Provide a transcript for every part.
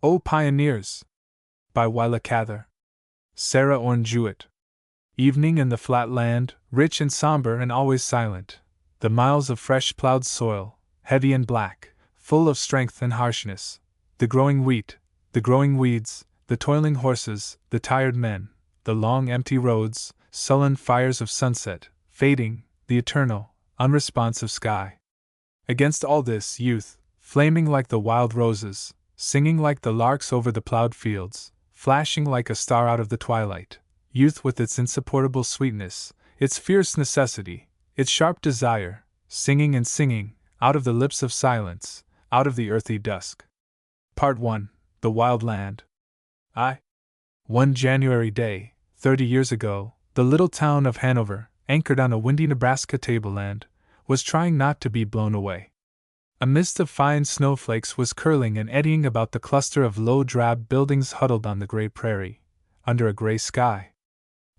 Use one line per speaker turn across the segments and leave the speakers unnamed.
O Pioneers! By Willa Cather. Sarah Orne Jewett. Evening in the flat land, rich and somber and always silent. The miles of fresh plowed soil, heavy and black, full of strength and harshness. The growing wheat, the growing weeds, the toiling horses, the tired men, the long empty roads, sullen fires of sunset, fading, the eternal, unresponsive sky. Against all this, youth, flaming like the wild roses, singing like the larks over the plowed fields, flashing like a star out of the twilight. Youth with its insupportable sweetness, its fierce necessity, its sharp desire, singing and singing, out of the lips of silence, out of the earthy dusk. Part 1. The Wild Land. One January day, 30 years ago, the little town of Hanover, anchored on a windy Nebraska tableland, was trying not to be blown away. A mist of fine snowflakes was curling and eddying about the cluster of low drab buildings huddled on the gray prairie, under a gray sky.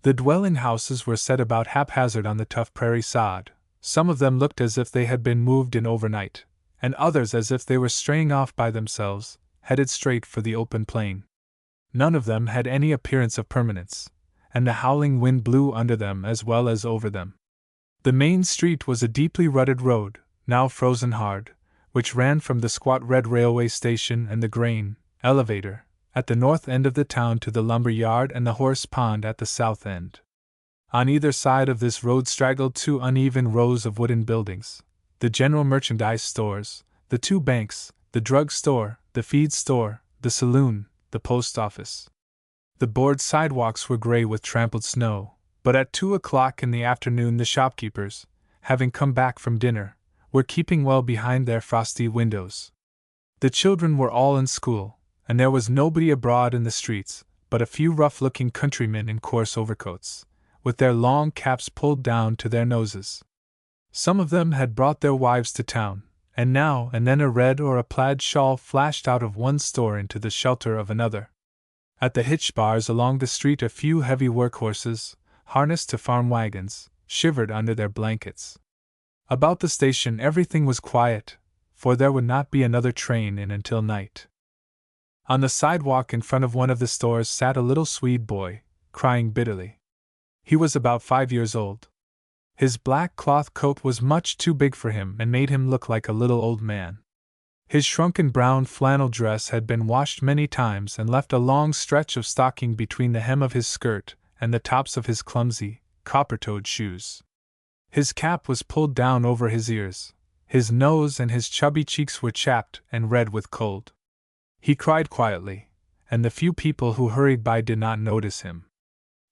The dwelling houses were set about haphazard on the tough prairie sod. Some of them looked as if they had been moved in overnight, and others as if they were straying off by themselves, headed straight for the open plain. None of them had any appearance of permanence, and the howling wind blew under them as well as over them. The main street was a deeply rutted road, now frozen hard, which ran from the squat red railway station and the grain elevator at the north end of the town to the lumber yard and the horse pond at the south end. On either side of this road straggled two uneven rows of wooden buildings, the general merchandise stores, the two banks, the drug store, the feed store, the saloon, the post office. The board sidewalks were gray with trampled snow, but at 2 o'clock in the afternoon the shopkeepers, having come back from dinner, were keeping well behind their frosty windows. The children were all in school, and there was nobody abroad in the streets but a few rough-looking countrymen in coarse overcoats, with their long caps pulled down to their noses. Some of them had brought their wives to town, and now and then a red or a plaid shawl flashed out of one store into the shelter of another. At the hitch bars along the street a few heavy workhorses, harnessed to farm wagons, shivered under their blankets. About the station everything was quiet, for there would not be another train in until night. On the sidewalk in front of one of the stores sat a little Swede boy, crying bitterly. He was about 5 years old. His black cloth coat was much too big for him and made him look like a little old man. His shrunken brown flannel dress had been washed many times and left a long stretch of stocking between the hem of his skirt and the tops of his clumsy, copper-toed shoes. His cap was pulled down over his ears, his nose and his chubby cheeks were chapped and red with cold. He cried quietly, and the few people who hurried by did not notice him.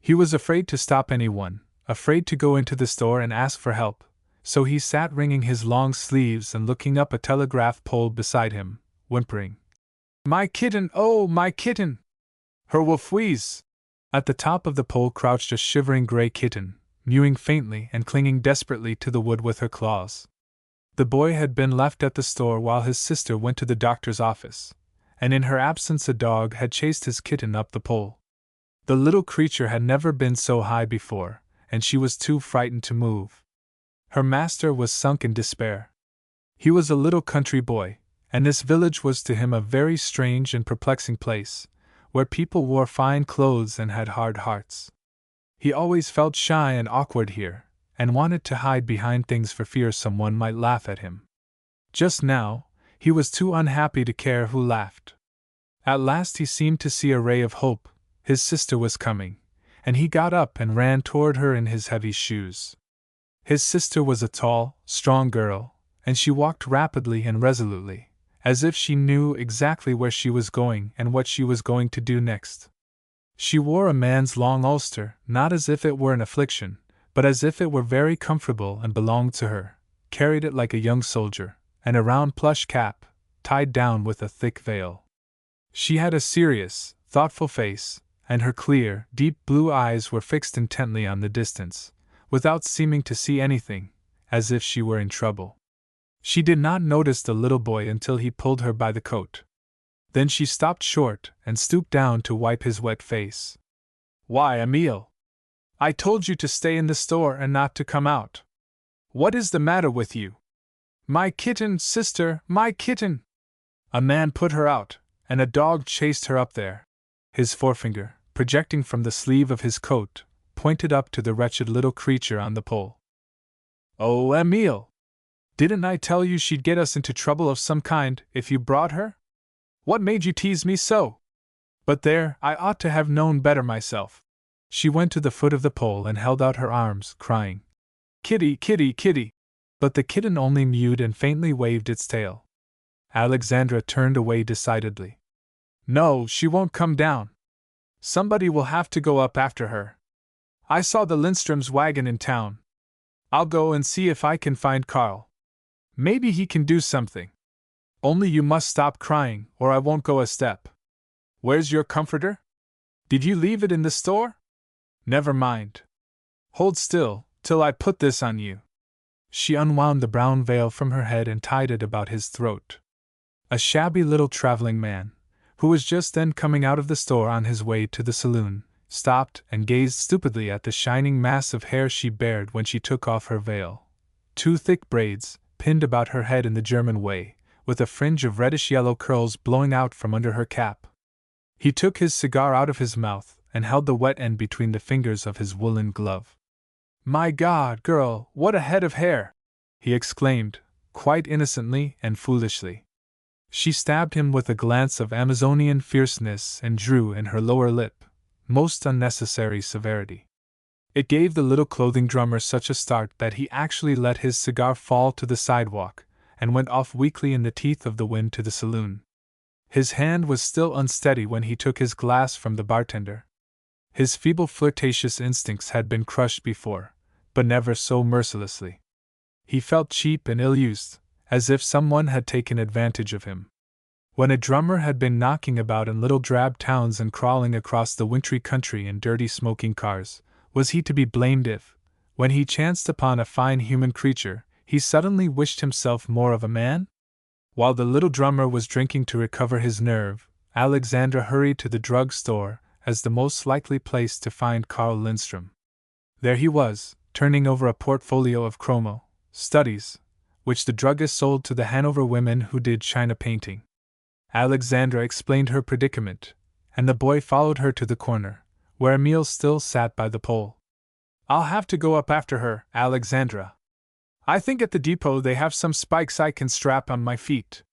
He was afraid to stop anyone, afraid to go into the store and ask for help, so he sat wringing his long sleeves and looking up a telegraph pole beside him, whimpering, "My kitten, oh, my kitten! Her wolf wheeze!" At the top of the pole crouched a shivering gray kitten, mewing faintly and clinging desperately to the wood with her claws. The boy had been left at the store while his sister went to the doctor's office, and in her absence a dog had chased his kitten up the pole. The little creature had never been so high before, and she was too frightened to move. Her master was sunk in despair. He was a little country boy, and this village was to him a very strange and perplexing place, where people wore fine clothes and had hard hearts. He always felt shy and awkward here, and wanted to hide behind things for fear someone might laugh at him. Just now, he was too unhappy to care who laughed. At last he seemed to see a ray of hope. His sister was coming, and he got up and ran toward her in his heavy shoes. His sister was a tall, strong girl, and she walked rapidly and resolutely, as if she knew exactly where she was going and what she was going to do next. She wore a man's long ulster, not as if it were an affliction, but as if it were very comfortable and belonged to her, carried it like a young soldier, and a round plush cap, tied down with a thick veil. She had a serious, thoughtful face, and her clear, deep blue eyes were fixed intently on the distance, without seeming to see anything, as if she were in trouble. She did not notice the little boy until he pulled her by the coat. Then she stopped short and stooped down to wipe his wet face. "Why, Emile! I told you to stay in the store and not to come out. What is the matter with you? My kitten, sister, my kitten!" A man put her out, and a dog chased her up there. His forefinger, projecting from the sleeve of his coat, pointed up to the wretched little creature on the pole. "Oh, Emile! Didn't I tell you she'd get us into trouble of some kind if you brought her? What made you tease me so? But there, I ought to have known better myself." She went to the foot of the pole and held out her arms, crying, "Kitty, kitty, kitty!" But the kitten only mewed and faintly waved its tail. Alexandra turned away decidedly. "No, she won't come down. Somebody will have to go up after her. I saw the Lindstrom's wagon in town. I'll go and see if I can find Carl. Maybe he can do something. Only you must stop crying, or I won't go a step. Where's your comforter? Did you leave it in the store? Never mind. Hold still, till I put this on you." She unwound the brown veil from her head and tied it about his throat. A shabby little traveling man, who was just then coming out of the store on his way to the saloon, stopped and gazed stupidly at the shining mass of hair she bared when she took off her veil. Two thick braids, pinned about her head in the German way, with a fringe of reddish-yellow curls blowing out from under her cap. He took his cigar out of his mouth and held the wet end between the fingers of his woolen glove. "My God, girl, what a head of hair!" he exclaimed, quite innocently and foolishly. She stabbed him with a glance of Amazonian fierceness and drew in her lower lip, most unnecessary severity. It gave the little clothing drummer such a start that he actually let his cigar fall to the sidewalk, and went off weakly in the teeth of the wind to the saloon. His hand was still unsteady when he took his glass from the bartender. His feeble flirtatious instincts had been crushed before, but never so mercilessly. He felt cheap and ill-used, as if someone had taken advantage of him. When a drummer had been knocking about in little drab towns and crawling across the wintry country in dirty smoking cars, was he to be blamed if, when he chanced upon a fine human creature, he suddenly wished himself more of a man? While the little drummer was drinking to recover his nerve, Alexandra hurried to the drug store as the most likely place to find Carl Lindstrom. There he was, turning over a portfolio of chromo studies, which the druggist sold to the Hanover women who did china painting. Alexandra explained her predicament, and the boy followed her to the corner, where Emile still sat by the pole. "I'll have to go up after her, Alexandra. I think at the depot they have some spikes I can strap on my feet."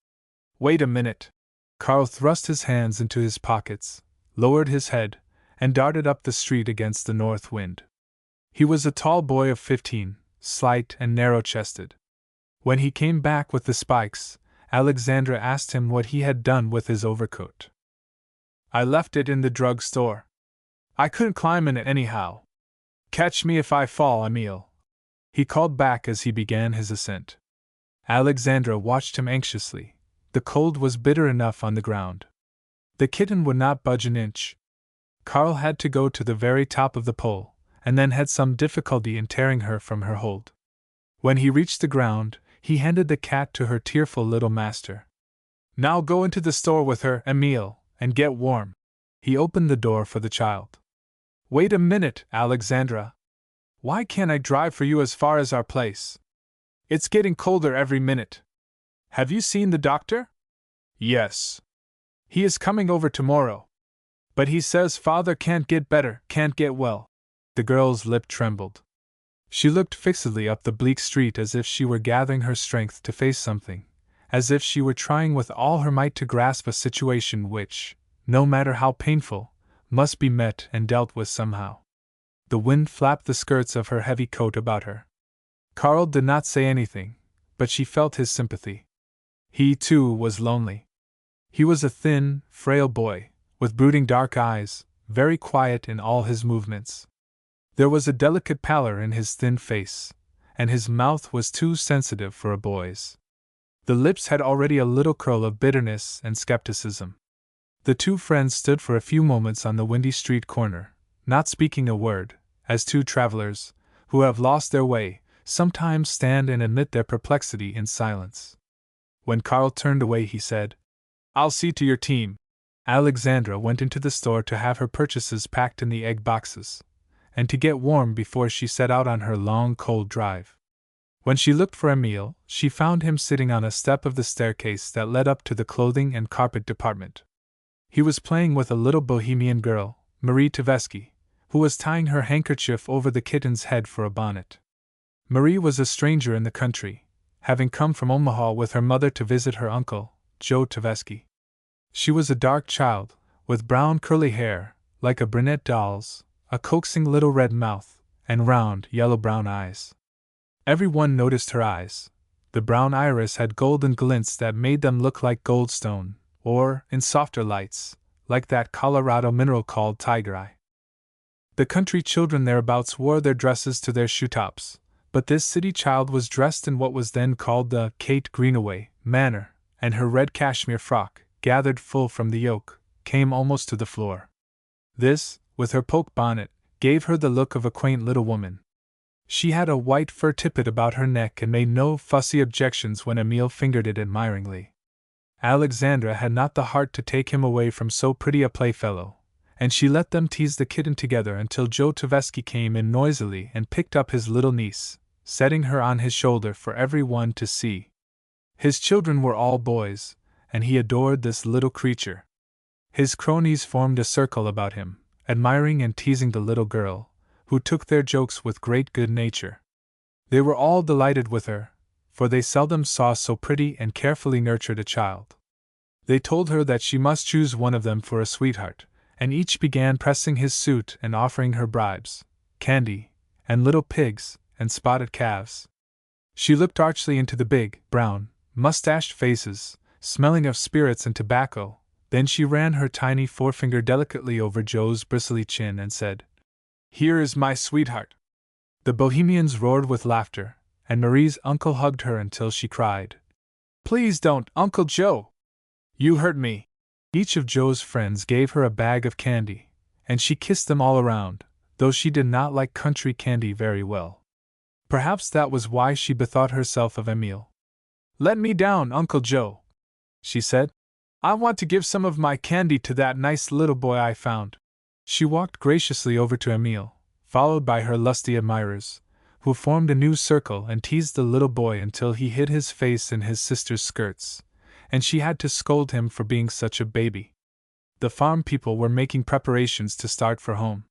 "Wait a minute." Carl thrust his hands into his pockets, lowered his head, and darted up the street against the north wind. He was a tall boy of 15, slight and narrow-chested. When he came back with the spikes, Alexandra asked him what he had done with his overcoat. "I left it in the drug store. I couldn't climb in it anyhow. Catch me if I fall, Emile," he called back as he began his ascent. Alexandra watched him anxiously. The cold was bitter enough on the ground. The kitten would not budge an inch. Carl had to go to the very top of the pole, and then had some difficulty in tearing her from her hold. When he reached the ground, he handed the cat to her tearful little master. "Now go into the store with her, Emile, and get warm." He opened the door for the child. "Wait a minute, Alexandra. Why can't I drive for you as far as our place? It's getting colder every minute. Have you seen the doctor?" "Yes. He is coming over tomorrow. But he says father can't get better, can't get well." The girl's lip trembled. She looked fixedly up the bleak street as if she were gathering her strength to face something, as if she were trying with all her might to grasp a situation which, no matter how painful, must be met and dealt with somehow. The wind flapped the skirts of her heavy coat about her. Carl did not say anything, but she felt his sympathy. He, too, was lonely. He was a thin, frail boy, with brooding dark eyes, very quiet in all his movements. There was a delicate pallor in his thin face, and his mouth was too sensitive for a boy's. The lips had already a little curl of bitterness and skepticism. The two friends stood for a few moments on the windy street corner, not speaking a word, as two travelers, who have lost their way, sometimes stand and admit their perplexity in silence. When Carl turned away, he said, "I'll see to your team." Alexandra went into the store to have her purchases packed in the egg boxes, and to get warm before she set out on her long, cold drive. When she looked for Emile, she found him sitting on a step of the staircase that led up to the clothing and carpet department. He was playing with a little Bohemian girl, Marie Tversky, who was tying her handkerchief over the kitten's head for a bonnet. Marie was a stranger in the country, having come from Omaha with her mother to visit her uncle, Joe Tversky. She was a dark child, with brown curly hair, like a brunette doll's, a coaxing little red mouth, and round, yellow-brown eyes. Everyone noticed her eyes. The brown iris had golden glints that made them look like goldstone, or, in softer lights, like that Colorado mineral called tiger eye. The country children thereabouts wore their dresses to their shoe-tops, but this city child was dressed in what was then called the Kate Greenaway manner, and her red cashmere frock, gathered full from the yoke, came almost to the floor. This, with her poke bonnet, gave her the look of a quaint little woman. She had a white fur tippet about her neck and made no fussy objections when Emile fingered it admiringly. Alexandra had not the heart to take him away from so pretty a playfellow, and she let them tease the kitten together until Joe Tversky came in noisily and picked up his little niece, setting her on his shoulder for everyone to see. His children were all boys, and he adored this little creature. His cronies formed a circle about him, admiring and teasing the little girl, who took their jokes with great good nature. They were all delighted with her, for they seldom saw so pretty and carefully nurtured a child. They told her that she must choose one of them for a sweetheart, and each began pressing his suit and offering her bribes, candy, and little pigs, and spotted calves. She looked archly into the big, brown, mustached faces, smelling of spirits and tobacco. Then she ran her tiny forefinger delicately over Joe's bristly chin and said, "Here is my sweetheart." The Bohemians roared with laughter, and Marie's uncle hugged her until she cried, "Please don't, Uncle Joe! You hurt me!" Each of Joe's friends gave her a bag of candy, and she kissed them all around, though she did not like country candy very well. Perhaps that was why she bethought herself of Emile. "Let me down, Uncle Joe," she said. "I want to give some of my candy to that nice little boy I found." She walked graciously over to Emile, followed by her lusty admirers, who formed a new circle and teased the little boy until he hid his face in his sister's skirts, and she had to scold him for being such a baby. The farm people were making preparations to start for home.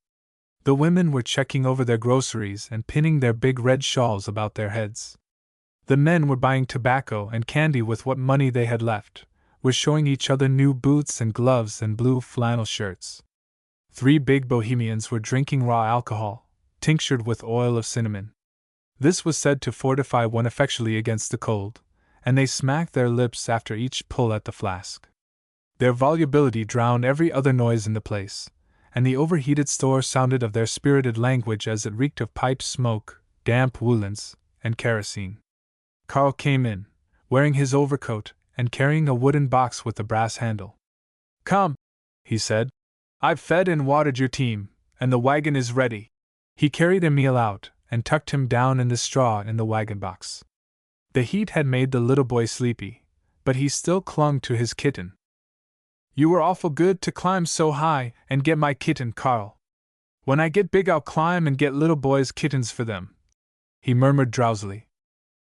The women were checking over their groceries and pinning their big red shawls about their heads. The men were buying tobacco and candy with what money they had left, were showing each other new boots and gloves and blue flannel shirts. 3 big Bohemians were drinking raw alcohol, tinctured with oil of cinnamon. This was said to fortify one effectually against the cold, and they smacked their lips after each pull at the flask. Their volubility drowned every other noise in the place, and the overheated store sounded of their spirited language as it reeked of pipe smoke, damp woolens, and kerosene. Carl came in, wearing his overcoat and carrying a wooden box with a brass handle. "Come," he said. "I've fed and watered your team, and the wagon is ready." He carried Emile out and tucked him down in the straw in the wagon box. The heat had made the little boy sleepy, but he still clung to his kitten. "You were awful good to climb so high and get my kitten, Carl. When I get big I'll climb and get little boys' kittens for them," he murmured drowsily.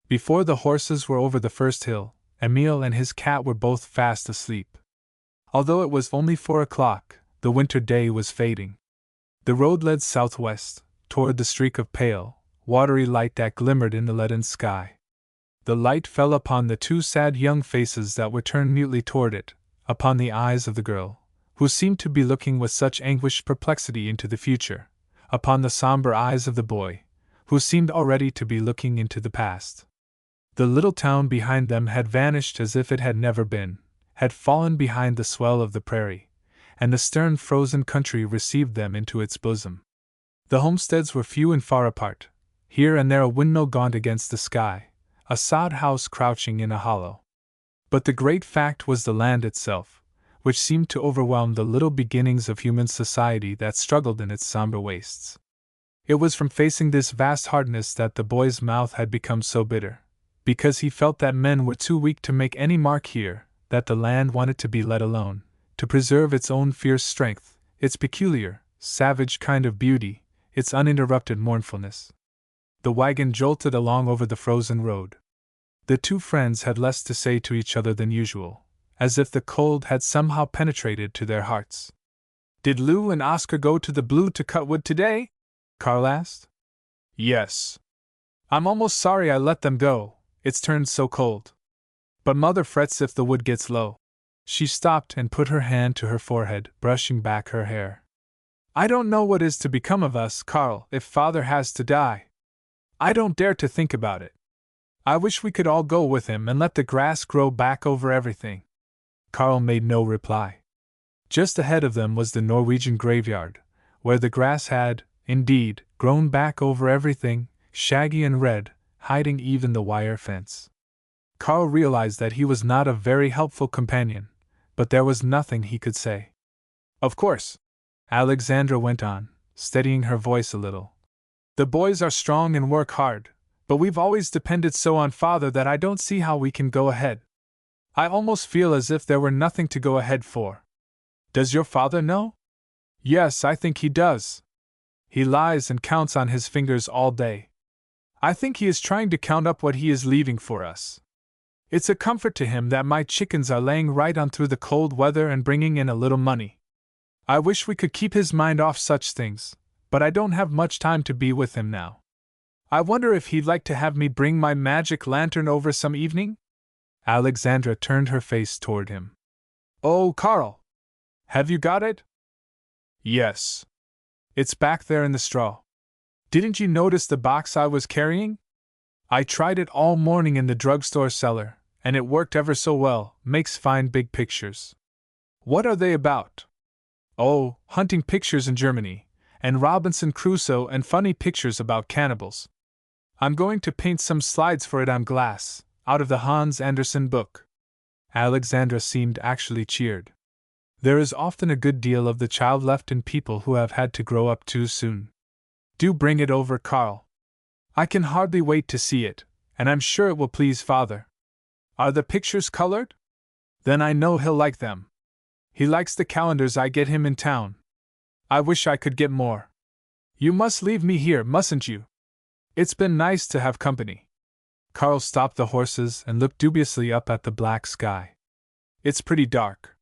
Before the horses were over the first hill, Emile and his cat were both fast asleep. Although it was only 4 o'clock, the winter day was fading. The road led southwest, toward the streak of pale, watery light that glimmered in the leaden sky. The light fell upon the 2 sad young faces that were turned mutely toward it, upon the eyes of the girl, who seemed to be looking with such anguished perplexity into the future, upon the somber eyes of the boy, who seemed already to be looking into the past. The little town behind them had vanished as if it had never been, had fallen behind the swell of the prairie, and the stern frozen country received them into its bosom. The homesteads were few and far apart, here and there a windmill gaunt against the sky, a sod house crouching in a hollow. But the great fact was the land itself, which seemed to overwhelm the little beginnings of human society that struggled in its somber wastes. It was from facing this vast hardness that the boy's mouth had become so bitter, because he felt that men were too weak to make any mark here, that the land wanted to be let alone, to preserve its own fierce strength, its peculiar, savage kind of beauty, its uninterrupted mournfulness. The wagon jolted along over the frozen road. The 2 friends had less to say to each other than usual, as if the cold had somehow penetrated to their hearts. "Did Lou and Oscar go to the Blue to cut wood today?" Carl asked. "Yes. I'm almost sorry I let them go, it's turned so cold. But Mother frets if the wood gets low." She stopped and put her hand to her forehead, brushing back her hair. "I don't know what is to become of us, Carl, if Father has to die. I don't dare to think about it. I wish we could all go with him and let the grass grow back over everything." Carl made no reply. Just ahead of them was the Norwegian graveyard, where the grass had, indeed, grown back over everything, shaggy and red, hiding even the wire fence. Carl realized that he was not a very helpful companion, but there was nothing he could say. "Of course," Alexandra went on, steadying her voice a little. "The boys are strong and work hard, but we've always depended so on Father that I don't see how we can go ahead. I almost feel as if there were nothing to go ahead for. Does your father know?" "Yes, I think he does. He lies and counts on his fingers all day. I think he is trying to count up what he is leaving for us. It's a comfort to him that my chickens are laying right on through the cold weather and bringing in a little money. I wish we could keep his mind off such things, but I don't have much time to be with him now. I wonder if he'd like to have me bring my magic lantern over some evening?" Alexandra turned her face toward him. "Oh, Carl! Have you got it?" "Yes. It's back there in the straw. Didn't you notice the box I was carrying? I tried it all morning in the drugstore cellar, and it worked ever so well, makes fine big pictures." "What are they about?" "Oh, hunting pictures in Germany, and Robinson Crusoe and funny pictures about cannibals. I'm going to paint some slides for it on glass, out of the Hans Andersen book." Alexandra seemed actually cheered. There is often a good deal of the child left in people who have had to grow up too soon. "Do bring it over, Carl. I can hardly wait to see it, and I'm sure it will please Father. Are the pictures colored? Then I know he'll like them. He likes the calendars I get him in town. I wish I could get more. You must leave me here, mustn't you? It's been nice to have company." Carl stopped the horses and looked dubiously up at the black sky. "It's pretty dark.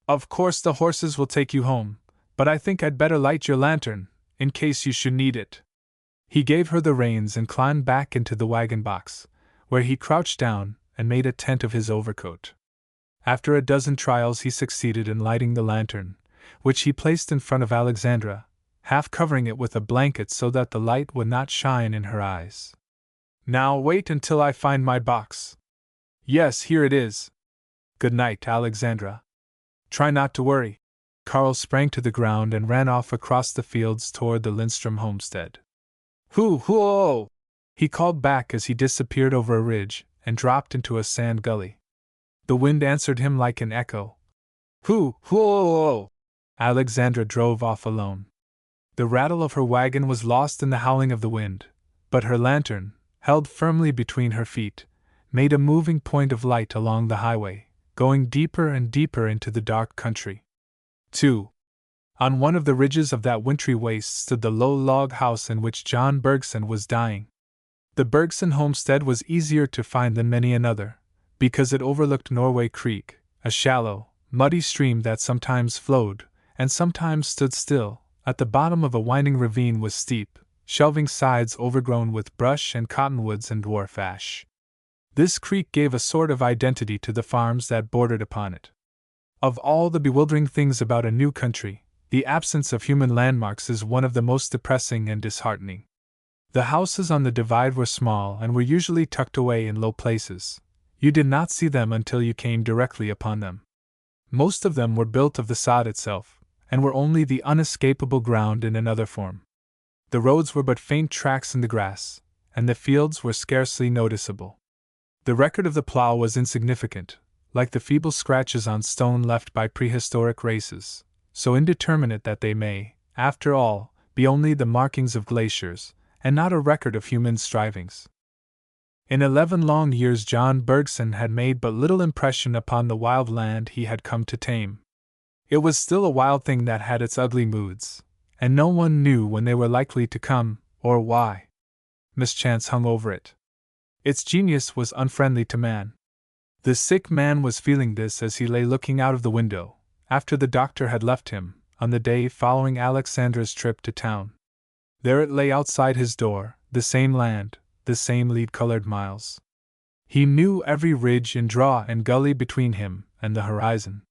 Of course the horses will take you home, but I think I'd better light your lantern, in case you should need it." He gave her the reins and climbed back into the wagon box, where he crouched down and made a tent of his overcoat. After a dozen trials he succeeded in lighting the lantern, which he placed in front of Alexandra, half covering it with a blanket so that the light would not shine in her eyes. "Now wait until I find my box. Yes, here it is. Good night, Alexandra. Try not to worry." Carl sprang to the ground and ran off across the fields toward the Lindstrom homestead. "Hoo-hoo-oh!" he called back as he disappeared over a ridge and dropped into a sand gully. The wind answered him like an echo. "Hoo-hoo-oh!" Alexandra drove off alone. The rattle of her wagon was lost in the howling of the wind, but her lantern, held firmly between her feet, made a moving point of light along the highway, going deeper and deeper into the dark country. 2. On one of the ridges of that wintry waste stood the low log house in which John Bergson was dying. The Bergson homestead was easier to find than many another, because it overlooked Norway Creek, a shallow, muddy stream that sometimes flowed, and sometimes stood still, at the bottom of a winding ravine with steep, shelving sides overgrown with brush and cottonwoods and dwarf ash. This creek gave a sort of identity to the farms that bordered upon it. Of all the bewildering things about a new country, the absence of human landmarks is one of the most depressing and disheartening. The houses on the divide were small and were usually tucked away in low places. You did not see them until you came directly upon them. Most of them were built of the sod itself, and were only the unescapable ground in another form. The roads were but faint tracks in the grass, and the fields were scarcely noticeable. The record of the plow was insignificant, like the feeble scratches on stone left by prehistoric races, so indeterminate that they may, after all, be only the markings of glaciers, and not a record of human strivings. In 11 long years John Bergson had made but little impression upon the wild land he had come to tame. It was still a wild thing that had its ugly moods, and no one knew when they were likely to come, or why. Mischance hung over it. Its genius was unfriendly to man. The sick man was feeling this as he lay looking out of the window, after the doctor had left him, on the day following Alexandra's trip to town. There it lay outside his door, the same land, the same lead-colored miles. He knew every ridge and draw and gully between him and the horizon.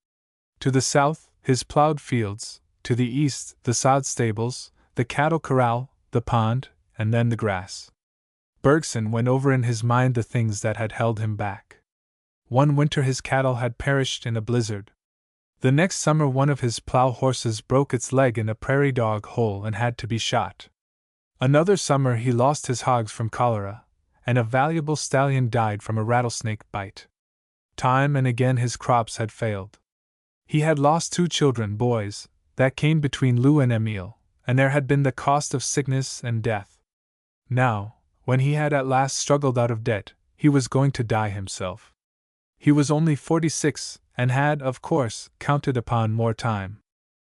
To the south, his plowed fields; to the east, the sod stables, the cattle corral, the pond, and then the grass. Bergson went over in his mind the things that had held him back. One winter his cattle had perished in a blizzard. The next summer one of his plow horses broke its leg in a prairie dog hole and had to be shot. Another summer he lost his hogs from cholera, and a valuable stallion died from a rattlesnake bite. Time and again his crops had failed. He had lost 2 children, boys, that came between Lou and Emile, and there had been the cost of sickness and death. Now, when he had at last struggled out of debt, he was going to die himself. He was only 46, and had, of course, counted upon more time.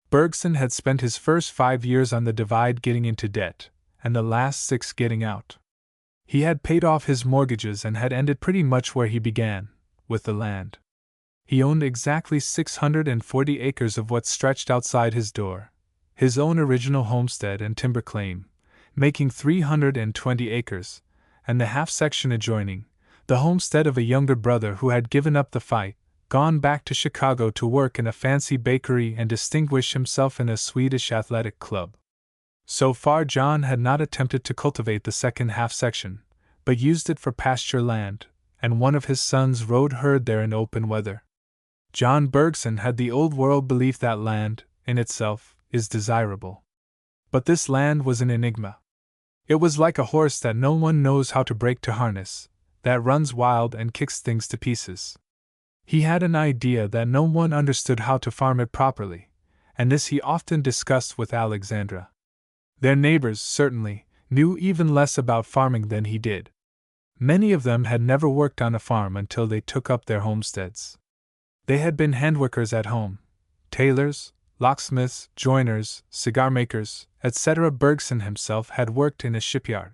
Bergson had spent his first 5 years on the Divide getting into debt, and the last 6 getting out. He had paid off his mortgages and had ended pretty much where he began, with the land. He owned exactly 640 acres of what stretched outside his door, his own original homestead and timber claim, making 320 acres, and the half-section adjoining, the homestead of a younger brother who had given up the fight, gone back to Chicago to work in a fancy bakery and distinguish himself in a Swedish athletic club. So far John had not attempted to cultivate the second half-section, but used it for pasture land, and one of his sons rode herd there in open weather. John Bergson had the old-world belief that land, in itself, is desirable. But this land was an enigma. It was like a horse that no one knows how to break to harness, that runs wild and kicks things to pieces. He had an idea that no one understood how to farm it properly, and this he often discussed with Alexandra. Their neighbors, certainly, knew even less about farming than he did. Many of them had never worked on a farm until they took up their homesteads. They had been handworkers at home, tailors, locksmiths, joiners, cigar makers, etc. Bergson himself had worked in a shipyard.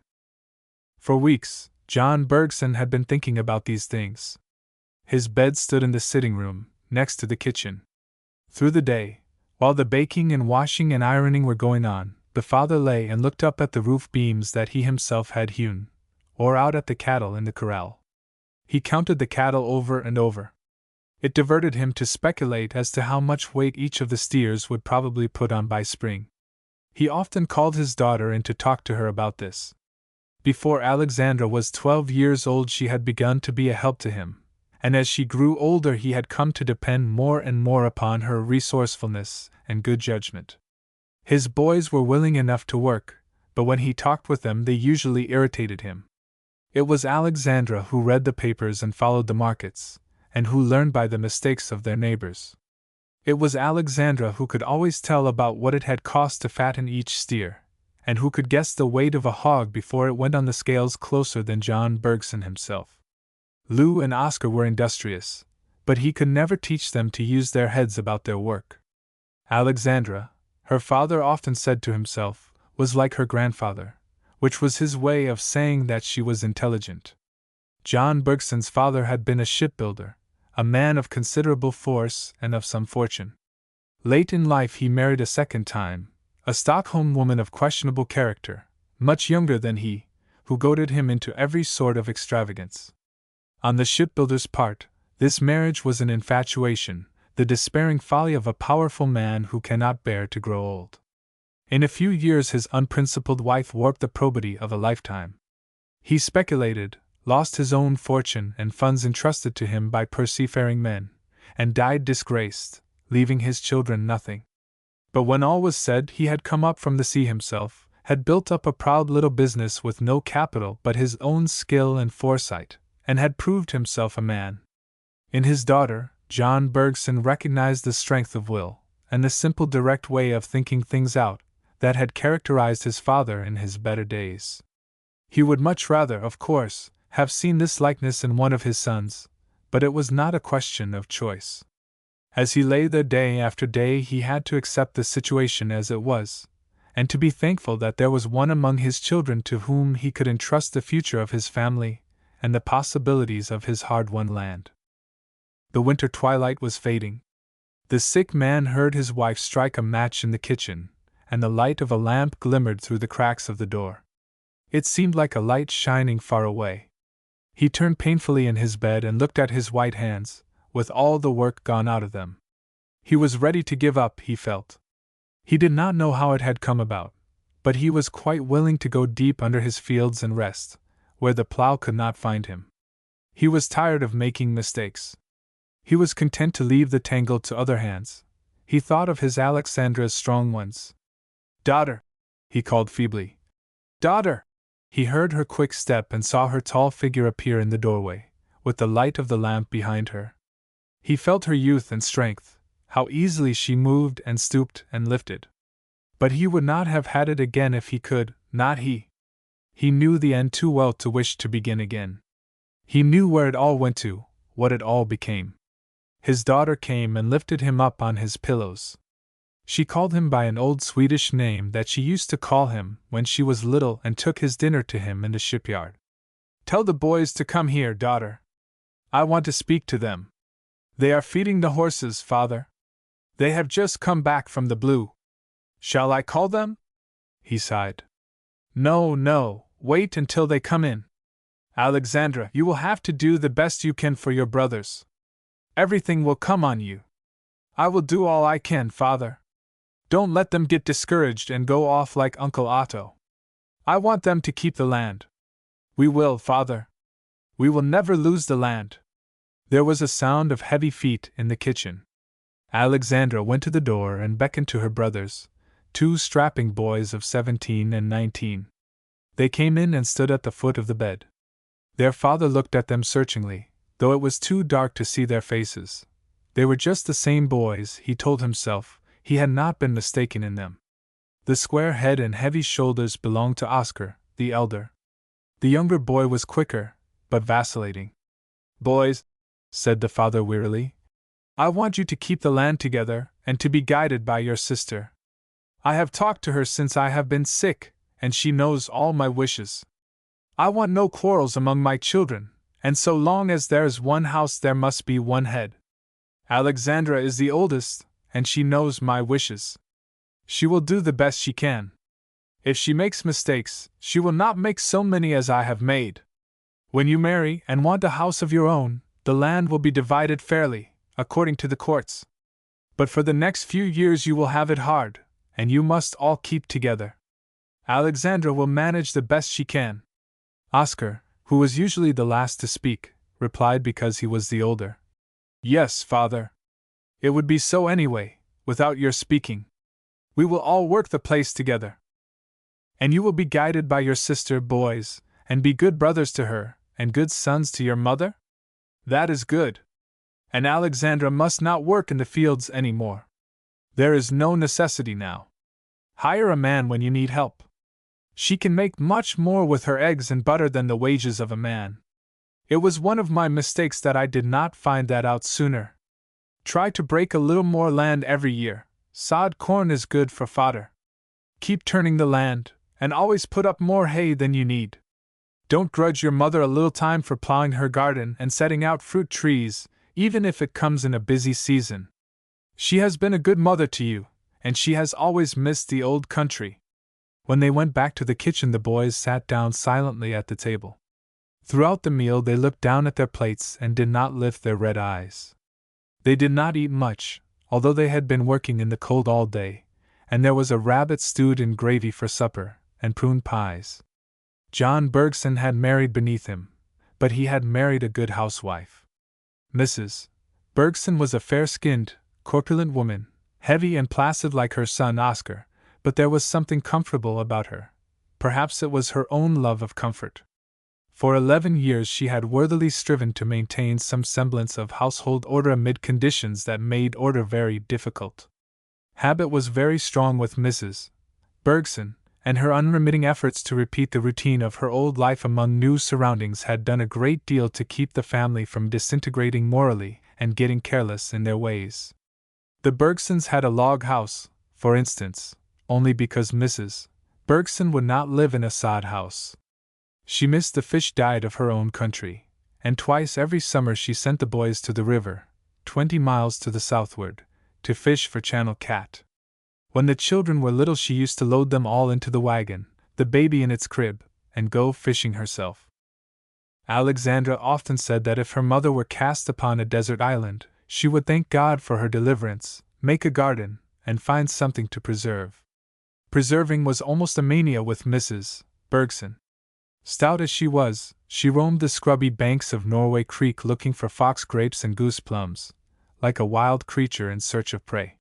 For weeks, John Bergson had been thinking about these things. His bed stood in the sitting room, next to the kitchen. Through the day, while the baking and washing and ironing were going on, the father lay and looked up at the roof beams that he himself had hewn, or out at the cattle in the corral. He counted the cattle over and over. It diverted him to speculate as to how much weight each of the steers would probably put on by spring. He often called his daughter in to talk to her about this. Before Alexandra was 12 years old she had begun to be a help to him, and as she grew older he had come to depend more and more upon her resourcefulness and good judgment. His boys were willing enough to work, but when he talked with them they usually irritated him. It was Alexandra who read the papers and followed the markets, and who learned by the mistakes of their neighbors. It was Alexandra who could always tell about what it had cost to fatten each steer, and who could guess the weight of a hog before it went on the scales closer than John Bergson himself. Lou and Oscar were industrious, but he could never teach them to use their heads about their work. Alexandra, her father often said to himself, was like her grandfather, which was his way of saying that she was intelligent. John Bergson's father had been a shipbuilder, a man of considerable force and of some fortune. Late in life he married a second time, a Stockholm woman of questionable character, much younger than he, who goaded him into every sort of extravagance. On the shipbuilder's part, this marriage was an infatuation, the despairing folly of a powerful man who cannot bear to grow old. In a few years his unprincipled wife warped the probity of a lifetime. He speculated, lost his own fortune and funds entrusted to him by persevering men, and died disgraced, leaving his children nothing. But when all was said, he had come up from the sea himself, had built up a proud little business with no capital but his own skill and foresight, and had proved himself a man. In his daughter, John Bergson recognized the strength of will, and the simple direct way of thinking things out, that had characterized his father in his better days. He would much rather, of course, have seen this likeness in one of his sons, but it was not a question of choice. As he lay there day after day he had to accept the situation as it was, and to be thankful that there was one among his children to whom he could entrust the future of his family and the possibilities of his hard-won land. The winter twilight was fading. The sick man heard his wife strike a match in the kitchen, and the light of a lamp glimmered through the cracks of the door. It seemed like a light shining far away. He turned painfully in his bed and looked at his white hands, with all the work gone out of them. He was ready to give up, he felt. He did not know how it had come about, but he was quite willing to go deep under his fields and rest, where the plow could not find him. He was tired of making mistakes. He was content to leave the tangle to other hands. He thought of his Alexandra's strong ones. "Daughter!" he called feebly. "Daughter!" He heard her quick step and saw her tall figure appear in the doorway, with the light of the lamp behind her. He felt her youth and strength, how easily she moved and stooped and lifted. But he would not have had it again if he could, not he. He knew the end too well to wish to begin again. He knew where it all went to, what it all became. His daughter came and lifted him up on his pillows. She called him by an old Swedish name that she used to call him when she was little and took his dinner to him in the shipyard. "Tell the boys to come here, daughter. I want to speak to them. They are feeding the horses, father. They have just come back from the Blue. Shall I call them?" He sighed. "No, no, wait until they come in. Alexandra, you will have to do the best you can for your brothers. Everything will come on you. I will do all I can, father. Don't let them get discouraged and go off like Uncle Otto. I want them to keep the land. We will, father. We will never lose the land." There was a sound of heavy feet in the kitchen. Alexandra went to the door and beckoned to her brothers, two strapping boys of 17 and 19. They came in and stood at the foot of the bed. Their father looked at them searchingly, though it was too dark to see their faces. They were just the same boys, he told himself. He had not been mistaken in them. The square head and heavy shoulders belonged to Oscar, the elder. The younger boy was quicker, but vacillating. "Boys," said the father wearily, "I want you to keep the land together and to be guided by your sister. I have talked to her since I have been sick, and she knows all my wishes. I want no quarrels among my children, and so long as there is one house there must be one head. Alexandra is the oldest, and she knows my wishes. She will do the best she can. If she makes mistakes, she will not make so many as I have made. When you marry and want a house of your own, the land will be divided fairly, according to the courts. But for the next few years you will have it hard, and you must all keep together. Alexandra will manage the best she can." Oscar, who was usually the last to speak, replied because he was the older. "Yes, father. It would be so anyway, without your speaking. We will all work the place together. And you will be guided by your sister, boys, and be good brothers to her, and good sons to your mother? That is good. And Alexandra must not work in the fields any more. There is no necessity now. Hire a man when you need help. She can make much more with her eggs and butter than the wages of a man. It was one of my mistakes that I did not find that out sooner. Try to break a little more land every year. Sod corn is good for fodder. Keep turning the land, and always put up more hay than you need. Don't grudge your mother a little time for plowing her garden and setting out fruit trees, even if it comes in a busy season. She has been a good mother to you, and she has always missed the old country." When they went back to the kitchen, the boys sat down silently at the table. Throughout the meal they looked down at their plates and did not lift their red eyes. They did not eat much, although they had been working in the cold all day, and there was a rabbit stewed in gravy for supper, and prune pies. John Bergson had married beneath him, but he had married a good housewife. Mrs. Bergson was a fair-skinned, corpulent woman, heavy and placid like her son Oscar, but there was something comfortable about her. Perhaps it was her own love of comfort. For 11 years she had worthily striven to maintain some semblance of household order amid conditions that made order very difficult. Habit was very strong with Mrs. Bergson, and her unremitting efforts to repeat the routine of her old life among new surroundings had done a great deal to keep the family from disintegrating morally and getting careless in their ways. The Bergsons had a log house, for instance, only because Mrs. Bergson would not live in a sod house. She missed the fish diet of her own country, and twice every summer she sent the boys to the river, 20 miles to the southward, to fish for channel cat. When the children were little, she used to load them all into the wagon, the baby in its crib, and go fishing herself. Alexandra often said that if her mother were cast upon a desert island, she would thank God for her deliverance, make a garden, and find something to preserve. Preserving was almost a mania with Mrs. Bergson. Stout as she was, she roamed the scrubby banks of Norway Creek looking for fox grapes and goose plums, like a wild creature in search of prey.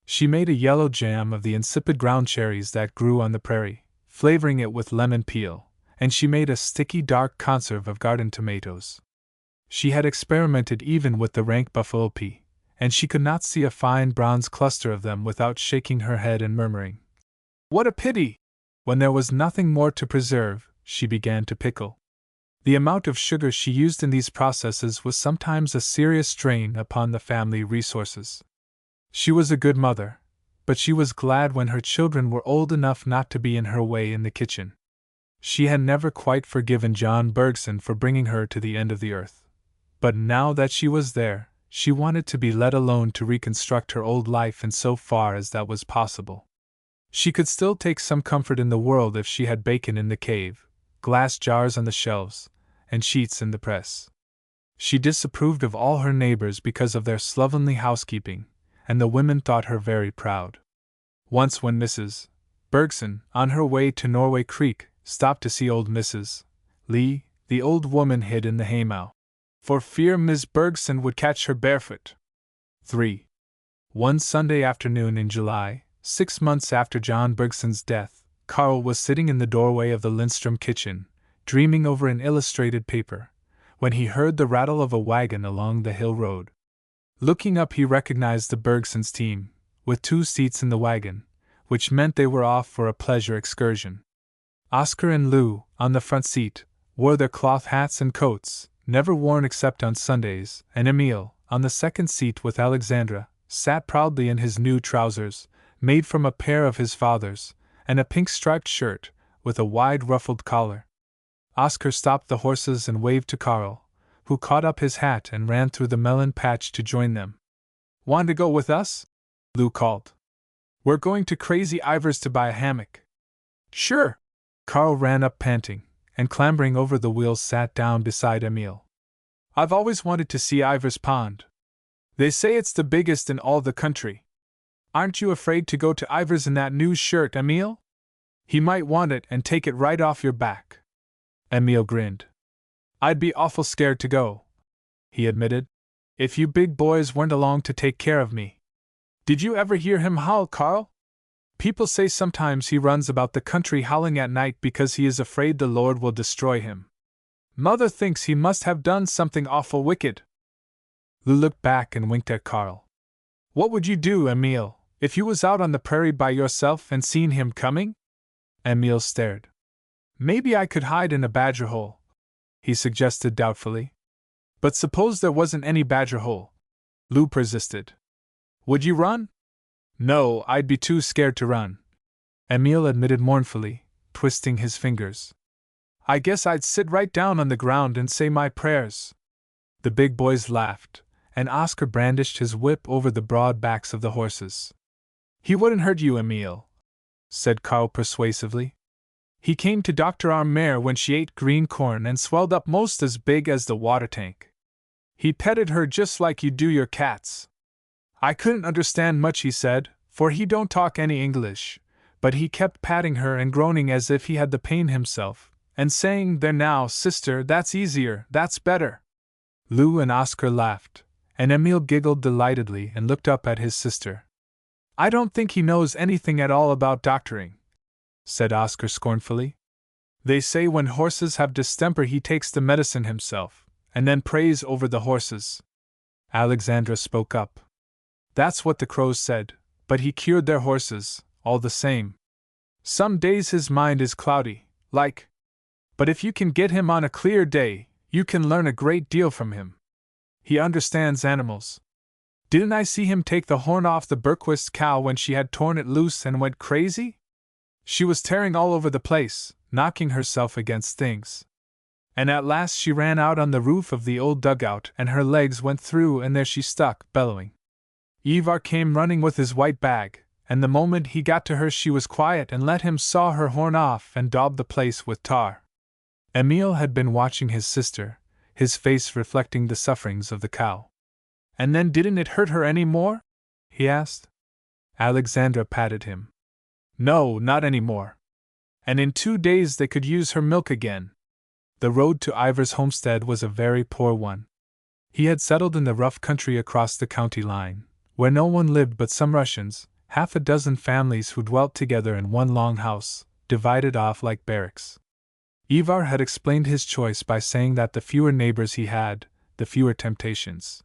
She made a yellow jam of the insipid ground cherries that grew on the prairie, flavoring it with lemon peel, and she made a sticky dark conserve of garden tomatoes. She had experimented even with the rank buffalo pea, and she could not see a fine bronze cluster of them without shaking her head and murmuring, "What a pity!" When there was nothing more to preserve, she began to pickle. The amount of sugar she used in these processes was sometimes a serious strain upon the family resources. She was a good mother, but she was glad when her children were old enough not to be in her way in the kitchen. She had never quite forgiven John Bergson for bringing her to the end of the earth. But now that she was there, she wanted to be let alone to reconstruct her old life in so far as that was possible. She could still take some comfort in the world if she had bacon in the cave, glass jars on the shelves, and sheets in the press. She disapproved of all her neighbors because of their slovenly housekeeping, and the women thought her very proud. Once when Mrs. Bergson, on her way to Norway Creek, stopped to see old Mrs. Lee, the old woman hid in the haymow, for fear Miss Bergson would catch her barefoot. 3. One Sunday afternoon in July, 6 months after John Bergson's death, Carl was sitting in the doorway of the Lindstrom kitchen, dreaming over an illustrated paper, when he heard the rattle of a wagon along the hill road. Looking up, he recognized the Bergsons' team, with 2 seats in the wagon, which meant they were off for a pleasure excursion. Oscar and Lou, on the front seat, wore their cloth hats and coats, never worn except on Sundays, and Emile, on the second seat with Alexandra, sat proudly in his new trousers, made from a pair of his father's, and a pink striped shirt, with a wide ruffled collar. Oscar stopped the horses and waved to Carl, who caught up his hat and ran through the melon patch to join them. "Want to go with us?" Lou called. "We're going to Crazy Ivar's to buy a hammock." "Sure." Carl ran up panting, and clambering over the wheels sat down beside Emile. "I've always wanted to see Ivar's pond. They say it's the biggest in all the country. Aren't you afraid to go to Ivar's in that new shirt, Emile? He might want it and take it right off your back." Emile grinned. "I'd be awful scared to go," he admitted, "if you big boys weren't along to take care of me." "Did you ever hear him howl, Carl? People say sometimes he runs about the country howling at night because he is afraid the Lord will destroy him. Mother thinks he must have done something awful wicked." Lou looked back and winked at Carl. "What would you do, Emile, if you was out on the prairie by yourself and seen him coming?" Emile stared. "Maybe I could hide in a badger hole," he suggested doubtfully. "But suppose there wasn't any badger hole?" Lou persisted. "Would you run?" "No, I'd be too scared to run," Emile admitted mournfully, twisting his fingers. "I guess I'd sit right down on the ground and say my prayers." The big boys laughed, and Oscar brandished his whip over the broad backs of the horses. "He wouldn't hurt you, Emile," said Carl persuasively. "He came to doctor our mare when she ate green corn and swelled up most as big as the water tank. He petted her just like you do your cats. I couldn't understand much he said, for he don't talk any English, but he kept patting her and groaning as if he had the pain himself, and saying, 'There now, sister, that's easier, that's better.'" Lou and Oscar laughed, and Emile giggled delightedly and looked up at his sister. "I don't think he knows anything at all about doctoring," said Oscar scornfully. "They say when horses have distemper he takes the medicine himself, and then prays over the horses." Alexandra spoke up. "That's what the crows said, but he cured their horses, all the same. Some days his mind is cloudy, like. But if you can get him on a clear day, you can learn a great deal from him. He understands animals. Didn't I see him take the horn off the Berquist's cow when she had torn it loose and went crazy? She was tearing all over the place, knocking herself against things. And at last she ran out on the roof of the old dugout, and her legs went through, and there she stuck, bellowing. Ivar came running with his white bag, and the moment he got to her she was quiet and let him saw her horn off and daub the place with tar. Emil had been watching his sister, his face reflecting the sufferings of the cow. And then didn't it hurt her any more? He asked. Alexandra patted him. No, not any more. And in 2 days they could use her milk again. The road to Ivar's homestead was a very poor one. He had settled in the rough country across the county line, where no one lived but some Russians, 6 families who dwelt together in one long house, divided off like barracks. Ivar had explained his choice by saying that the fewer neighbors he had, the fewer temptations.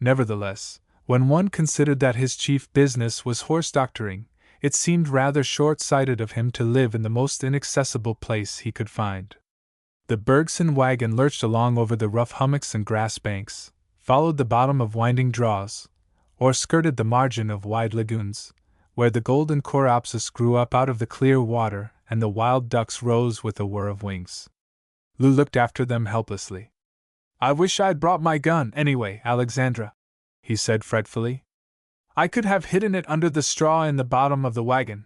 Nevertheless, when one considered that his chief business was horse doctoring, it seemed rather short-sighted of him to live in the most inaccessible place he could find. The Bergson wagon lurched along over the rough hummocks and grass banks, followed the bottom of winding draws, or skirted the margin of wide lagoons, where the golden coreopsis grew up out of the clear water and the wild ducks rose with a whir of wings. Lou looked after them helplessly. I wish I'd brought my gun anyway, Alexandra, he said fretfully. I could have hidden it under the straw in the bottom of the wagon.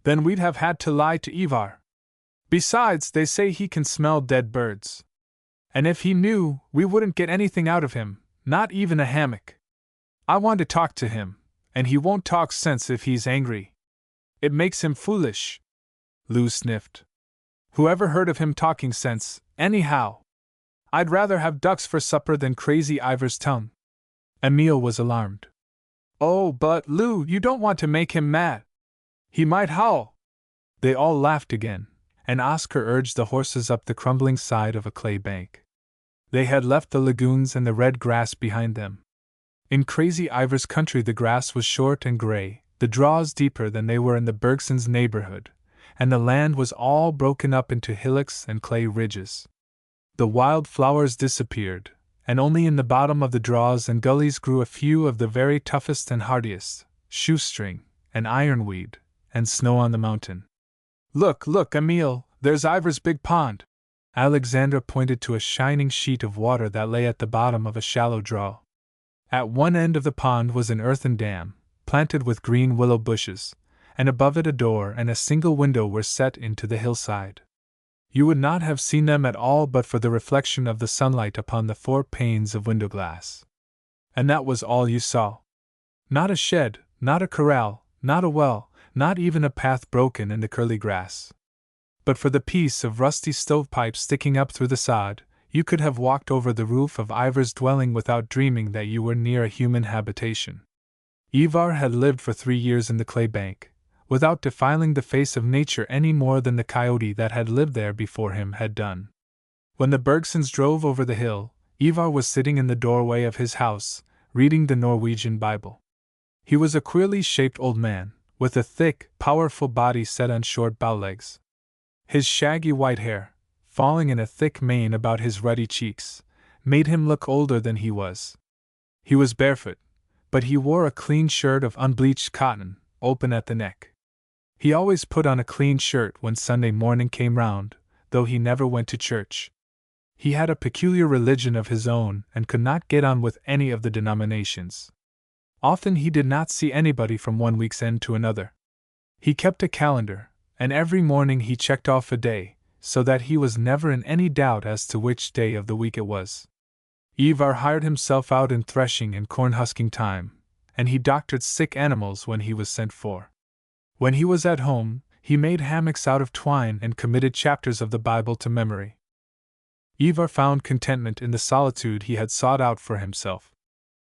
Then we'd have had to lie to Ivar. Besides, they say he can smell dead birds. And if he knew, we wouldn't get anything out of him, not even a hammock. I want to talk to him, and he won't talk sense if he's angry. It makes him foolish. Lou sniffed. Whoever heard of him talking sense, anyhow? I'd rather have ducks for supper than crazy Ivar's tongue. Emil was alarmed. Oh, but Lou, you don't want to make him mad. He might howl. They all laughed again, and Oscar urged the horses up the crumbling side of a clay bank. They had left the lagoons and the red grass behind them. In crazy Ivar's country the grass was short and gray, the draws deeper than they were in the Bergsons' neighborhood, and the land was all broken up into hillocks and clay ridges. The wild flowers disappeared, and only in the bottom of the draws and gullies grew a few of the very toughest and hardiest, shoestring, and ironweed, and snow on the mountain. Look, Emil, there's Ivar's big pond. Alexandra pointed to a shining sheet of water that lay at the bottom of a shallow draw. At one end of the pond was an earthen dam, planted with green willow bushes, and above it a door and a single window were set into the hillside. You would not have seen them at all but for the reflection of the sunlight upon the 4 panes of window glass. And that was all you saw. Not a shed, not a corral, not a well, not even a path broken in the curly grass. But for the piece of rusty stovepipe sticking up through the sod, you could have walked over the roof of Ivar's dwelling without dreaming that you were near a human habitation. Ivar had lived for 3 years in the clay bank, without defiling the face of nature any more than the coyote that had lived there before him had done. When the Bergsons drove over the hill, Ivar was sitting in the doorway of his house, reading the Norwegian Bible. He was a queerly shaped old man, with a thick, powerful body set on short bow legs. His shaggy white hair, falling in a thick mane about his ruddy cheeks, made him look older than he was. He was barefoot, but he wore a clean shirt of unbleached cotton, open at the neck. He always put on a clean shirt when Sunday morning came round, though he never went to church. He had a peculiar religion of his own and could not get on with any of the denominations. Often he did not see anybody from one week's end to another. He kept a calendar, and every morning he checked off a day, so that he was never in any doubt as to which day of the week it was. Ivar hired himself out in threshing and corn-husking time, and he doctored sick animals when he was sent for. When he was at home, he made hammocks out of twine and committed chapters of the Bible to memory. Ivar found contentment in the solitude he had sought out for himself.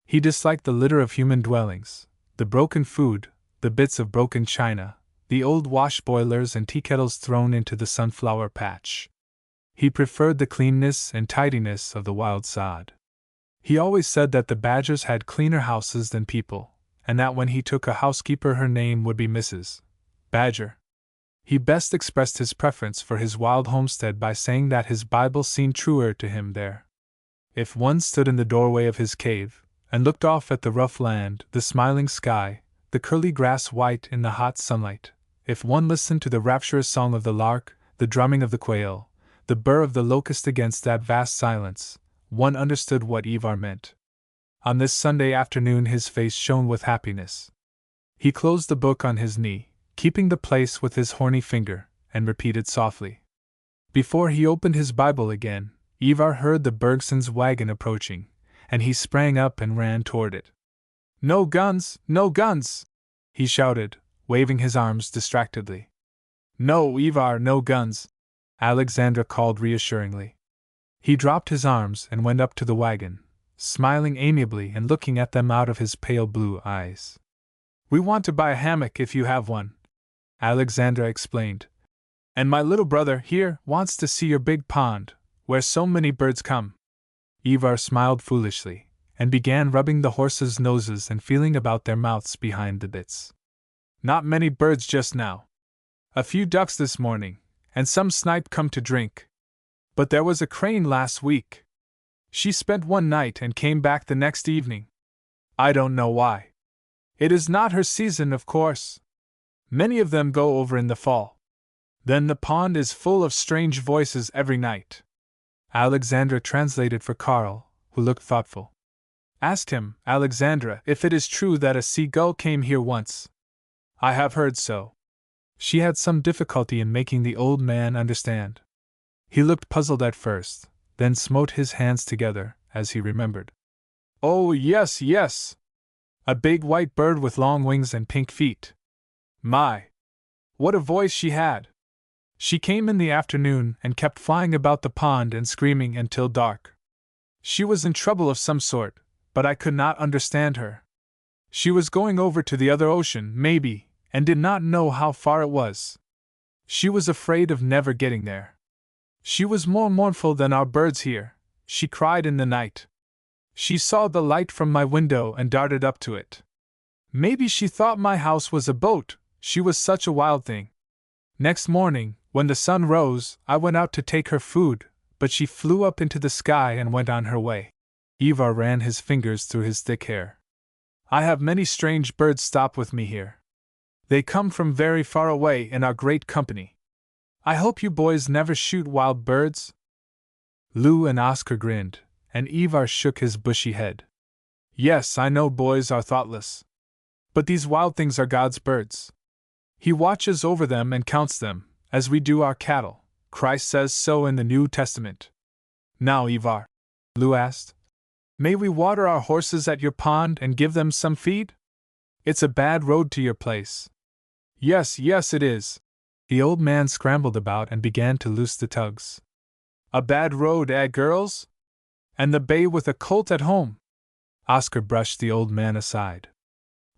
He disliked the litter of human dwellings, the broken food, the bits of broken china, the old wash boilers and tea kettles thrown into the sunflower patch. He preferred the cleanness and tidiness of the wild sod. He always said that the Badgers had cleaner houses than people, and that when he took a housekeeper her name would be Mrs. Badger. He best expressed his preference for his wild homestead by saying that his Bible seemed truer to him there. If one stood in the doorway of his cave, and looked off at the rough land, the smiling sky, the curly grass white in the hot sunlight, if one listened to the rapturous song of the lark, the drumming of the quail, the burr of the locust against that vast silence, one understood what Ivar meant. On this Sunday afternoon his face shone with happiness. He closed the book on his knee, keeping the place with his horny finger, and repeated softly. Before he opened his Bible again, Ivar heard the Bergsons' wagon approaching, and he sprang up and ran toward it. "No guns! No guns!" he shouted, waving his arms distractedly. "No, Ivar, no guns," Alexandra called reassuringly. He dropped his arms and went up to the wagon, smiling amiably and looking at them out of his pale blue eyes. "We want to buy a hammock if you have one," Alexandra explained. "And my little brother here wants to see your big pond, where so many birds come." Ivar smiled foolishly, and began rubbing the horses' noses and feeling about their mouths behind the bits. "Not many birds just now. A few ducks this morning, and some snipe come to drink. But there was a crane last week. She spent one night and came back the next evening. I don't know why. It is not her season, of course. Many of them go over in the fall. Then the pond is full of strange voices every night." Alexandra translated for Carl, who looked thoughtful. "Ask him, Alexandra, if it is true that a seagull came here once." "I have heard so." She had some difficulty in making the old man understand. He looked puzzled at first, then smote his hands together, as he remembered. "Oh, yes, yes! A big white bird with long wings and pink feet. My! What a voice she had! She came in the afternoon and kept flying about the pond and screaming until dark. She was in trouble of some sort, but I could not understand her. She was going over to the other ocean, maybe, and did not know how far it was. She was afraid of never getting there. She was more mournful than our birds here. She cried in the night. She saw the light from my window and darted up to it. Maybe she thought my house was a boat, she was such a wild thing. Next morning, when the sun rose, I went out to take her food, but she flew up into the sky and went on her way." Ivar ran his fingers through his thick hair. "I have many strange birds stop with me here. They come from very far away and are great company. I hope you boys never shoot wild birds?" Lou and Oscar grinned, and Ivar shook his bushy head. "Yes, I know boys are thoughtless. But these wild things are God's birds. He watches over them and counts them, as we do our cattle. Christ says so in the New Testament." "Now, Ivar," Lou asked, "may we water our horses at your pond and give them some feed? It's a bad road to your place." "Yes, yes, it is." The old man scrambled about and began to loose the tugs. "A bad road, girls? And the bay with a colt at home?" Oscar brushed the old man aside.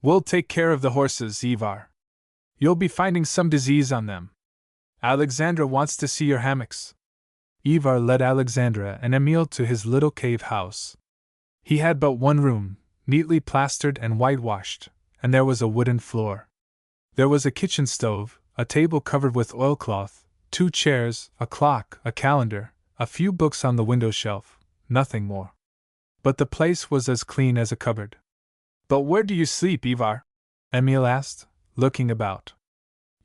"We'll take care of the horses, Ivar. You'll be finding some disease on them. Alexandra wants to see your hammocks." Ivar led Alexandra and Emil to his little cave house. He had but one room, neatly plastered and whitewashed, and there was a wooden floor. There was a kitchen stove, a table covered with oilcloth, 2 chairs, a clock, a calendar, a few books on the window shelf, nothing more. But the place was as clean as a cupboard. "But where do you sleep, Ivar?" Emil asked, looking about.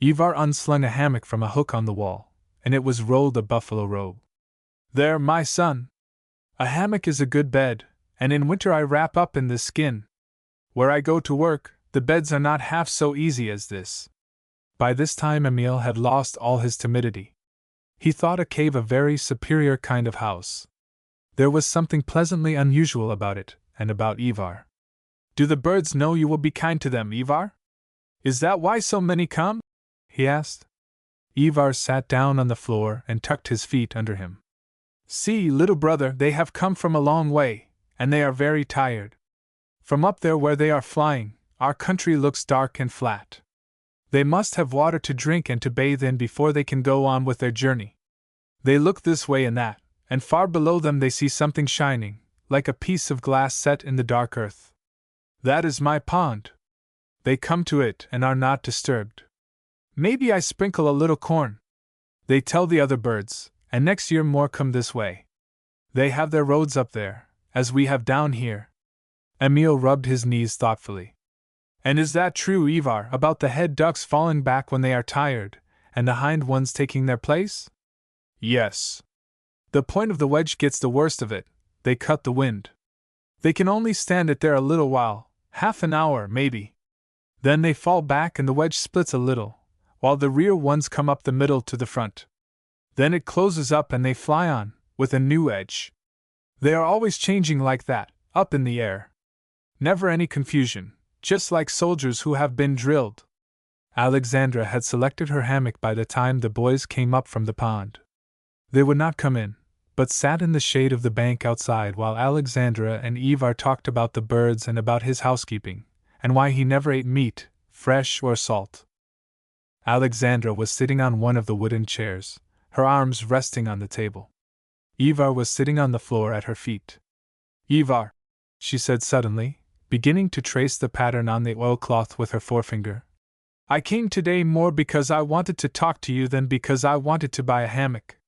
Ivar unslung a hammock from a hook on the wall, and it was rolled a buffalo robe. "There, my son. A hammock is a good bed, and in winter I wrap up in this skin. Where I go to work, the beds are not half so easy as this." By this time Emil had lost all his timidity. He thought a cave a very superior kind of house. There was something pleasantly unusual about it, and about Ivar. "Do the birds know you will be kind to them, Ivar? Is that why so many come?" he asked. Ivar sat down on the floor and tucked his feet under him. "See, little brother, they have come from a long way, and they are very tired. From up there where they are flying, our country looks dark and flat. They must have water to drink and to bathe in before they can go on with their journey. They look this way and that, and far below them they see something shining, like a piece of glass set in the dark earth. That is my pond. They come to it and are not disturbed. Maybe I sprinkle a little corn. They tell the other birds, and next year more come this way. They have their roads up there, as we have down here." Emil rubbed his knees thoughtfully. "And is that true, Ivar, about the head ducks falling back when they are tired, and the hind ones taking their place?" "Yes. The point of the wedge gets the worst of it. They cut the wind. They can only stand it there a little while, half an hour, maybe. Then they fall back and the wedge splits a little, while the rear ones come up the middle to the front. Then it closes up and they fly on, with a new edge. They are always changing like that, up in the air. Never any confusion, just like soldiers who have been drilled. Alexandra had selected her hammock by the time the boys came up from the pond. They would not come in, but sat in the shade of the bank outside while Alexandra and Ivar talked about the birds and about his housekeeping, and why he never ate meat, fresh or salt. Alexandra was sitting on one of the wooden chairs, her arms resting on the table. Ivar was sitting on the floor at her feet. "Ivar," she said suddenly, beginning to trace the pattern on the oilcloth with her forefinger. "I came today more because I wanted to talk to you than because I wanted to buy a hammock."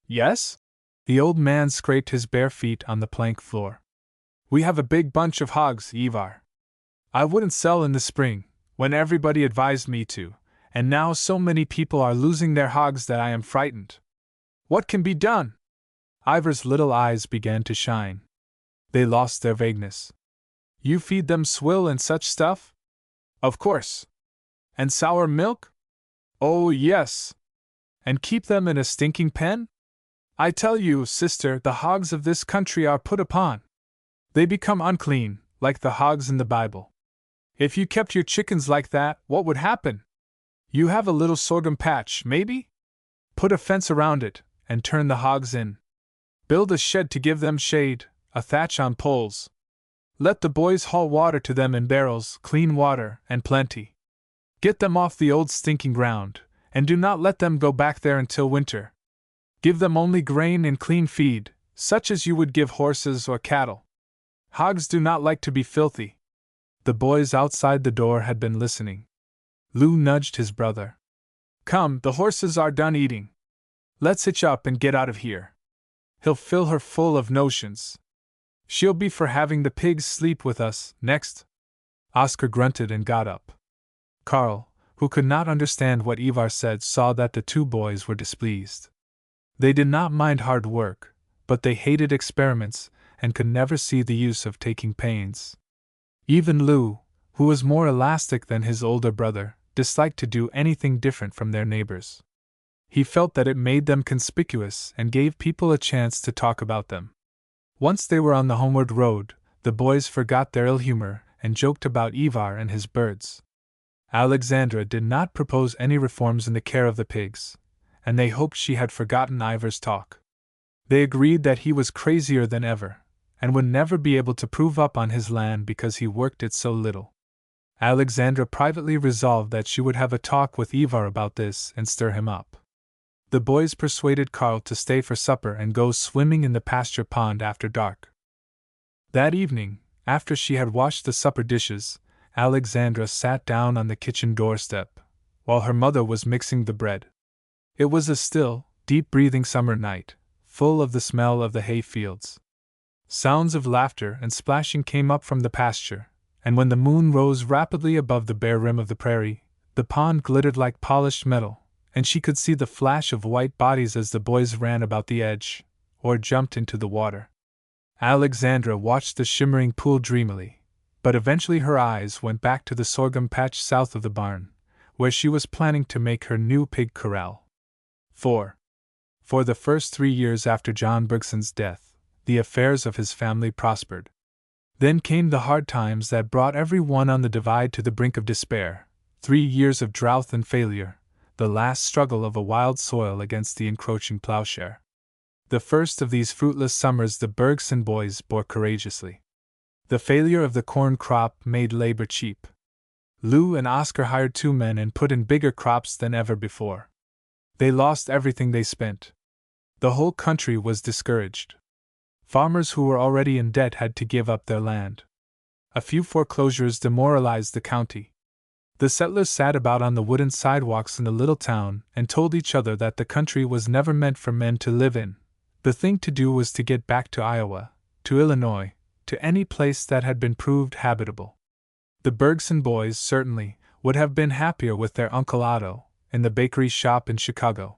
"Yes?" The old man scraped his bare feet on the plank floor. "We have a big bunch of hogs, Ivar. I wouldn't sell in the spring, when everybody advised me to, and now so many people are losing their hogs that I am frightened. What can be done?" Ivar's little eyes began to shine. They lost their vagueness. "You feed them swill and such stuff?" "Of course." "And sour milk?" "Oh, yes." "And keep them in a stinking pen?" "I tell you, sister, the hogs of this country are put upon. They become unclean, like the hogs in the Bible. If you kept your chickens like that, what would happen? You have a little sorghum patch, maybe? Put a fence around it, and turn the hogs in. Build a shed to give them shade, a thatch on poles. Let the boys haul water to them in barrels, clean water, and plenty. Get them off the old stinking ground, and do not let them go back there until winter. Give them only grain and clean feed, such as you would give horses or cattle. Hogs do not like to be filthy." The boys outside the door had been listening. Lou nudged his brother. "Come, the horses are done eating. Let's hitch up and get out of here. He'll fill her full of notions. She'll be for having the pigs sleep with us, next." Oscar grunted and got up. Carl, who could not understand what Ivar said, saw that the two boys were displeased. They did not mind hard work, but they hated experiments and could never see the use of taking pains. Even Lou, who was more elastic than his older brother, disliked to do anything different from their neighbors. He felt that it made them conspicuous and gave people a chance to talk about them. Once they were on the homeward road, the boys forgot their ill humor and joked about Ivar and his birds. Alexandra did not propose any reforms in the care of the pigs, and they hoped she had forgotten Ivar's talk. They agreed that he was crazier than ever, and would never be able to prove up on his land because he worked it so little. Alexandra privately resolved that she would have a talk with Ivar about this and stir him up. The boys persuaded Carl to stay for supper and go swimming in the pasture pond after dark. That evening, after she had washed the supper dishes, Alexandra sat down on the kitchen doorstep, while her mother was mixing the bread. It was a still, deep-breathing summer night, full of the smell of the hay fields. Sounds of laughter and splashing came up from the pasture, and when the moon rose rapidly above the bare rim of the prairie, the pond glittered like polished metal, and she could see the flash of white bodies as the boys ran about the edge, or jumped into the water. Alexandra watched the shimmering pool dreamily, but eventually her eyes went back to the sorghum patch south of the barn, where she was planning to make her new pig corral. For the first 3 years after John Bergson's death, the affairs of his family prospered. Then came the hard times that brought every one on the divide to the brink of despair, 3 years of drought and failure, the last struggle of a wild soil against the encroaching plowshare. The first of these fruitless summers the Bergson boys bore courageously. The failure of the corn crop made labor cheap. Lou and Oscar hired 2 men and put in bigger crops than ever before. They lost everything they spent. The whole country was discouraged. Farmers who were already in debt had to give up their land. A few foreclosures demoralized the county. The settlers sat about on the wooden sidewalks in the little town and told each other that the country was never meant for men to live in. The thing to do was to get back to Iowa, to Illinois, to any place that had been proved habitable. The Bergson boys certainly would have been happier with their Uncle Otto in the bakery shop in Chicago.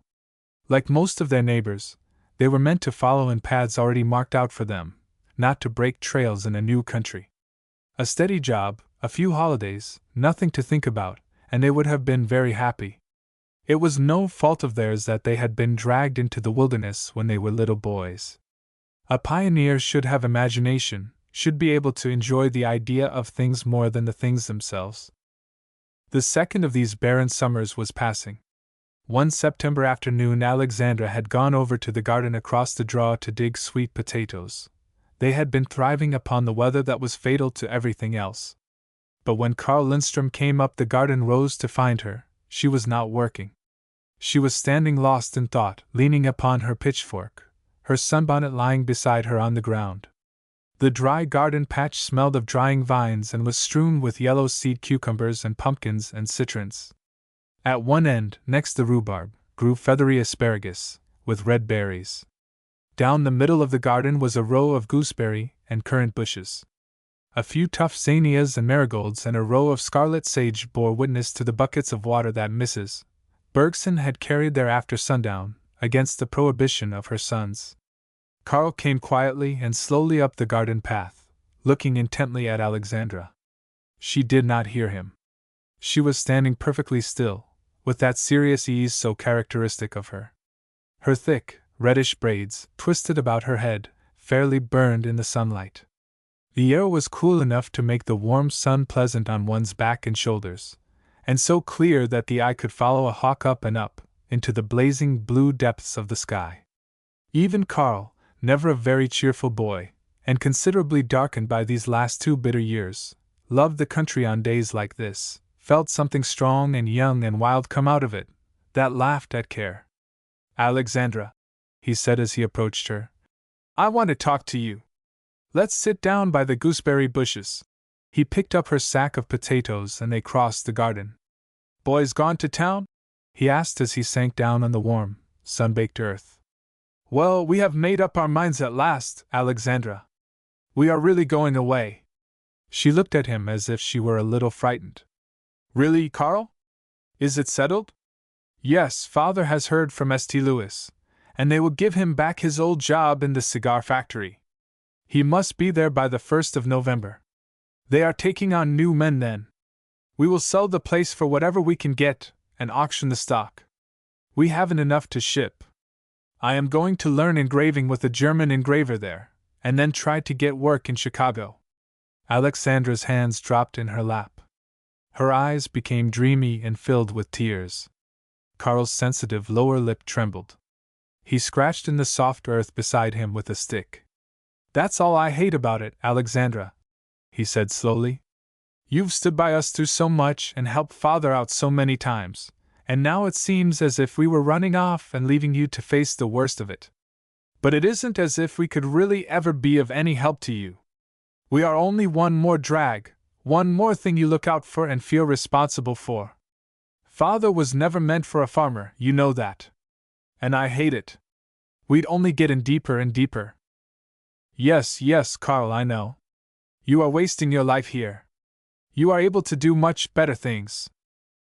Like most of their neighbors, They were meant to follow in paths already marked out for them, not to break trails in a new country. A steady job, a few holidays, nothing to think about, and they would have been very happy. It was no fault of theirs that they had been dragged into the wilderness when they were little boys. A pioneer should have imagination, should be able to enjoy the idea of things more than the things themselves. The second of these barren summers was passing. One September afternoon Alexandra had gone over to the garden across the draw to dig sweet potatoes. They had been thriving upon the weather that was fatal to everything else. But when Carl Lindstrom came up the garden rows to find her, she was not working. She was standing lost in thought, leaning upon her pitchfork, her sunbonnet lying beside her on the ground. The dry garden patch smelled of drying vines and was strewn with yellow seed cucumbers and pumpkins and citrons. At one end, next the rhubarb, grew feathery asparagus, with red berries. Down the middle of the garden was a row of gooseberry and currant bushes. A few tough zinnias and marigolds and a row of scarlet sage bore witness to the buckets of water that Mrs. Bergson had carried there after sundown, against the prohibition of her sons. Carl came quietly and slowly up the garden path, looking intently at Alexandra. She did not hear him. She was standing perfectly still, with that serious ease so characteristic of her. Her thick, reddish braids, twisted about her head, fairly burned in the sunlight. The air was cool enough to make the warm sun pleasant on one's back and shoulders, and so clear that the eye could follow a hawk up and up, into the blazing blue depths of the sky. Even Carl, never a very cheerful boy, and considerably darkened by these last 2 bitter years, loved the country on days like this, felt something strong and young and wild come out of it, that laughed at care. "Alexandra," he said as he approached her, "I want to talk to you. Let's sit down by the gooseberry bushes." He picked up her sack of potatoes and they crossed the garden. "Boys gone to town?" he asked as he sank down on the warm, sun-baked earth. "Well, we have made up our minds at last, Alexandra. We are really going away." She looked at him as if she were a little frightened. "Really, Carl? Is it settled?" "Yes, father has heard from St. Louis, and they will give him back his old job in the cigar factory. He must be there by the 1st of November. They are taking on new men then. We will sell the place for whatever we can get, and auction the stock. We haven't enough to ship. I am going to learn engraving with a German engraver there, and then try to get work in Chicago." Alexandra's hands dropped in her lap. Her eyes became dreamy and filled with tears. Carl's sensitive lower lip trembled. He scratched in the soft earth beside him with a stick. "That's all I hate about it, Alexandra," he said slowly. "You've stood by us through so much and helped father out so many times, and now it seems as if we were running off and leaving you to face the worst of it. But it isn't as if we could really ever be of any help to you. We are only one more drag, one more thing you look out for and feel responsible for. Father was never meant for a farmer, you know that. And I hate it. We'd only get in deeper and deeper." Yes, Carl, I know. You are wasting your life here. You are able to do much better things.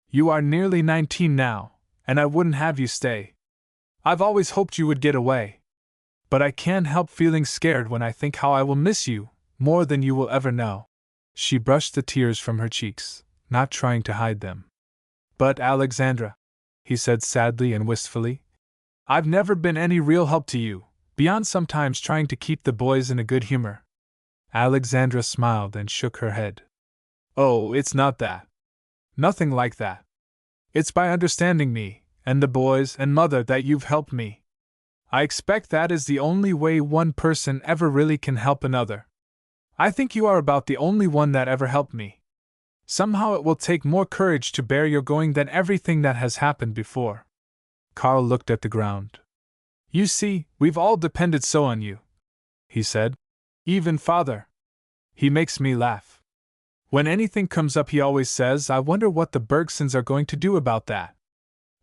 You are nearly 19 now, and I wouldn't have you stay. I've always hoped you would get away. But I can't help feeling scared when I think how I will miss you, more than you will ever know." She brushed the tears from her cheeks, not trying to hide them. "But Alexandra," he said sadly and wistfully, "I've never been any real help to you, beyond sometimes trying to keep the boys in a good humor." Alexandra smiled and shook her head. "Oh, it's not that. Nothing like that. It's by understanding me, and the boys and mother that you've helped me. I expect that is the only way one person ever really can help another. I think you are about the only one that ever helped me. Somehow it will take more courage to bear your going than everything that has happened before." Carl looked at the ground. "You see, we've all depended so on you," he said. "Even father. He makes me laugh. When anything comes up he always says, 'I wonder what the Bergsons are going to do about that.'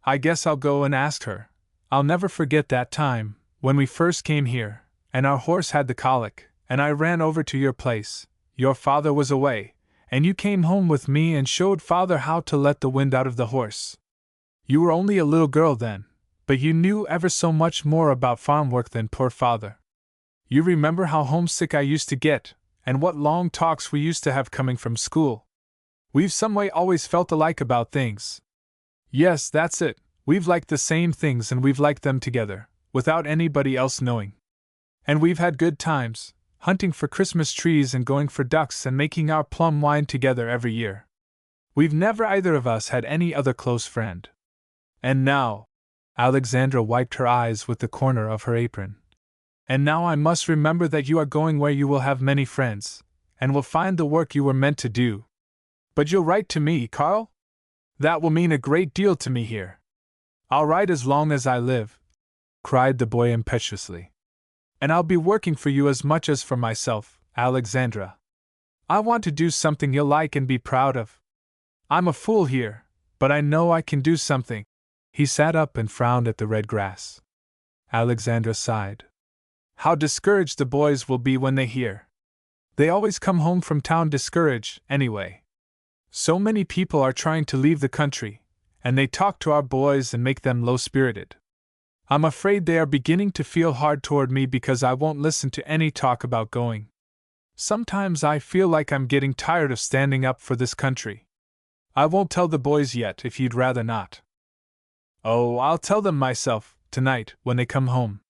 I guess I'll go and ask her. I'll never forget that time, when we first came here, and our horse had the colic, and I ran over to your place. Your father was away, and you came home with me and showed father how to let the wind out of the horse. You were only a little girl then, But you knew ever so much more about farm work than poor father. You remember how homesick I used to get, and what long talks we used to have coming from school. We've some way always felt alike about things. Yes, that's it, we've liked the same things and we've liked them together, without anybody else knowing. And we've had good times, hunting for Christmas trees and going for ducks and making our plum wine together every year. We've never either of us had any other close friend. And now, Alexandra wiped her eyes with the corner of her apron. And now I must remember that you are going where you will have many friends, and will find the work you were meant to do. But you'll write to me, Carl? That will mean a great deal to me here. I'll write as long as I live, cried the boy impetuously. And I'll be working for you as much as for myself, Alexandra. I want to do something you'll like and be proud of. I'm a fool here, but I know I can do something. He sat up and frowned at the red grass. Alexandra sighed. How discouraged the boys will be when they hear. They always come home from town discouraged, anyway. So many people are trying to leave the country, and they talk to our boys and make them low-spirited. I'm afraid they are beginning to feel hard toward me because I won't listen to any talk about going. Sometimes I feel like I'm getting tired of standing up for this country. I won't tell the boys yet if you'd rather not. Oh, I'll tell them myself, tonight, when they come home.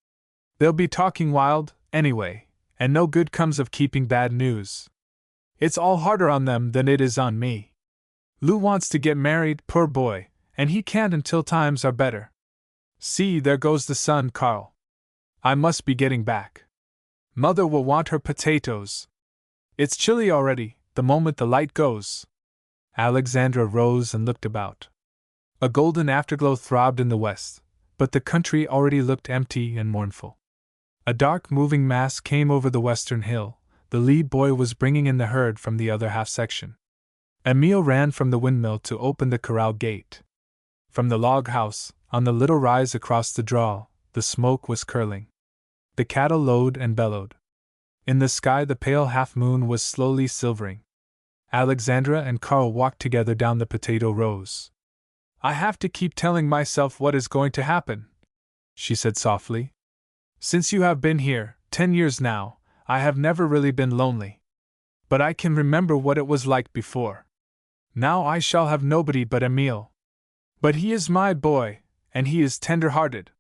They'll be talking wild, anyway, and no good comes of keeping bad news. It's all harder on them than it is on me. Lou wants to get married, poor boy, and he can't until times are better. See, there goes the sun, Carl. I must be getting back. Mother will want her potatoes. It's chilly already, the moment the light goes. Alexandra rose and looked about. A golden afterglow throbbed in the west, but the country already looked empty and mournful. A dark moving mass came over the western hill. The lead boy was bringing in the herd from the other half-section. Emile ran from the windmill to open the corral gate. From the log house, on the little rise across the draw, the smoke was curling. The cattle lowed and bellowed. In the sky the pale half-moon was slowly silvering. Alexandra and Carl walked together down the potato rows. I have to keep telling myself what is going to happen, she said softly. Since you have been here, 10 years now, I have never really been lonely. But I can remember what it was like before. Now I shall have nobody but Emile. But he is my boy, and he is tender-hearted.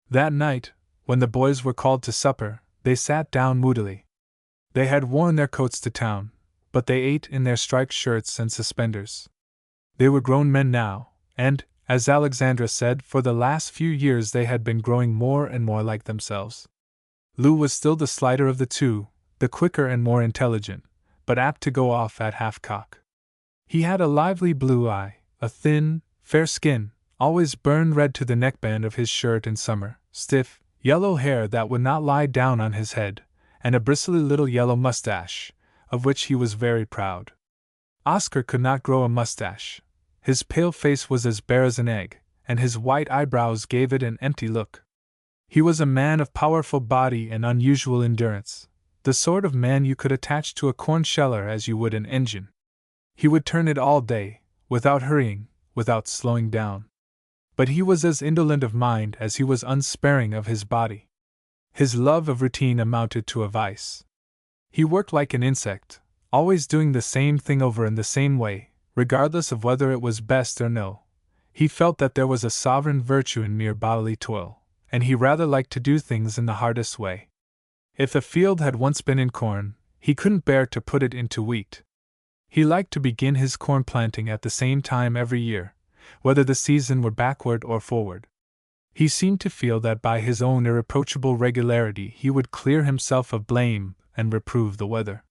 That night, when the boys were called to supper, they sat down moodily. They had worn their coats to town, but they ate in their striped shirts and suspenders. They were grown men now, and, as Alexandra said, for the last few years they had been growing more and more like themselves. Lou was still the slighter of the two, the quicker and more intelligent, but apt to go off at half-cock. He had a lively blue eye, a thin, fair skin, always burned red to the neckband of his shirt in summer, stiff, yellow hair that would not lie down on his head, and a bristly little yellow mustache, of which he was very proud. Oscar could not grow a mustache. His pale face was as bare as an egg, and his white eyebrows gave it an empty look. He was a man of powerful body and unusual endurance, the sort of man you could attach to a corn sheller as you would an engine. He would turn it all day, without hurrying, without slowing down. But he was as indolent of mind as he was unsparing of his body. His love of routine amounted to a vice. He worked like an insect, always doing the same thing over in the same way, regardless of whether it was best or no. He felt that there was a sovereign virtue in mere bodily toil, and he rather liked to do things in the hardest way. If a field had once been in corn, he couldn't bear to put it into wheat. He liked to begin his corn planting at the same time every year, whether the season were backward or forward. He seemed to feel that by his own irreproachable regularity he would clear himself of blame and reprove the weather.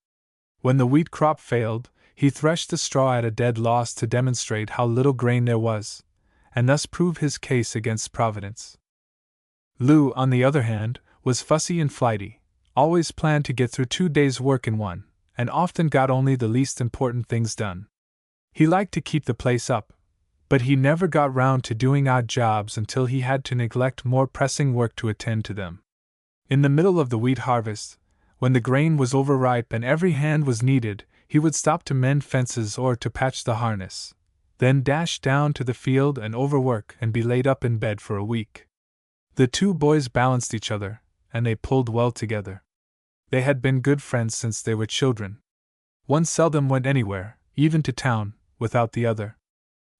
When the wheat crop failed, he threshed the straw at a dead loss to demonstrate how little grain there was, and thus prove his case against Providence. Lou, on the other hand, was fussy and flighty, always planned to get through 2 days' work in one, and often got only the least important things done. He liked to keep the place up, but he never got round to doing odd jobs until he had to neglect more pressing work to attend to them. In the middle of the wheat harvest, when the grain was overripe and every hand was needed, he would stop to mend fences or to patch the harness, then dash down to the field and overwork and be laid up in bed for a week. The two boys balanced each other, and they pulled well together. They had been good friends since they were children. One seldom went anywhere, even to town, without the other.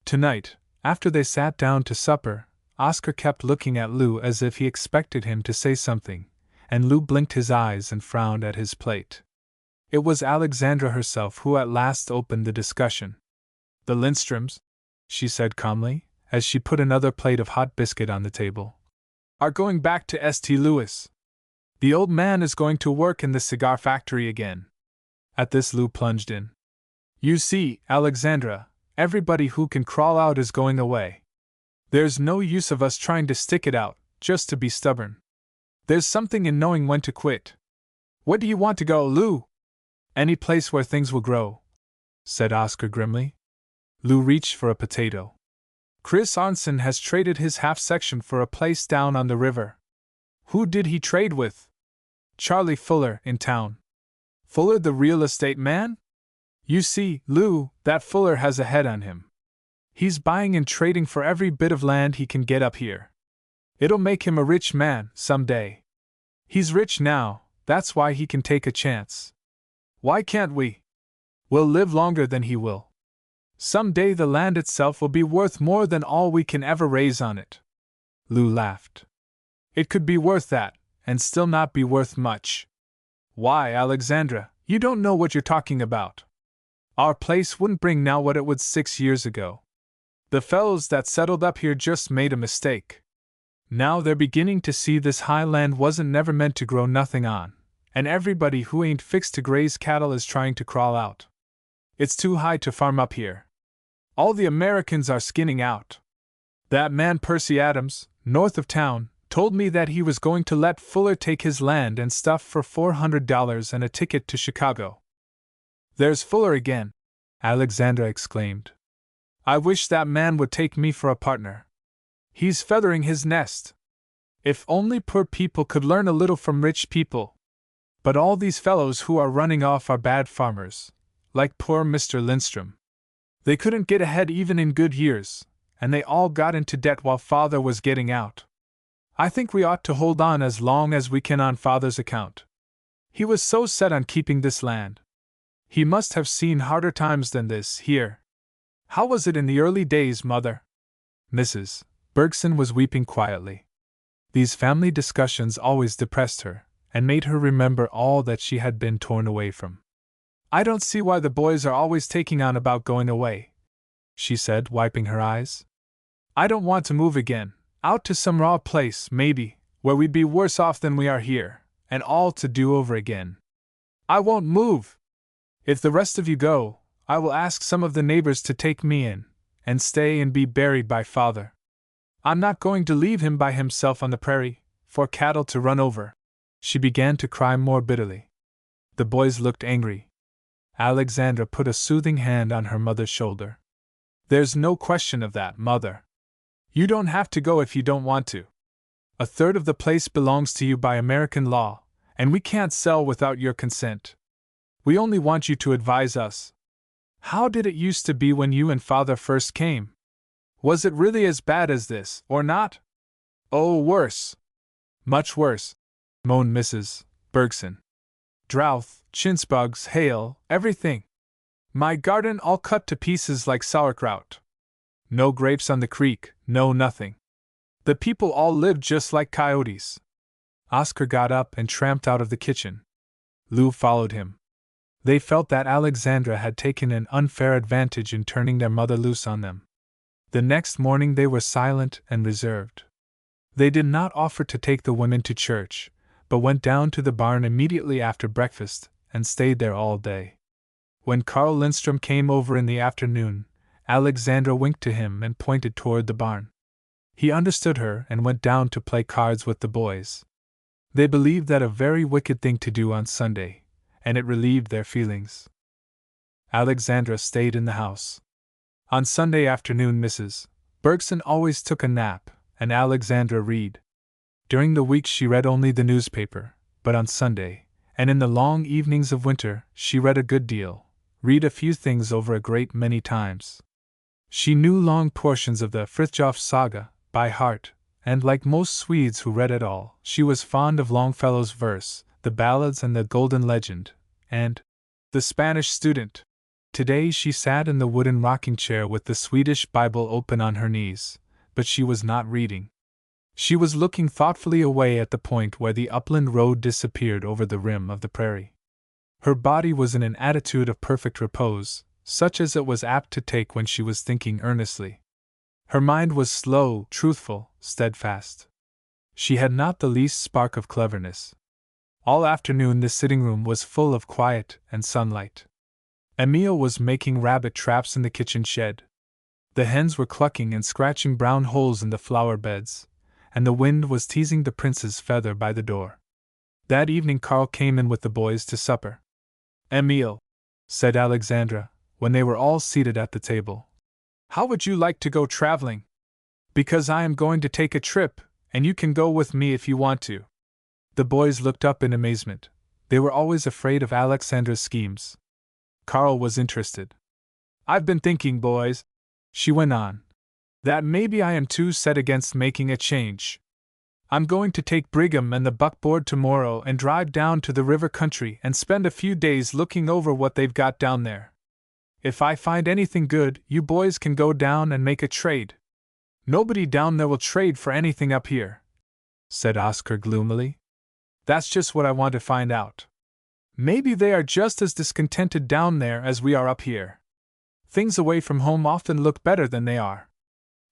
Tonight, after they sat down to supper, Oscar kept looking at Lou as if he expected him to say something, and Lou blinked his eyes and frowned at his plate. It was Alexandra herself who at last opened the discussion. "The Lindstroms," she said calmly, as she put another plate of hot biscuit on the table, "are going back to St. Louis. The old man is going to work in the cigar factory again." At this Lou plunged in. "You see, Alexandra, everybody who can crawl out is going away. There's no use of us trying to stick it out, just to be stubborn. There's something in knowing when to quit. Where do you want to go, Lou?" "Any place where things will grow," said Oscar grimly. Lou reached for a potato. "Chris Arnson has traded his half-section for a place down on the river." "Who did he trade with?" "Charlie Fuller, in town." "Fuller, the real estate man?" "You see, Lou, that Fuller has a head on him. He's buying and trading for every bit of land he can get up here. It'll make him a rich man, some day. He's rich now, that's why he can take a chance. Why can't we? We'll live longer than he will. Some day the land itself will be worth more than all we can ever raise on it." Lou laughed. "It could be worth that, and still not be worth much." "Why, Alexandra, you don't know what you're talking about. Our place wouldn't bring now what it would 6 years ago. The fellows that settled up here just made a mistake. Now they're beginning to see this high land wasn't never meant to grow nothing on, and everybody who ain't fixed to graze cattle is trying to crawl out. It's too high to farm up here. All the Americans are skinning out. That man Percy Adams, north of town, told me that he was going to let Fuller take his land and stuff for $400 and a ticket to Chicago." "There's Fuller again!" Alexandra exclaimed. "I wish that man would take me for a partner. He's feathering his nest. If only poor people could learn a little from rich people. But all these fellows who are running off are bad farmers, like poor Mr. Lindstrom. They couldn't get ahead even in good years, and they all got into debt while Father was getting out. I think we ought to hold on as long as we can on Father's account. He was so set on keeping this land. He must have seen harder times than this here. How was it in the early days, Mother?" Mrs. Bergson was weeping quietly. These family discussions always depressed her, and made her remember all that she had been torn away from. "I don't see why the boys are always taking on about going away," she said, wiping her eyes. "I don't want to move again, out to some raw place, maybe, where we'd be worse off than we are here, and all to do over again. I won't move. If the rest of you go, I will ask some of the neighbors to take me in, and stay and be buried by Father. I'm not going to leave him by himself on the prairie, for cattle to run over." She began to cry more bitterly. The boys looked angry. Alexandra put a soothing hand on her mother's shoulder. "There's no question of that, Mother. You don't have to go if you don't want to. A third of the place belongs to you by American law, and we can't sell without your consent. We only want you to advise us. How did it used to be when you and Father first came? Was it really as bad as this, or not?" "Oh, worse. Much worse," moaned Mrs. Bergson. "Drought, chintzbugs, hail, everything. My garden all cut to pieces like sauerkraut. No grapes on the creek, no nothing. The people all lived just like coyotes." Oscar got up and tramped out of the kitchen. Lou followed him. They felt that Alexandra had taken an unfair advantage in turning their mother loose on them. The next morning they were silent and reserved. They did not offer to take the women to church, but went down to the barn immediately after breakfast and stayed there all day. When Carl Lindstrom came over in the afternoon, Alexandra winked to him and pointed toward the barn. He understood her and went down to play cards with the boys. They believed that a very wicked thing to do on Sunday, and it relieved their feelings. Alexandra stayed in the house. On Sunday afternoon Mrs. Bergson always took a nap, and Alexandra read. During the week she read only the newspaper, but on Sunday, and in the long evenings of winter, she read a good deal, read a few things over a great many times. She knew long portions of the Frithjof saga by heart, and like most Swedes who read at all, she was fond of Longfellow's verse, the ballads and the Golden Legend, and The Spanish Student. Today she sat in the wooden rocking chair with the Swedish Bible open on her knees, but she was not reading. She was looking thoughtfully away at the point where the upland road disappeared over the rim of the prairie. Her body was in an attitude of perfect repose, such as it was apt to take when she was thinking earnestly. Her mind was slow, truthful, steadfast. She had not the least spark of cleverness. All afternoon the sitting room was full of quiet and sunlight. Emile was making rabbit traps in the kitchen shed. The hens were clucking and scratching brown holes in the flower beds, and the wind was teasing the prince's feather by the door. That evening Karl came in with the boys to supper. "Emile," said Alexandra, when they were all seated at the table, "how would you like to go traveling? Because I am going to take a trip, and you can go with me if you want to." The boys looked up in amazement. They were always afraid of Alexandra's schemes. Karl was interested. "I've been thinking, boys," she went on, "that maybe I am too set against making a change. I'm going to take Brigham and the buckboard tomorrow and drive down to the river country and spend a few days looking over what they've got down there. If I find anything good, you boys can go down and make a trade. Nobody down there will trade for anything up here," said Oscar gloomily. "That's just what I want to find out. Maybe they are just as discontented down there as we are up here. Things away from home often look better than they are.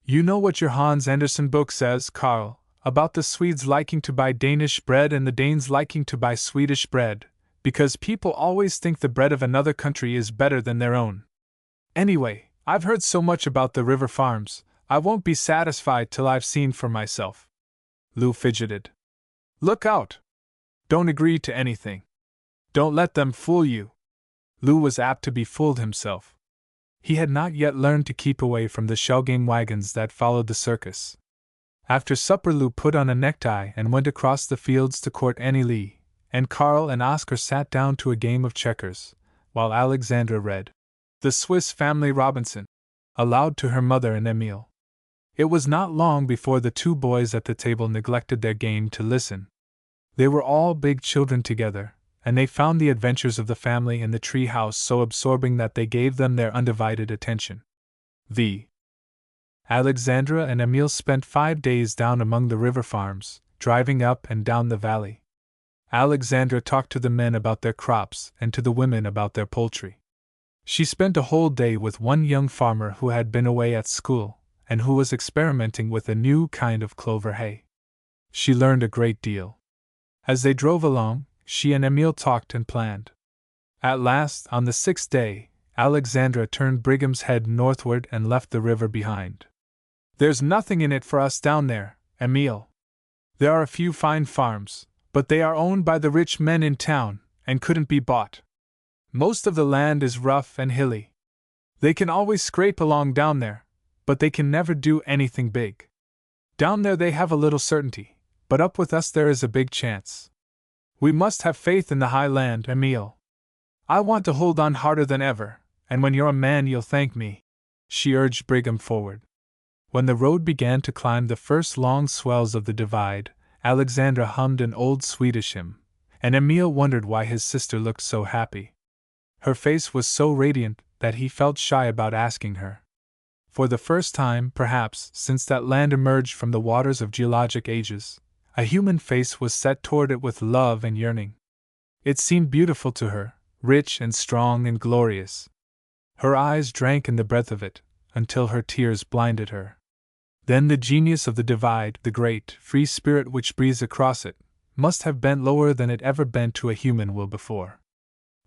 You know what your Hans Andersen book says, Karl, about the Swedes liking to buy Danish bread and the Danes liking to buy Swedish bread, because people always think the bread of another country is better than their own. Anyway, I've heard so much about the river farms, I won't be satisfied till I've seen for myself." Lou fidgeted. "Look out! Don't agree to anything. Don't let them fool you." Lou was apt to be fooled himself. He had not yet learned to keep away from the shell-game wagons that followed the circus. After supper Lou put on a necktie and went across the fields to court Annie Lee, and Karl and Oscar sat down to a game of checkers, while Alexandra read The Swiss Family Robinson aloud to her mother and Emile. It was not long before the two boys at the table neglected their game to listen. They were all big children together, and they found the adventures of the family in the tree house so absorbing that they gave them their undivided attention. Alexandra and Emile spent 5 days down among the river farms, driving up and down the valley. Alexandra talked to the men about their crops and to the women about their poultry. She spent a whole day with one young farmer who had been away at school, and who was experimenting with a new kind of clover hay. She learned a great deal. As they drove along, she and Emile talked and planned. At last, on the 6th day, Alexandra turned Brigham's head northward and left the river behind. "There's nothing in it for us down there, Emile. There are a few fine farms, but they are owned by the rich men in town, and couldn't be bought. Most of the land is rough and hilly. They can always scrape along down there, but they can never do anything big. Down there they have a little certainty, but up with us there is a big chance. We must have faith in the high land, Emile. I want to hold on harder than ever, and when you're a man you'll thank me," she urged Brigham forward. When the road began to climb the first long swells of the divide, Alexandra hummed an old Swedish hymn, and Emile wondered why his sister looked so happy. Her face was so radiant that he felt shy about asking her. For the first time, perhaps, since that land emerged from the waters of geologic ages, a human face was set toward it with love and yearning. It seemed beautiful to her, rich and strong and glorious. Her eyes drank in the breadth of it, until her tears blinded her. Then the genius of the divide, the great, free spirit which breathes across it, must have bent lower than it ever bent to a human will before.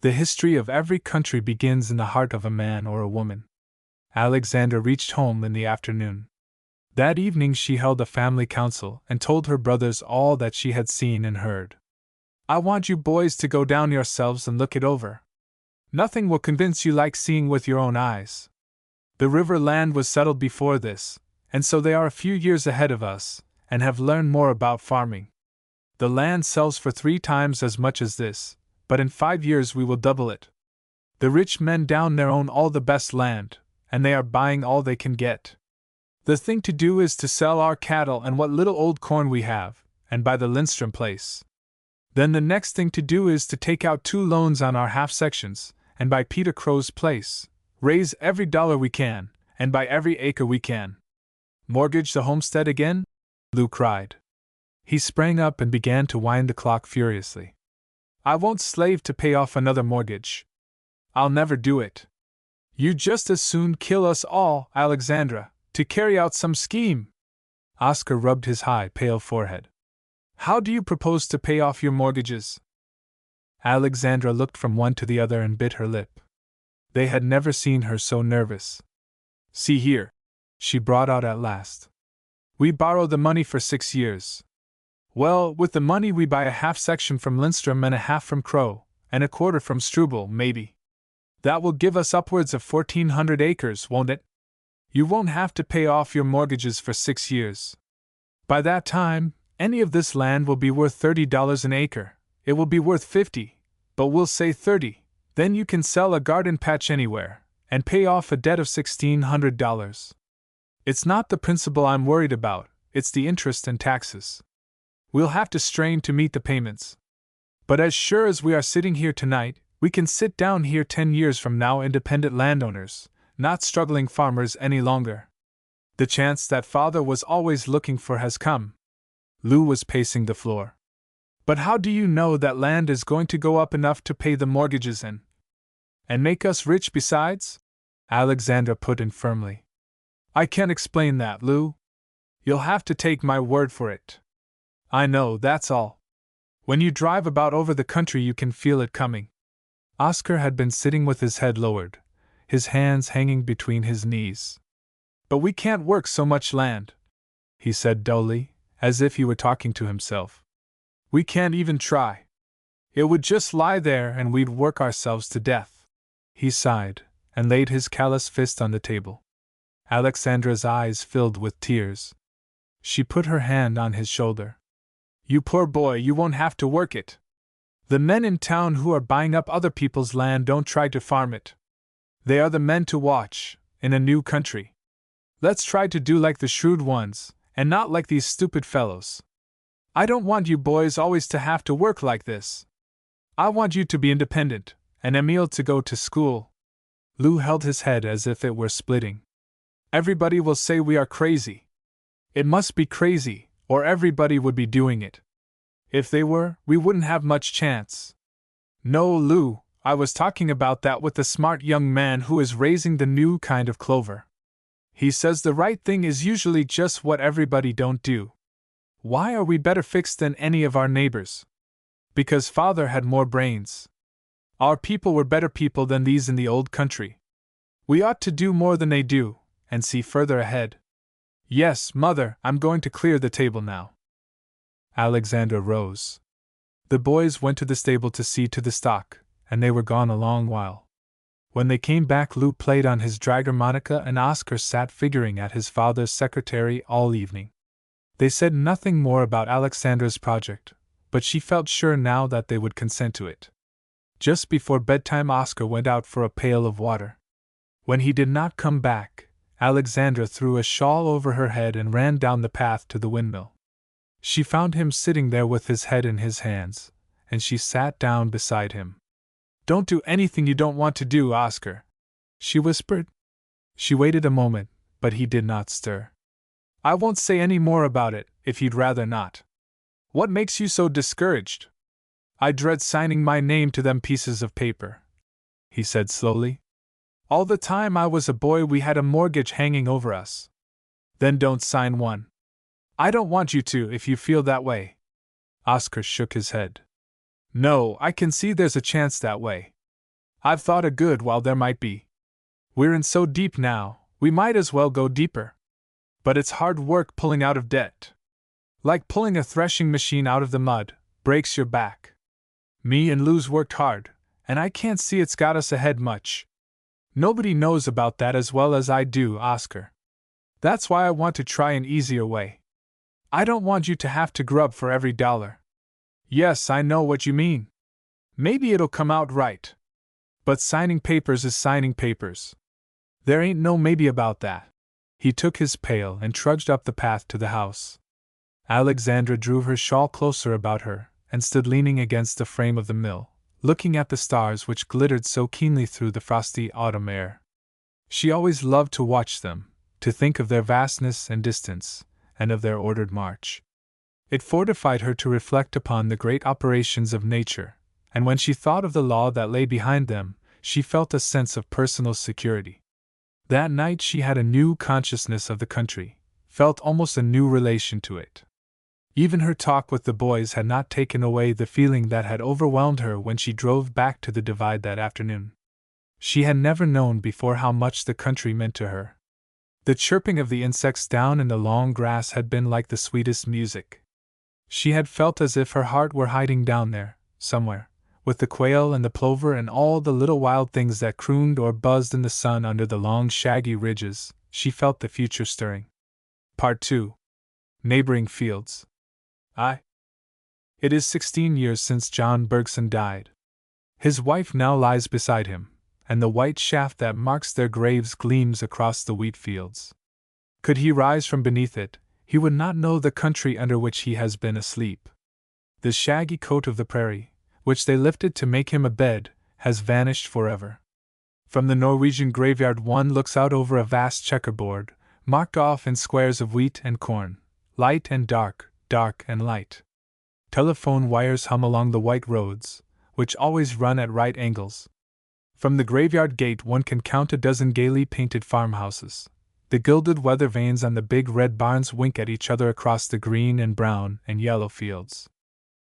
The history of every country begins in the heart of a man or a woman. Alexandra reached home in the afternoon. That evening she held a family council and told her brothers all that she had seen and heard. "I want you boys to go down yourselves and look it over. Nothing will convince you like seeing with your own eyes. The river land was settled before this, and so they are a few years ahead of us, and have learned more about farming. The land sells for 3 times as much as this, but in 5 years we will double it. The rich men down there own all the best land, and they are buying all they can get. The thing to do is to sell our cattle and what little old corn we have, and buy the Lindstrom place. Then the next thing to do is to take out 2 loans on our half-sections, and buy Peter Crow's place, raise every dollar we can, and buy every acre we can. Mortgage the homestead again? Lou cried. He sprang up and began to wind the clock furiously. I won't slave to pay off another mortgage. I'll never do it. You just as soon kill us all, Alexandra, to carry out some scheme. Oscar rubbed his high, pale forehead. How do you propose to pay off your mortgages? Alexandra looked from one to the other and bit her lip. They had never seen her so nervous. See here, she brought out at last. We borrow the money for 6 years. Well, with the money we buy a half-section from Lindstrom and a half from Crow, and a quarter from Struble, maybe. That will give us upwards of 1,400 acres, won't it? You won't have to pay off your mortgages for 6 years. By that time, any of this land will be worth $30 an acre. It will be worth 50, but we'll say 30. Then you can sell a garden patch anywhere, and pay off a debt of $1,600. It's not the principal I'm worried about, it's the interest and taxes. We'll have to strain to meet the payments. But as sure as we are sitting here tonight, we can sit down here 10 years from now independent landowners, not struggling farmers any longer. The chance that Father was always looking for has come. Lou was pacing the floor. But how do you know that land is going to go up enough to pay the mortgages and make us rich besides? Alexandra put in firmly. I can't explain that, Lou. You'll have to take my word for it. I know, that's all. When you drive about over the country you can feel it coming. Oscar had been sitting with his head lowered, his hands hanging between his knees. But we can't work so much land, he said dully, as if he were talking to himself. We can't even try. It would just lie there and we'd work ourselves to death. He sighed, and laid his callous fist on the table. Alexandra's eyes filled with tears. She put her hand on his shoulder. You poor boy, you won't have to work it. The men in town who are buying up other people's land don't try to farm it. They are the men to watch, in a new country. Let's try to do like the shrewd ones, and not like these stupid fellows. I don't want you boys always to have to work like this. I want you to be independent, and Emile to go to school. Lou held his head as if it were splitting. Everybody will say we are crazy. It must be crazy, or everybody would be doing it. If they were, we wouldn't have much chance. No, Lou, I was talking about that with the smart young man who is raising the new kind of clover. He says the right thing is usually just what everybody don't do. Why are we better fixed than any of our neighbors? Because Father had more brains. Our people were better people than these in the old country. We ought to do more than they do, and see further ahead. Yes, Mother, I'm going to clear the table now. Alexandra rose. The boys went to the stable to see to the stock, and they were gone a long while. When they came back, Lou played on his dragharmonica and Oscar sat figuring at his father's secretary all evening. They said nothing more about Alexandra's project, but she felt sure now that they would consent to it. Just before bedtime, Oscar went out for a pail of water. When he did not come back, Alexandra threw a shawl over her head and ran down the path to the windmill. She found him sitting there with his head in his hands, and she sat down beside him. Don't do anything you don't want to do, Oscar, she whispered. She waited a moment, but he did not stir. I won't say any more about it, if you'd rather not. What makes you so discouraged? I dread signing my name to them pieces of paper, he said slowly. All the time I was a boy we had a mortgage hanging over us. Then don't sign one. I don't want you to if you feel that way. Oscar shook his head. No, I can see there's a chance that way. I've thought a good while there might be. We're in so deep now, we might as well go deeper. But it's hard work pulling out of debt. Like pulling a threshing machine out of the mud, breaks your back. Me and Lou's worked hard, and I can't see it's got us ahead much. Nobody knows about that as well as I do, Oscar. That's why I want to try an easier way. I don't want you to have to grub for every dollar. Yes, I know what you mean. Maybe it'll come out right. But signing papers is signing papers. There ain't no maybe about that. He took his pail and trudged up the path to the house. Alexandra drew her shawl closer about her and stood leaning against the frame of the mill, looking at the stars which glittered so keenly through the frosty autumn air. She always loved to watch them, to think of their vastness and distance, and of their ordered march. It fortified her to reflect upon the great operations of nature, and when she thought of the law that lay behind them, she felt a sense of personal security. That night she had a new consciousness of the country, felt almost a new relation to it. Even her talk with the boys had not taken away the feeling that had overwhelmed her when she drove back to the Divide that afternoon. She had never known before how much the country meant to her. The chirping of the insects down in the long grass had been like the sweetest music. She had felt as if her heart were hiding down there, somewhere, with the quail and the plover and all the little wild things that crooned or buzzed in the sun under the long shaggy ridges. She felt the future stirring. Part 2. Neighboring Fields. It is 16 years since John Bergson died. His wife now lies beside him, and the white shaft that marks their graves gleams across the wheat fields. Could he rise from beneath it, he would not know the country under which he has been asleep. The shaggy coat of the prairie, which they lifted to make him a bed, has vanished forever. From the Norwegian graveyard one looks out over a vast checkerboard, marked off in squares of wheat and corn, light and dark, dark and light. Telephone wires hum along the white roads, which always run at right angles. From the graveyard gate one can count a dozen gaily painted farmhouses. The gilded weather vanes on the big red barns wink at each other across the green and brown and yellow fields.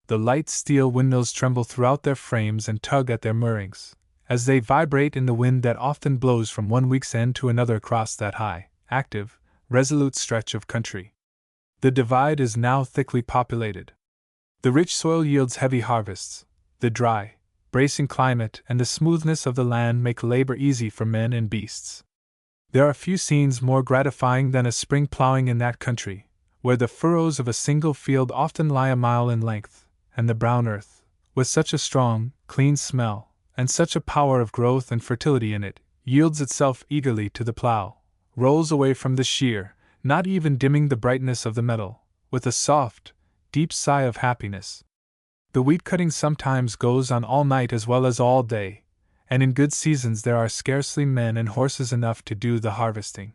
The light steel windmills tremble throughout their frames and tug at their moorings, as they vibrate in the wind that often blows from one week's end to another across that high, active, resolute stretch of country. The Divide is now thickly populated. The rich soil yields heavy harvests. The dry, bracing climate and the smoothness of the land make labor easy for men and beasts. There are few scenes more gratifying than a spring plowing in that country, where the furrows of a single field often lie a mile in length, and the brown earth, with such a strong, clean smell, and such a power of growth and fertility in it, yields itself eagerly to the plow, rolls away from the shear, not even dimming the brightness of the metal, with a soft, deep sigh of happiness. The wheat cutting sometimes goes on all night as well as all day, and in good seasons there are scarcely men and horses enough to do the harvesting.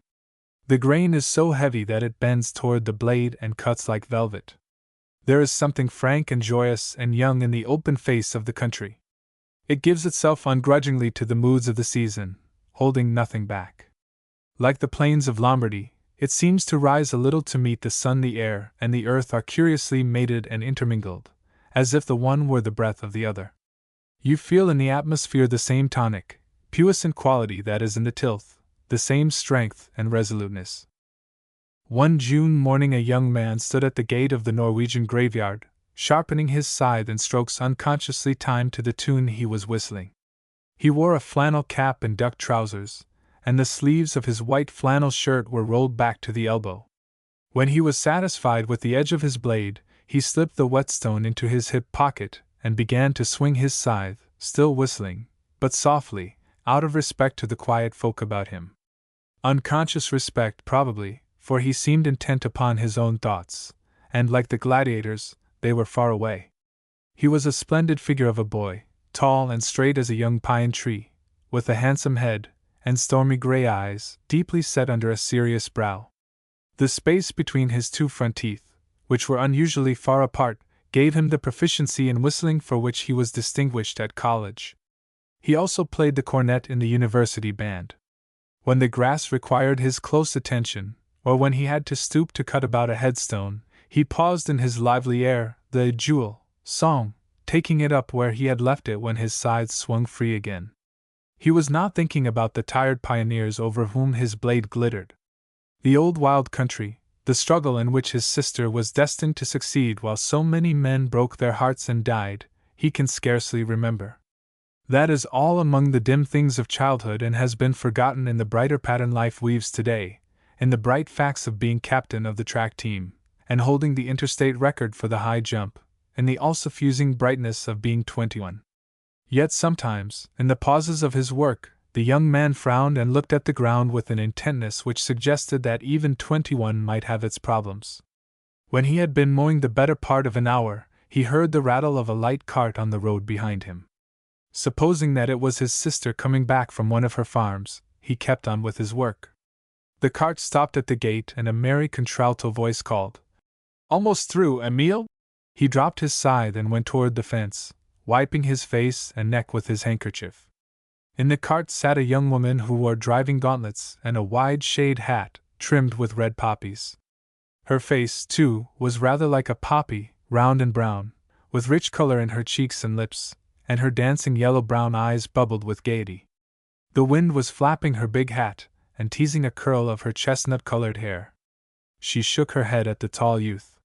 The grain is so heavy that it bends toward the blade and cuts like velvet. There is something frank and joyous and young in the open face of the country. It gives itself ungrudgingly to the moods of the season, holding nothing back. Like the plains of Lombardy, it seems to rise a little to meet the sun. The air and the earth are curiously mated and intermingled, as if the one were the breath of the other. You feel in the atmosphere the same tonic, puissant quality that is in the tilth, the same strength and resoluteness. One June morning a young man stood at the gate of the Norwegian graveyard, sharpening his scythe in strokes unconsciously timed to the tune he was whistling. He wore a flannel cap and duck trousers, and the sleeves of his white flannel shirt were rolled back to the elbow. When he was satisfied with the edge of his blade, he slipped the whetstone into his hip pocket and began to swing his scythe, still whistling, but softly, out of respect to the quiet folk about him. Unconscious respect, probably, for he seemed intent upon his own thoughts, and like the gladiators, they were far away. He was a splendid figure of a boy, tall and straight as a young pine tree, with a handsome head, and stormy gray eyes, deeply set under a serious brow. The space between his two front teeth, which were unusually far apart, gave him the proficiency in whistling for which he was distinguished at college. He also played the cornet in the university band. When the grass required his close attention, or when he had to stoop to cut about a headstone, he paused in his lively air, the Jewel song, taking it up where he had left it when his scythe swung free again. He was not thinking about the tired pioneers over whom his blade glittered. The old wild country, the struggle in which his sister was destined to succeed while so many men broke their hearts and died, he can scarcely remember. That is all among the dim things of childhood and has been forgotten in the brighter pattern life weaves today, in the bright facts of being captain of the track team, and holding the interstate record for the high jump, in the all-suffusing brightness of being 21. Yet sometimes, in the pauses of his work, The young man frowned and looked at the ground with an intentness which suggested that even 21 might have its problems. When he had been mowing the better part of an hour, he heard the rattle of a light cart on the road behind him. Supposing that it was his sister coming back from one of her farms, he kept on with his work. The cart stopped at the gate and a merry contralto voice called, "Almost through, Emile?" He dropped his scythe and went toward the fence, wiping his face and neck with his handkerchief. In the cart sat a young woman who wore driving gauntlets and a wide shade hat trimmed with red poppies. Her face, too, was rather like a poppy, round and brown, with rich color in her cheeks and lips, and her dancing yellow-brown eyes bubbled with gaiety. The wind was flapping her big hat and teasing a curl of her chestnut-colored hair. She shook her head at the tall youth.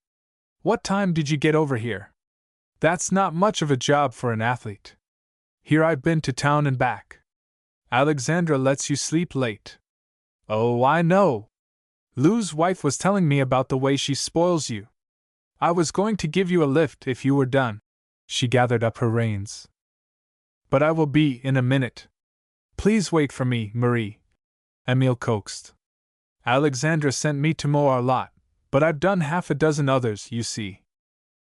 "What time did you get over here? That's not much of a job for an athlete. Here I've been to town and back. Alexandra lets you sleep late." "Oh, I know. Lou's wife was telling me about the way she spoils you. I was going to give you a lift if you were done." She gathered up her reins. "But I will be in a minute. Please wait for me, Marie," Emile coaxed. "Alexandra sent me to mow our lot, but I've done half a dozen others, you see.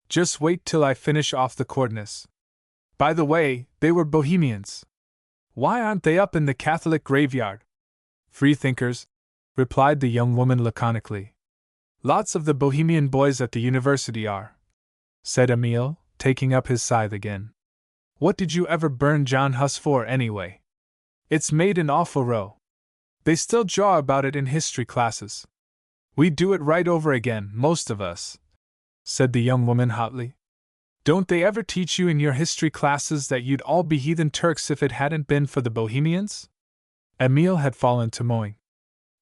Just wait till I finish off the cornice. By the way, they were Bohemians. Why aren't they up in the Catholic graveyard?" "Freethinkers," replied the young woman laconically. "Lots of the Bohemian boys at the university are," said Emile, taking up his scythe again. "What did you ever burn John Huss for, anyway? It's made an awful row. They still jaw about it in history classes. We do it right over again, most of us," said the young woman hotly. "Don't they ever teach you in your history classes that you'd all be heathen Turks if it hadn't been for the Bohemians?" Emile had fallen to mowing.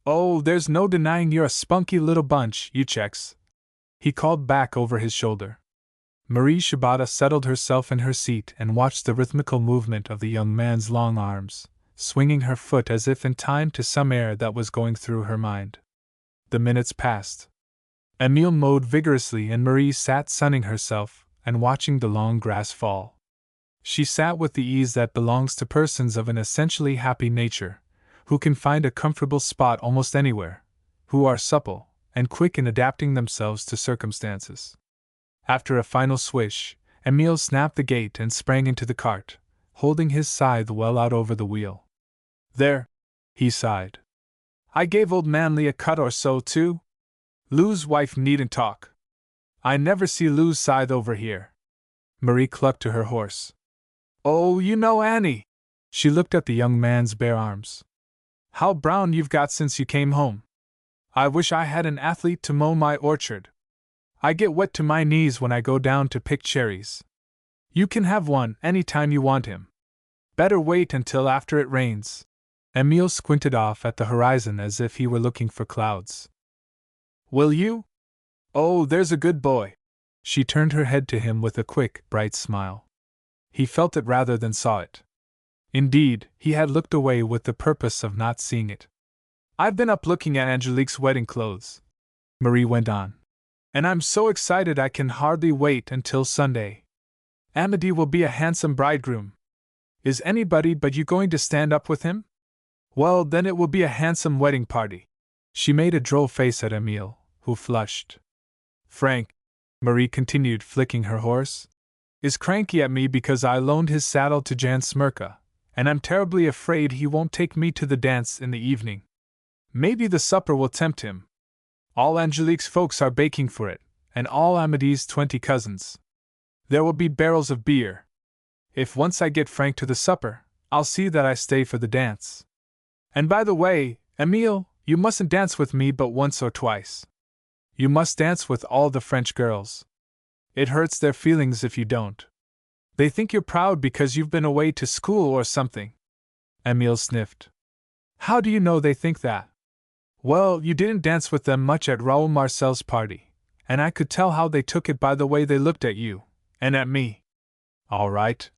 "Oh, there's no denying you're a spunky little bunch, you Czechs," he called back over his shoulder. Marie Shabata settled herself in her seat and watched the rhythmical movement of the young man's long arms, swinging her foot as if in time to some air that was going through her mind. The minutes passed. Emile mowed vigorously and Marie sat sunning herself and watching the long grass fall. She sat with the ease that belongs to persons of an essentially happy nature, who can find a comfortable spot almost anywhere, who are supple and quick in adapting themselves to circumstances. After a final swish, Emile snapped the gate and sprang into the cart, holding his scythe well out over the wheel. "There," he sighed. "I gave old Manley a cut or so, too. Lou's wife needn't talk. I never see Lou's scythe over here." Marie clucked to her horse. "Oh, you know, Annie!" She looked at the young man's bare arms. "How brown you've got since you came home. I wish I had an athlete to mow my orchard. I get wet to my knees when I go down to pick cherries. You can have one any time you want him. Better wait until after it rains." Emile squinted off at the horizon as if he were looking for clouds. "Will you? Oh, there's a good boy." She turned her head to him with a quick, bright smile. He felt it rather than saw it. Indeed, he had looked away with the purpose of not seeing it. "I've been up looking at Angelique's wedding clothes," Marie went on, "and I'm so excited I can hardly wait until Sunday. Amedee will be a handsome bridegroom. Is anybody but you going to stand up with him? Well, then it will be a handsome wedding party." She made a droll face at Emile, who flushed. "Frank," Marie continued, flicking her horse, "is cranky at me because I loaned his saddle to Jan Smirka, and I'm terribly afraid he won't take me to the dance in the evening. Maybe the supper will tempt him. All Angelique's folks are baking for it, and all Amedee's 20 cousins. There will be barrels of beer. If once I get Frank to the supper, I'll see that I stay for the dance. And by the way, Emile, you mustn't dance with me but once or twice. You must dance with all the French girls. It hurts their feelings if you don't. They think you're proud because you've been away to school or something." Emile sniffed. "How do you know they think that?" "Well, you didn't dance with them much at Raoul Marcel's party, and I could tell how they took it by the way they looked at you, and at me." "All right,"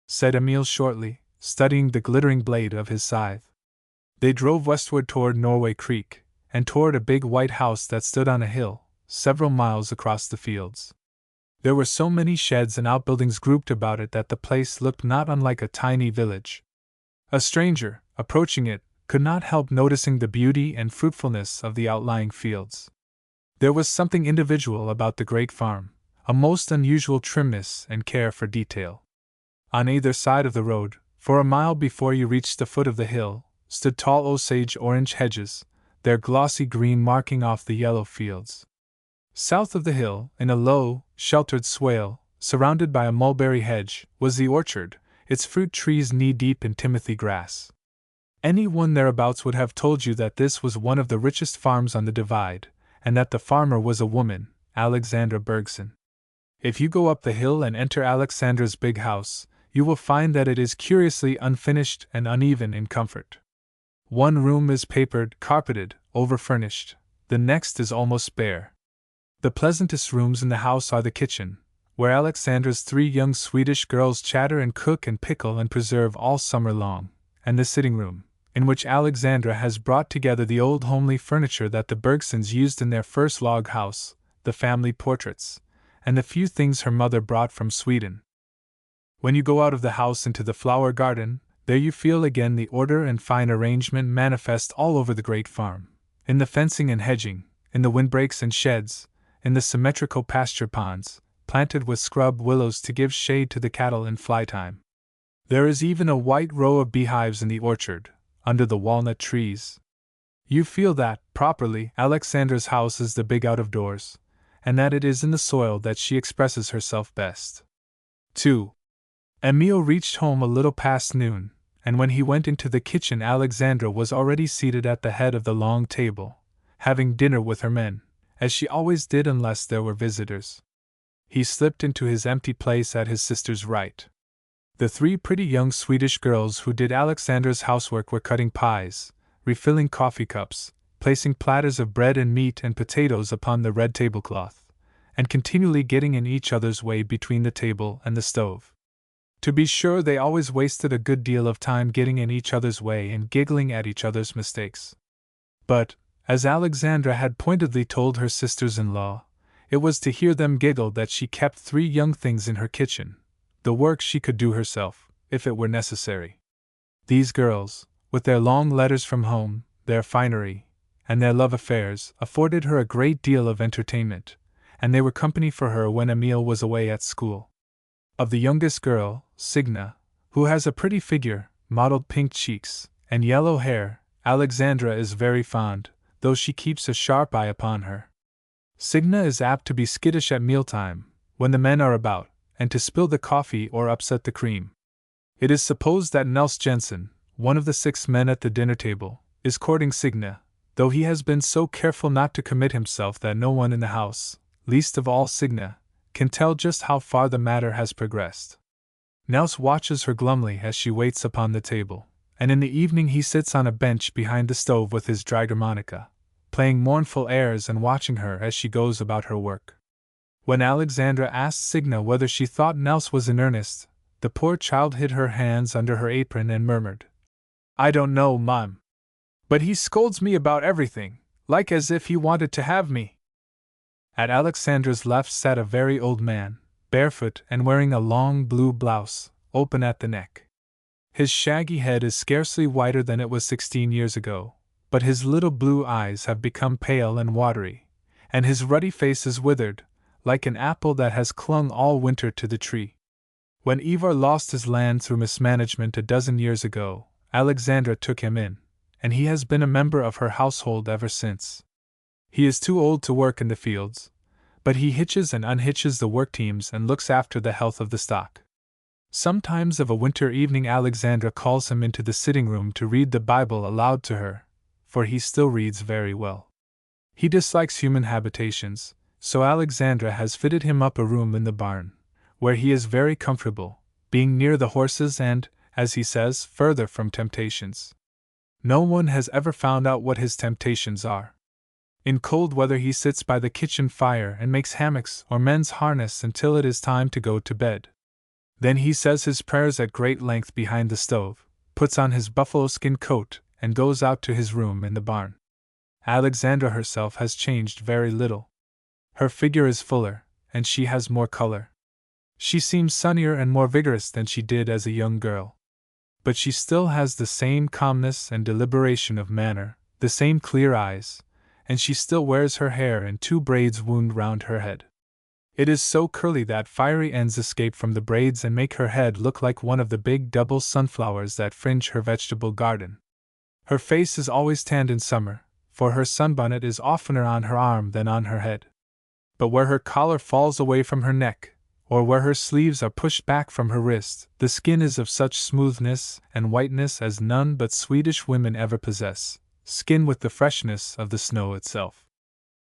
said Emile shortly, studying the glittering blade of his scythe. They drove westward toward Norway Creek, and toward a big white house that stood on a hill, several miles across the fields. There were so many sheds and outbuildings grouped about it that the place looked not unlike a tiny village. A stranger, approaching it, could not help noticing the beauty and fruitfulness of the outlying fields. There was something individual about the great farm, a most unusual trimness and care for detail. On either side of the road, for a mile before you reached the foot of the hill, stood tall osage-orange hedges, their glossy green marking off the yellow fields. South of the hill, in a low, sheltered swale, surrounded by a mulberry hedge, was the orchard, its fruit trees knee-deep in timothy grass. Anyone thereabouts would have told you that this was one of the richest farms on the divide, and that the farmer was a woman, Alexandra Bergson. If you go up the hill and enter Alexandra's big house, you will find that it is curiously unfinished and uneven in comfort. One room is papered, carpeted, over-furnished, the next is almost bare. The pleasantest rooms in the house are the kitchen, where Alexandra's 3 young Swedish girls chatter and cook and pickle and preserve all summer long, and the sitting room, in which Alexandra has brought together the old homely furniture that the Bergsons used in their first log house, the family portraits, and the few things her mother brought from Sweden. When you go out of the house into the flower garden, there you feel again the order and fine arrangement manifest all over the great farm, in the fencing and hedging, in the windbreaks and sheds, in the symmetrical pasture ponds, planted with scrub willows to give shade to the cattle in fly time. There is even a white row of beehives in the orchard, under the walnut trees. You feel that, properly, Alexandra's house is the big out-of-doors, and that it is in the soil that she expresses herself best. 2. Emile reached home a little past noon, and when he went into the kitchen Alexandra was already seated at the head of the long table, having dinner with her men, as she always did unless there were visitors. He slipped into his empty place at his sister's right. The 3 pretty young Swedish girls who did Alexandra's housework were cutting pies, refilling coffee cups, placing platters of bread and meat and potatoes upon the red tablecloth, and continually getting in each other's way between the table and the stove. To be sure, they always wasted a good deal of time getting in each other's way and giggling at each other's mistakes. But, as Alexandra had pointedly told her sisters-in-law, it was to hear them giggle that she kept 3 young things in her kitchen, the work she could do herself, if it were necessary. These girls, with their long letters from home, their finery, and their love affairs, afforded her a great deal of entertainment, and they were company for her when Emile was away at school. Of the youngest girl, Signa, who has a pretty figure, mottled pink cheeks, and yellow hair, Alexandra is very fond, though she keeps a sharp eye upon her. Signa is apt to be skittish at mealtime, when the men are about, and to spill the coffee or upset the cream. It is supposed that Nels Jensen, one of the 6 men at the dinner table, is courting Signa, though he has been so careful not to commit himself that no one in the house, least of all Signa, can tell just how far the matter has progressed. Nels watches her glumly as she waits upon the table, and in the evening he sits on a bench behind the stove with his dragharmonica, playing mournful airs and watching her as she goes about her work. When Alexandra asked Signa whether she thought Nels was in earnest, the poor child hid her hands under her apron and murmured, "I don't know, Mum. But he scolds me about everything, like as if he wanted to have me." At Alexandra's left sat a very old man, barefoot and wearing a long blue blouse, open at the neck. His shaggy head is scarcely whiter than it was 16 years ago, but his little blue eyes have become pale and watery, and his ruddy face is withered, like an apple that has clung all winter to the tree. When Ivar lost his land through mismanagement a dozen years ago, Alexandra took him in, and he has been a member of her household ever since. He is too old to work in the fields, but he hitches and unhitches the work teams and looks after the health of the stock. Sometimes of a winter evening Alexandra calls him into the sitting room to read the Bible aloud to her, for he still reads very well. He dislikes human habitations, so Alexandra has fitted him up a room in the barn, where he is very comfortable, being near the horses and, as he says, further from temptations. No one has ever found out what his temptations are. In cold weather he sits by the kitchen fire and makes hammocks or mends harness until it is time to go to bed. Then he says his prayers at great length behind the stove, puts on his buffalo skin coat, and goes out to his room in the barn. Alexandra herself has changed very little. Her figure is fuller, and she has more color. She seems sunnier and more vigorous than she did as a young girl. but she still has the same calmness and deliberation of manner, the same clear eyes, and she still wears her hair in 2 braids wound round her head. It is so curly that fiery ends escape from the braids and make her head look like one of the big double sunflowers that fringe her vegetable garden. Her face is always tanned in summer, for her sunbonnet is oftener on her arm than on her head. But where her collar falls away from her neck, or where her sleeves are pushed back from her wrist, the skin is of such smoothness and whiteness as none but Swedish women ever possess, skin with the freshness of the snow itself.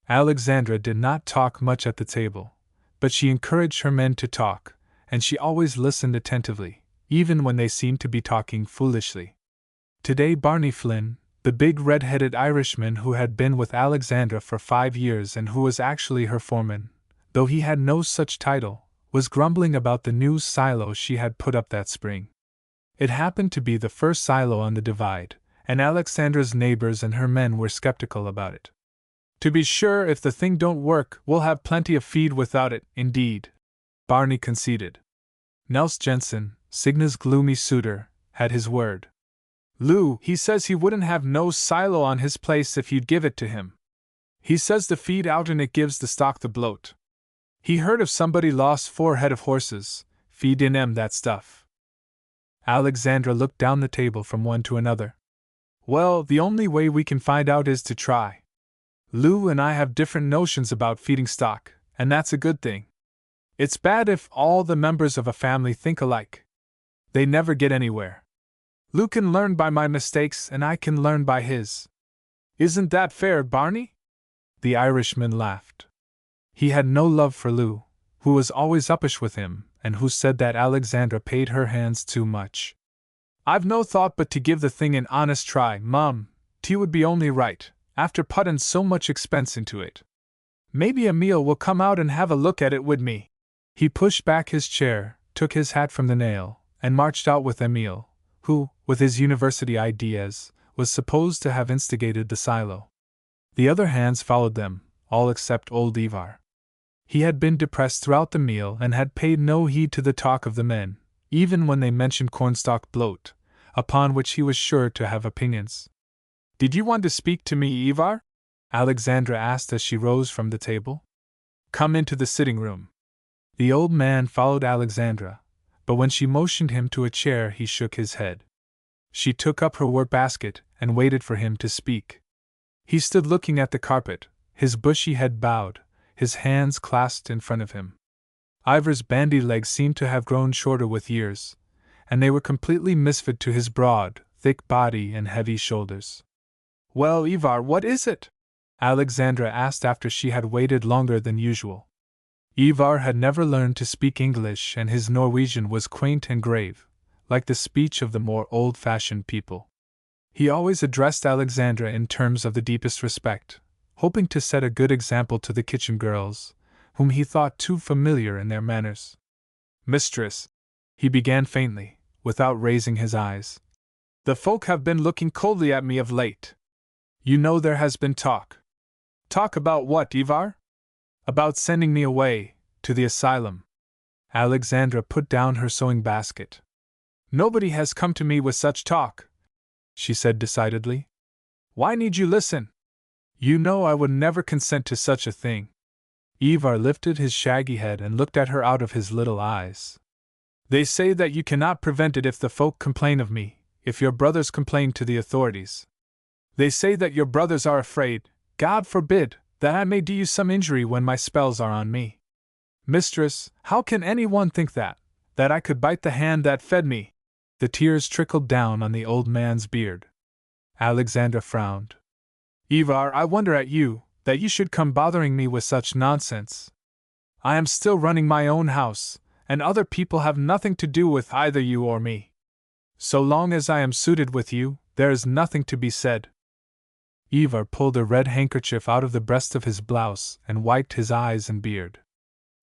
Alexandra did not talk much at the table, but she encouraged her men to talk, and she always listened attentively, even when they seemed to be talking foolishly. Today Barney Flynn, the big red-headed Irishman who had been with Alexandra for 5 years and who was actually her foreman, though he had no such title, was grumbling about the new silo she had put up that spring. It happened to be the first silo on the divide, and Alexandra's neighbors and her men were skeptical about it. "To be sure, if the thing don't work, we'll have plenty of feed without it, indeed," Barney conceded. Nels Jensen, Cigna's gloomy suitor, had his word. "Lou, he says he wouldn't have no silo on his place if you'd give it to him. He says the feed out and it gives the stock the bloat. He heard if somebody lost 4 head of horses, feed in 'em that stuff." Alexandra looked down the table from one to another. "Well, the only way we can find out is to try. Lou and I have different notions about feeding stock, and that's a good thing. It's bad if all the members of a family think alike. They never get anywhere. Lou can learn by my mistakes and I can learn by his. Isn't that fair, Barney?" The Irishman laughed. He had no love for Lou, who was always uppish with him, and who said that Alexandra paid her hands too much. "I've no thought but to give the thing an honest try, Mum. 'T would be only right, after puttin' so much expense into it. Maybe Emil will come out and have a look at it wid me." He pushed back his chair, took his hat from the nail, and marched out with Emil, who, with his university ideas, was supposed to have instigated the silo. The other hands followed them, all except old Ivar. He had been depressed throughout the meal and had paid no heed to the talk of the men, even when they mentioned cornstalk bloat, upon which he was sure to have opinions. "Did you want to speak to me, Ivar?" Alexandra asked as she rose from the table. "Come into the sitting room." The old man followed Alexandra, but when she motioned him to a chair he shook his head. She took up her work basket and waited for him to speak. He stood looking at the carpet, his bushy head bowed, his hands clasped in front of him. Ivar's bandy legs seemed to have grown shorter with years, and they were completely misfit to his broad, thick body and heavy shoulders. "Well, Ivar, what is it?" Alexandra asked after she had waited longer than usual. Ivar had never learned to speak English and his Norwegian was quaint and grave, like the speech of the more old-fashioned people. He always addressed Alexandra in terms of the deepest respect, hoping to set a good example to the kitchen girls, whom he thought too familiar in their manners. "Mistress," he began faintly, without raising his eyes, "the folk have been looking coldly at me of late. You know there has been talk." "Talk about what, Ivar?" "About sending me away, to the asylum." Alexandra put down her sewing basket. "Nobody has come to me with such talk," she said decidedly. "Why need you listen? You know I would never consent to such a thing." Ivar lifted his shaggy head and looked at her out of his little eyes. "They say that you cannot prevent it if the folk complain of me, if your brothers complain to the authorities. They say that your brothers are afraid, God forbid, that I may do you some injury when my spells are on me. Mistress, how can anyone think that I could bite the hand that fed me?" The tears trickled down on the old man's beard. Alexandra frowned. "Ivar, I wonder at you, that you should come bothering me with such nonsense. I am still running my own house, and other people have nothing to do with either you or me. So long as I am suited with you, there is nothing to be said." Ivar pulled a red handkerchief out of the breast of his blouse and wiped his eyes and beard.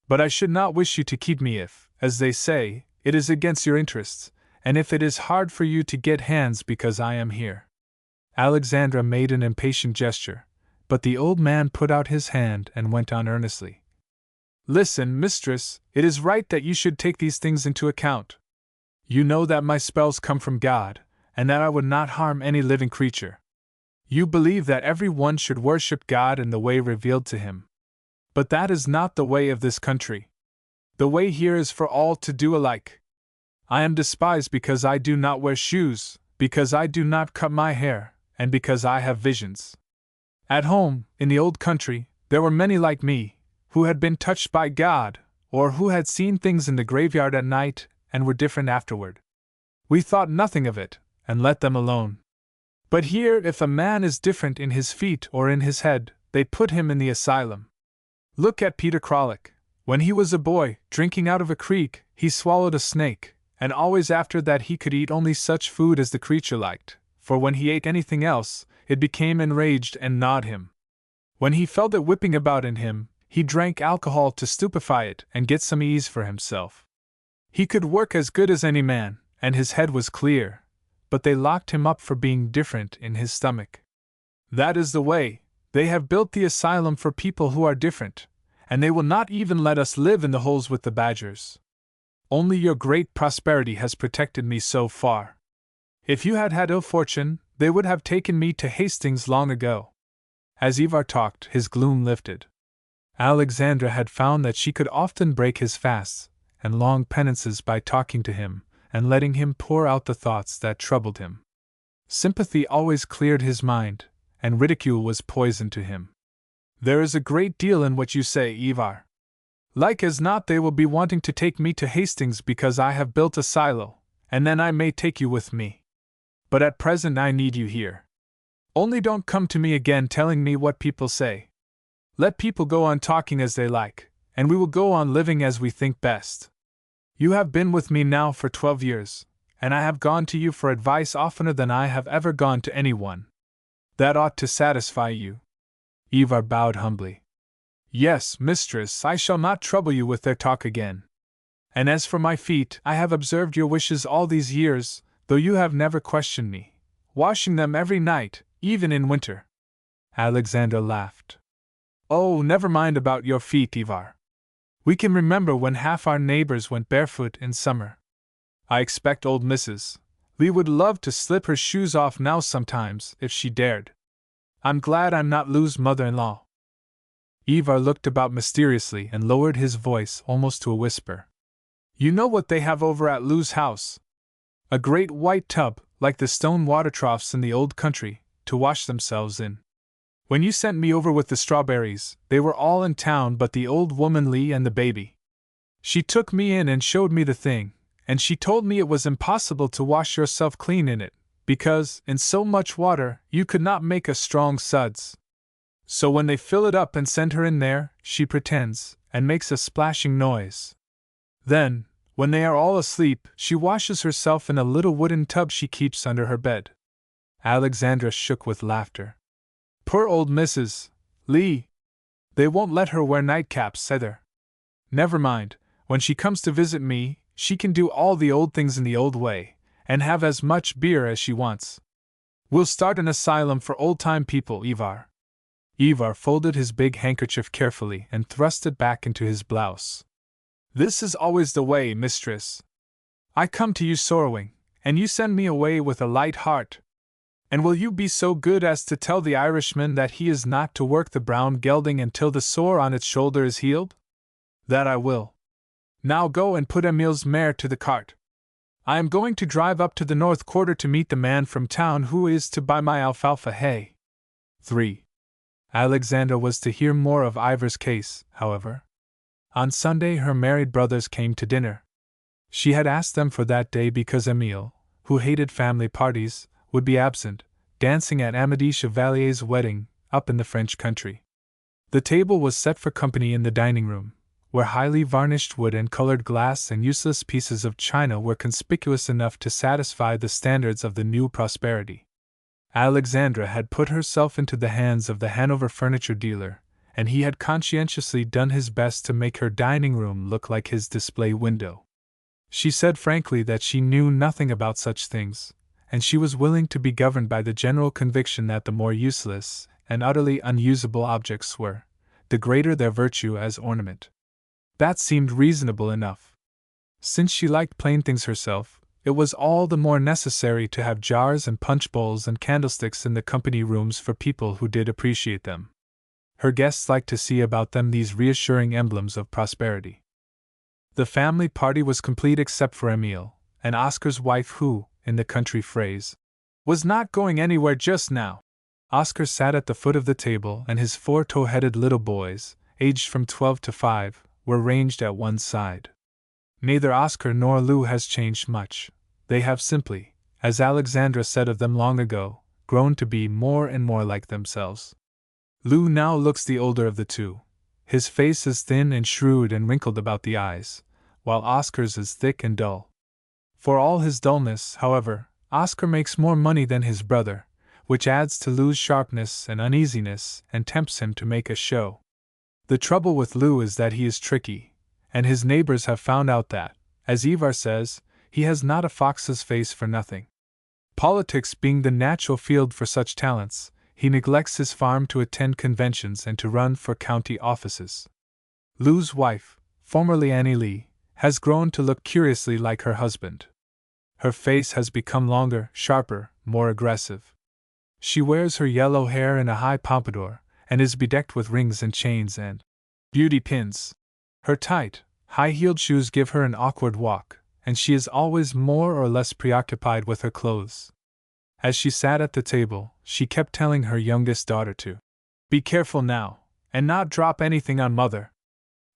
"But I should not wish you to keep me if, as they say, it is against your interests, and if it is hard for you to get hands because I am here." Alexandra made an impatient gesture, but the old man put out his hand and went on earnestly. "Listen, mistress, it is right that you should take these things into account. You know that my spells come from God, and that I would not harm any living creature. You believe that every one should worship God in the way revealed to him. But that is not the way of this country. The way here is for all to do alike. I am despised because I do not wear shoes, because I do not cut my hair, and because I have visions. At home, in the old country, there were many like me, who had been touched by God, or who had seen things in the graveyard at night, and were different afterward. We thought nothing of it, and let them alone. But here, if a man is different in his feet or in his head, they put him in the asylum. Look at Peter Kralik. When he was a boy, drinking out of a creek, he swallowed a snake, and always after that he could eat only such food as the creature liked, for when he ate anything else, it became enraged and gnawed him. When he felt it whipping about in him, he drank alcohol to stupefy it and get some ease for himself. He could work as good as any man, and his head was clear, but they locked him up for being different in his stomach. That is the way. They have built the asylum for people who are different, and they will not even let us live in the holes with the badgers. Only your great prosperity has protected me so far. If you had had ill fortune, they would have taken me to Hastings long ago. As Ivar talked, his gloom lifted. Alexandra had found that she could often break his fasts and long penances by talking to him and letting him pour out the thoughts that troubled him. Sympathy always cleared his mind, and ridicule was poison to him. There is a great deal in what you say, Ivar. Like as not they will be wanting to take me to Hastings because I have built a silo, and then I may take you with me. But at present I need you here. Only don't come to me again telling me what people say. Let people go on talking as they like, and we will go on living as we think best. You have been with me now for 12 years, and I have gone to you for advice oftener than I have ever gone to anyone. That ought to satisfy you. Ivar bowed humbly. Yes, mistress, I shall not trouble you with their talk again. And as for my feet, I have observed your wishes all these years, though you have never questioned me, washing them every night, even in winter. Alexandra laughed. Oh, never mind about your feet, Ivar. We can remember when half our neighbors went barefoot in summer. I expect old Mrs. Lee would love to slip her shoes off now sometimes, if she dared. I'm glad I'm not Lou's mother-in-law. Ivar looked about mysteriously and lowered his voice almost to a whisper. You know what they have over at Lou's house? A great white tub, like the stone water troughs in the old country, to wash themselves in. When you sent me over with the strawberries, they were all in town but the old woman Lee and the baby. She took me in and showed me the thing, and she told me it was impossible to wash yourself clean in it, because, in so much water, you could not make a strong suds. So when they fill it up and send her in there, she pretends, and makes a splashing noise. Then, when they are all asleep, she washes herself in a little wooden tub she keeps under her bed. Alexandra shook with laughter. Poor old Mrs. Lee! They won't let her wear nightcaps either. Never mind, when she comes to visit me, she can do all the old things in the old way, and have as much beer as she wants. We'll start an asylum for old-time people, Ivar. Ivar folded his big handkerchief carefully and thrust it back into his blouse. This is always the way, mistress. I come to you sorrowing, and you send me away with a light heart. And will you be so good as to tell the Irishman that he is not to work the brown gelding until the sore on its shoulder is healed? That I will. Now go and put Emil's mare to the cart. I am going to drive up to the north quarter to meet the man from town who is to buy my alfalfa hay. 3. Alexandra was to hear more of Ivar's case, however. On Sunday her married brothers came to dinner. She had asked them for that day because Emile, who hated family parties, would be absent, dancing at Amédée Chevalier's wedding, up in the French country. The table was set for company in the dining room, where highly varnished wood and colored glass and useless pieces of china were conspicuous enough to satisfy the standards of the new prosperity. Alexandra had put herself into the hands of the Hanover furniture dealer, and he had conscientiously done his best to make her dining room look like his display window. She said frankly that she knew nothing about such things, and she was willing to be governed by the general conviction that the more useless and utterly unusable objects were, the greater their virtue as ornament. That seemed reasonable enough. Since she liked plain things herself, it was all the more necessary to have jars and punch bowls and candlesticks in the company rooms for people who did appreciate them. Her guests liked to see about them these reassuring emblems of prosperity. The family party was complete except for Emile, and Oscar's wife who, in the country phrase, was not going anywhere just now. Oscar sat at the foot of the table, and his 4 tow-headed little boys, aged from 12 to 5, were ranged at one side. Neither Oscar nor Lou has changed much. They have simply, as Alexandra said of them long ago, grown to be more and more like themselves. Lou now looks the older of the two. His face is thin and shrewd and wrinkled about the eyes, while Oscar's is thick and dull. For all his dullness, however, Oscar makes more money than his brother, which adds to Lou's sharpness and uneasiness and tempts him to make a show. The trouble with Lou is that he is tricky, and his neighbors have found out that, as Ivar says, he has not a fox's face for nothing. Politics being the natural field for such talents, he neglects his farm to attend conventions and to run for county offices. Lou's wife, formerly Annie Lee, has grown to look curiously like her husband. Her face has become longer, sharper, more aggressive. She wears her yellow hair in a high pompadour, and is bedecked with rings and chains and beauty pins. Her tight, high-heeled shoes give her an awkward walk, and she is always more or less preoccupied with her clothes. As she sat at the table, she kept telling her youngest daughter to be careful now, and not drop anything on Mother.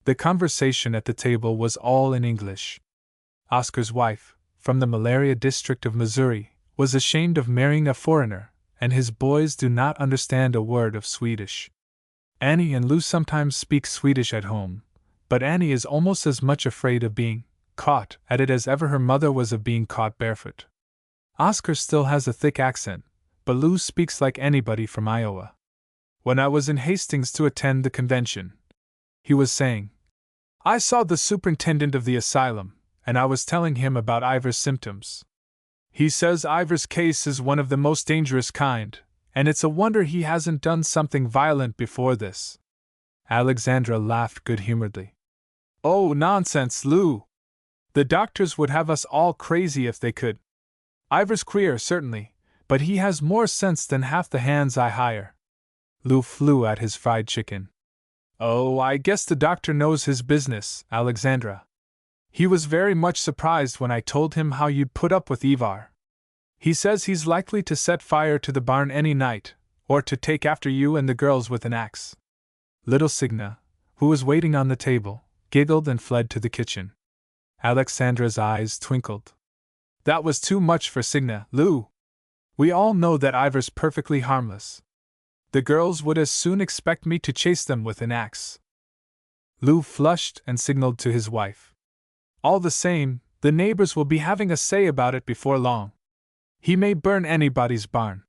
The conversation at the table was all in English. Oscar's wife, from the malaria district of Missouri, was ashamed of marrying a foreigner, and his boys do not understand a word of Swedish. Annie and Lou sometimes speak Swedish at home, but Annie is almost as much afraid of being caught at it as ever her mother was of being caught barefoot. Oscar still has a thick accent, but Lou speaks like anybody from Iowa. When I was in Hastings to attend the convention, he was saying, I saw the superintendent of the asylum, and I was telling him about Ivar's symptoms. He says Ivar's case is one of the most dangerous kind, and it's a wonder he hasn't done something violent before this. Alexandra laughed good-humoredly. Oh, nonsense, Lou! The doctors would have us all crazy if they could. Ivar's queer, certainly, but he has more sense than half the hands I hire. Lou flew at his fried chicken. Oh, I guess the doctor knows his business, Alexandra. He was very much surprised when I told him how you'd put up with Ivar. He says he's likely to set fire to the barn any night, or to take after you and the girls with an axe. Little Signa, who was waiting on the table, giggled and fled to the kitchen. Alexandra's eyes twinkled. That was too much for Signa, Lou. We all know that Ivar's perfectly harmless. The girls would as soon expect me to chase them with an axe. Lou flushed and signaled to his wife. All the same, the neighbors will be having a say about it before long. He may burn anybody's barn.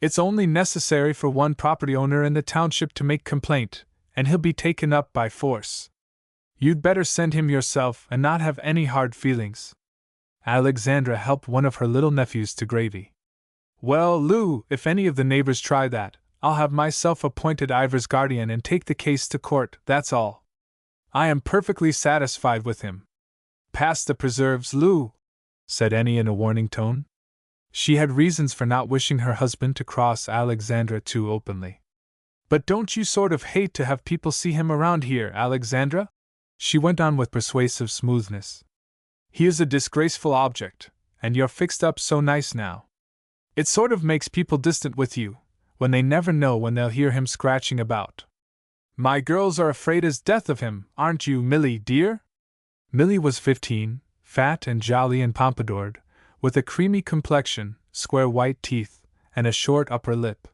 It's only necessary for one property owner in the township to make complaint, and he'll be taken up by force. You'd better send him yourself and not have any hard feelings. Alexandra helped one of her little nephews to gravy. Well, Lou, if any of the neighbors try that, I'll have myself appointed Ivar's guardian and take the case to court, that's all. I am perfectly satisfied with him. Pass the preserves, Lou, said Annie in a warning tone. She had reasons for not wishing her husband to cross Alexandra too openly. But don't you sort of hate to have people see him around here, Alexandra? She went on with persuasive smoothness. He is a disgraceful object, and you're fixed up so nice now. It sort of makes people distant with you, when they never know when they'll hear him scratching about. My girls are afraid as death of him, aren't you, Millie, dear? Millie was 15, fat and jolly and pompadoured, with a creamy complexion, square white teeth, and a short upper lip.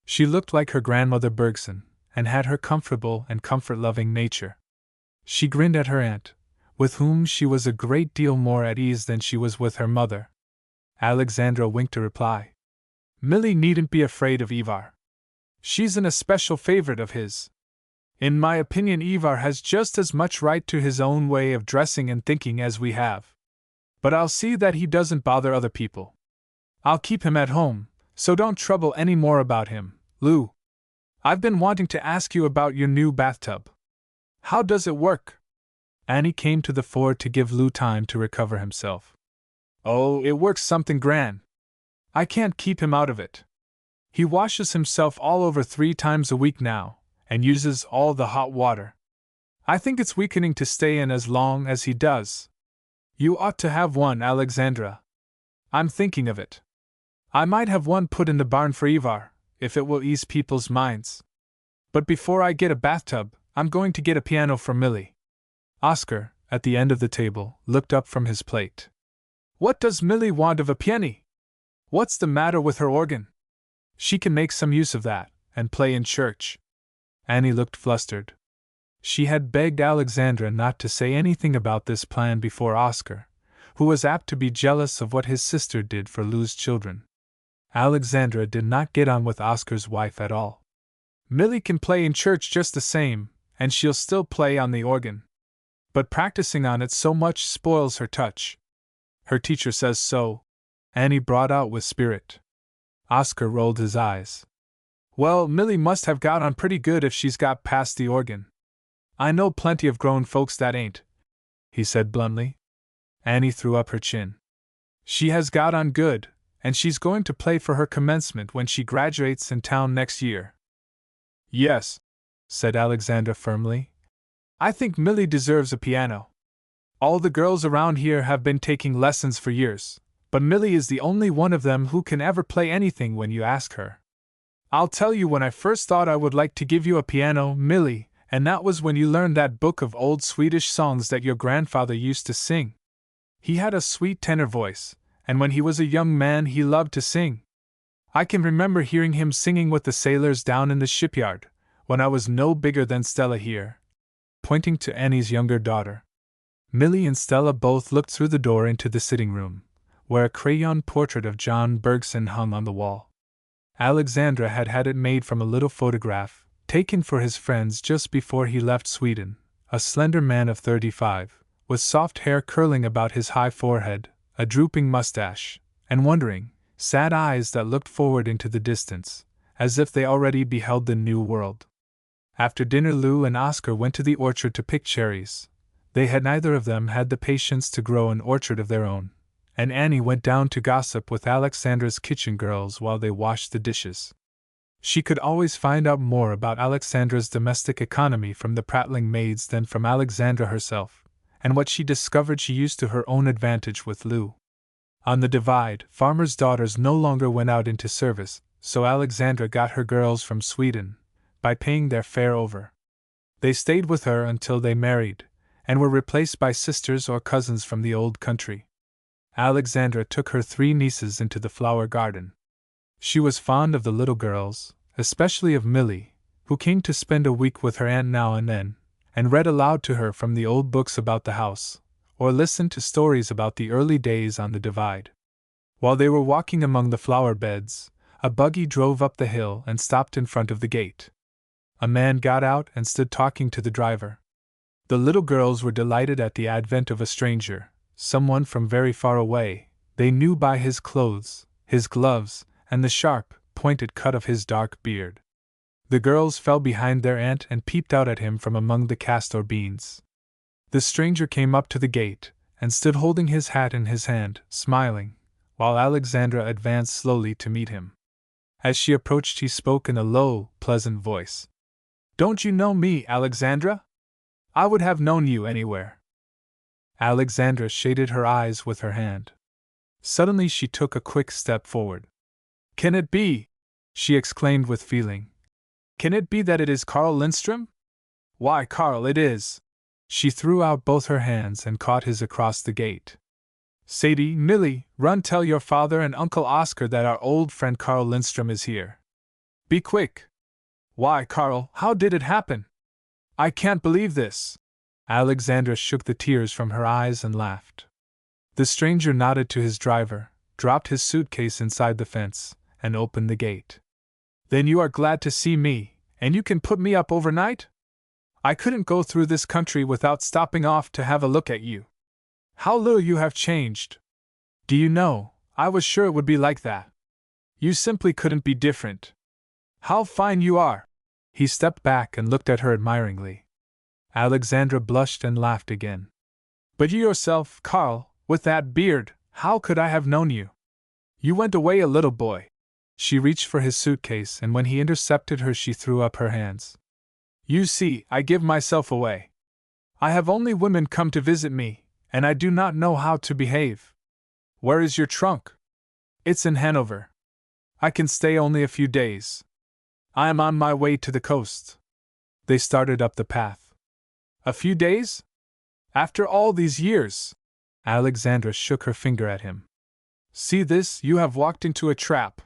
She looked like her grandmother Bergson, and had her comfortable and comfort-loving nature. She grinned at her aunt, with whom she was a great deal more at ease than she was with her mother. Alexandra winked a reply. Millie needn't be afraid of Ivar. She's an especial favorite of his. In my opinion, Ivar has just as much right to his own way of dressing and thinking as we have. But I'll see that he doesn't bother other people. I'll keep him at home, so don't trouble any more about him, Lou. I've been wanting to ask you about your new bathtub. How does it work? Annie came to the fore to give Lou time to recover himself. Oh, it works something grand. I can't keep him out of it. He washes himself all over 3 times a week now, and uses all the hot water. I think it's weakening to stay in as long as he does. You ought to have one, Alexandra. I'm thinking of it. I might have one put in the barn for Ivar, if it will ease people's minds. But before I get a bathtub, I'm going to get a piano for Millie. Oscar, at the end of the table, looked up from his plate. What does Millie want of a piano? What's the matter with her organ? She can make some use of that, and play in church. Annie looked flustered. She had begged Alexandra not to say anything about this plan before Oscar, who was apt to be jealous of what his sister did for Lou's children. Alexandra did not get on with Oscar's wife at all. Millie can play in church just the same, and she'll still play on the organ. But practicing on it so much spoils her touch. Her teacher says so, Annie brought out with spirit. Oscar rolled his eyes. Well, Millie must have got on pretty good if she's got past the organ. I know plenty of grown folks that ain't, he said bluntly. Annie threw up her chin. She has got on good, and she's going to play for her commencement when she graduates in town next year. Yes, said Alexandra firmly. I think Millie deserves a piano. All the girls around here have been taking lessons for years, but Millie is the only one of them who can ever play anything when you ask her. I'll tell you when I first thought I would like to give you a piano, Millie, and that was when you learned that book of old Swedish songs that your grandfather used to sing. He had a sweet tenor voice, and when he was a young man he loved to sing. I can remember hearing him singing with the sailors down in the shipyard, when I was no bigger than Stella here, pointing to Annie's younger daughter. Millie and Stella both looked through the door into the sitting room, where a crayon portrait of John Bergson hung on the wall. Alexandra had had it made from a little photograph, taken for his friends just before he left Sweden, a slender man of 35, with soft hair curling about his high forehead, a drooping mustache, and wondering, sad eyes that looked forward into the distance, as if they already beheld the new world. After dinner Lou and Oscar went to the orchard to pick cherries. They had neither of them had the patience to grow an orchard of their own, and Annie went down to gossip with Alexandra's kitchen girls while they washed the dishes. She could always find out more about Alexandra's domestic economy from the prattling maids than from Alexandra herself, and what she discovered she used to her own advantage with Lou. On the Divide, farmers' daughters no longer went out into service, so Alexandra got her girls from Sweden, by paying their fare over. They stayed with her until they married, and were replaced by sisters or cousins from the old country. Alexandra took her 3 nieces into the flower garden. She was fond of the little girls, especially of Millie, who came to spend a week with her aunt now and then, and read aloud to her from the old books about the house, or listened to stories about the early days on the Divide. While they were walking among the flower beds, a buggy drove up the hill and stopped in front of the gate. A man got out and stood talking to the driver. The little girls were delighted at the advent of a stranger, someone from very far away, they knew by his clothes, his gloves, and the sharp, pointed cut of his dark beard. The girls fell behind their aunt and peeped out at him from among the castor beans. The stranger came up to the gate, and stood holding his hat in his hand, smiling, while Alexandra advanced slowly to meet him. As she approached he spoke in a low, pleasant voice. "Don't you know me, Alexandra? I would have known you anywhere." Alexandra shaded her eyes with her hand. Suddenly she took a quick step forward. "Can it be?" she exclaimed with feeling. "Can it be that it is Carl Lindström? Why, Carl, it is!" She threw out both her hands and caught his across the gate. "Sadie, Millie, run tell your father and Uncle Oscar that our old friend Carl Lindström is here. Be quick!" "Why, Carl, how did it happen? I can't believe this!" Alexandra shook the tears from her eyes and laughed. The stranger nodded to his driver, dropped his suitcase inside the fence, and opened the gate. "Then you are glad to see me, and you can put me up overnight? I couldn't go through this country without stopping off to have a look at you. How little you have changed! Do you know, I was sure it would be like that. You simply couldn't be different. How fine you are!" He stepped back and looked at her admiringly. Alexandra blushed and laughed again. "But you yourself, Carl, with that beard, How could I have known you? You went away a little boy. She reached for his suitcase, and when he intercepted her, she threw up her hands. You see, I give myself away. I have only women come to visit me, and I do not know how to behave. Where is your trunk? It's in Hanover. I can stay only a few days. I am on my way to the coast. They started up the path. A few days? After all these years? Alexandra shook her finger at him. See this, you have walked into a trap.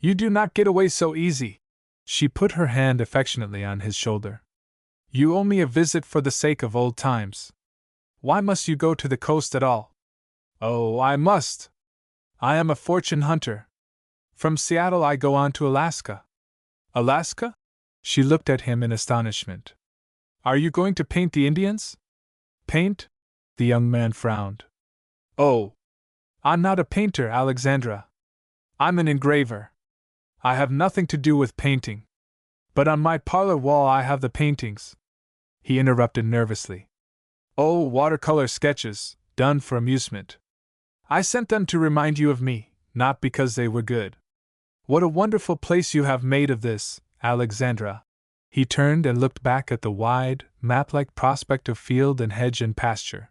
You do not get away so easy. She put her hand affectionately on his shoulder. You owe me a visit for the sake of old times. Why must you go to the coast at all? Oh, I must. I am a fortune hunter. From Seattle I go on to Alaska. Alaska? She looked at him in astonishment. Are you going to paint the Indians? Paint? The young man frowned. Oh, I'm not a painter, Alexandra. I'm an engraver. I have nothing to do with painting. But on my parlor wall I have the paintings. He interrupted nervously. Oh, watercolor sketches, done for amusement. I sent them to remind you of me, not because they were good. What a wonderful place you have made of this, Alexandra. He turned and looked back at the wide, map-like prospect of field and hedge and pasture.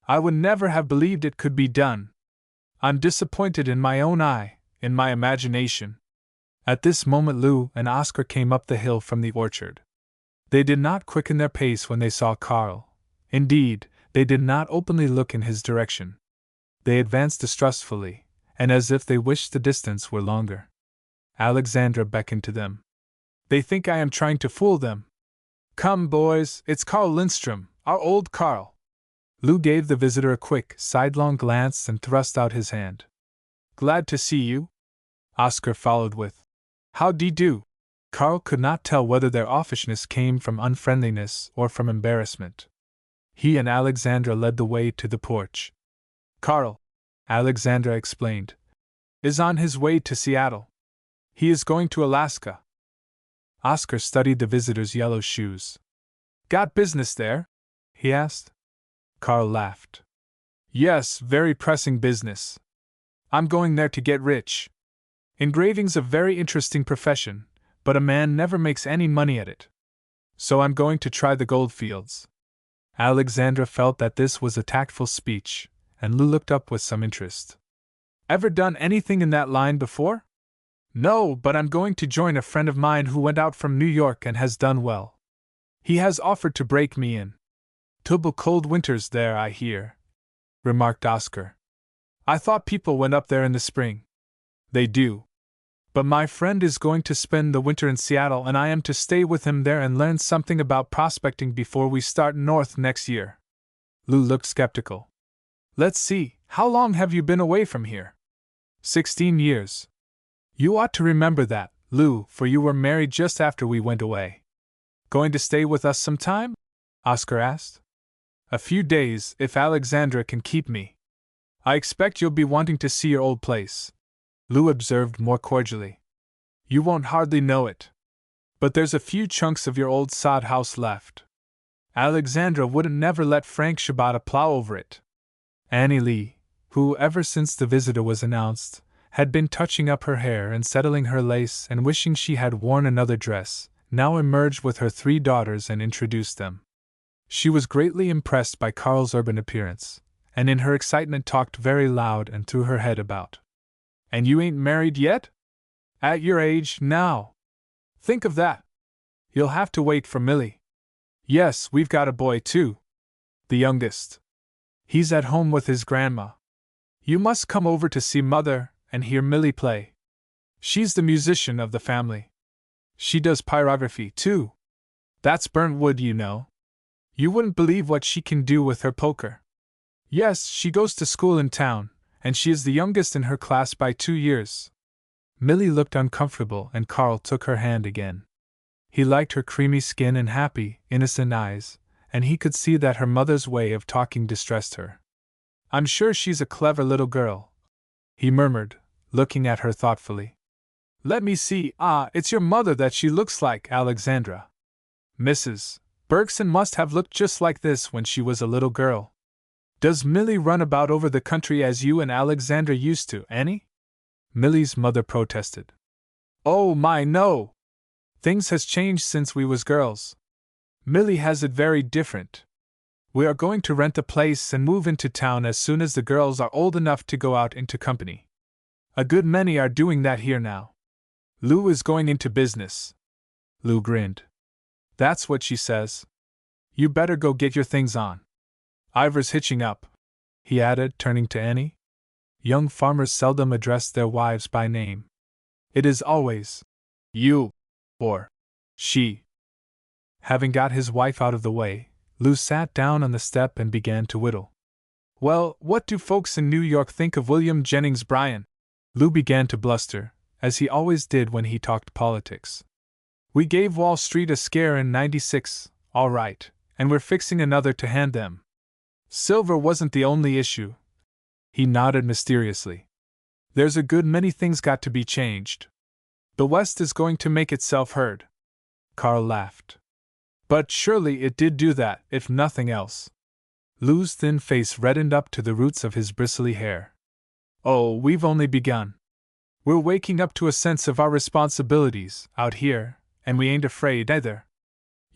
I would never have believed it could be done. I'm disappointed in my own eye, in my imagination. At this moment Lou and Oscar came up the hill from the orchard. They did not quicken their pace when they saw Carl. Indeed, they did not openly look in his direction. They advanced distrustfully, and as if they wished the distance were longer. Alexandra beckoned to them. They think I am trying to fool them. Come, boys, it's Carl Lindstrom, our old Carl. Lou gave the visitor a quick, sidelong glance and thrust out his hand. Glad to see you. Oscar followed with, How-de-do. Carl could not tell whether their offishness came from unfriendliness or from embarrassment. He and Alexandra led the way to the porch. Carl, Alexandra explained, is on his way to Seattle. He is going to Alaska. Oscar studied the visitor's yellow shoes. Got business there? He asked. Carl laughed. Yes, very pressing business. I'm going there to get rich. Engraving's a very interesting profession, but a man never makes any money at it. So I'm going to try the goldfields. Alexandra felt that this was a tactful speech, and Lou looked up with some interest. Ever done anything in that line before? No, but I'm going to join a friend of mine who went out from New York and has done well. He has offered to break me in. Terrible cold winters there, I hear, remarked Oscar. I thought people went up there in the spring. They do. But my friend is going to spend the winter in Seattle, and I am to stay with him there and learn something about prospecting before we start north next year. Lou looked skeptical. Let's see, how long have you been away from here? 16 years. You ought to remember that, Lou, for you were married just after we went away. Going to stay with us some time? Oscar asked. A few days, if Alexandra can keep me. I expect you'll be wanting to see your old place, Lou observed more cordially. You won't hardly know it. But there's a few chunks of your old sod house left. Alexandra wouldn't never let Frank Shabata plow over it. Annie Lee, who, ever since the visitor was announced, had been touching up her hair and settling her lace and wishing she had worn another dress, now emerged with her 3 daughters and introduced them. She was greatly impressed by Carl's urban appearance, and in her excitement talked very loud and threw her head about. And you ain't married yet? At your age, now. Think of that. You'll have to wait for Millie. Yes, we've got a boy too. The youngest. He's at home with his grandma. You must come over to see Mother and hear Millie play. She's the musician of the family. She does pyrography too. That's burnt wood, you know. You wouldn't believe what she can do with her poker. Yes, she goes to school in town, and she is the youngest in her class by 2 years. Millie looked uncomfortable, and Carl took her hand again. He liked her creamy skin and happy, innocent eyes, and he could see that her mother's way of talking distressed her. I'm sure she's a clever little girl, he murmured, looking at her thoughtfully. Let me see, it's your mother that she looks like, Alexandra. Mrs. Bergson must have looked just like this when she was a little girl. Does Millie run about over the country as you and Alexandra used to, Annie? Millie's mother protested. Oh my, no! Things has changed since we was girls. Millie has it very different. We are going to rent a place and move into town as soon as the girls are old enough to go out into company. A good many are doing that here now. Lou is going into business. Lou grinned. That's what she says. You better go get your things on. Ivor's hitching up, he added, turning to Annie. Young farmers seldom address their wives by name. It is always you or she. Having got his wife out of the way, Lou sat down on the step and began to whittle. Well, what do folks in New York think of William Jennings Bryan? Lou began to bluster, as he always did when he talked politics. We gave Wall Street a scare in '96, all right, and we're fixing another to hand them. Silver wasn't the only issue. He nodded mysteriously. There's a good many things got to be changed. The West is going to make itself heard. Carl laughed. But surely it did do that, if nothing else. Lou's thin face reddened up to the roots of his bristly hair. Oh, we've only begun. We're waking up to a sense of our responsibilities, out here, and we ain't afraid either.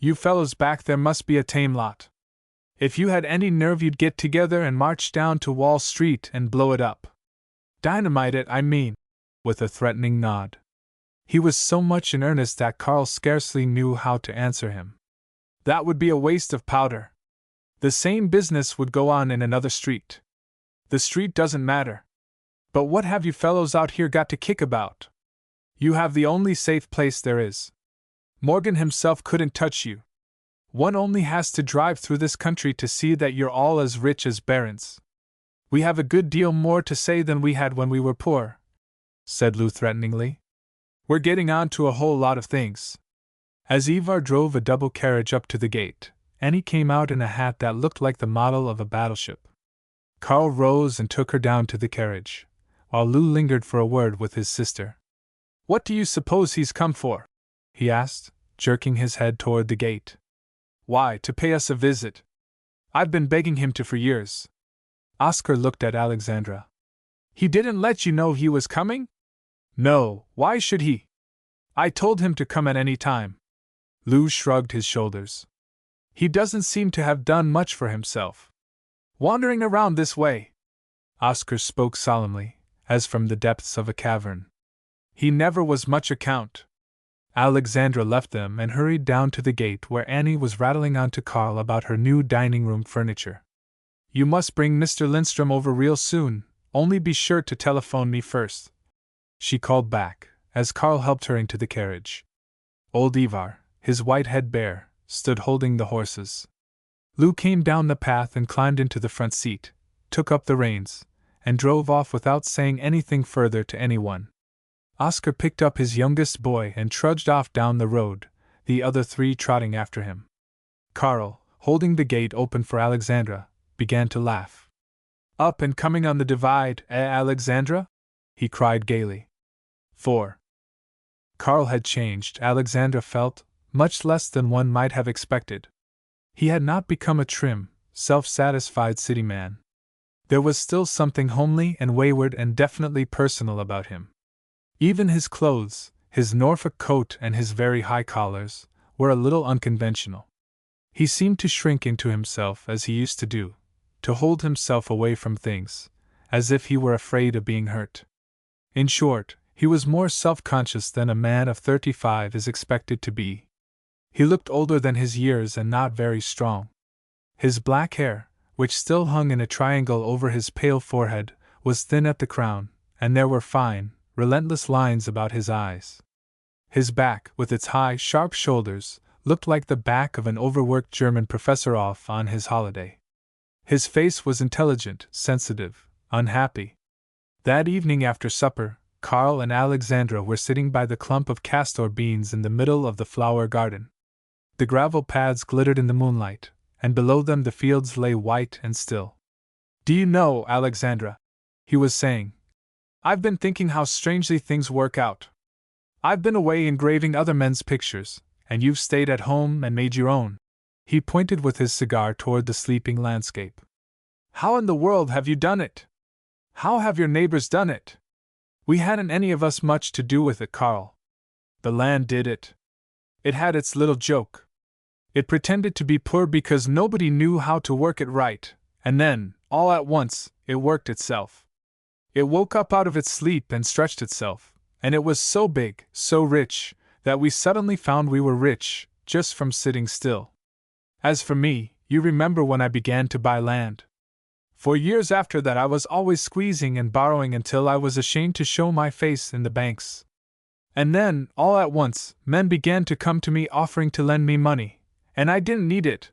You fellows back there must be a tame lot. If you had any nerve you'd get together and march down to Wall Street and blow it up. Dynamite it, I mean, with a threatening nod. He was so much in earnest that Carl scarcely knew how to answer him. That would be a waste of powder. The same business would go on in another street. The street doesn't matter. But what have you fellows out here got to kick about? You have the only safe place there is. Morgan himself couldn't touch you. One only has to drive through this country to see that you're all as rich as barons. We have a good deal more to say than we had when we were poor, said Lou threateningly. We're getting on to a whole lot of things. As Ivar drove a double carriage up to the gate, Annie came out in a hat that looked like the model of a battleship. Carl rose and took her down to the carriage, while Lou lingered for a word with his sister. What do you suppose he's come for? He asked, jerking his head toward the gate. Why, to pay us a visit. I've been begging him to for years. Oscar looked at Alexandra. He didn't let you know he was coming? No, why should he? I told him to come at any time. Lou shrugged his shoulders. He doesn't seem to have done much for himself. Wandering around this way. Oscar spoke solemnly, as from the depths of a cavern. He never was much account. Alexandra left them and hurried down to the gate where Annie was rattling on to Carl about her new dining room furniture. You must bring Mr. Lindstrom over real soon, only be sure to telephone me first, she called back, as Carl helped her into the carriage. Old Ivar, his white head bare, stood holding the horses. Lou came down the path and climbed into the front seat, took up the reins, and drove off without saying anything further to anyone. Oscar picked up his youngest boy and trudged off down the road, the other three trotting after him. Carl, holding the gate open for Alexandra, began to laugh. Up and coming on the divide, Alexandra? He cried gaily. 4. Carl had changed, Alexandra felt, much less than one might have expected. He had not become a trim, self-satisfied city man. There was still something homely and wayward and definitely personal about him. Even his clothes, his Norfolk coat and his very high collars, were a little unconventional. He seemed to shrink into himself as he used to do, to hold himself away from things, as if he were afraid of being hurt. In short, he was more self-conscious than a man of 35 is expected to be. He looked older than his years and not very strong. His black hair, which still hung in a triangle over his pale forehead, was thin at the crown, and there were fine, relentless lines about his eyes. His back, with its high, sharp shoulders, looked like the back of an overworked German professor off on his holiday. His face was intelligent, sensitive, unhappy. That evening after supper, Carl and Alexandra were sitting by the clump of castor beans in the middle of the flower garden. The gravel paths glittered in the moonlight, and below them the fields lay white and still. Do you know, Alexandra, he was saying, I've been thinking how strangely things work out. I've been away engraving other men's pictures, and you've stayed at home and made your own. He pointed with his cigar toward the sleeping landscape. How in the world have you done it? How have your neighbors done it? We hadn't any of us much to do with it, Carl. The land did it. It had its little joke. It pretended to be poor because nobody knew how to work it right, and then, all at once, it worked itself. It woke up out of its sleep and stretched itself, and it was so big, so rich, that we suddenly found we were rich, just from sitting still. As for me, you remember when I began to buy land. For years after that I was always squeezing and borrowing until I was ashamed to show my face in the banks. And then, all at once, men began to come to me offering to lend me money, and I didn't need it.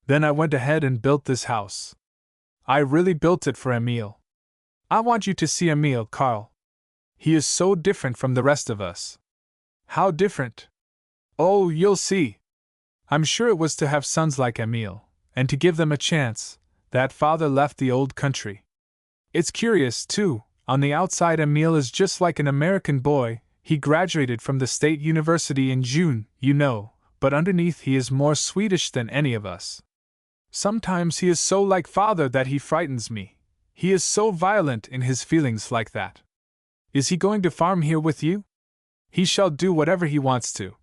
Then I went ahead and built this house. I really built it for Emile. I want you to see Emile, Carl. He is so different from the rest of us. How different? Oh, you'll see. I'm sure it was to have sons like Emile, and to give them a chance, that father left the old country. It's curious, too, on the outside Emile is just like an American boy. He graduated from the State University in June, you know, but underneath he is more Swedish than any of us. Sometimes he is so like father that he frightens me. He is so violent in his feelings like that. Is he going to farm here with you? He shall do whatever he wants to,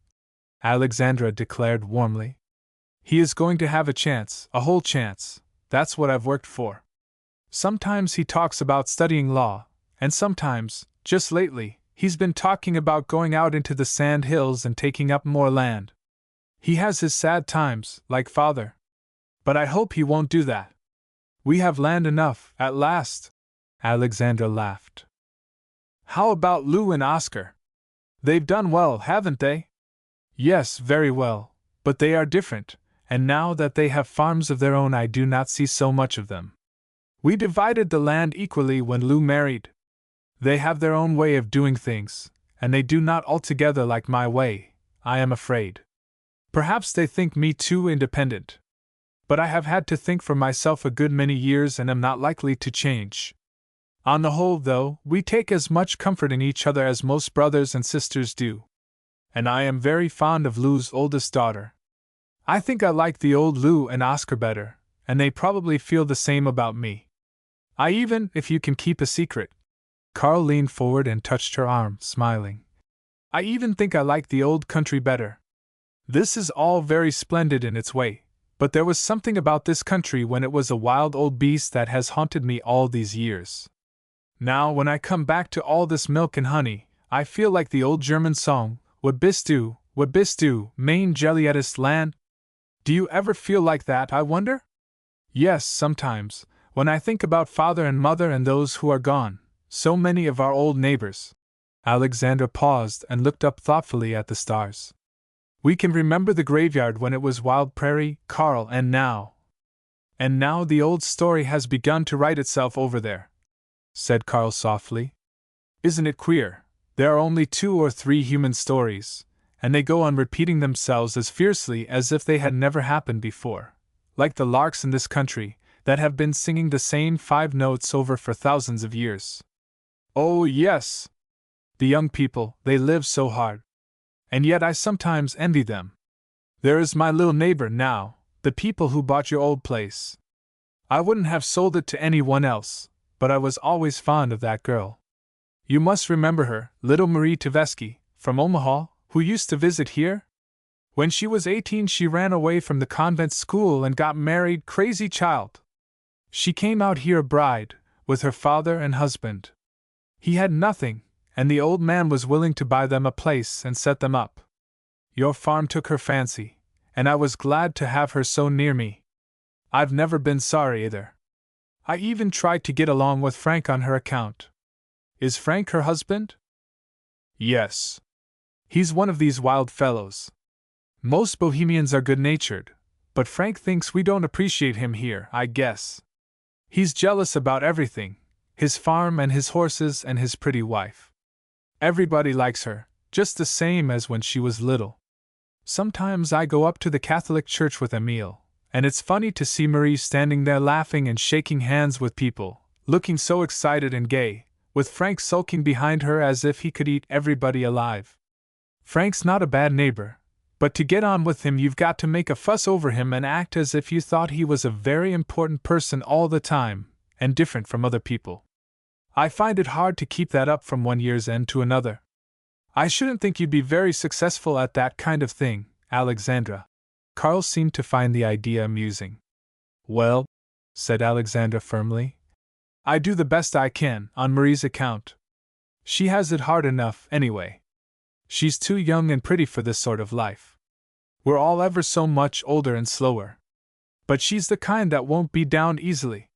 Alexandra declared warmly. He is going to have a chance, a whole chance. That's what I've worked for. Sometimes he talks about studying law, and sometimes, just lately, he's been talking about going out into the sand hills and taking up more land. He has his sad times, like father. But I hope he won't do that. We have land enough, at last. Alexandra laughed. How about Lou and Oscar? They've done well, haven't they? Yes, very well, but they are different, and now that they have farms of their own I do not see so much of them. We divided the land equally when Lou married. They have their own way of doing things, and they do not altogether like my way, I am afraid. Perhaps they think me too independent. But I have had to think for myself a good many years and am not likely to change. On the whole, though, we take as much comfort in each other as most brothers and sisters do. And I am very fond of Lou's oldest daughter. I think I like the old Lou and Oscar better, and they probably feel the same about me. I even, if you can keep a secret. Carl leaned forward and touched her arm, smiling. I even think I like the old country better. This is all very splendid in its way, but there was something about this country when it was a wild old beast that has haunted me all these years. Now, when I come back to all this milk and honey, I feel like the old German song, what bist du, mein geliebtes Land? Do you ever feel like that, I wonder? Yes, sometimes, when I think about father and mother and those who are gone, so many of our old neighbors. Alexandra paused and looked up thoughtfully at the stars. We can remember the graveyard when it was wild prairie, Carl, and now the old story has begun to write itself over there, said Carl softly. Isn't it queer? There are only 2 or 3 human stories, and they go on repeating themselves as fiercely as if they had never happened before, like the larks in this country, that have been singing the same 5 notes over for thousands of years. Oh, yes! The young people, they live so hard. And yet I sometimes envy them. There is my little neighbor now, the people who bought your old place. I wouldn't have sold it to anyone else, but I was always fond of that girl. You must remember her, little Marie Tversky, from Omaha, who used to visit here? When she was 18 she ran away from the convent school and got married, crazy child. She came out here a bride, with her father and husband. He had nothing, and the old man was willing to buy them a place and set them up. Your farm took her fancy, and I was glad to have her so near me. I've never been sorry either. I even tried to get along with Frank on her account. Is Frank her husband? Yes. He's one of these wild fellows. Most Bohemians are good-natured, but Frank thinks we don't appreciate him here, I guess. He's jealous about everything, his farm and his horses and his pretty wife. Everybody likes her, just the same as when she was little. Sometimes I go up to the Catholic church with Emile, and it's funny to see Marie standing there laughing and shaking hands with people, looking so excited and gay, with Frank sulking behind her as if he could eat everybody alive. Frank's not a bad neighbor, But to get on with him, you've got to make a fuss over him and act as if you thought he was a very important person all the time, and different from other people. I find it hard to keep that up from one year's end to another. I shouldn't think you'd be very successful at that kind of thing, Alexandra. Carl seemed to find the idea amusing. Well, said Alexandra firmly, I do the best I can, on Marie's account. She has it hard enough, anyway. She's too young and pretty for this sort of life. We're all ever so much older and slower. But she's the kind that won't be down easily.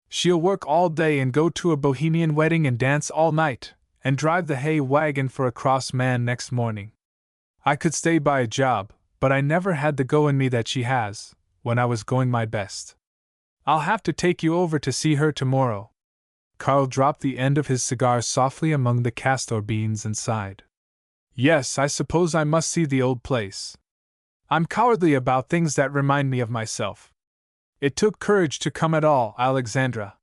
She'll work all day and go to a bohemian wedding and dance all night, and drive the hay wagon for a cross man next morning. I could stay by a job, but I never had the go in me that she has, when I was going my best. I'll have to take you over to see her tomorrow. Carl dropped the end of his cigar softly among the castor beans and sighed. Yes, I suppose I must see the old place. I'm cowardly about things that remind me of myself. It took courage to come at all, Alexandra.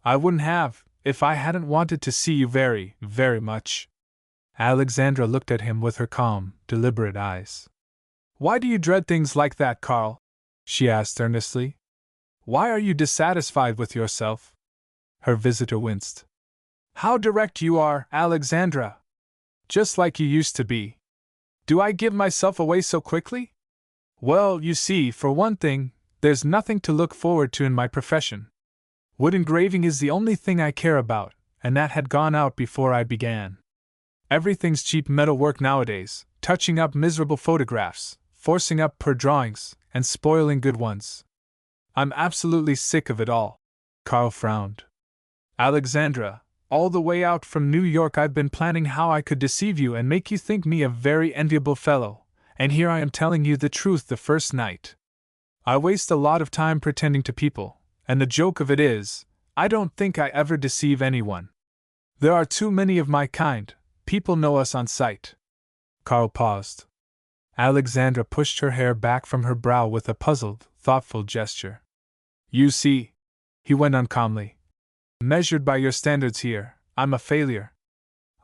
I wouldn't have, if I hadn't wanted to see you very, very much. Alexandra looked at him with her calm, deliberate eyes. Why do you dread things like that, Carl? She asked earnestly. Why are you dissatisfied with yourself? Her visitor winced. How direct you are, Alexandra! Just like you used to be. Do I give myself away so quickly? Well, you see, for one thing, there's nothing to look forward to in my profession. Wood engraving is the only thing I care about, and that had gone out before I began. Everything's cheap metal work nowadays, touching up miserable photographs, forcing up poor drawings, and spoiling good ones. I'm absolutely sick of it all. Carl frowned. Alexandra, all the way out from New York I've been planning how I could deceive you and make you think me a very enviable fellow, and here I am telling you the truth the first night. I waste a lot of time pretending to people, and the joke of it is, I don't think I ever deceive anyone. There are too many of my kind, people know us on sight. Carl paused. Alexandra pushed her hair back from her brow with a puzzled, thoughtful gesture. You see, he went on calmly, measured by your standards here, I'm a failure.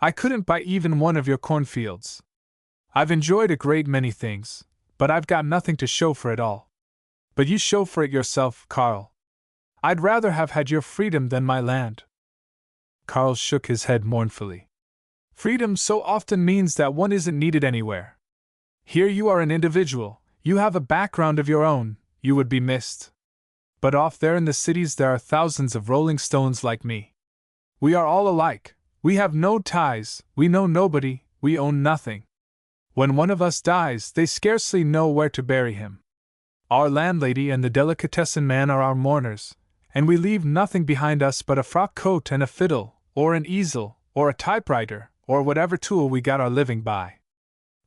I couldn't buy even one of your cornfields. I've enjoyed a great many things, but I've got nothing to show for it all. But you show for it yourself, Carl. I'd rather have had your freedom than my land. Carl shook his head mournfully. Freedom so often means that one isn't needed anywhere. Here you are an individual, you have a background of your own, you would be missed. But off there in the cities there are thousands of rolling stones like me. We are all alike, we have no ties, we know nobody, we own nothing. When one of us dies, they scarcely know where to bury him. Our landlady and the delicatessen man are our mourners, and we leave nothing behind us but a frock coat and a fiddle, or an easel, or a typewriter, or whatever tool we got our living by.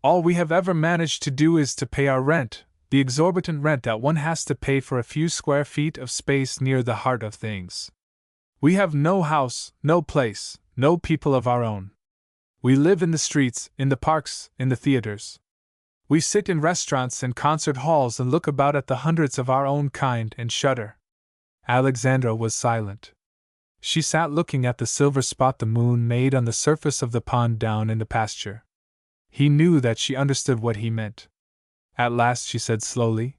All we have ever managed to do is to pay our rent, the exorbitant rent that one has to pay for a few square feet of space near the heart of things. We have no house, no place, no people of our own. We live in the streets, in the parks, in the theaters. We sit in restaurants and concert halls and look about at the hundreds of our own kind and shudder. Alexandra was silent. She sat looking at the silver spot the moon made on the surface of the pond down in the pasture. He knew that she understood what he meant. At last she said slowly,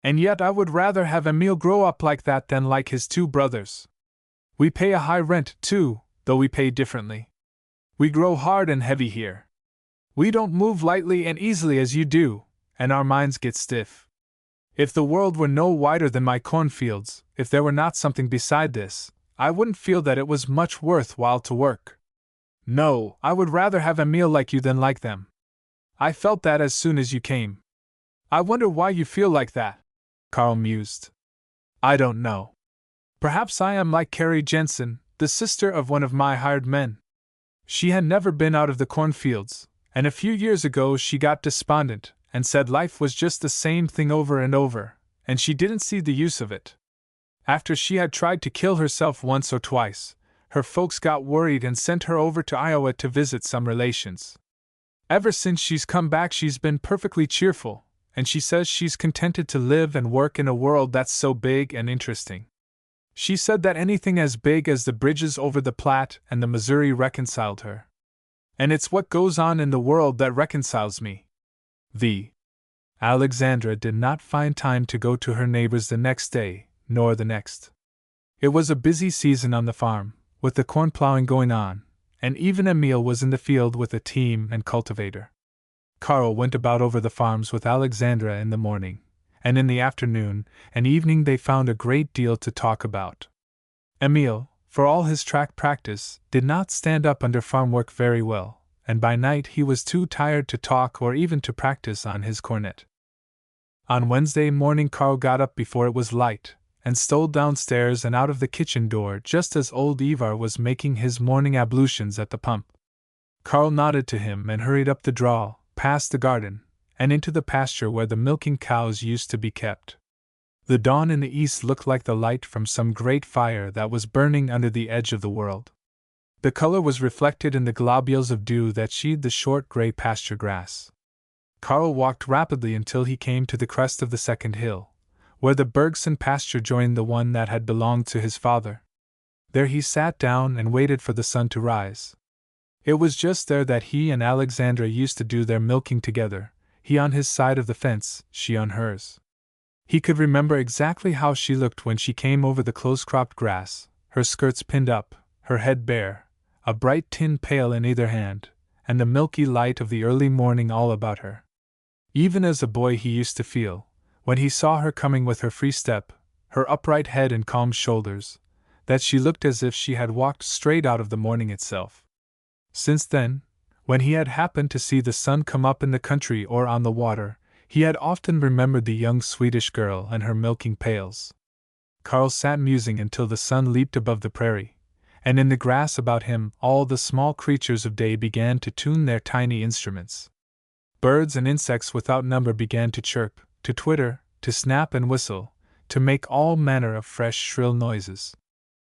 And yet I would rather have Emile grow up like that than like his two brothers. We pay a high rent, too, though we pay differently. We grow hard and heavy here. We don't move lightly and easily as you do, and our minds get stiff. If the world were no wider than my cornfields, if there were not something beside this, I wouldn't feel that it was much worth while to work. No, I would rather have Emile like you than like them. I felt that as soon as you came. I wonder why you feel like that, Carl mused. I don't know. Perhaps I am like Carrie Jensen, the sister of one of my hired men. She had never been out of the cornfields, and a few years ago she got despondent and said life was just the same thing over and over, and she didn't see the use of it. After she had tried to kill herself once or twice, her folks got worried and sent her over to Iowa to visit some relations. Ever since she's come back she's been perfectly cheerful, and she says she's contented to live and work in a world that's so big and interesting. She said that anything as big as the bridges over the Platte and the Missouri reconciled her. And it's what goes on in the world that reconciles me. The Alexandra did not find time to go to her neighbors the next day, nor the next. It was a busy season on the farm, with the corn plowing going on, and even Emile was in the field with a team and cultivator. Karl went about over the farms with Alexandra in the morning, and in the afternoon and evening they found a great deal to talk about. Emile, for all his track practice, did not stand up under farm work very well, and by night he was too tired to talk or even to practice on his cornet. On Wednesday morning Karl got up before it was light, and stole downstairs and out of the kitchen door just as old Ivar was making his morning ablutions at the pump. Karl nodded to him and hurried up the draw, past the garden, and into the pasture where the milking cows used to be kept. The dawn in the east looked like the light from some great fire that was burning under the edge of the world. The color was reflected in the globules of dew that sheathed the short gray pasture grass. Karl walked rapidly until he came to the crest of the second hill, where the Bergson pasture joined the one that had belonged to his father. There he sat down and waited for the sun to rise. It was just there that he and Alexandra used to do their milking together, he on his side of the fence, she on hers. He could remember exactly how she looked when she came over the close-cropped grass, her skirts pinned up, her head bare, a bright tin pail in either hand, and the milky light of the early morning all about her. Even as a boy he used to feel, when he saw her coming with her free step, her upright head and calm shoulders, that she looked as if she had walked straight out of the morning itself. Since then, when he had happened to see the sun come up in the country or on the water, he had often remembered the young Swedish girl and her milking pails. Karl sat musing until the sun leaped above the prairie, and in the grass about him all the small creatures of day began to tune their tiny instruments. Birds and insects without number began to chirp, to twitter, to snap and whistle, to make all manner of fresh shrill noises.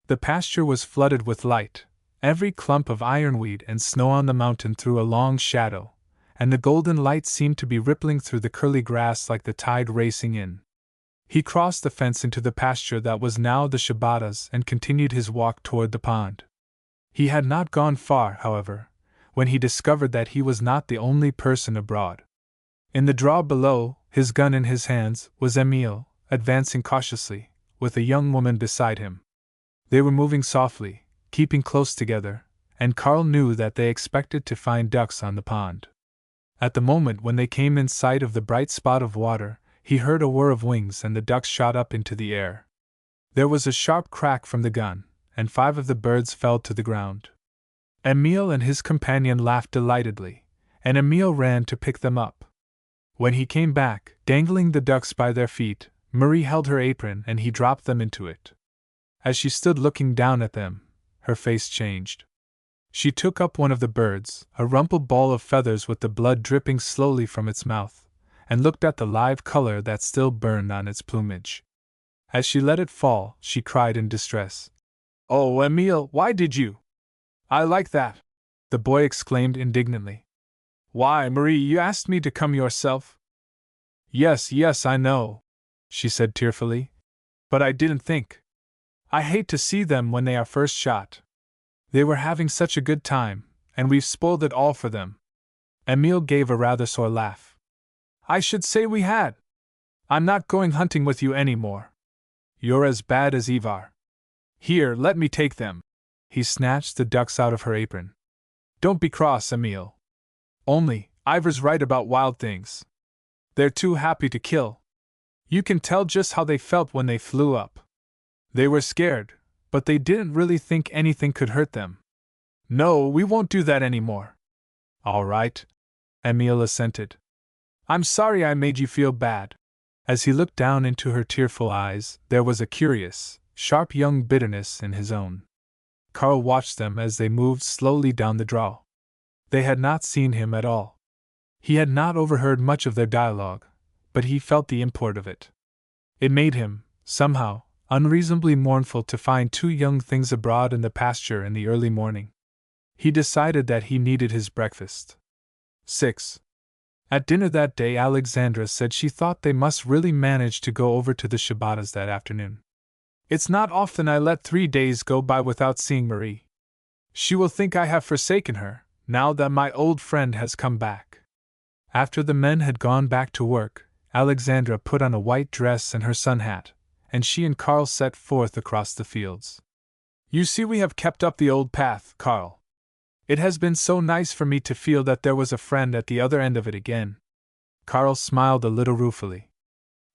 The pasture was flooded with light. Every clump of ironweed and snow on the mountain threw a long shadow, and the golden light seemed to be rippling through the curly grass like the tide racing in. He crossed the fence into the pasture that was now the ciabattas and continued his walk toward the pond. He had not gone far, however, when he discovered that he was not the only person abroad. In the draw below, his gun in his hands, was Emile, advancing cautiously, with a young woman beside him. They were moving softly, keeping close together, and Karl knew that they expected to find ducks on the pond. At the moment when they came in sight of the bright spot of water, he heard a whir of wings and the ducks shot up into the air. There was a sharp crack from the gun, and 5 of the birds fell to the ground. Emile and his companion laughed delightedly, and Emile ran to pick them up. When he came back, dangling the ducks by their feet, Marie held her apron and he dropped them into it. As she stood looking down at them, her face changed. She took up one of the birds, a rumpled ball of feathers with the blood dripping slowly from its mouth, and looked at the live color that still burned on its plumage. As she let it fall, she cried in distress. "Oh, Emile, why did you?" "I like that," the boy exclaimed indignantly. "Why, Marie, you asked me to come yourself." Yes, I know," she said tearfully, "but I didn't think. I hate to see them when they are first shot. They were having such a good time, and we've spoiled it all for them." Emile gave a rather sore laugh. "I should say we had. I'm not going hunting with you any more. You're as bad as Ivar. Here, let me take them." He snatched the ducks out of her apron. "Don't be cross, Emile. Only, Ivar's right about wild things. They're too happy to kill. You can tell just how they felt when they flew up. They were scared, but they didn't really think anything could hurt them. No, we won't do that anymore." "All right," Emile assented. "I'm sorry I made you feel bad." As he looked down into her tearful eyes, there was a curious, sharp young bitterness in his own. Karl watched them as they moved slowly down the draw. They had not seen him at all. He had not overheard much of their dialogue, but he felt the import of it. It made him, somehow, unreasonably mournful to find 2 young things abroad in the pasture in the early morning. He decided that he needed his breakfast. 6. At dinner that day Alexandra said she thought they must really manage to go over to the ciabattas that afternoon. "It's not often I let 3 days go by without seeing Marie. She will think I have forsaken her, now that my old friend has come back." After the men had gone back to work, Alexandra put on a white dress and her sun hat, and she and Carl set forth across the fields. You see, we have kept up the old path, Carl. It has been so nice for me to feel that there was a friend at the other end of it again. Carl smiled a little ruefully.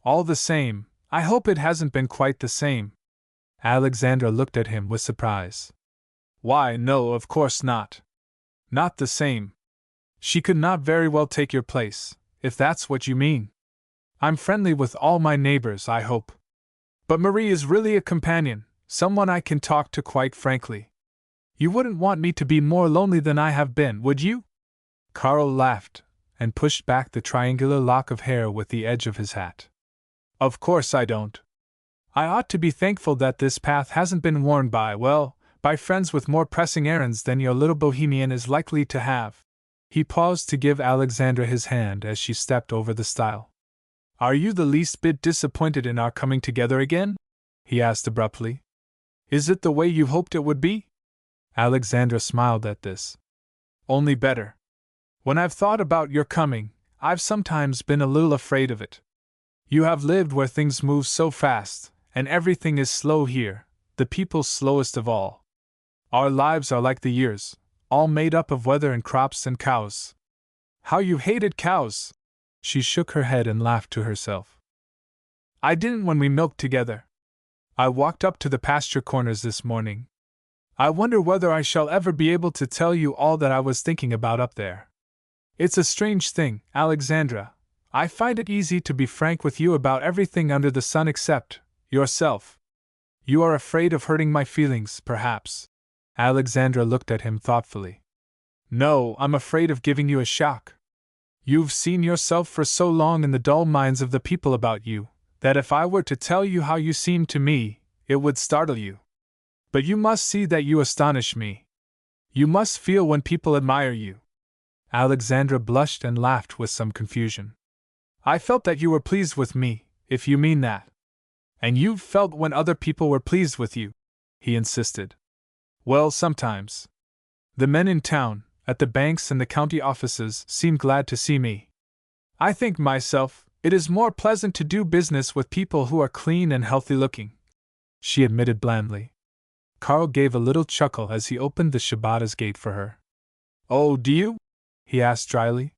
All the same, I hope it hasn't been quite the same. Alexandra looked at him with surprise. Why, no, of course not. Not the same. She could not very well take your place, if that's what you mean. I'm friendly with all my neighbors, I hope. But Marie is really a companion, someone I can talk to quite frankly. You wouldn't want me to be more lonely than I have been, would you? Carl laughed, and pushed back the triangular lock of hair with the edge of his hat. Of course I don't. I ought to be thankful that this path hasn't been worn by friends with more pressing errands than your little bohemian is likely to have. He paused to give Alexandra his hand as she stepped over the stile. Are you the least bit disappointed in our coming together again? He asked abruptly. Is it the way you hoped it would be? Alexandra smiled at this. Only better. When I've thought about your coming, I've sometimes been a little afraid of it. You have lived where things move so fast, and everything is slow here, the people slowest of all. Our lives are like the years, all made up of weather and crops and cows. How you hated cows! She shook her head and laughed to herself. I didn't when we milked together. I walked up to the pasture corners this morning. I wonder whether I shall ever be able to tell you all that I was thinking about up there. It's a strange thing, Alexandra. I find it easy to be frank with you about everything under the sun except yourself. You are afraid of hurting my feelings, perhaps. Alexandra looked at him thoughtfully. No, I'm afraid of giving you a shock. You've seen yourself for so long in the dull minds of the people about you, that if I were to tell you how you seem to me, it would startle you. But you must see that you astonish me. You must feel when people admire you. Alexandra blushed and laughed with some confusion. I felt that you were pleased with me, if you mean that. And you've felt when other people were pleased with you, he insisted. Well, sometimes. The men in town, at the banks and the county offices, seem glad to see me. I think myself, it is more pleasant to do business with people who are clean and healthy looking, she admitted blandly. Carl gave a little chuckle as he opened the Shabata's gate for her. Oh, do you? He asked dryly.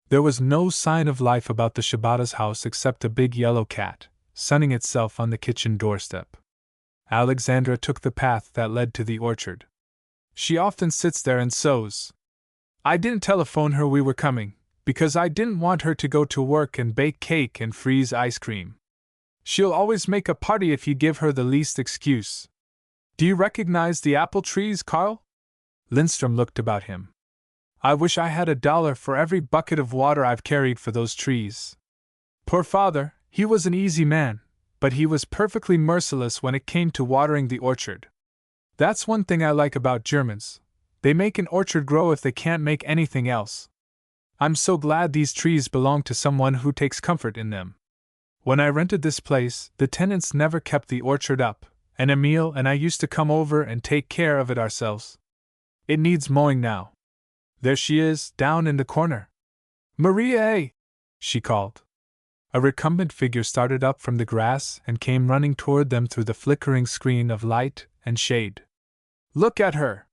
There was no sign of life about the Shabata's house except a big yellow cat, sunning itself on the kitchen doorstep. Alexandra took the path that led to the orchard. She often sits there and sews. I didn't telephone her we were coming, because I didn't want her to go to work and bake cake and freeze ice cream. She'll always make a party if you give her the least excuse. Do you recognize the apple trees, Carl? Lindstrom looked about him. I wish I had $1 for every bucket of water I've carried for those trees. Poor father, he was an easy man, but he was perfectly merciless when it came to watering the orchard. That's one thing I like about Germans. They make an orchard grow if they can't make anything else. I'm so glad these trees belong to someone who takes comfort in them. When I rented this place, the tenants never kept the orchard up, and Emile and I used to come over and take care of it ourselves. It needs mowing now. There she is, down in the corner. Maria! She called. A recumbent figure started up from the grass and came running toward them through the flickering screen of light and shade. Look at her!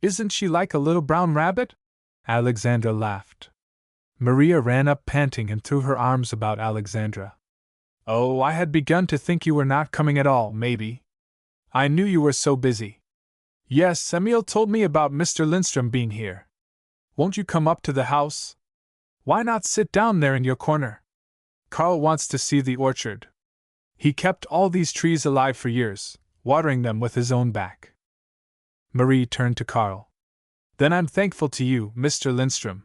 Isn't she like a little brown rabbit? Alexandra laughed. Maria ran up panting and threw her arms about Alexandra. Oh, I had begun to think you were not coming at all, maybe. I knew you were so busy. Yes, Emile told me about Mr. Lindstrom being here. Won't you come up to the house? Why not sit down there in your corner? Carl wants to see the orchard. He kept all these trees alive for years, watering them with his own back. Marie turned to Carl. Then I'm thankful to you, Mr. Lindstrom.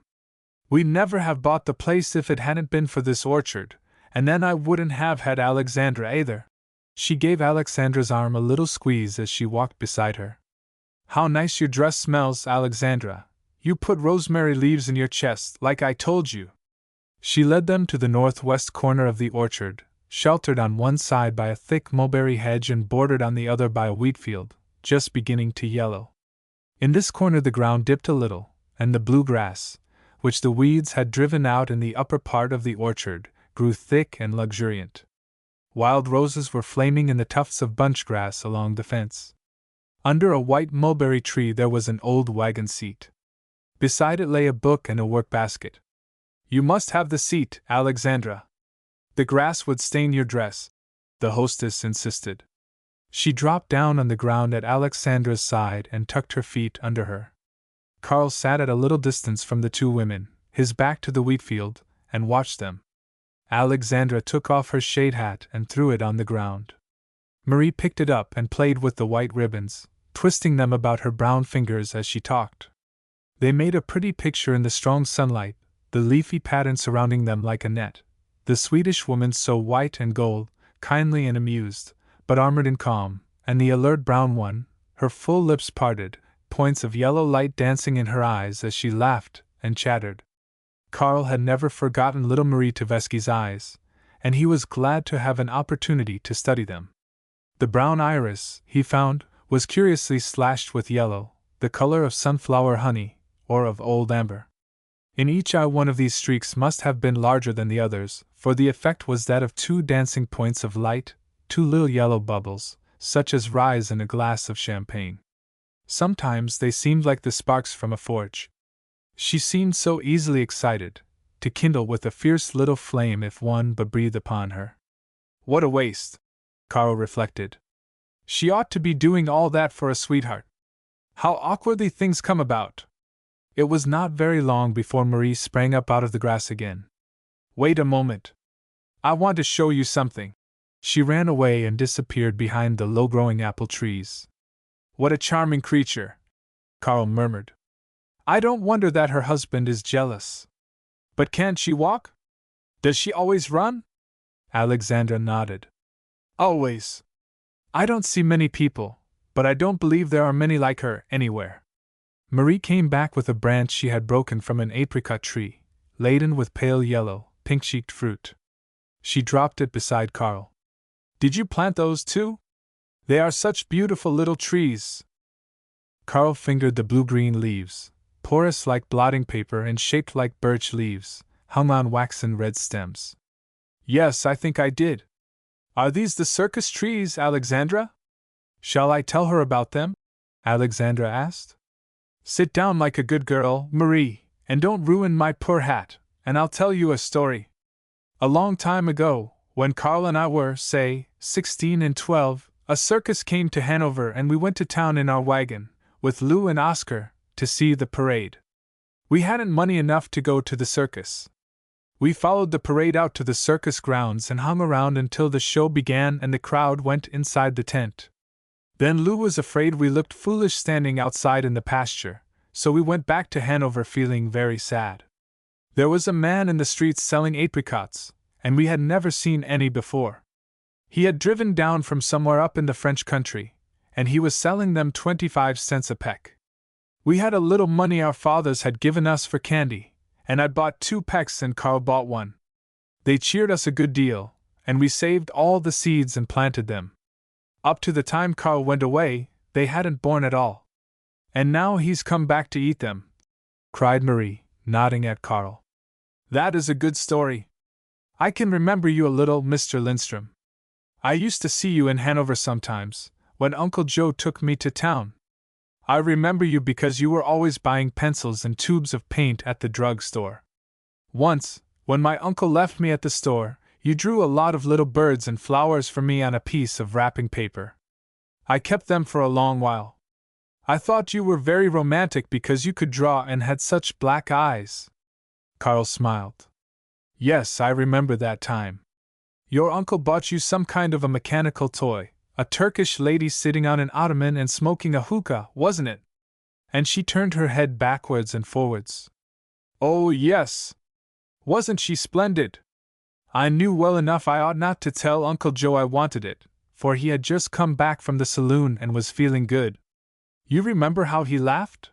We'd never have bought the place if it hadn't been for this orchard, and then I wouldn't have had Alexandra either. She gave Alexandra's arm a little squeeze as she walked beside her. How nice your dress smells, Alexandra. You put rosemary leaves in your chest, like I told you. She led them to the northwest corner of the orchard, sheltered on one side by a thick mulberry hedge and bordered on the other by a wheat field, just beginning to yellow. In this corner the ground dipped a little, and the blue grass, which the weeds had driven out in the upper part of the orchard, grew thick and luxuriant. Wild roses were flaming in the tufts of bunch grass along the fence. Under a white mulberry tree there was an old wagon seat. Beside it lay a book and a work-basket. "You must have the seat, Alexandra. The grass would stain your dress," the hostess insisted. She dropped down on the ground at Alexandra's side and tucked her feet under her. Carl sat at a little distance from the two women, his back to the wheat field, and watched them. Alexandra took off her shade hat and threw it on the ground. Marie picked it up and played with the white ribbons, twisting them about her brown fingers as she talked. They made a pretty picture in the strong sunlight, the leafy pattern surrounding them like a net, the Swedish woman so white and gold, kindly and amused, but armored in calm, and the alert brown one, her full lips parted, points of yellow light dancing in her eyes as she laughed and chattered. Carl had never forgotten little Marie Tversky's eyes, and he was glad to have an opportunity to study them. The brown iris, he found, was curiously slashed with yellow, the color of sunflower honey, or of old amber. In each eye one of these streaks must have been larger than the others, for the effect was that of two dancing points of light, two little yellow bubbles, such as rise in a glass of champagne. Sometimes they seemed like the sparks from a forge. She seemed so easily excited, to kindle with a fierce little flame if one but breathed upon her. What a waste, Carl reflected. She ought to be doing all that for a sweetheart. How awkwardly things come about. It was not very long before Marie sprang up out of the grass again. Wait a moment. I want to show you something. She ran away and disappeared behind the low-growing apple trees. What a charming creature, Carl murmured. I don't wonder that her husband is jealous. But can't she walk? Does she always run? Alexandra nodded. Always. I don't see many people, but I don't believe there are many like her anywhere. Marie came back with a branch she had broken from an apricot tree, laden with pale yellow, pink-cheeked fruit. She dropped it beside Carl. Did you plant those too? They are such beautiful little trees. Carl fingered the blue-green leaves, porous like blotting paper and shaped like birch leaves, hung on waxen red stems. Yes, I think I did. Are these the circus trees, Alexandra? Shall I tell her about them? Alexandra asked. Sit down like a good girl, Marie, and don't ruin my poor hat, and I'll tell you a story. A long time ago, when Carl and I were, say, 16 and 12, a circus came to Hanover and we went to town in our wagon, with Lou and Oscar, to see the parade. We hadn't money enough to go to the circus. We followed the parade out to the circus grounds and hung around until the show began and the crowd went inside the tent. Then Lou was afraid we looked foolish standing outside in the pasture, so we went back to Hanover feeling very sad. There was a man in the streets selling apricots, and we had never seen any before. He had driven down from somewhere up in the French country, and he was selling them 25 cents a peck. We had a little money our fathers had given us for candy, and I bought 2 pecks and Carl bought 1. They cheered us a good deal, and we saved all the seeds and planted them. Up to the time Carl went away, they hadn't borne at all. And now he's come back to eat them, cried Marie, nodding at Carl. That is a good story. I can remember you a little, Mr. Lindstrom. I used to see you in Hanover sometimes, when Uncle Joe took me to town. I remember you because you were always buying pencils and tubes of paint at the drug store. Once, when my uncle left me at the store, you drew a lot of little birds and flowers for me on a piece of wrapping paper. I kept them for a long while. I thought you were very romantic because you could draw and had such black eyes. Carl smiled. Yes, I remember that time. Your uncle bought you some kind of a mechanical toy, a Turkish lady sitting on an ottoman and smoking a hookah, wasn't it? And she turned her head backwards and forwards. Oh, yes. Wasn't she splendid? I knew well enough I ought not to tell Uncle Joe I wanted it, for he had just come back from the saloon and was feeling good. You remember how he laughed?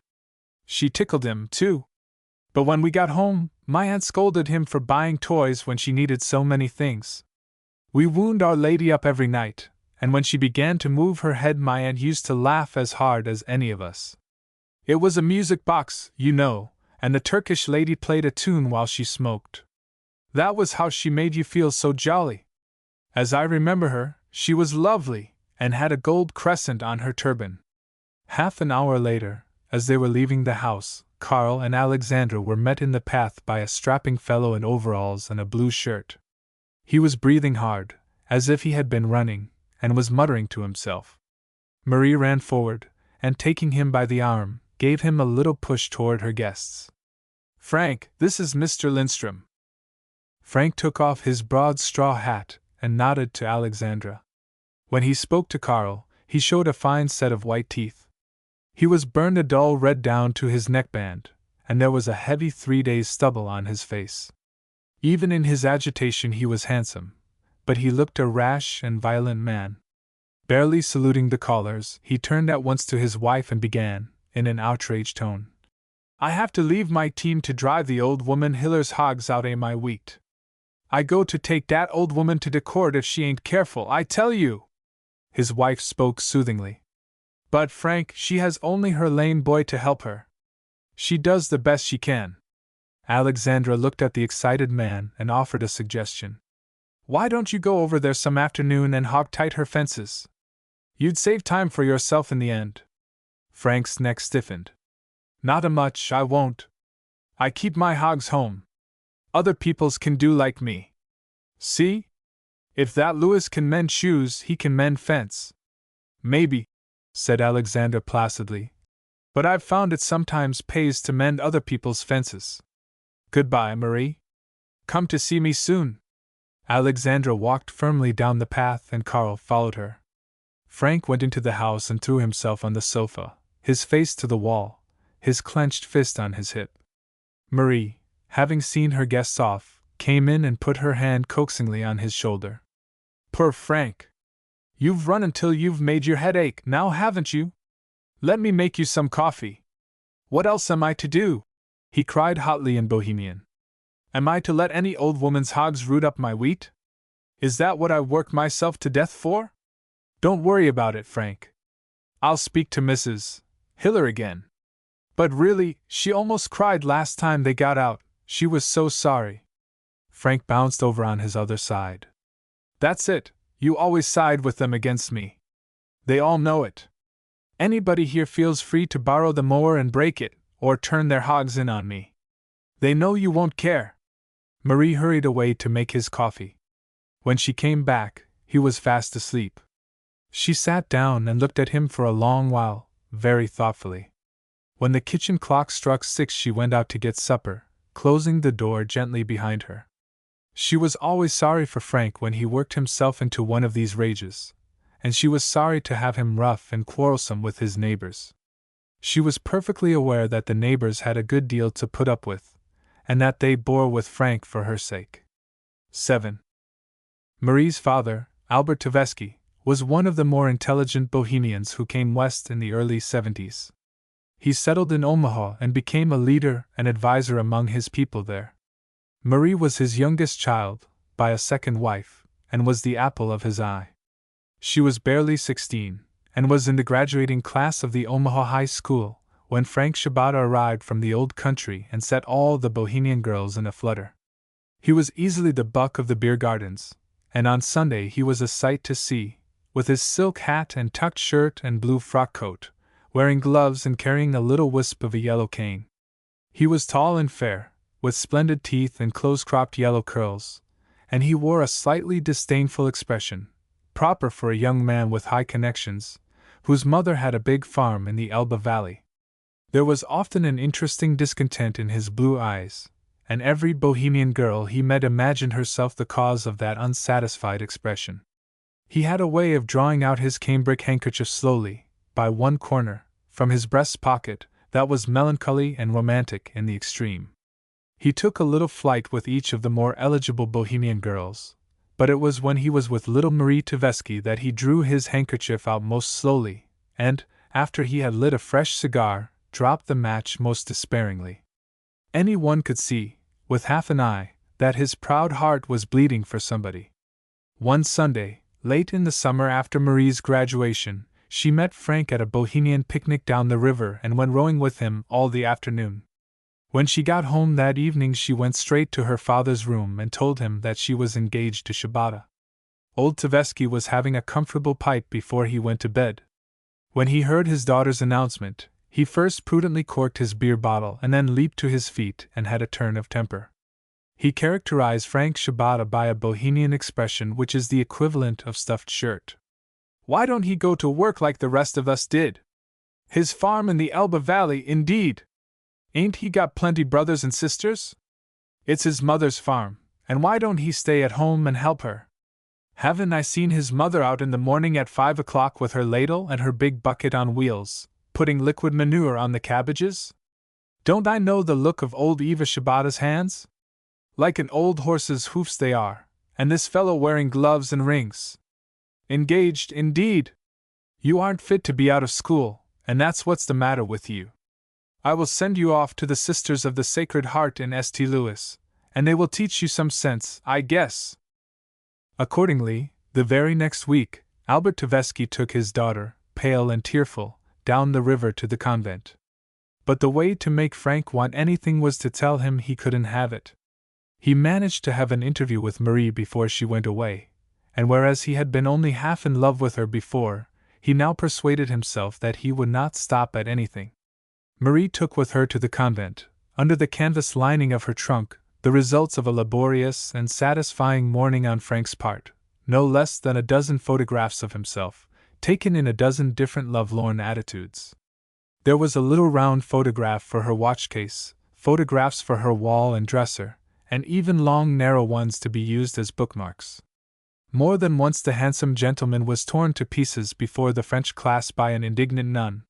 She tickled him, too. But when we got home, my aunt scolded him for buying toys when she needed so many things. We wound Our Lady up every night, and when she began to move her head my aunt used to laugh as hard as any of us. It was a music box, you know, and the Turkish lady played a tune while she smoked. That was how she made you feel so jolly. As I remember her, she was lovely, and had a gold crescent on her turban. Half an hour later, as they were leaving the house, Carl and Alexandra were met in the path by a strapping fellow in overalls and a blue shirt. He was breathing hard, as if he had been running, and was muttering to himself. Marie ran forward, and taking him by the arm, gave him a little push toward her guests. "Frank, this is Mr. Lindstrom." Frank took off his broad straw hat and nodded to Alexandra. When he spoke to Carl, he showed a fine set of white teeth. He was burned a dull red down to his neckband, and there was a heavy 3 days' stubble on his face. Even in his agitation he was handsome, but he looked a rash and violent man. Barely saluting the callers, he turned at once to his wife and began, in an outraged tone. "I have to leave my team to drive the old woman Hiller's hogs out my wheat. I go to take dat old woman to de court if she ain't careful, I tell you." His wife spoke soothingly. "But Frank, she has only her lame boy to help her. She does the best she can." Alexandra looked at the excited man and offered a suggestion. "Why don't you go over there some afternoon and hog tight her fences? You'd save time for yourself in the end." Frank's neck stiffened. "Not a much, I won't. I keep my hogs home. Other people's can do like me. See? If that Louis can mend shoes, he can mend fence." "Maybe," said Alexandra placidly, "but I've found it sometimes pays to mend other people's fences. Goodbye, Marie. Come to see me soon." Alexandra walked firmly down the path and Carl followed her. Frank went into the house and threw himself on the sofa, his face to the wall, his clenched fist on his hip. Marie, having seen her guests off, came in and put her hand coaxingly on his shoulder. "Poor Frank! You've run until you've made your head ache, now haven't you? Let me make you some coffee." "What else am I to do?" he cried hotly in Bohemian. "Am I to let any old woman's hogs root up my wheat? Is that what I worked myself to death for? Don't worry about it, Frank. I'll speak to Mrs. Hiller again. But really, she almost cried last time they got out, she was so sorry." Frank bounced over on his other side. "That's it, you always side with them against me. They all know it. Anybody here feels free to borrow the mower and break it, or turn their hogs in on me. They know you won't care." Marie hurried away to make his coffee. When she came back, he was fast asleep. She sat down and looked at him for a long while, very thoughtfully. When the kitchen clock struck 6, she went out to get supper, closing the door gently behind her. She was always sorry for Frank when he worked himself into one of these rages, and she was sorry to have him rough and quarrelsome with his neighbors. She was perfectly aware that the neighbors had a good deal to put up with, and that they bore with Frank for her sake. 7. Marie's father, Albert Tversky, was one of the more intelligent Bohemians who came west in the early 70s. He settled in Omaha and became a leader and advisor among his people there. Marie was his youngest child, by a second wife, and was the apple of his eye. She was barely 16, and was in the graduating class of the Omaha High School, when Frank Shabata arrived from the old country and set all the Bohemian girls in a flutter. He was easily the buck of the beer gardens, and on Sunday he was a sight to see, with his silk hat and tucked shirt and blue frock coat, wearing gloves and carrying a little wisp of a yellow cane. He was tall and fair, with splendid teeth and close-cropped yellow curls, and he wore a slightly disdainful expression, proper for a young man with high connections, whose mother had a big farm in the Elbe Valley. There was often an interesting discontent in his blue eyes, and every Bohemian girl he met imagined herself the cause of that unsatisfied expression. He had a way of drawing out his cambric handkerchief slowly, by one corner, from his breast pocket, that was melancholy and romantic in the extreme. He took a little flight with each of the more eligible Bohemian girls, but it was when he was with little Marie Tversky that he drew his handkerchief out most slowly, and, after he had lit a fresh cigar, dropped the match most despairingly. Any one could see, with half an eye, that his proud heart was bleeding for somebody. One Sunday, late in the summer after Marie's graduation, she met Frank at a Bohemian picnic down the river and went rowing with him all the afternoon. When she got home that evening, she went straight to her father's room and told him that she was engaged to Shabata. Old Tversky was having a comfortable pipe before he went to bed. When he heard his daughter's announcement, he first prudently corked his beer bottle and then leaped to his feet and had a turn of temper. He characterized Frank Shabata by a Bohemian expression which is the equivalent of stuffed shirt. Why don't he go to work like the rest of us did? His farm in the Elbe Valley, indeed! Ain't he got plenty brothers and sisters? It's his mother's farm, and why don't he stay at home and help her? Haven't I seen his mother out in the morning at 5 o'clock with her ladle and her big bucket on wheels, putting liquid manure on the cabbages? Don't I know the look of old Eva Shabata's hands? Like an old horse's hoofs they are, and this fellow wearing gloves and rings. Engaged, indeed! You aren't fit to be out of school, and that's what's the matter with you. I will send you off to the Sisters of the Sacred Heart in St. Louis, and they will teach you some sense, I guess. Accordingly, the very next week, Albert Tversky took his daughter, pale and tearful, down the river to the convent. But the way to make Frank want anything was to tell him he couldn't have it. He managed to have an interview with Marie before she went away, and whereas he had been only half in love with her before, he now persuaded himself that he would not stop at anything. Marie took with her to the convent, under the canvas lining of her trunk, the results of a laborious and satisfying morning on Frank's part, no less than a dozen photographs of himself, taken in a dozen different lovelorn attitudes. There was a little round photograph for her watchcase, photographs for her wall and dresser, and even long narrow ones to be used as bookmarks. More than once the handsome gentleman was torn to pieces before the French class by an indignant nun.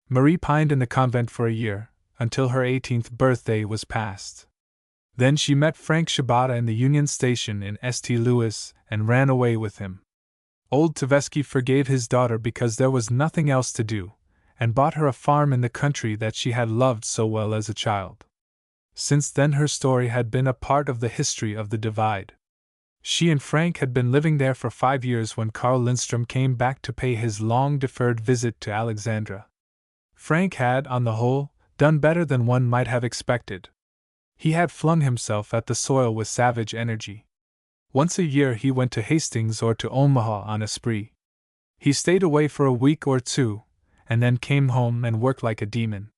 Marie pined in the convent for a year, until her 18th birthday was past. Then she met Frank Shabata in the Union Station in St. Louis and ran away with him. Old Tversky forgave his daughter because there was nothing else to do, and bought her a farm in the country that she had loved so well as a child. Since then her story had been a part of the history of the Divide. She and Frank had been living there for 5 years when Carl Lindstrom came back to pay his long-deferred visit to Alexandra. Frank had, on the whole, done better than one might have expected. He had flung himself at the soil with savage energy. Once a year he went to Hastings or to Omaha on a spree. He stayed away for a week or two, and then came home and worked like a demon.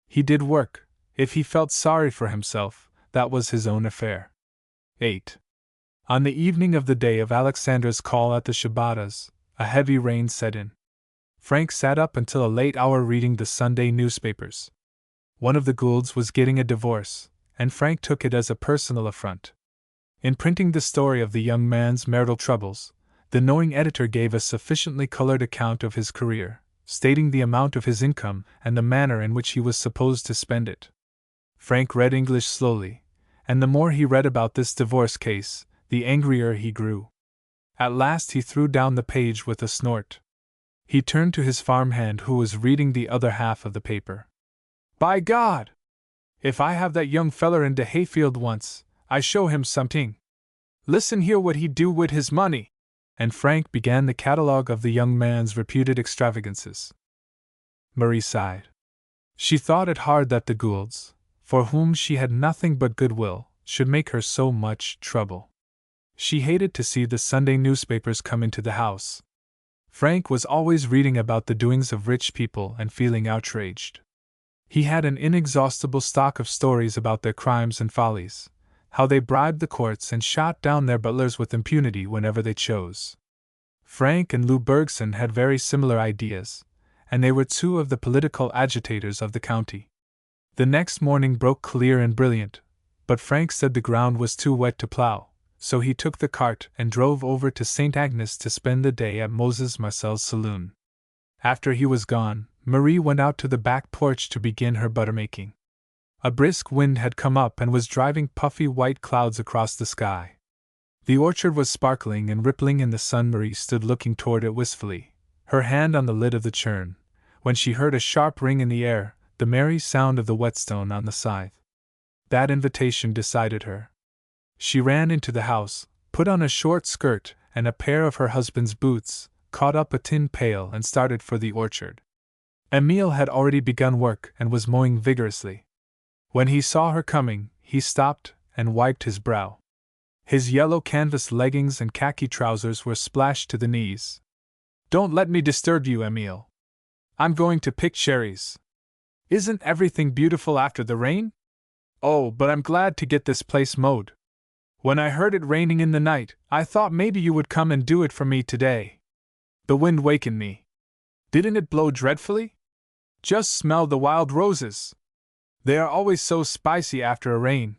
He did work. If he felt sorry for himself, that was his own affair. 8. On the evening of the day of Alexandra's call at the Shabatas, a heavy rain set in. Frank sat up until a late hour reading the Sunday newspapers. One of the Goulds was getting a divorce, and Frank took it as a personal affront. In printing the story of the young man's marital troubles, the knowing editor gave a sufficiently colored account of his career, stating the amount of his income and the manner in which he was supposed to spend it. Frank read English slowly, and the more he read about this divorce case, the angrier he grew. At last he threw down the page with a snort. He turned to his farmhand who was reading the other half of the paper. "By God! If I have that young feller in de hayfield once, I show him something. Listen here what he do wid his money." And Frank began the catalogue of the young man's reputed extravagances. Marie sighed. She thought it hard that the Goulds, for whom she had nothing but goodwill, should make her so much trouble. She hated to see the Sunday newspapers come into the house. Frank was always reading about the doings of rich people and feeling outraged. He had an inexhaustible stock of stories about their crimes and follies, how they bribed the courts and shot down their butlers with impunity whenever they chose. Frank and Lou Bergson had very similar ideas, and they were two of the political agitators of the county. The next morning broke clear and brilliant, but Frank said the ground was too wet to plow, so he took the cart and drove over to St. Agnes to spend the day at Moses Marcel's saloon. After he was gone, Marie went out to the back porch to begin her buttermaking. A brisk wind had come up and was driving puffy white clouds across the sky. The orchard was sparkling and rippling in the sun. Marie stood looking toward it wistfully, her hand on the lid of the churn, when she heard a sharp ring in the air, the merry sound of the whetstone on the scythe. That invitation decided her. She ran into the house, put on a short skirt and a pair of her husband's boots, caught up a tin pail and started for the orchard. Emile had already begun work and was mowing vigorously. When he saw her coming, he stopped and wiped his brow. His yellow canvas leggings and khaki trousers were splashed to the knees. Don't let me disturb you, Emile. I'm going to pick cherries. Isn't everything beautiful after the rain? Oh, but I'm glad to get this place mowed. When I heard it raining in the night, I thought maybe you would come and do it for me today. The wind wakened me. Didn't it blow dreadfully? Just smell the wild roses. They are always so spicy after a rain.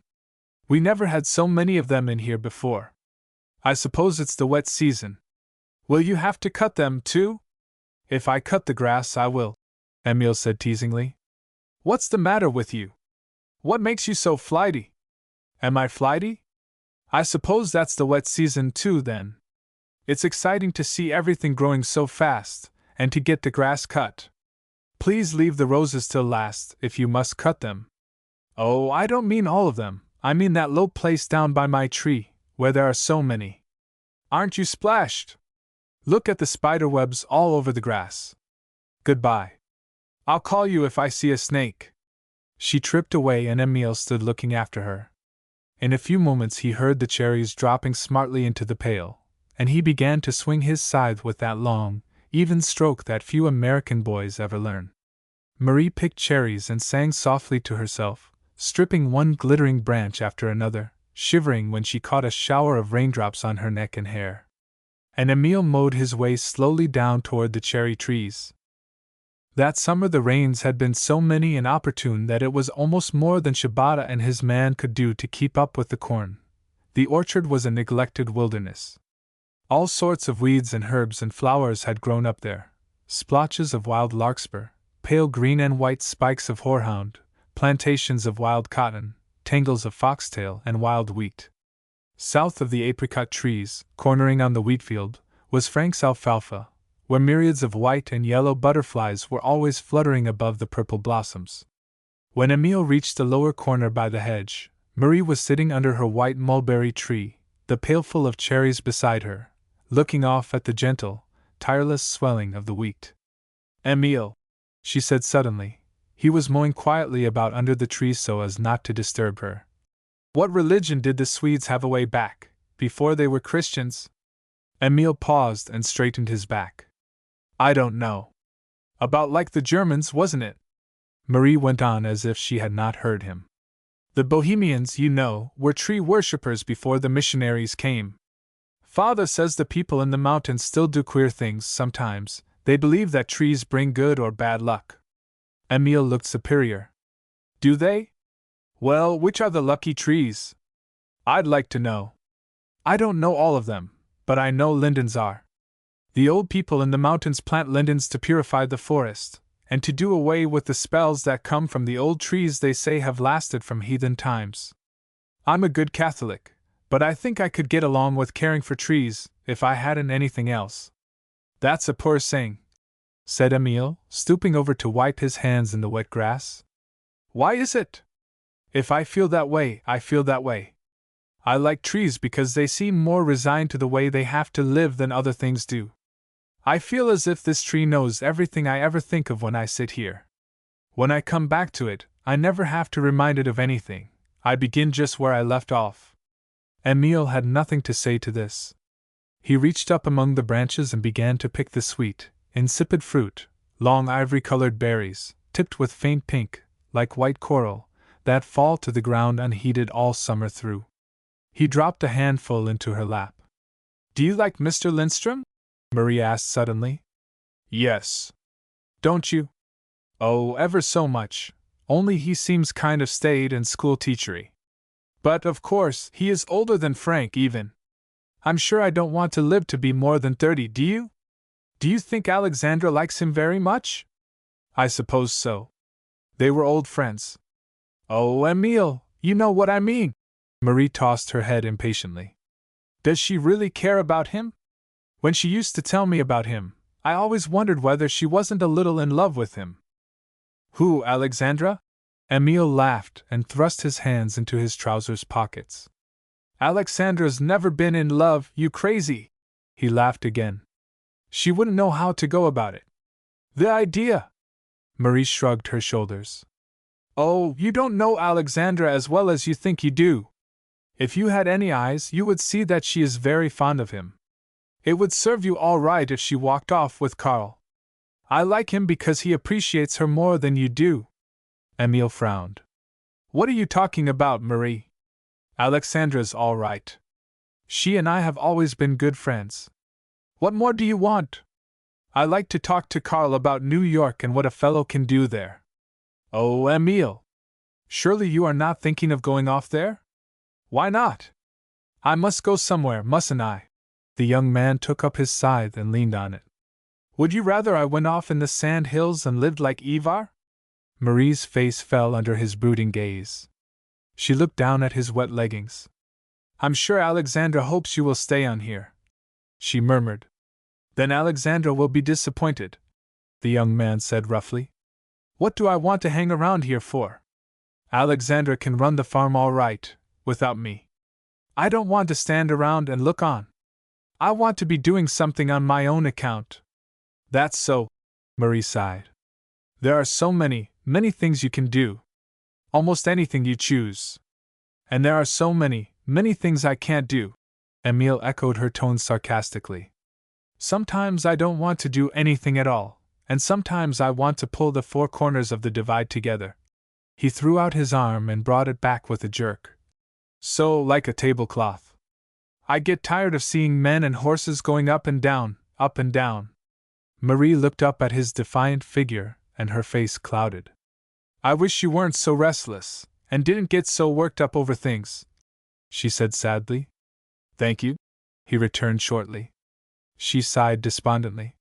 We never had so many of them in here before. I suppose it's the wet season. Will you have to cut them, too? If I cut the grass, I will, Emile said teasingly. What's the matter with you? What makes you so flighty? Am I flighty? I suppose that's the wet season, too, then. It's exciting to see everything growing so fast, and to get the grass cut. Please leave the roses till last, if you must cut them. Oh, I don't mean all of them. I mean that low place down by my tree, where there are so many. Aren't you splashed? Look at the spider webs all over the grass. Goodbye. I'll call you if I see a snake. She tripped away and Emile stood looking after her. In a few moments he heard the cherries dropping smartly into the pail, and he began to swing his scythe with that long, even stroke that few American boys ever learn. Marie picked cherries and sang softly to herself, stripping one glittering branch after another, shivering when she caught a shower of raindrops on her neck and hair. And Emile mowed his way slowly down toward the cherry trees. That summer the rains had been so many and opportune that it was almost more than Shibata and his man could do to keep up with the corn. The orchard was a neglected wilderness. All sorts of weeds and herbs and flowers had grown up there, splotches of wild larkspur, pale green and white spikes of horehound, plantations of wild cotton, tangles of foxtail and wild wheat. South of the apricot trees, cornering on the wheat field, was Frank's alfalfa, where myriads of white and yellow butterflies were always fluttering above the purple blossoms. When Emile reached the lower corner by the hedge, Marie was sitting under her white mulberry tree, the pailful of cherries beside her, looking off at the gentle, tireless swelling of the wheat. Emile, she said suddenly. He was mowing quietly about under the trees so as not to disturb her. What religion did the Swedes have away back, before they were Christians? Emile paused and straightened his back. I don't know. About like the Germans, wasn't it? Marie went on as if she had not heard him. The Bohemians, you know, were tree worshippers before the missionaries came. Father says the people in the mountains still do queer things sometimes. They believe that trees bring good or bad luck. Emile looked superior. Do they? Well, which are the lucky trees? I'd like to know. I don't know all of them, but I know lindens are. The old people in the mountains plant lindens to purify the forest, and to do away with the spells that come from the old trees they say have lasted from heathen times. I'm a good Catholic, but I think I could get along with caring for trees if I hadn't anything else. That's a poor saying, said Emile, stooping over to wipe his hands in the wet grass. Why is it? If I feel that way, I feel that way. I like trees because they seem more resigned to the way they have to live than other things do. I feel as if this tree knows everything I ever think of when I sit here. When I come back to it, I never have to remind it of anything. I begin just where I left off. Emile had nothing to say to this. He reached up among the branches and began to pick the sweet, insipid fruit, long ivory-colored berries, tipped with faint pink, like white coral, that fall to the ground unheeded all summer through. He dropped a handful into her lap. Do you like Mr. Lindstrom? Marie asked suddenly. Yes. Don't you? Oh, ever so much, only he seems kind of staid and school-teachery. But, of course, he is older than Frank even. I'm sure I don't want to live to be more than 30, do you? Do you think Alexandra likes him very much? I suppose so. They were old friends. Oh, Emile, you know what I mean. Marie tossed her head impatiently. Does she really care about him? When she used to tell me about him, I always wondered whether she wasn't a little in love with him. Who, Alexandra? Emile laughed and thrust his hands into his trousers pockets. Alexandra's never been in love, you crazy! He laughed again. She wouldn't know how to go about it. The idea! Marie shrugged her shoulders. Oh, you don't know Alexandra as well as you think you do. If you had any eyes, you would see that she is very fond of him. It would serve you all right if she walked off with Carl. I like him because he appreciates her more than you do. Emile frowned. What are you talking about, Marie? Alexandra's all right. She and I have always been good friends. What more do you want? I like to talk to Carl about New York and what a fellow can do there. Oh, Emile! Surely you are not thinking of going off there? Why not? I must go somewhere, mustn't I? The young man took up his scythe and leaned on it. Would you rather I went off in the sand hills and lived like Ivar? Marie's face fell under his brooding gaze. She looked down at his wet leggings. I'm sure Alexandra hopes you will stay on here, she murmured. Then Alexandra will be disappointed, the young man said roughly. What do I want to hang around here for? Alexandra can run the farm all right, without me. I don't want to stand around and look on. I want to be doing something on my own account. That's so, Marie sighed. There are so many things you can do. Almost anything you choose. And there are so many things I can't do. Emile echoed her tone sarcastically. Sometimes I don't want to do anything at all, and sometimes I want to pull the four corners of the divide together. He threw out his arm and brought it back with a jerk. So, like a tablecloth. I get tired of seeing men and horses going up and down, up and down. Marie looked up at his defiant figure, and her face clouded. I wish you weren't so restless, and didn't get so worked up over things, she said sadly. Thank you, he returned shortly. She sighed despondently.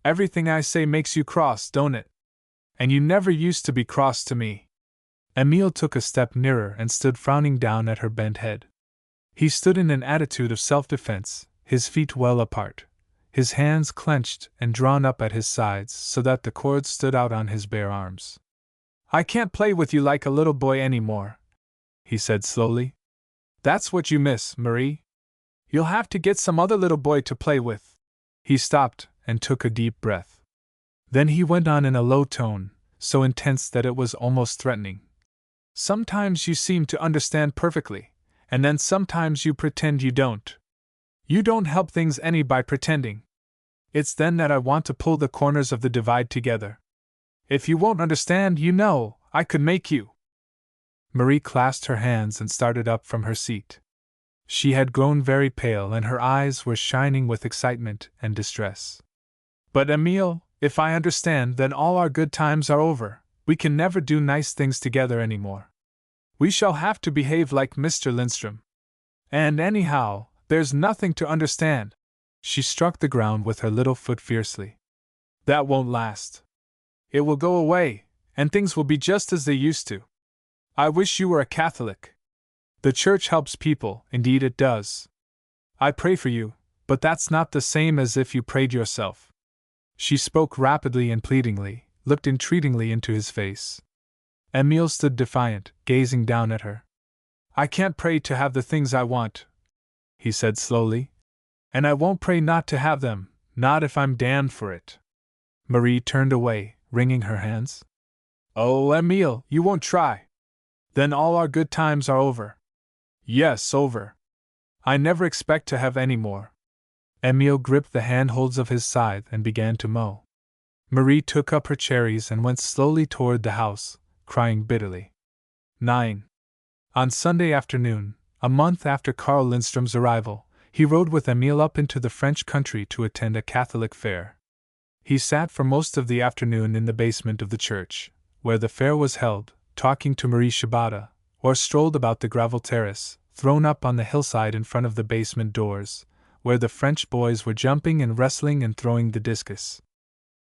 Everything I say makes you cross, don't it? And you never used to be cross to me. Emile took a step nearer and stood frowning down at her bent head. He stood in an attitude of self-defense, his feet well apart, his hands clenched and drawn up at his sides so that the cords stood out on his bare arms. I can't play with you like a little boy any more, he said slowly. That's what you miss, Marie. You'll have to get some other little boy to play with. He stopped and took a deep breath. Then he went on in a low tone, so intense that it was almost threatening. Sometimes you seem to understand perfectly, and then sometimes you pretend you don't. You don't help things any by pretending. It's then that I want to pull the corners of the divide together. If you won't understand, you know, I could make you. Marie clasped her hands and started up from her seat. She had grown very pale and her eyes were shining with excitement and distress. But Emile, if I understand, then all our good times are over. We can never do nice things together anymore. We shall have to behave like Mr. Lindstrom. And anyhow, there's nothing to understand. She struck the ground with her little foot fiercely. That won't last. It will go away, and things will be just as they used to. I wish you were a Catholic. The Church helps people, indeed it does. I pray for you, but that's not the same as if you prayed yourself. She spoke rapidly and pleadingly, looked entreatingly into his face. Emile stood defiant, gazing down at her. I can't pray to have the things I want, he said slowly. And I won't pray not to have them, not if I'm damned for it. Marie turned away, wringing her hands. Oh, Emile, you won't try. Then all our good times are over. Yes, over. I never expect to have any more. Emile gripped the handholds of his scythe and began to mow. Marie took up her cherries and went slowly toward the house, crying bitterly. 9. On Sunday afternoon, a month after Carl Lindstrom's arrival, he rode with Emile up into the French country to attend a Catholic fair. He sat for most of the afternoon in the basement of the church, where the fair was held, talking to Marie Shibata, or strolled about the gravel terrace, thrown up on the hillside in front of the basement doors, where the French boys were jumping and wrestling and throwing the discus.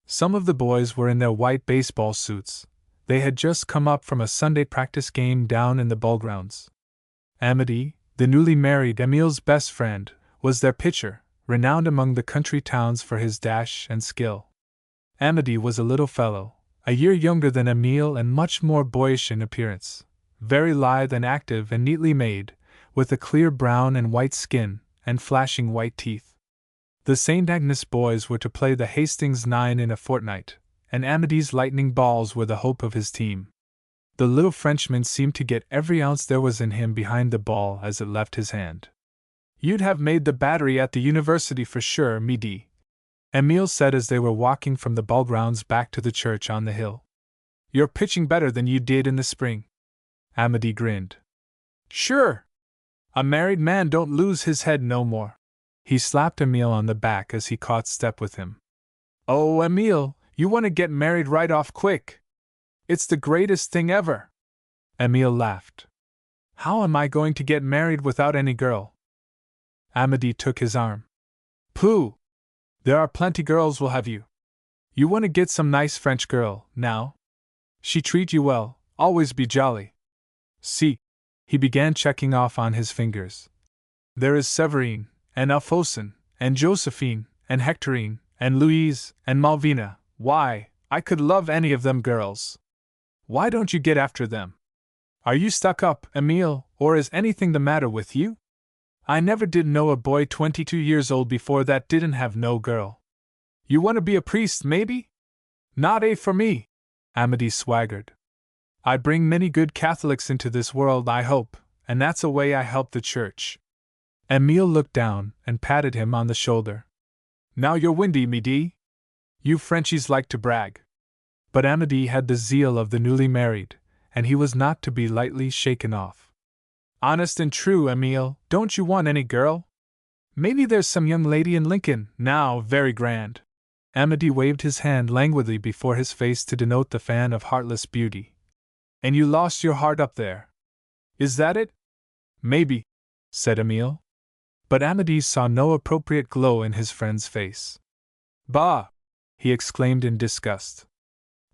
Some of the boys were in their white baseball suits. They had just come up from a Sunday practice game down in the ball grounds. Amedee, the newly married Emile's best friend, was their pitcher, renowned among the country towns for his dash and skill. Amedee was a little fellow, a year younger than Emile and much more boyish in appearance, very lithe and active and neatly made, with a clear brown and white skin, and flashing white teeth. The St. Agnes boys were to play the Hastings 9 in a fortnight, and Amedee's lightning balls were the hope of his team. The little Frenchman seemed to get every ounce there was in him behind the ball as it left his hand. "You'd have made the battery at the university for sure, Midi," Emile said as they were walking from the ball grounds back to the church on the hill. "You're pitching better than you did in the spring." Amity grinned. "Sure. A married man don't lose his head no more." He slapped Emile on the back as he caught step with him. "Oh, Emile, you want to get married right off quick. It's the greatest thing ever." Emile laughed. "How am I going to get married without any girl?" Amity took his arm. "Pooh! There are plenty girls will have you. You want to get some nice French girl, now. She treat you well, always be jolly. See," he began checking off on his fingers. "There is Séverine, and Alphonsine, and Josephine, and Hectorine, and Louise, and Malvina. Why, I could love any of them girls. Why don't you get after them? Are you stuck up, Emile, or is anything the matter with you? I never did know a boy 22 years old before that didn't have no girl. You want to be a priest, maybe?" "Not a for me," Amity swaggered. "I bring many good Catholics into this world, I hope, and that's a way I help the church." Emile looked down and patted him on the shoulder. "Now you're windy, Midi. You Frenchies like to brag." But Amity had the zeal of the newly married, and he was not to be lightly shaken off. "Honest and true, Emile, don't you want any girl? Maybe there's some young lady in Lincoln, now, very grand." Amity waved his hand languidly before his face to denote the fan of heartless beauty. "And you lost your heart up there? Is that it?" "Maybe," said Emile. But Amity saw no appropriate glow in his friend's face. "Bah!" he exclaimed in disgust.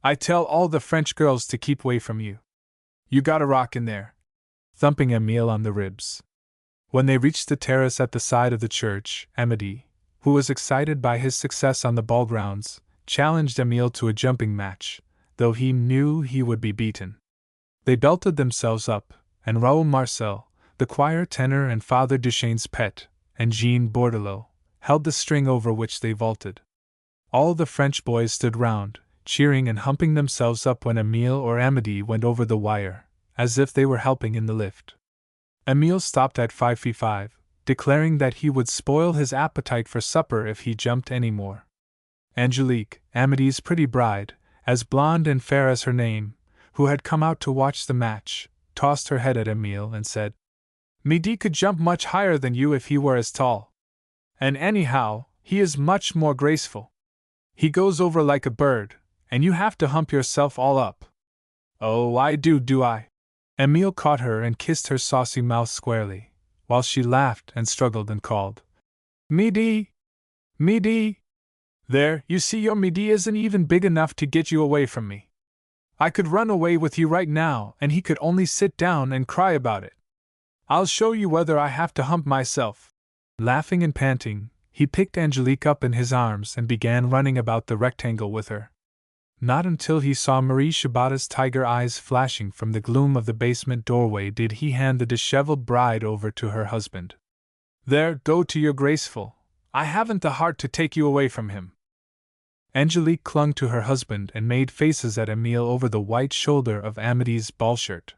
"I tell all the French girls to keep away from you. You got a rock in there," thumping Emile on the ribs. When they reached the terrace at the side of the church, Amity, who was excited by his success on the ball grounds, challenged Emile to a jumping match, though he knew he would be beaten. They belted themselves up, and Raoul Marcel, the choir tenor and Father Duchesne's pet, and Jean Bordelot, held the string over which they vaulted. All the French boys stood round, cheering and humping themselves up when Emile or Amity went over the wire, as if they were helping in the lift. Emile stopped at 5 feet 5, declaring that he would spoil his appetite for supper if he jumped any more. Angelique, Amity's pretty bride, as blonde and fair as her name, who had come out to watch the match, tossed her head at Emile and said, "Midi could jump much higher than you if he were as tall. And anyhow, he is much more graceful. He goes over like a bird, and you have to hump yourself all up." "Oh, I do I?" Emile caught her and kissed her saucy mouth squarely, while she laughed and struggled and called, "Midi! Midi! There, you see your Midi isn't even big enough to get you away from me. I could run away with you right now and he could only sit down and cry about it. I'll show you whether I have to hump myself." Laughing and panting, he picked Angelique up in his arms and began running about the rectangle with her. Not until he saw Marie Shabata's tiger eyes flashing from the gloom of the basement doorway did he hand the disheveled bride over to her husband. "There, go to your graceful. I haven't the heart to take you away from him." Angelique clung to her husband and made faces at Emile over the white shoulder of Amity's ball shirt.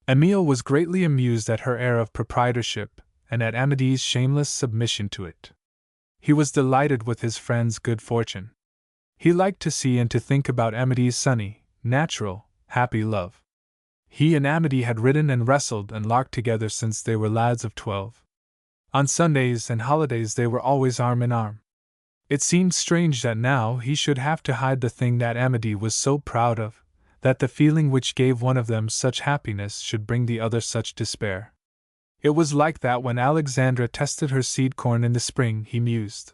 Emile was greatly amused at her air of proprietorship and at Amity's shameless submission to it. He was delighted with his friend's good fortune. He liked to see and to think about Amity's sunny, natural, happy love. He and Amity had ridden and wrestled and larked together since they were lads of 12. On Sundays and holidays they were always arm in arm. It seemed strange that now he should have to hide the thing that Amity was so proud of, that the feeling which gave one of them such happiness should bring the other such despair. It was like that when Alexandra tested her seed corn in the spring, he mused.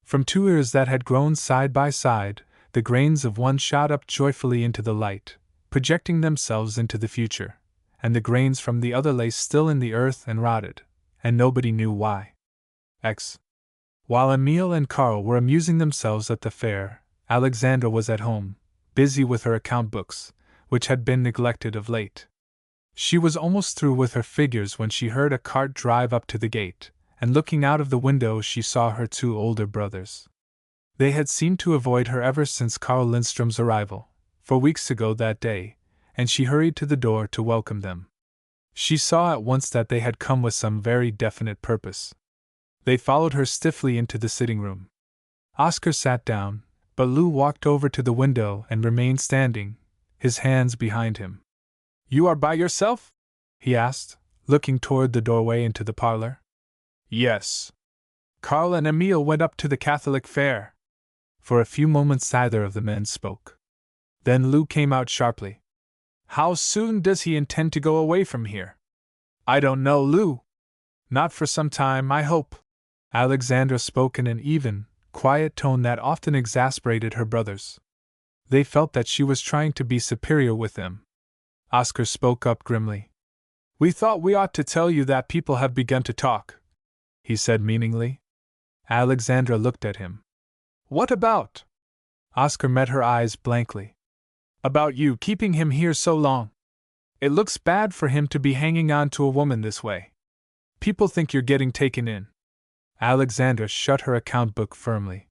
From 2 ears that had grown side by side, the grains of one shot up joyfully into the light, projecting themselves into the future, and the grains from the other lay still in the earth and rotted, and nobody knew why. While Emile and Karl were amusing themselves at the fair, Alexandra was at home, busy with her account books, which had been neglected of late. She was almost through with her figures when she heard a cart drive up to the gate, and looking out of the window she saw her 2 older brothers. They had seemed to avoid her ever since Karl Lindstrom's arrival, 4 weeks ago that day, and she hurried to the door to welcome them. She saw at once that they had come with some very definite purpose. They followed her stiffly into the sitting room. Oscar sat down, but Lou walked over to the window and remained standing, his hands behind him. "You are by yourself?" he asked, looking toward the doorway into the parlor. "Yes. Carl and Emile went up to the Catholic fair." For a few moments neither of the men spoke. Then Lou came out sharply. "How soon does he intend to go away from here?" "I don't know, Lou. Not for some time, I hope." Alexandra spoke in an even, quiet tone that often exasperated her brothers. They felt that she was trying to be superior with them. Oscar spoke up grimly. "We thought we ought to tell you that people have begun to talk," he said meaningly. Alexandra looked at him. "What about?" Oscar met her eyes blankly. "About you keeping him here so long. It looks bad for him to be hanging on to a woman this way. People think you're getting taken in." Alexandra shut her account book firmly.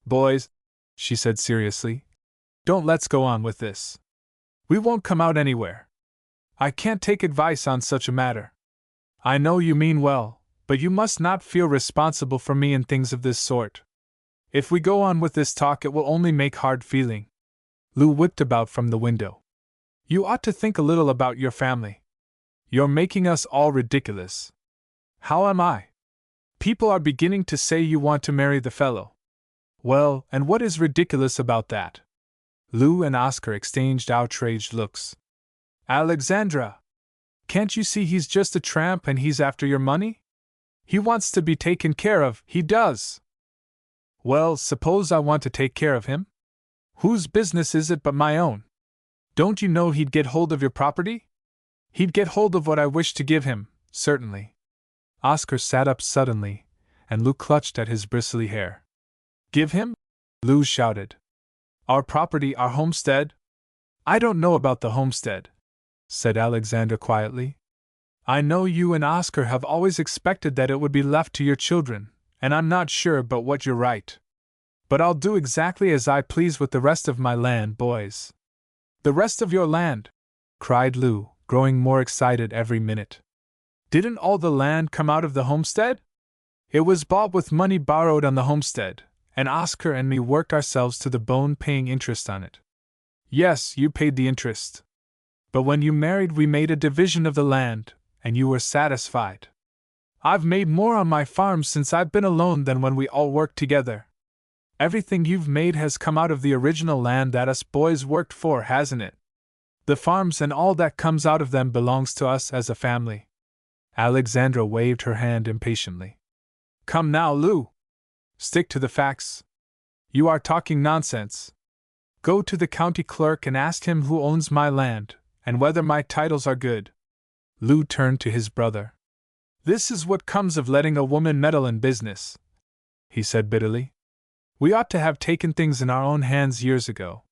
"Boys," she said seriously, let's go on with this. We won't come out anywhere. I can't take advice on such a matter. I know you mean well, but you must not feel responsible for me in things of this sort. If we go on with this talk, it will only make hard feeling." Lou whipped about from the window. "You ought to think a little about your family. You're making us all ridiculous." "How am I?" "People are beginning to say you want to marry the fellow." "Well, and what is ridiculous about that?" Lou and Oscar exchanged outraged looks. "Alexandra! Can't you see he's just a tramp and he's after your money? He wants to be taken care of, he does." "Well, suppose I want to take care of him? Whose business is it but my own? Don't you know he'd get hold of your property? He'd get hold of what I wish to give him, certainly." Oscar sat up suddenly, and Lou clutched at his bristly hair. "Give him?" Lou shouted. "Our property, our homestead?" "I don't know about the homestead," said Alexandra quietly. "I know you and Oscar have always expected that it would be left to your children, and I'm not sure but what you're right. But I'll do exactly as I please with the rest of my land, boys." "The rest of your land?" cried Lou, growing more excited every minute. "Didn't all the land come out of the homestead? It was bought with money borrowed on the homestead, and Oscar and me worked ourselves to the bone paying interest on it." "Yes, you paid the interest. But when you married, we made a division of the land, and you were satisfied. I've made more on my farm since I've been alone than when we all worked together. Everything you've made has come out of the original land that us boys worked for, hasn't it? The farms and all that comes out of them belongs to us as a family." Alexandra waved her hand impatiently. "Come now, Lou. Stick to the facts. You are talking nonsense. Go to the county clerk and ask him who owns my land, and whether my titles are good." Lou turned to his brother. "This is what comes of letting a woman meddle in business," he said bitterly. "We ought to have taken things in our own hands years ago.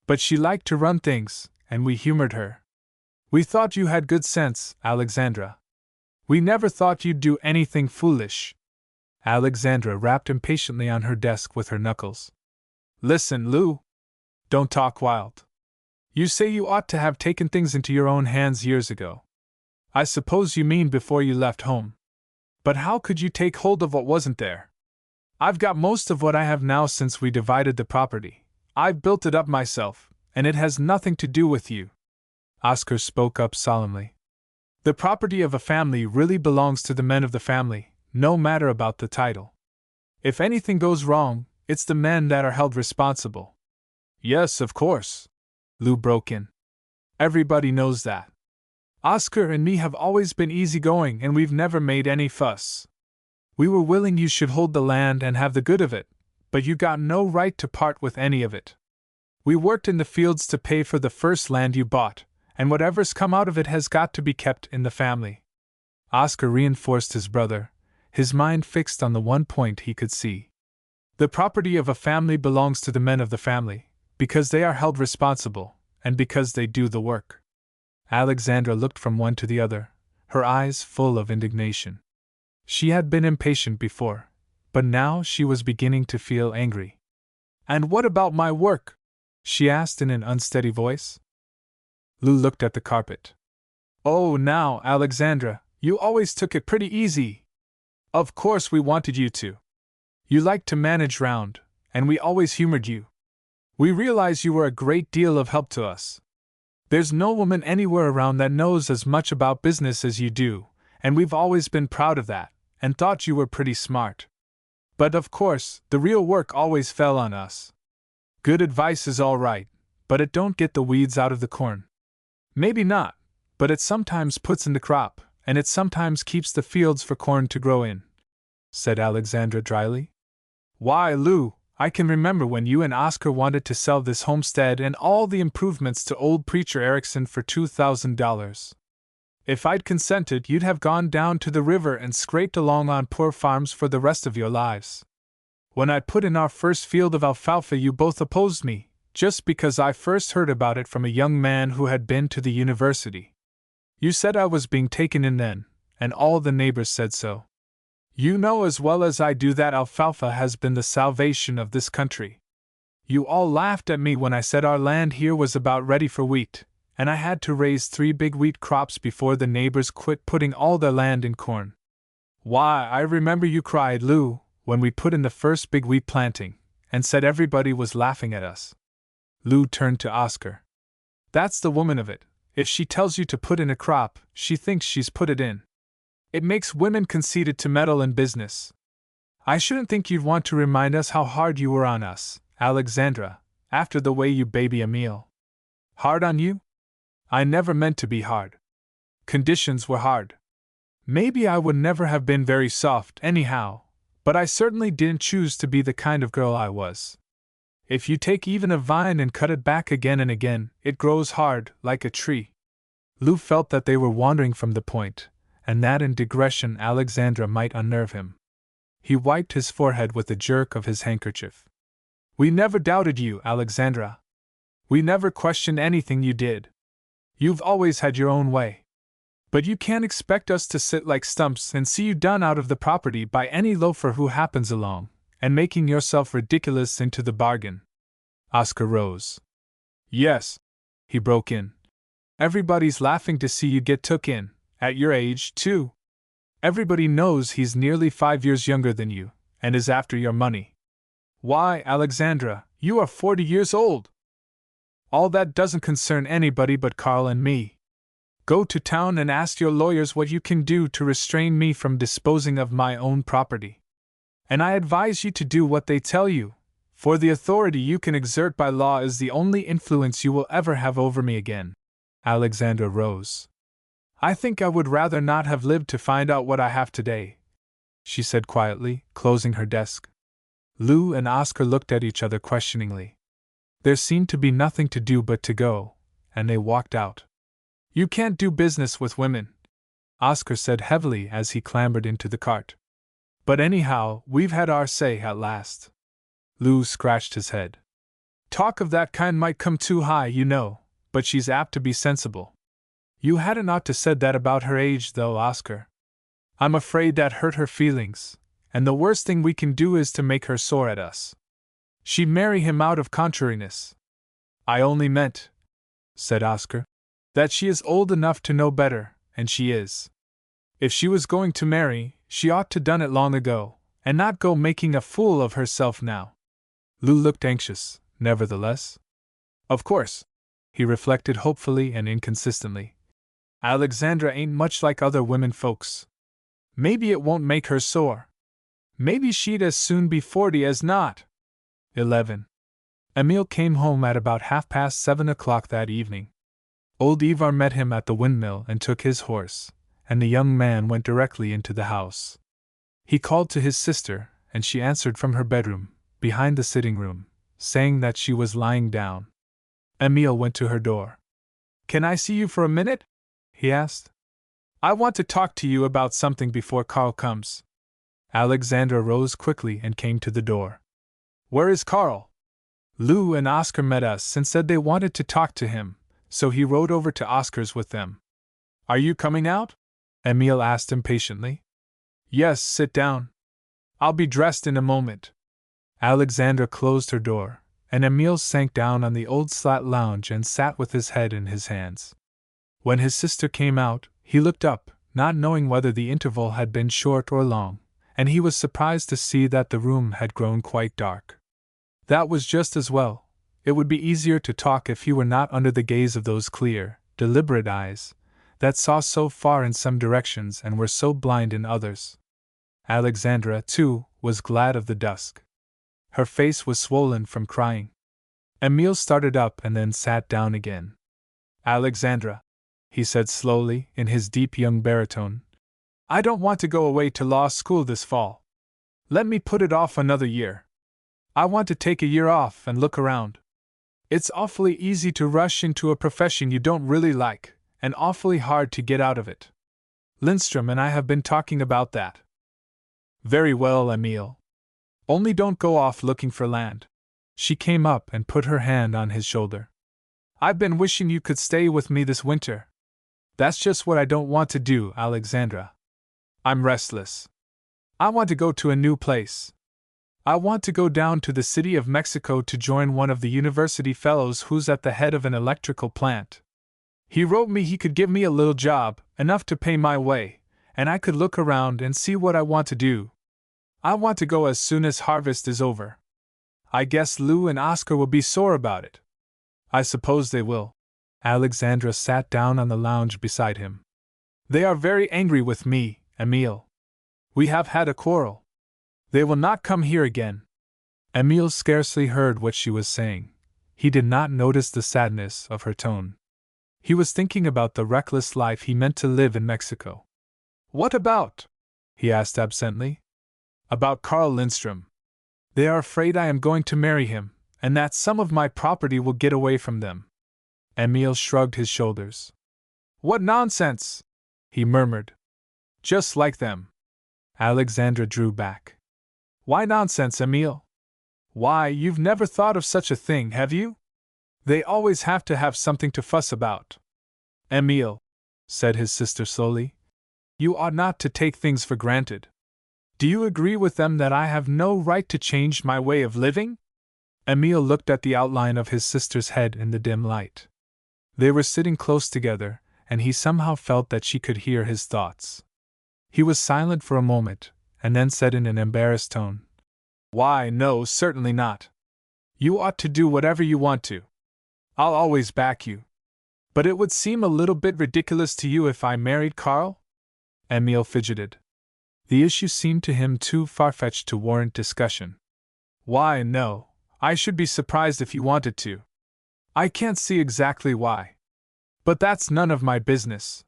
But she liked to run things, and we humored her. We thought you had good sense, Alexandra. We never thought you'd do anything foolish." Alexandra rapped impatiently on her desk with her knuckles. "Listen, Lou. Don't talk wild. You say you ought to have taken things into your own hands years ago. I suppose you mean before you left home. But how could you take hold of what wasn't there? I've got most of what I have now since we divided the property. I've built it up myself, and it has nothing to do with you." Oscar spoke up solemnly. "The property of a family really belongs to the men of the family, no matter about the title. If anything goes wrong, it's the men that are held responsible." "Yes, of course," Lou broke in. "Everybody knows that. Oscar and me have always been easygoing and we've never made any fuss. We were willing you should hold the land and have the good of it, but you got no right to part with any of it. We worked in the fields to pay for the first land you bought, and whatever's come out of it has got to be kept in the family." Oscar reinforced his brother, his mind fixed on the one point he could see. "The property of a family belongs to the men of the family, because they are held responsible, and because they do the work." Alexandra looked from one to the other, her eyes full of indignation. She had been impatient before, but now she was beginning to feel angry. "And what about my work?" she asked in an unsteady voice. Lou looked at the carpet. Oh, now, Alexandra, you always took it pretty easy. Of course we wanted you to. You liked to manage round, and we always humored you. We realize you were a great deal of help to us. There's no woman anywhere around that knows as much about business as you do, and we've always been proud of that, and thought you were pretty smart. But of course, the real work always fell on us. Good advice is all right, but it don't get the weeds out of the corn. Maybe not, but it sometimes puts in the crop, and it sometimes keeps the fields for corn to grow in," said Alexandra dryly. "Why, Lou, I can remember when you and Oscar wanted to sell this homestead and all the improvements to old Preacher Erickson for $2,000. If I'd consented, you'd have gone down to the river and scraped along on poor farms for the rest of your lives. When I put in our first field of alfalfa, you both opposed me, just because I first heard about it from a young man who had been to the university. You said I was being taken in then, and all the neighbors said so. You know as well as I do that alfalfa has been the salvation of this country. You all laughed at me when I said our land here was about ready for wheat, and I had to raise 3 big wheat crops before the neighbors quit putting all their land in corn. Why, I remember you cried, Lou, when we put in the first big wheat planting, and said everybody was laughing at us." Lou turned to Oscar. "That's the woman of it. If she tells you to put in a crop, she thinks she's put it in. It makes women conceited to meddle in business. I shouldn't think you'd want to remind us how hard you were on us, Alexandra, after the way you baby Emile." "Hard on you? I never meant to be hard. Conditions were hard. Maybe I would never have been very soft, anyhow, but I certainly didn't choose to be the kind of girl I was. If you take even a vine and cut it back again and again, it grows hard, like a tree." Lou felt that they were wandering from the point, and that in digression Alexandra might unnerve him. He wiped his forehead with a jerk of his handkerchief. "We never doubted you, Alexandra. We never questioned anything you did. You've always had your own way. But you can't expect us to sit like stumps and see you done out of the property by any loafer who happens along, and making yourself ridiculous into the bargain." Oscar rose. "Yes," he broke in. "Everybody's laughing to see you get took in, at your age, too. Everybody knows he's nearly 5 years younger than you, and is after your money. Why, Alexandra, you are 40 years old. All that doesn't concern anybody but Carl and me. Go to town and ask your lawyers what you can do to restrain me from disposing of my own property. And I advise you to do what they tell you, for the authority you can exert by law is the only influence you will ever have over me again." Alexandra rose. "I think I would rather not have lived to find out what I have today," she said quietly, closing her desk. Lou and Oscar looked at each other questioningly. There seemed to be nothing to do but to go, and they walked out. "You can't do business with women," Oscar said heavily as he clambered into the cart. "But anyhow, we've had our say at last." Lou scratched his head. "Talk of that kind might come too high, you know, but she's apt to be sensible. You hadn't ought to said that about her age, though, Oscar. I'm afraid that hurt her feelings, and the worst thing we can do is to make her sore at us. She'd marry him out of contrariness." "I only meant," said Oscar, "that she is old enough to know better, and she is. If she was going to marry, she ought to done it long ago, and not go making a fool of herself now." Lou looked anxious, nevertheless. "Of course," he reflected hopefully and inconsistently, "Alexandra ain't much like other women folks. Maybe it won't make her sore. Maybe she'd as soon be 40 as not." 11. Emile came home at about 7:30 that evening. Old Ivar met him at the windmill and took his horse, and the young man went directly into the house. He called to his sister, and she answered from her bedroom, behind the sitting room, saying that she was lying down. Emile went to her door. "Can I see you for a minute?" he asked. "I want to talk to you about something before Carl comes." Alexandra rose quickly and came to the door. "Where is Carl?" "Lou and Oscar met us and said they wanted to talk to him, so he rode over to Oscar's with them." "Are you coming out?" Emile asked impatiently. "Yes, sit down. I'll be dressed in a moment." Alexandra closed her door, and Emile sank down on the old slat lounge and sat with his head in his hands. When his sister came out, he looked up, not knowing whether the interval had been short or long, and he was surprised to see that the room had grown quite dark. That was just as well. It would be easier to talk if he were not under the gaze of those clear, deliberate eyes that saw so far in some directions and were so blind in others. Alexandra, too, was glad of the dusk. Her face was swollen from crying. Emile started up and then sat down again. "Alexandra," he said slowly, in his deep young baritone, "I don't want to go away to law school this fall. Let me put it off another year. I want to take a year off and look around. It's awfully easy to rush into a profession you don't really like, and awfully hard to get out of it. Lindstrom and I have been talking about that." "Very well, Emile. Only don't go off looking for land." She came up and put her hand on his shoulder. "I've been wishing you could stay with me this winter." "That's just what I don't want to do, Alexandra. I'm restless. I want to go to a new place. I want to go down to the city of Mexico to join one of the university fellows who's at the head of an electrical plant. He wrote me he could give me a little job, enough to pay my way, and I could look around and see what I want to do. I want to go as soon as harvest is over. I guess Lou and Oscar will be sore about it." "I suppose they will." Alexandra sat down on the lounge beside him. "They are very angry with me, Emile. We have had a quarrel. They will not come here again." Emile scarcely heard what she was saying. He did not notice the sadness of her tone. He was thinking about the reckless life he meant to live in Mexico. "What about?" he asked absently. "About Carl Lindstrom. They are afraid I am going to marry him, and that some of my property will get away from them." Emile shrugged his shoulders. "What nonsense!" he murmured. "Just like them." Alexandra drew back. "Why nonsense, Emile? Why, you've never thought of such a thing, have you? They always have to have something to fuss about." "Emile," said his sister slowly, "you ought not to take things for granted. Do you agree with them that I have no right to change my way of living?" Emile looked at the outline of his sister's head in the dim light. They were sitting close together, and he somehow felt that she could hear his thoughts. He was silent for a moment, and then said in an embarrassed tone, "Why, no, certainly not. You ought to do whatever you want to. I'll always back you. But it would seem a little bit ridiculous to you if I married Carl?" Emile fidgeted. The issue seemed to him too far-fetched to warrant discussion. "Why, no, I should be surprised if you wanted to. I can't see exactly why. But that's none of my business.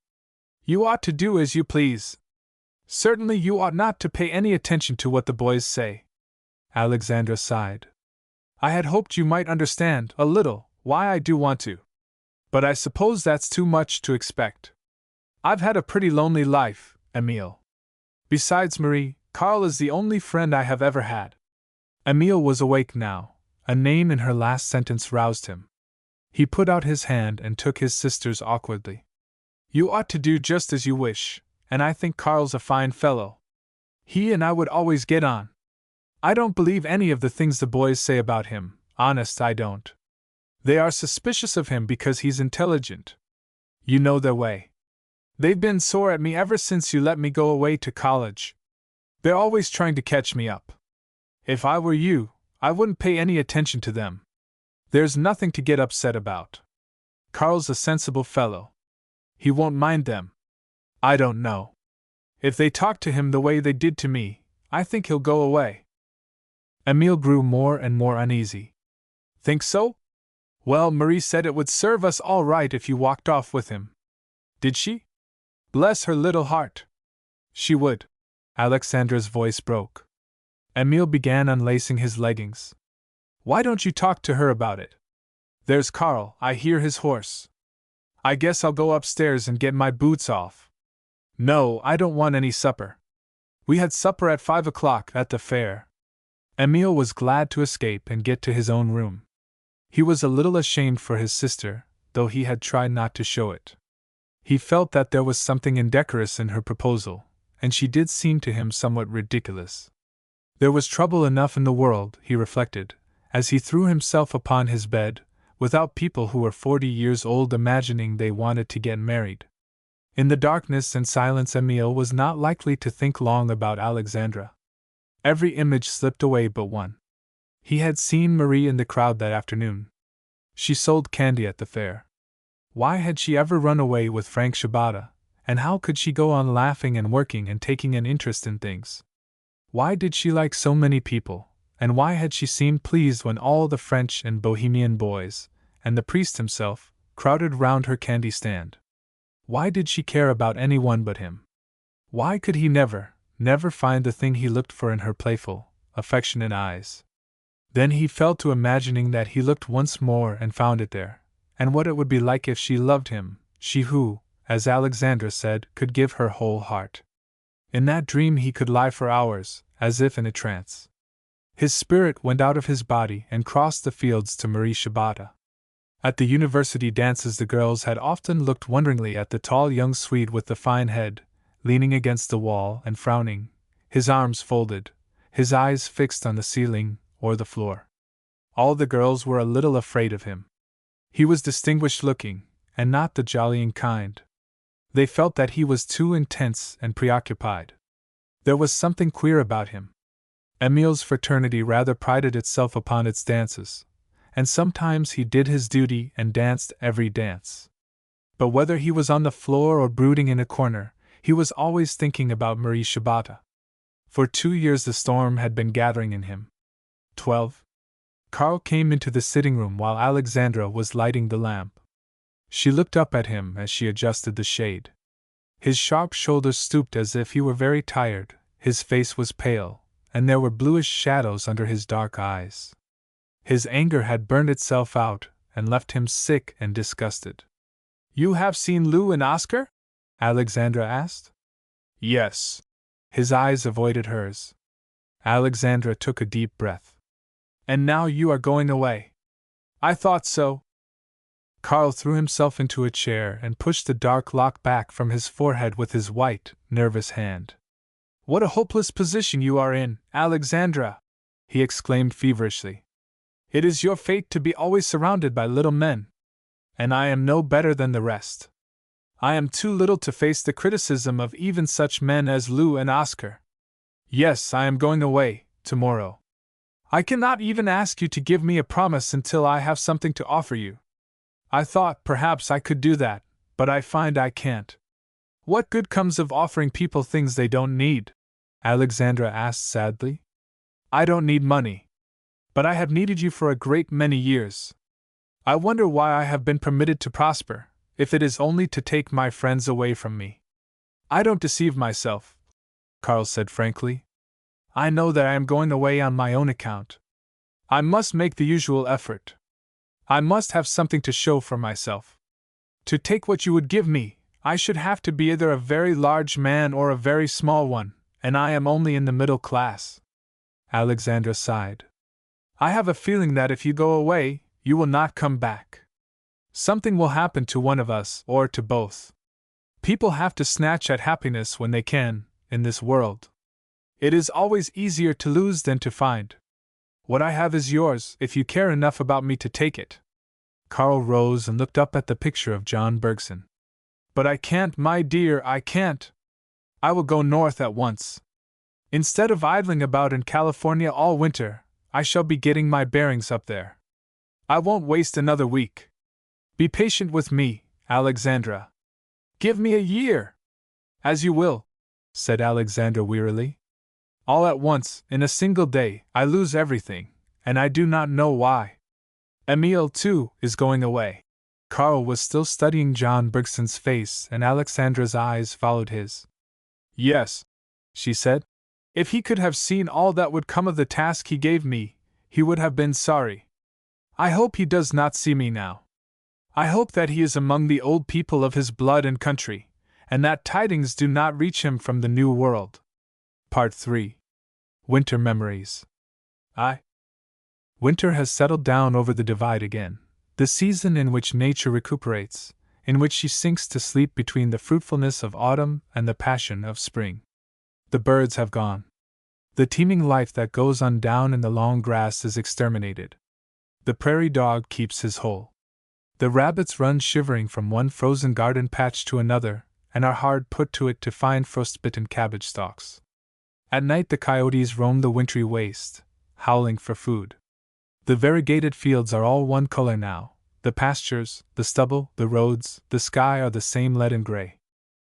You ought to do as you please. Certainly you ought not to pay any attention to what the boys say." Alexandra sighed. "I had hoped you might understand, a little, why I do want to. But I suppose that's too much to expect. I've had a pretty lonely life, Emile. Besides Marie, Carl is the only friend I have ever had." Emile was awake now. A name in her last sentence roused him. He put out his hand and took his sister's awkwardly. "You ought to do just as you wish, and I think Carl's a fine fellow. He and I would always get on. I don't believe any of the things the boys say about him, honest I don't. They are suspicious of him because he's intelligent. You know their way. They've been sore at me ever since you let me go away to college. They're always trying to catch me up. If I were you, I wouldn't pay any attention to them. There's nothing to get upset about. Carl's a sensible fellow. He won't mind them. I don't know. If they talk to him the way they did to me, I think he'll go away." Emile grew more and more uneasy. "Think so? Well, Marie said it would serve us all right if you walked off with him." "Did she? Bless her little heart." "She would." Alexandra's voice broke. Emile began unlacing his leggings. "Why don't you talk to her about it? There's Carl, I hear his horse. I guess I'll go upstairs and get my boots off. No, I don't want any supper. We had supper at 5 o'clock at the fair." Emile was glad to escape and get to his own room. He was a little ashamed for his sister, though he had tried not to show it. He felt that there was something indecorous in her proposal, and she did seem to him somewhat ridiculous. There was trouble enough in the world, he reflected, as he threw himself upon his bed, without people who were 40 years old imagining they wanted to get married. In the darkness and silence, Emile was not likely to think long about Alexandra. Every image slipped away but one. He had seen Marie in the crowd that afternoon. She sold candy at the fair. Why had she ever run away with Frank Shibata, and how could she go on laughing and working and taking an interest in things? Why did she like so many people, and why had she seemed pleased when all the French and Bohemian boys, and the priest himself, crowded round her candy stand? Why did she care about anyone but him? Why could he never find the thing he looked for in her playful, affectionate eyes? Then he fell to imagining that he looked once more and found it there, and what it would be like if she loved him, she who, as Alexandra said, could give her whole heart. In that dream he could lie for hours, as if in a trance. His spirit went out of his body and crossed the fields to Marie Shibata. At the university dances the girls had often looked wonderingly at the tall young Swede with the fine head, leaning against the wall and frowning, his arms folded, his eyes fixed on the ceiling or the floor. All the girls were a little afraid of him. He was distinguished looking, and not the jollying kind. They felt that he was too intense and preoccupied. There was something queer about him. Emile's fraternity rather prided itself upon its dances, and sometimes he did his duty and danced every dance. But whether he was on the floor or brooding in a corner, he was always thinking about Marie Shibata. For 2 years the storm had been gathering in him. 12. Carl came into the sitting room while Alexandra was lighting the lamp. She looked up at him as she adjusted the shade. His sharp shoulders stooped as if he were very tired, his face was pale, and there were bluish shadows under his dark eyes. His anger had burned itself out and left him sick and disgusted. "You have seen Lou and Oscar?" Alexandra asked. "Yes." His eyes avoided hers. Alexandra took a deep breath. "And now you are going away." "I thought so." Carl threw himself into a chair and pushed the dark lock back from his forehead with his white, nervous hand. "What a hopeless position you are in, Alexandra!" he exclaimed feverishly. "It is your fate to be always surrounded by little men. And I am no better than the rest. I am too little to face the criticism of even such men as Lou and Oscar. Yes, I am going away, tomorrow. I cannot even ask you to give me a promise until I have something to offer you. I thought perhaps I could do that, but I find I can't. What good comes of offering people things they don't need?" Alexandra asked sadly. "I don't need money. But I have needed you for a great many years. I wonder why I have been permitted to prosper, if it is only to take my friends away from me." "I don't deceive myself," Carl said frankly. "I know that I am going away on my own account. I must make the usual effort. I must have something to show for myself. To take what you would give me, I should have to be either a very large man or a very small one, and I am only in the middle class." Alexandra sighed. "I have a feeling that if you go away, you will not come back. Something will happen to one of us, or to both. People have to snatch at happiness when they can, in this world. It is always easier to lose than to find. What I have is yours, if you care enough about me to take it." Carl rose and looked up at the picture of John Bergson. "But I can't, my dear, I can't. I will go north at once. Instead of idling about in California all winter, I shall be getting my bearings up there. I won't waste another week. Be patient with me, Alexandra. Give me a year." "As you will," said Alexandra wearily. "All at once, in a single day, I lose everything, and I do not know why. Emile, too, is going away." Carl was still studying John Bergson's face, and Alexandra's eyes followed his. "Yes," she said. "If he could have seen all that would come of the task he gave me, he would have been sorry. I hope he does not see me now. I hope that he is among the old people of his blood and country, and that tidings do not reach him from the New World." Part 3. Winter Memories. Winter has settled down over the divide again, the season in which nature recuperates, in which she sinks to sleep between the fruitfulness of autumn and the passion of spring. The birds have gone. The teeming life that goes on down in the long grass is exterminated. The prairie dog keeps his hole. The rabbits run shivering from one frozen garden patch to another, and are hard put to it to find frostbitten cabbage stalks. At night the coyotes roam the wintry waste, howling for food. The variegated fields are all one color now. The pastures, the stubble, the roads, the sky are the same leaden gray.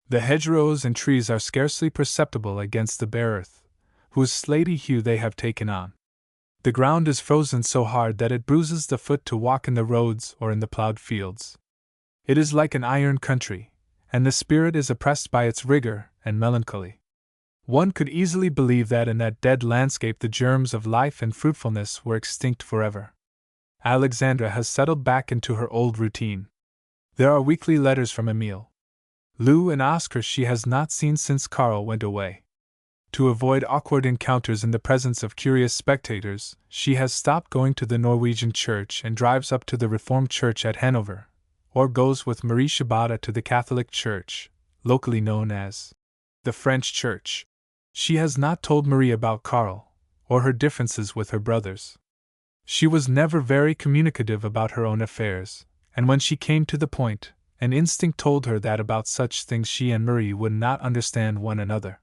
The hedgerows and trees are scarcely perceptible against the bare earth, whose slaty hue they have taken on. The ground is frozen so hard that it bruises the foot to walk in the roads or in the plowed fields. It is like an iron country, and the spirit is oppressed by its rigor and melancholy. One could easily believe that in that dead landscape the germs of life and fruitfulness were extinct forever. Alexandra has settled back into her old routine. There are weekly letters from Emile. Lou and Oscar she has not seen since Carl went away. To avoid awkward encounters in the presence of curious spectators, she has stopped going to the Norwegian church and drives up to the Reformed church at Hanover, or goes with Marie Shibata to the Catholic church, locally known as the French church. She has not told Marie about Carl, or her differences with her brothers. She was never very communicative about her own affairs, and when she came to the point, an instinct told her that about such things she and Marie would not understand one another.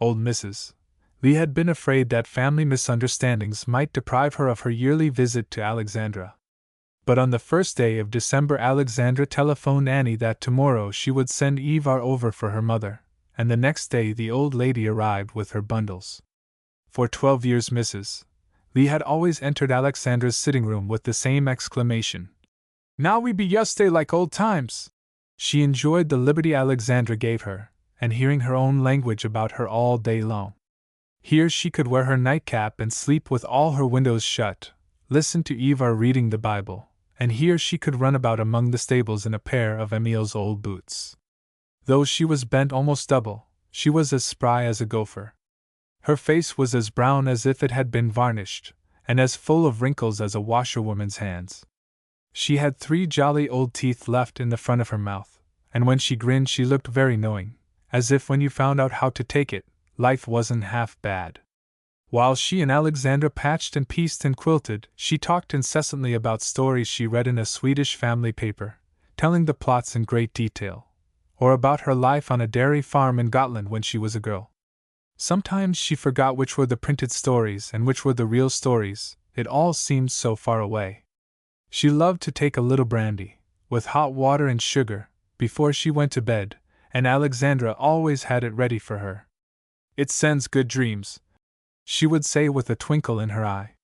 Old Mrs. Lee had been afraid that family misunderstandings might deprive her of her yearly visit to Alexandra. But on the first day of December Alexandra telephoned Annie that tomorrow she would send Ivar over for her mother, and the next day the old lady arrived with her bundles. For 12 years Mrs. Lee had always entered Alexandra's sitting room with the same exclamation. "Now we be just like old times!" She enjoyed the liberty Alexandra gave her, and hearing her own language about her all day long. Here she could wear her nightcap and sleep with all her windows shut, listen to Ivar reading the Bible, and here she could run about among the stables in a pair of Emile's old boots. Though she was bent almost double, she was as spry as a gopher. Her face was as brown as if it had been varnished, and as full of wrinkles as a washerwoman's hands. She had 3 jolly old teeth left in the front of her mouth, and when she grinned she looked very knowing, as if when you found out how to take it, life wasn't half bad. While she and Alexandra patched and pieced and quilted, she talked incessantly about stories she read in a Swedish family paper, telling the plots in great detail, or about her life on a dairy farm in Gotland when she was a girl. Sometimes she forgot which were the printed stories and which were the real stories, it all seemed so far away. She loved to take a little brandy, with hot water and sugar, before she went to bed, and Alexandra always had it ready for her. "It sends good dreams," she would say with a twinkle in her eye.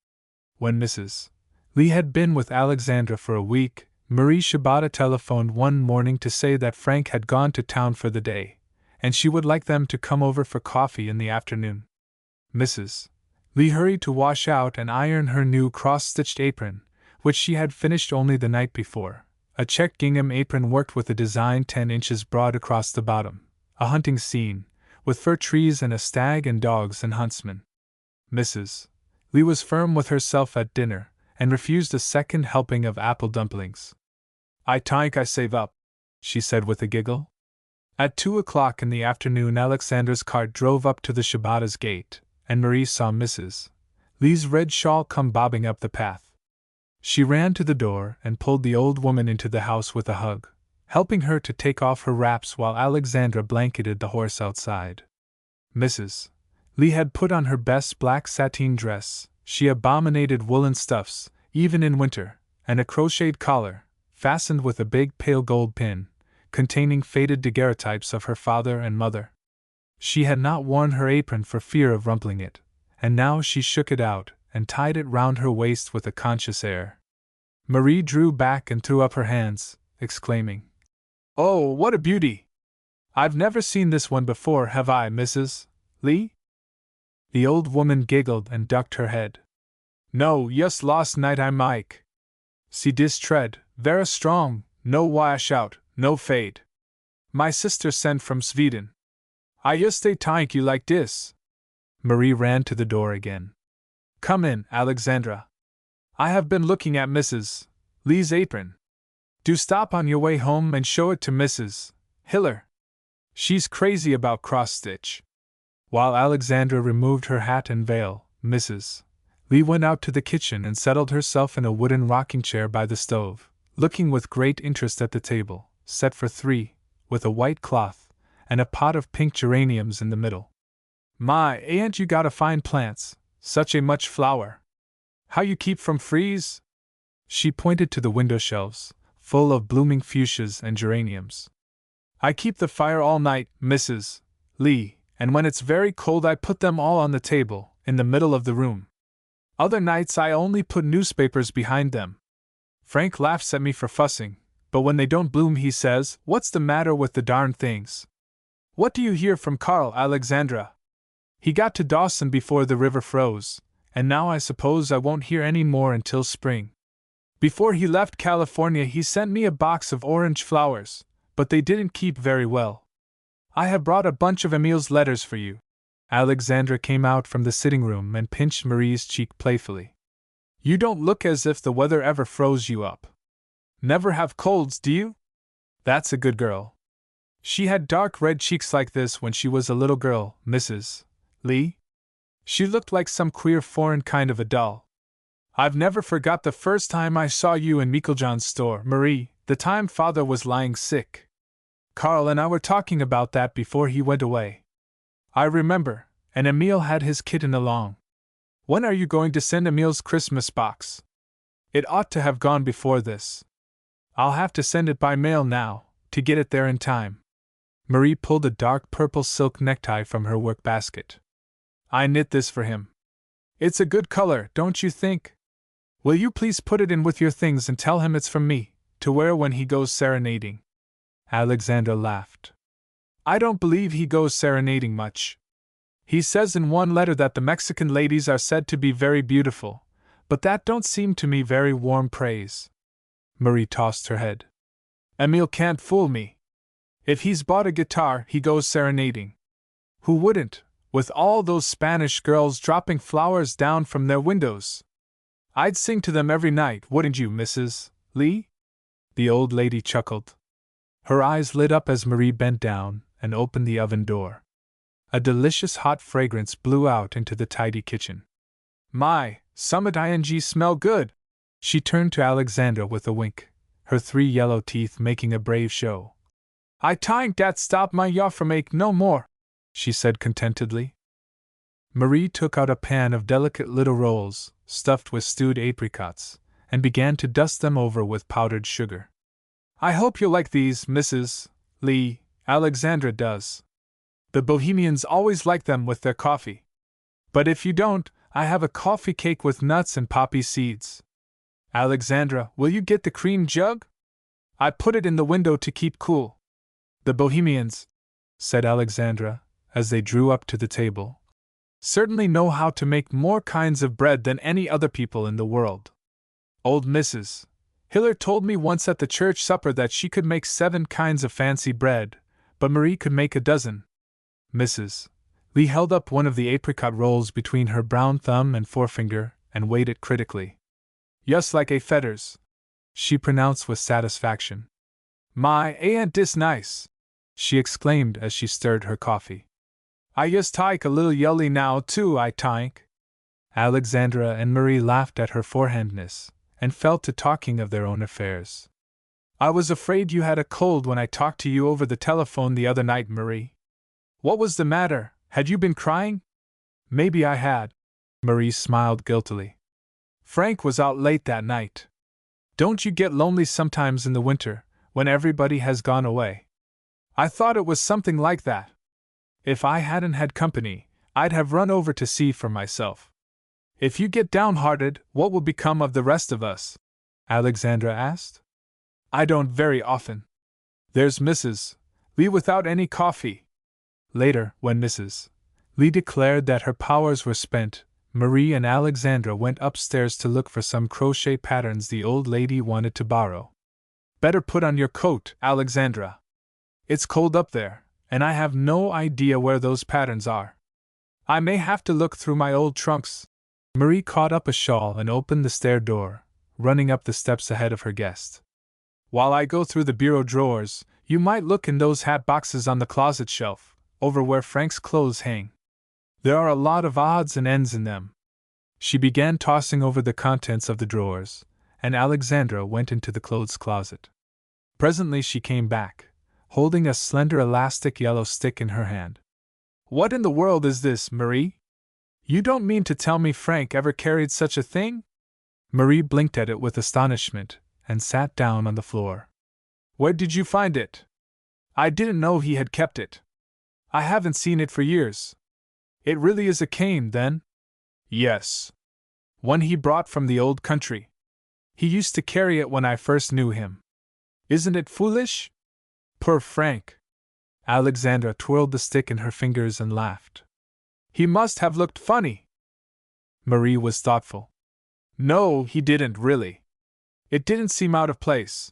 When Mrs. Lee had been with Alexandra for a week, Marie Shibata telephoned one morning to say that Frank had gone to town for the day, and she would like them to come over for coffee in the afternoon. Mrs. Lee hurried to wash out and iron her new cross-stitched apron, which she had finished only the night before, a check gingham apron worked with a design 10 inches broad across the bottom, a hunting scene, with fir trees and a stag and dogs and huntsmen. Mrs. Lee was firm with herself at dinner, and refused a second helping of apple dumplings. "I think I save up," she said with a giggle. At 2 o'clock in the afternoon Alexandra's cart drove up to the Shibata's gate, and Marie saw Mrs. Lee's red shawl come bobbing up the path. She ran to the door and pulled the old woman into the house with a hug, helping her to take off her wraps while Alexandra blanketed the horse outside. Mrs. Lee had put on her best black sateen dress, she abominated woolen stuffs, even in winter, and a crocheted collar, fastened with a big pale gold pin, containing faded daguerreotypes of her father and mother. She had not worn her apron for fear of rumpling it, and now she shook it out and tied it round her waist with a conscious air. Marie drew back and threw up her hands, exclaiming, "Oh, what a beauty! I've never seen this one before, have I, Mrs. Lee?" The old woman giggled and ducked her head. "No, just last night I Mike. See dis tread, vera strong, no wash out, no fade. My sister sent from Sweden. I just a thank you like this." Marie ran to the door again. "Come in, Alexandra. I have been looking at Mrs. Lee's apron. Do stop on your way home and show it to Mrs. Hiller. She's crazy about cross-stitch." While Alexandra removed her hat and veil, Mrs. Lee went out to the kitchen and settled herself in a wooden rocking chair by the stove, looking with great interest at the table, set for three, with a white cloth, and a pot of pink geraniums in the middle. My, ain't you got a fine plants, such a much flower. How you keep from freeze? She pointed to the window shelves, full of blooming fuchsias and geraniums. I keep the fire all night, Mrs. Lee, and when it's very cold I put them all on the table, in the middle of the room. Other nights I only put newspapers behind them. Frank laughs at me for fussing, but when they don't bloom he says, "What's the matter with the darn things?" What do you hear from Carl, Alexandra? He got to Dawson before the river froze, and now I suppose I won't hear any more until spring. Before he left California he sent me a box of orange flowers, but they didn't keep very well. I have brought a bunch of Emile's letters for you. Alexandra came out from the sitting room and pinched Marie's cheek playfully. You don't look as if the weather ever froze you up. Never have colds, do you? That's a good girl. She had dark red cheeks like this when she was a little girl, Mrs. Lee. She looked like some queer foreign kind of a doll. I've never forgot the first time I saw you in Meiklejohn's store, Marie, the time Father was lying sick. Carl and I were talking about that before he went away. I remember, and Emile had his kitten along. When are you going to send Emile's Christmas box? It ought to have gone before this. I'll have to send it by mail now, to get it there in time. Marie pulled a dark purple silk necktie from her work basket. I knit this for him. It's a good color, don't you think? Will you please put it in with your things and tell him it's from me, to wear when he goes serenading? Alexandra laughed. I don't believe he goes serenading much. He says in one letter that the Mexican ladies are said to be very beautiful, but that don't seem to me very warm praise. Marie tossed her head. Emile can't fool me. If he's bought a guitar, he goes serenading. Who wouldn't, with all those Spanish girls dropping flowers down from their windows? I'd sing to them every night, wouldn't you, Mrs. Lee? The old lady chuckled. Her eyes lit up as Marie bent down and opened the oven door. A delicious hot fragrance blew out into the tidy kitchen. My, summit ing smell good! She turned to Alexandra with a wink, her 3 yellow teeth making a brave show. I t'ink dat stop my yaw from ache no more, she said contentedly. Marie took out a pan of delicate little rolls, stuffed with stewed apricots, and began to dust them over with powdered sugar. I hope you'll like these, Mrs. Lee, Alexandra does. The Bohemians always like them with their coffee. But if you don't, I have a coffee cake with nuts and poppy seeds. Alexandra, will you get the cream jug? I put it in the window to keep cool. The Bohemians, said Alexandra, as they drew up to the table, certainly know how to make more kinds of bread than any other people in the world. Old Mrs. Hiller told me once at the church supper that she could make 7 kinds of fancy bread, but Marie could make a dozen. Mrs. Lee held up one of the apricot rolls between her brown thumb and forefinger and weighed it critically. Just like a fetters, she pronounced with satisfaction. My, ain't dis nice, she exclaimed as she stirred her coffee. I just take a little yelly now too, I t'ink. Alexandra and Marie laughed at her forehandness, and fell to talking of their own affairs. I was afraid you had a cold when I talked to you over the telephone the other night, Marie. What was the matter? Had you been crying? Maybe I had. Marie smiled guiltily. Frank was out late that night. Don't you get lonely sometimes in the winter, when everybody has gone away? I thought it was something like that. If I hadn't had company, I'd have run over to see for myself. If you get downhearted, what will become of the rest of us? Alexandra asked. I don't very often. There's Mrs. Lee without any coffee. Later, when Mrs. Lee declared that her powers were spent, Marie and Alexandra went upstairs to look for some crochet patterns the old lady wanted to borrow. Better put on your coat, Alexandra. It's cold up there, and I have no idea where those patterns are. I may have to look through my old trunks. Marie caught up a shawl and opened the stair door, running up the steps ahead of her guest. While I go through the bureau drawers, you might look in those hat boxes on the closet shelf, over where Frank's clothes hang. There are a lot of odds and ends in them. She began tossing over the contents of the drawers, and Alexandra went into the clothes closet. Presently she came back, holding a slender elastic yellow stick in her hand. "What in the world is this, Marie? You don't mean to tell me Frank ever carried such a thing?" Marie blinked at it with astonishment, and sat down on the floor. "Where did you find it? I didn't know he had kept it. I haven't seen it for years. It really is a cane, then?" "Yes. One he brought from the old country. He used to carry it when I first knew him. Isn't it foolish? Poor Frank." Alexandra twirled the stick in her fingers and laughed. "He must have looked funny." Marie was thoughtful. "No, he didn't really. It didn't seem out of place.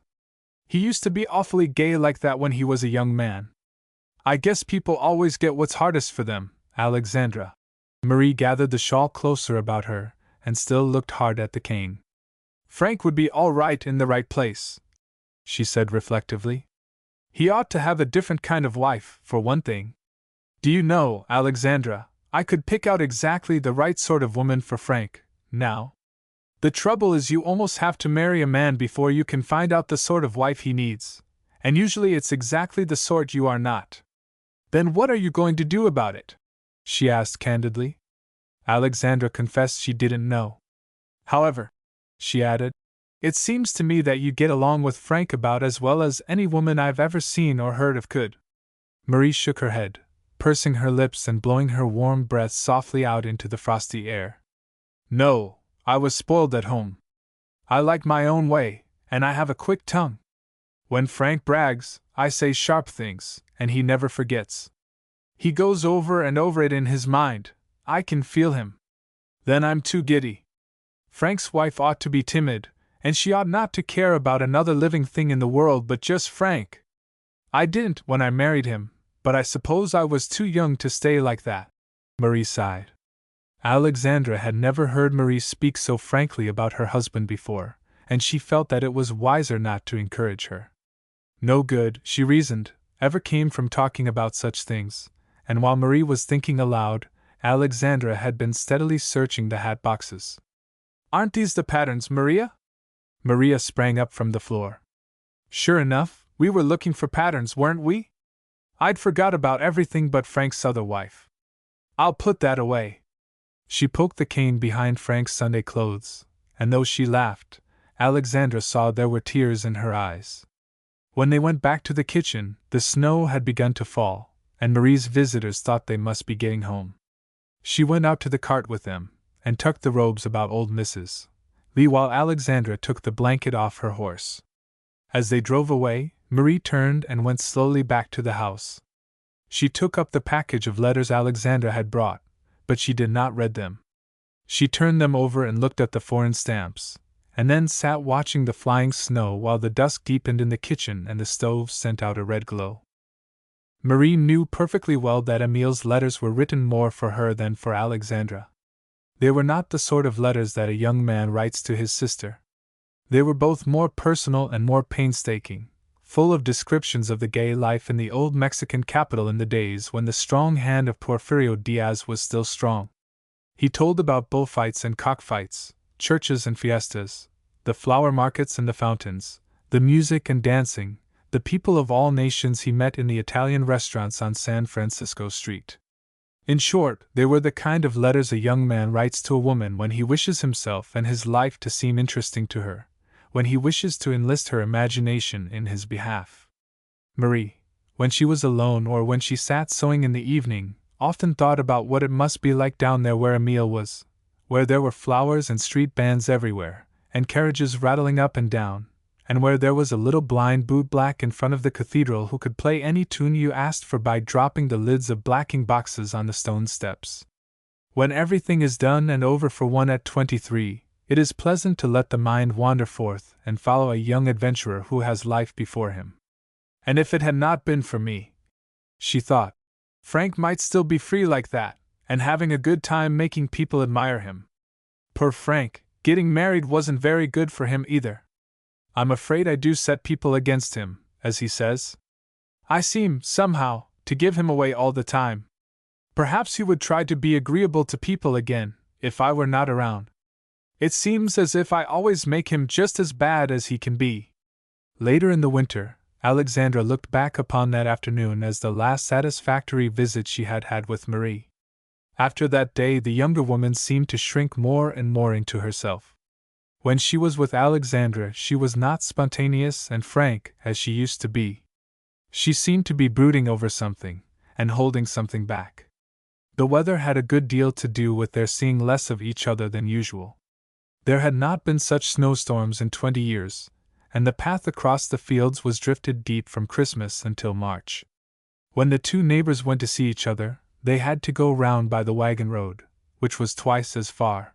He used to be awfully gay like that when he was a young man. I guess people always get what's hardest for them, Alexandra." Marie gathered the shawl closer about her, and still looked hard at the cane. "Frank would be all right in the right place," she said reflectively. "He ought to have a different kind of wife, for one thing. Do you know, Alexandra, I could pick out exactly the right sort of woman for Frank, now. The trouble is you almost have to marry a man before you can find out the sort of wife he needs, and usually it's exactly the sort you are not." "Then what are you going to do about it?" she asked candidly. Alexandra confessed she didn't know. "However," she added, "it seems to me that you get along with Frank about as well as any woman I've ever seen or heard of could." Marie shook her head, pursing her lips and blowing her warm breath softly out into the frosty air. "No, I was spoiled at home. I like my own way, and I have a quick tongue. When Frank brags, I say sharp things, and he never forgets. He goes over and over it in his mind. I can feel him. Then I'm too giddy. Frank's wife ought to be timid, and she ought not to care about another living thing in the world but just Frank. I didn't when I married him, but I suppose I was too young to stay like that." Marie sighed. Alexandra had never heard Marie speak so frankly about her husband before, and she felt that it was wiser not to encourage her. No good, she reasoned, ever came from talking about such things, and while Marie was thinking aloud, Alexandra had been steadily searching the hat boxes. "Aren't these the patterns, Maria?" Maria sprang up from the floor. "Sure enough, we were looking for patterns, weren't we? I'd forgot about everything but Frank's other wife. I'll put that away." She poked the cane behind Frank's Sunday clothes, and though she laughed, Alexandra saw there were tears in her eyes. When they went back to the kitchen, the snow had begun to fall, and Marie's visitors thought they must be getting home. She went out to the cart with them, and tucked the robes about old Mrs. Lee while Alexandra took the blanket off her horse. As they drove away, Marie turned and went slowly back to the house. She took up the package of letters Alexandra had brought, but she did not read them. She turned them over and looked at the foreign stamps, and then sat watching the flying snow while the dusk deepened in the kitchen and the stove sent out a red glow. Marie knew perfectly well that Emile's letters were written more for her than for Alexandra. They were not the sort of letters that a young man writes to his sister. They were both more personal and more painstaking, full of descriptions of the gay life in the old Mexican capital in the days when the strong hand of Porfirio Diaz was still strong. He told about bullfights and cockfights, churches and fiestas, the flower markets and the fountains, the music and dancing, the people of all nations he met in the Italian restaurants on San Francisco Street. In short, they were the kind of letters a young man writes to a woman when he wishes himself and his life to seem interesting to her, when he wishes to enlist her imagination in his behalf. Marie, when she was alone or when she sat sewing in the evening, often thought about what it must be like down there where Emile was, where there were flowers and street bands everywhere, and carriages rattling up and down, and where there was a little blind bootblack in front of the cathedral who could play any tune you asked for by dropping the lids of blacking boxes on the stone steps. When everything is done and over for one at 23, it is pleasant to let the mind wander forth and follow a young adventurer who has life before him. And if it had not been for me, she thought, Frank might still be free like that, and having a good time making people admire him. Poor Frank, getting married wasn't very good for him either. I'm afraid I do set people against him, as he says. I seem, somehow, to give him away all the time. Perhaps he would try to be agreeable to people again, if I were not around. It seems as if I always make him just as bad as he can be. Later in the winter, Alexandra looked back upon that afternoon as the last satisfactory visit she had had with Marie. After that day, the younger woman seemed to shrink more and more into herself. When she was with Alexandra, she was not spontaneous and frank as she used to be. She seemed to be brooding over something, and holding something back. The weather had a good deal to do with their seeing less of each other than usual. There had not been such snowstorms in 20 years, and the path across the fields was drifted deep from Christmas until March. When the two neighbors went to see each other, they had to go round by the wagon road, which was twice as far.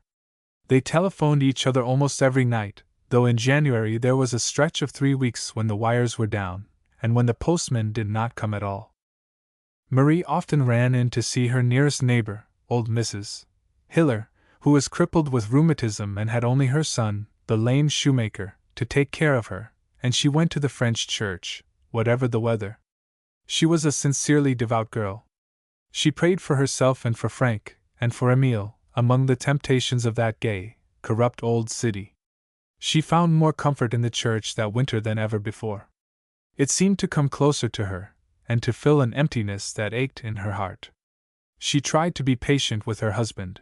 They telephoned each other almost every night, though in January there was a stretch of 3 weeks when the wires were down, and when the postman did not come at all. Marie often ran in to see her nearest neighbor, old Mrs. Hiller, who was crippled with rheumatism and had only her son, the lame shoemaker, to take care of her, and she went to the French church, whatever the weather. She was a sincerely devout girl. She prayed for herself and for Frank, and for Emile, among the temptations of that gay, corrupt old city. She found more comfort in the church that winter than ever before. It seemed to come closer to her, and to fill an emptiness that ached in her heart. She tried to be patient with her husband.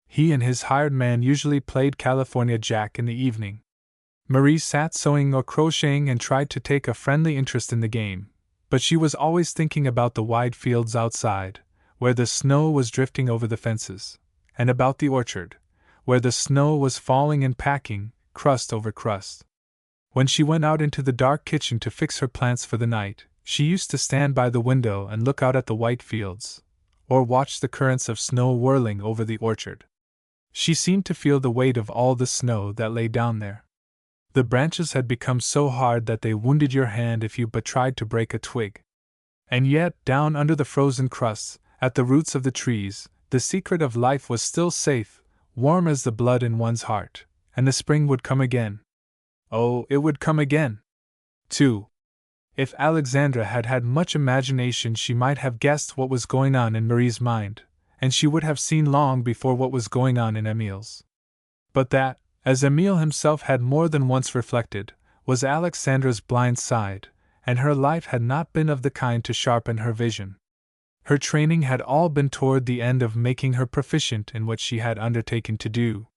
He and his hired man usually played California Jack in the evening. Marie sat sewing or crocheting and tried to take a friendly interest in the game, but she was always thinking about the wide fields outside, where the snow was drifting over the fences, and about the orchard, where the snow was falling and packing, crust over crust. When she went out into the dark kitchen to fix her plants for the night, she used to stand by the window and look out at the white fields, or watch the currents of snow whirling over the orchard. She seemed to feel the weight of all the snow that lay down there. The branches had become so hard that they wounded your hand if you but tried to break a twig. And yet, down under the frozen crusts, at the roots of the trees, the secret of life was still safe, warm as the blood in one's heart, and the spring would come again. Oh, it would come again! 2. If Alexandra had had much imagination, she might have guessed what was going on in Marie's mind, and she would have seen long before what was going on in Emile's. But that, as Emile himself had more than once reflected, was Alexandra's blind side, and her life had not been of the kind to sharpen her vision. Her training had all been toward the end of making her proficient in what she had undertaken to do.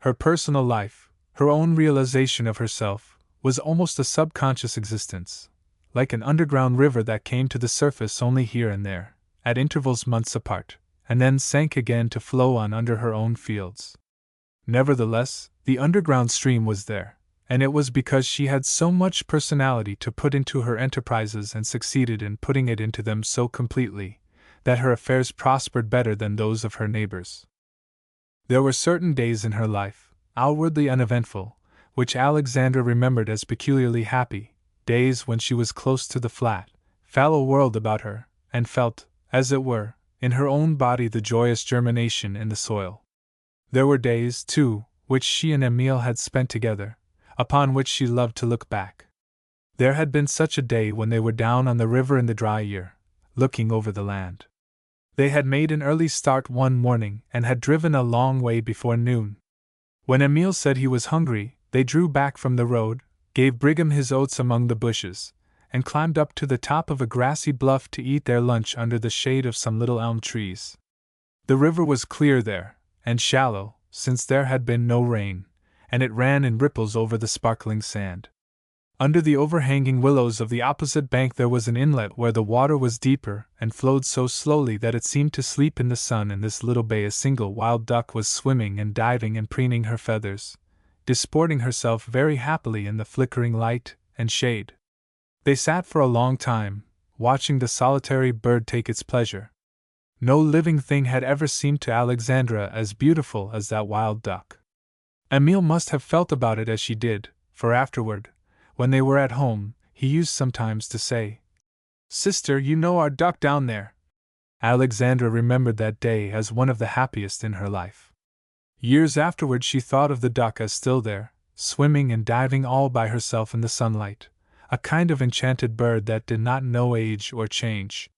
Her personal life, her own realization of herself, was almost a subconscious existence, like an underground river that came to the surface only here and there, at intervals months apart, and then sank again to flow on under her own fields. Nevertheless, the underground stream was there, and it was because she had so much personality to put into her enterprises and succeeded in putting it into them so completely, that her affairs prospered better than those of her neighbors. There were certain days in her life, outwardly uneventful, which Alexandra remembered as peculiarly happy, days when she was close to the flat, fallow world about her, and felt, as it were, in her own body the joyous germination in the soil. There were days, too, which she and Emile had spent together, upon which she loved to look back. There had been such a day when they were down on the river in the dry year, looking over the land. They had made an early start one morning and had driven a long way before noon. When Emile said he was hungry, they drew back from the road, gave Brigham his oats among the bushes, and climbed up to the top of a grassy bluff to eat their lunch under the shade of some little elm trees. The river was clear there, and shallow, since there had been no rain, and it ran in ripples over the sparkling sand. Under the overhanging willows of the opposite bank there was an inlet where the water was deeper and flowed so slowly that it seemed to sleep in the sun. In this little bay a single wild duck was swimming and diving and preening her feathers, disporting herself very happily in the flickering light and shade. They sat for a long time, watching the solitary bird take its pleasure. No living thing had ever seemed to Alexandra as beautiful as that wild duck. Emile must have felt about it as she did, for afterward, when they were at home, he used sometimes to say, "Sister, you know our duck down there." Alexandra remembered that day as one of the happiest in her life. Years afterward she thought of the duck as still there, swimming and diving all by herself in the sunlight, a kind of enchanted bird that did not know age or change.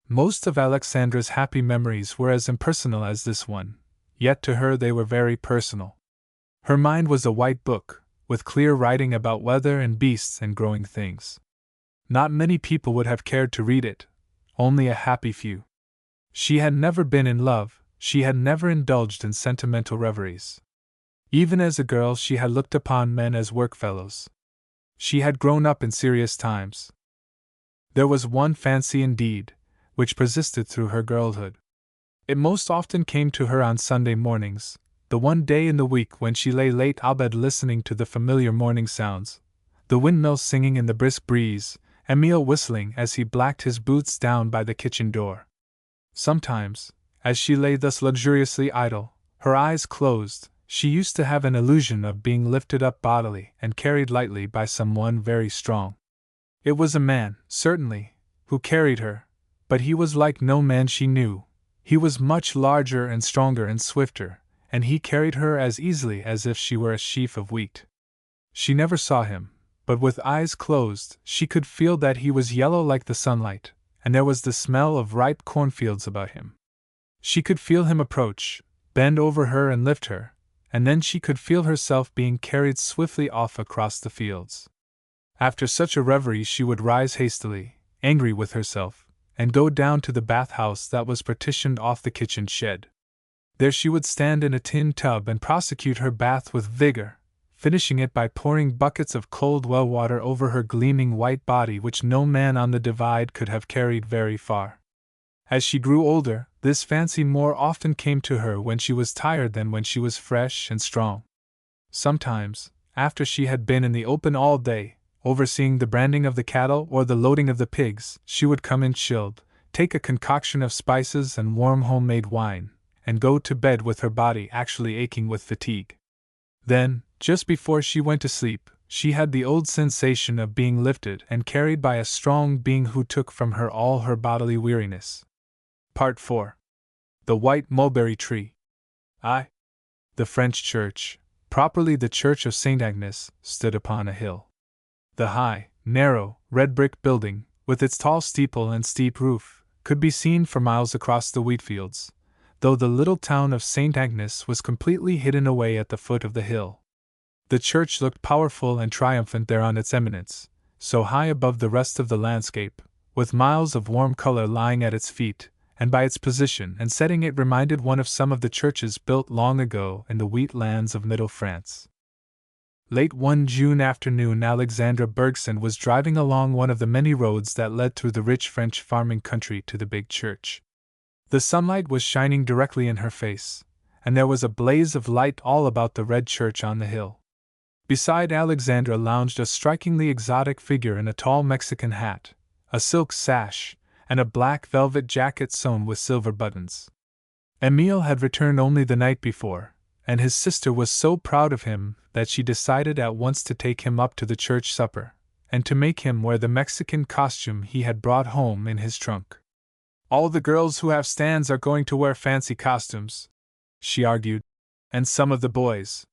Most of Alexandra's happy memories were as impersonal as this one, yet to her they were very personal. Her mind was a white book, with clear writing about weather and beasts and growing things. Not many people would have cared to read it, only a happy few. She had never been in love, she had never indulged in sentimental reveries. Even as a girl she had looked upon men as workfellows. She had grown up in serious times. There was one fancy indeed, which persisted through her girlhood. It most often came to her on Sunday mornings, the one day in the week when she lay late abed listening to the familiar morning sounds, the windmill singing in the brisk breeze, Emile whistling as he blacked his boots down by the kitchen door. Sometimes, as she lay thus luxuriously idle, her eyes closed, she used to have an illusion of being lifted up bodily and carried lightly by someone very strong. It was a man, certainly, who carried her, but he was like no man she knew. He was much larger and stronger and swifter, and he carried her as easily as if she were a sheaf of wheat. She never saw him, but with eyes closed she could feel that he was yellow like the sunlight, and there was the smell of ripe cornfields about him. She could feel him approach, bend over her and lift her, and then she could feel herself being carried swiftly off across the fields. After such a reverie she would rise hastily, angry with herself, and go down to the bath-house that was partitioned off the kitchen shed. There she would stand in a tin tub and prosecute her bath with vigor, finishing it by pouring buckets of cold well water over her gleaming white body which no man on the Divide could have carried very far. As she grew older, this fancy more often came to her when she was tired than when she was fresh and strong. Sometimes, after she had been in the open all day, overseeing the branding of the cattle or the loading of the pigs, she would come in chilled, take a concoction of spices and warm homemade wine, and go to bed with her body actually aching with fatigue. Then, just before she went to sleep, she had the old sensation of being lifted and carried by a strong being who took from her all her bodily weariness. Part 4. The White Mulberry Tree. The French church, properly the Church of St. Agnes, stood upon a hill. The high, narrow, red brick building, with its tall steeple and steep roof, could be seen for miles across the wheatfields, though the little town of St. Agnes was completely hidden away at the foot of the hill. The church looked powerful and triumphant there on its eminence, so high above the rest of the landscape, with miles of warm color lying at its feet, and by its position and setting it reminded one of some of the churches built long ago in the wheat lands of Middle France. Late one June afternoon Alexandra Bergson was driving along one of the many roads that led through the rich French farming country to the big church. The sunlight was shining directly in her face, and there was a blaze of light all about the red church on the hill. Beside Alexandra lounged a strikingly exotic figure in a tall Mexican hat, a silk sash, and a black velvet jacket sewn with silver buttons. Emile had returned only the night before, and his sister was so proud of him that she decided at once to take him up to the church supper, and to make him wear the Mexican costume he had brought home in his trunk. "All the girls who have stands are going to wear fancy costumes," she argued, "and some of the boys.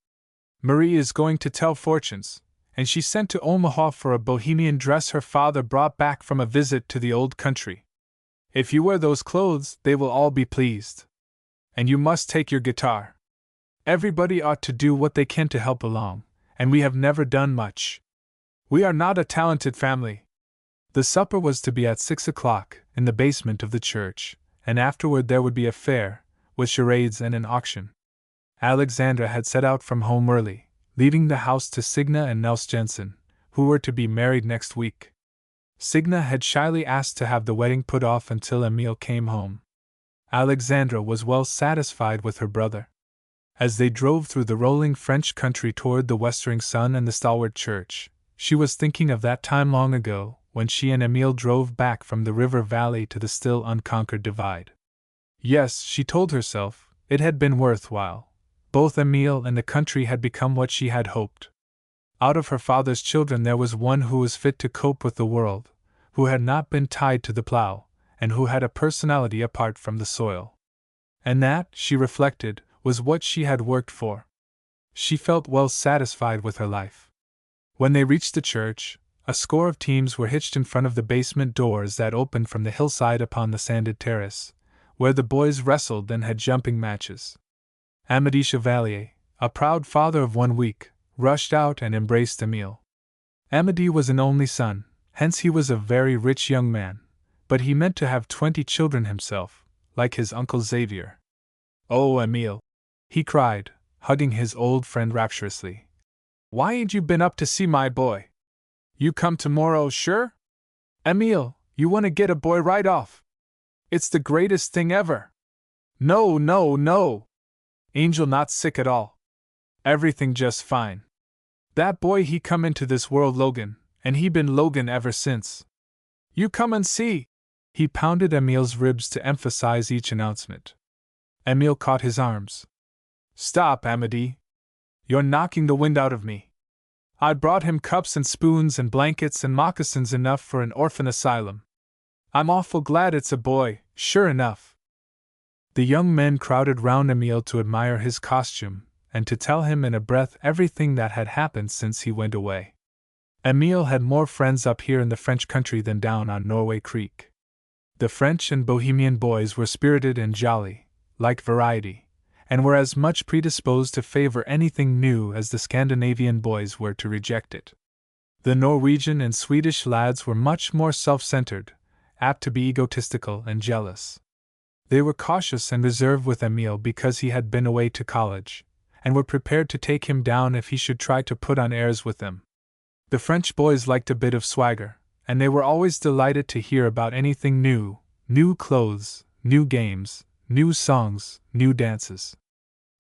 Marie is going to tell fortunes, and she sent to Omaha for a bohemian dress her father brought back from a visit to the old country. If you wear those clothes, they will all be pleased. And you must take your guitar. Everybody ought to do what they can to help along, and we have never done much. We are not a talented family." The supper was to be at 6 o'clock, in the basement of the church, and afterward there would be a fair, with charades and an auction. Alexandra had set out from home early, leaving the house to Signa and Nels Jensen, who were to be married next week. Signa had shyly asked to have the wedding put off until Emile came home. Alexandra was well satisfied with her brother. As they drove through the rolling French country toward the westering sun and the stalwart church, she was thinking of that time long ago when she and Emile drove back from the river valley to the still unconquered Divide. Yes, she told herself, it had been worthwhile. Both Emile and the country had become what she had hoped. Out of her father's children there was one who was fit to cope with the world, who had not been tied to the plow, and who had a personality apart from the soil. And that, she reflected, was what she had worked for. She felt well satisfied with her life. When they reached the church, a score of teams were hitched in front of the basement doors that opened from the hillside upon the sanded terrace, where the boys wrestled and had jumping matches. Amédée Chevalier, a proud father of 1 week, rushed out and embraced Emile. Amédée was an only son, hence he was a very rich young man, but he meant to have 20 children himself, like his uncle Xavier. "Oh, Emile!" he cried, hugging his old friend rapturously. "Why ain't you been up to see my boy? You come tomorrow, sure? Emile, you want to get a boy right off. It's the greatest thing ever." "No, no, no! Angel not sick at all. Everything just fine. That boy he come into this world Logan, and he been Logan ever since. You come and see!" He pounded Emile's ribs to emphasize each announcement. Emile caught his arms. "Stop, Amédée. You're knocking the wind out of me. I brought him cups and spoons and blankets and moccasins enough for an orphan asylum. I'm awful glad it's a boy, sure enough." The young men crowded round Emile to admire his costume, and to tell him in a breath everything that had happened since he went away. Emile had more friends up here in the French country than down on Norway Creek. The French and Bohemian boys were spirited and jolly, liked variety, and were as much predisposed to favor anything new as the Scandinavian boys were to reject it. The Norwegian and Swedish lads were much more self-centered, apt to be egotistical and jealous. They were cautious and reserved with Emile because he had been away to college, and were prepared to take him down if he should try to put on airs with them. The French boys liked a bit of swagger, and they were always delighted to hear about anything new, new clothes, new games, new songs, new dances.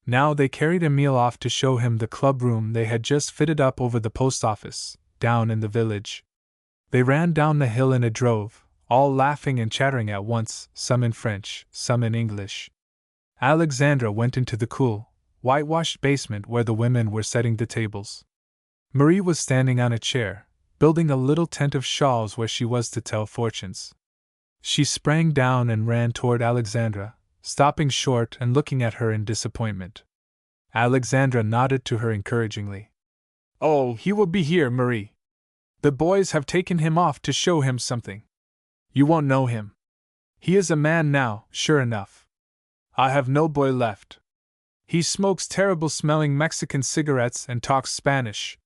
Now they carried Emile off to show him the club room they had just fitted up over the post office, down in the village. They ran down the hill in a drove, all laughing and chattering at once, some in French, some in English. Alexandra went into the cool, whitewashed basement where the women were setting the tables. Marie was standing on a chair, building a little tent of shawls where she was to tell fortunes. She sprang down and ran toward Alexandra, stopping short and looking at her in disappointment. Alexandra nodded to her encouragingly. "Oh, he will be here, Marie. The boys have taken him off to show him something. You won't know him. He is a man now, sure enough. I have no boy left. He smokes terrible smelling Mexican cigarettes and talks Spanish.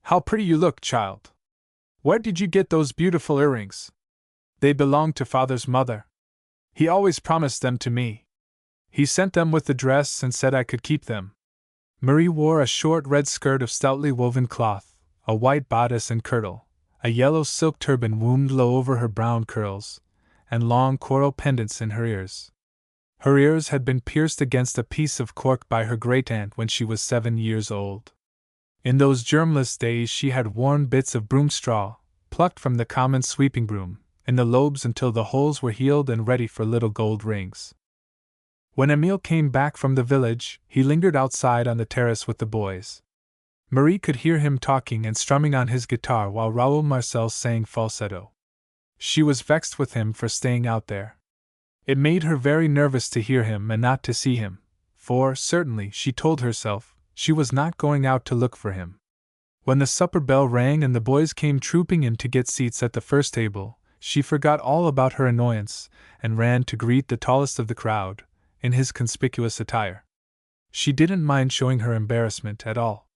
How pretty you look, child. Where did you get those beautiful earrings? They belonged to father's mother. He always promised them to me. He sent them with the dress and said I could keep them." Marie wore a short red skirt of stoutly woven cloth, a white bodice and kirtle, a yellow silk turban wound low over her brown curls, and long coral pendants in her ears. Her ears had been pierced against a piece of cork by her great-aunt when she was 7 years old. In those germless days she had worn bits of broom straw, plucked from the common sweeping broom, in the lobes until the holes were healed and ready for little gold rings. When Emile came back from the village, he lingered outside on the terrace with the boys. Marie could hear him talking and strumming on his guitar while Raoul Marcel sang falsetto. She was vexed with him for staying out there. It made her very nervous to hear him and not to see him, for, certainly, she told herself, she was not going out to look for him. When the supper bell rang and the boys came trooping in to get seats at the first table, she forgot all about her annoyance and ran to greet the tallest of the crowd, in his conspicuous attire. She didn't mind showing her embarrassment at all.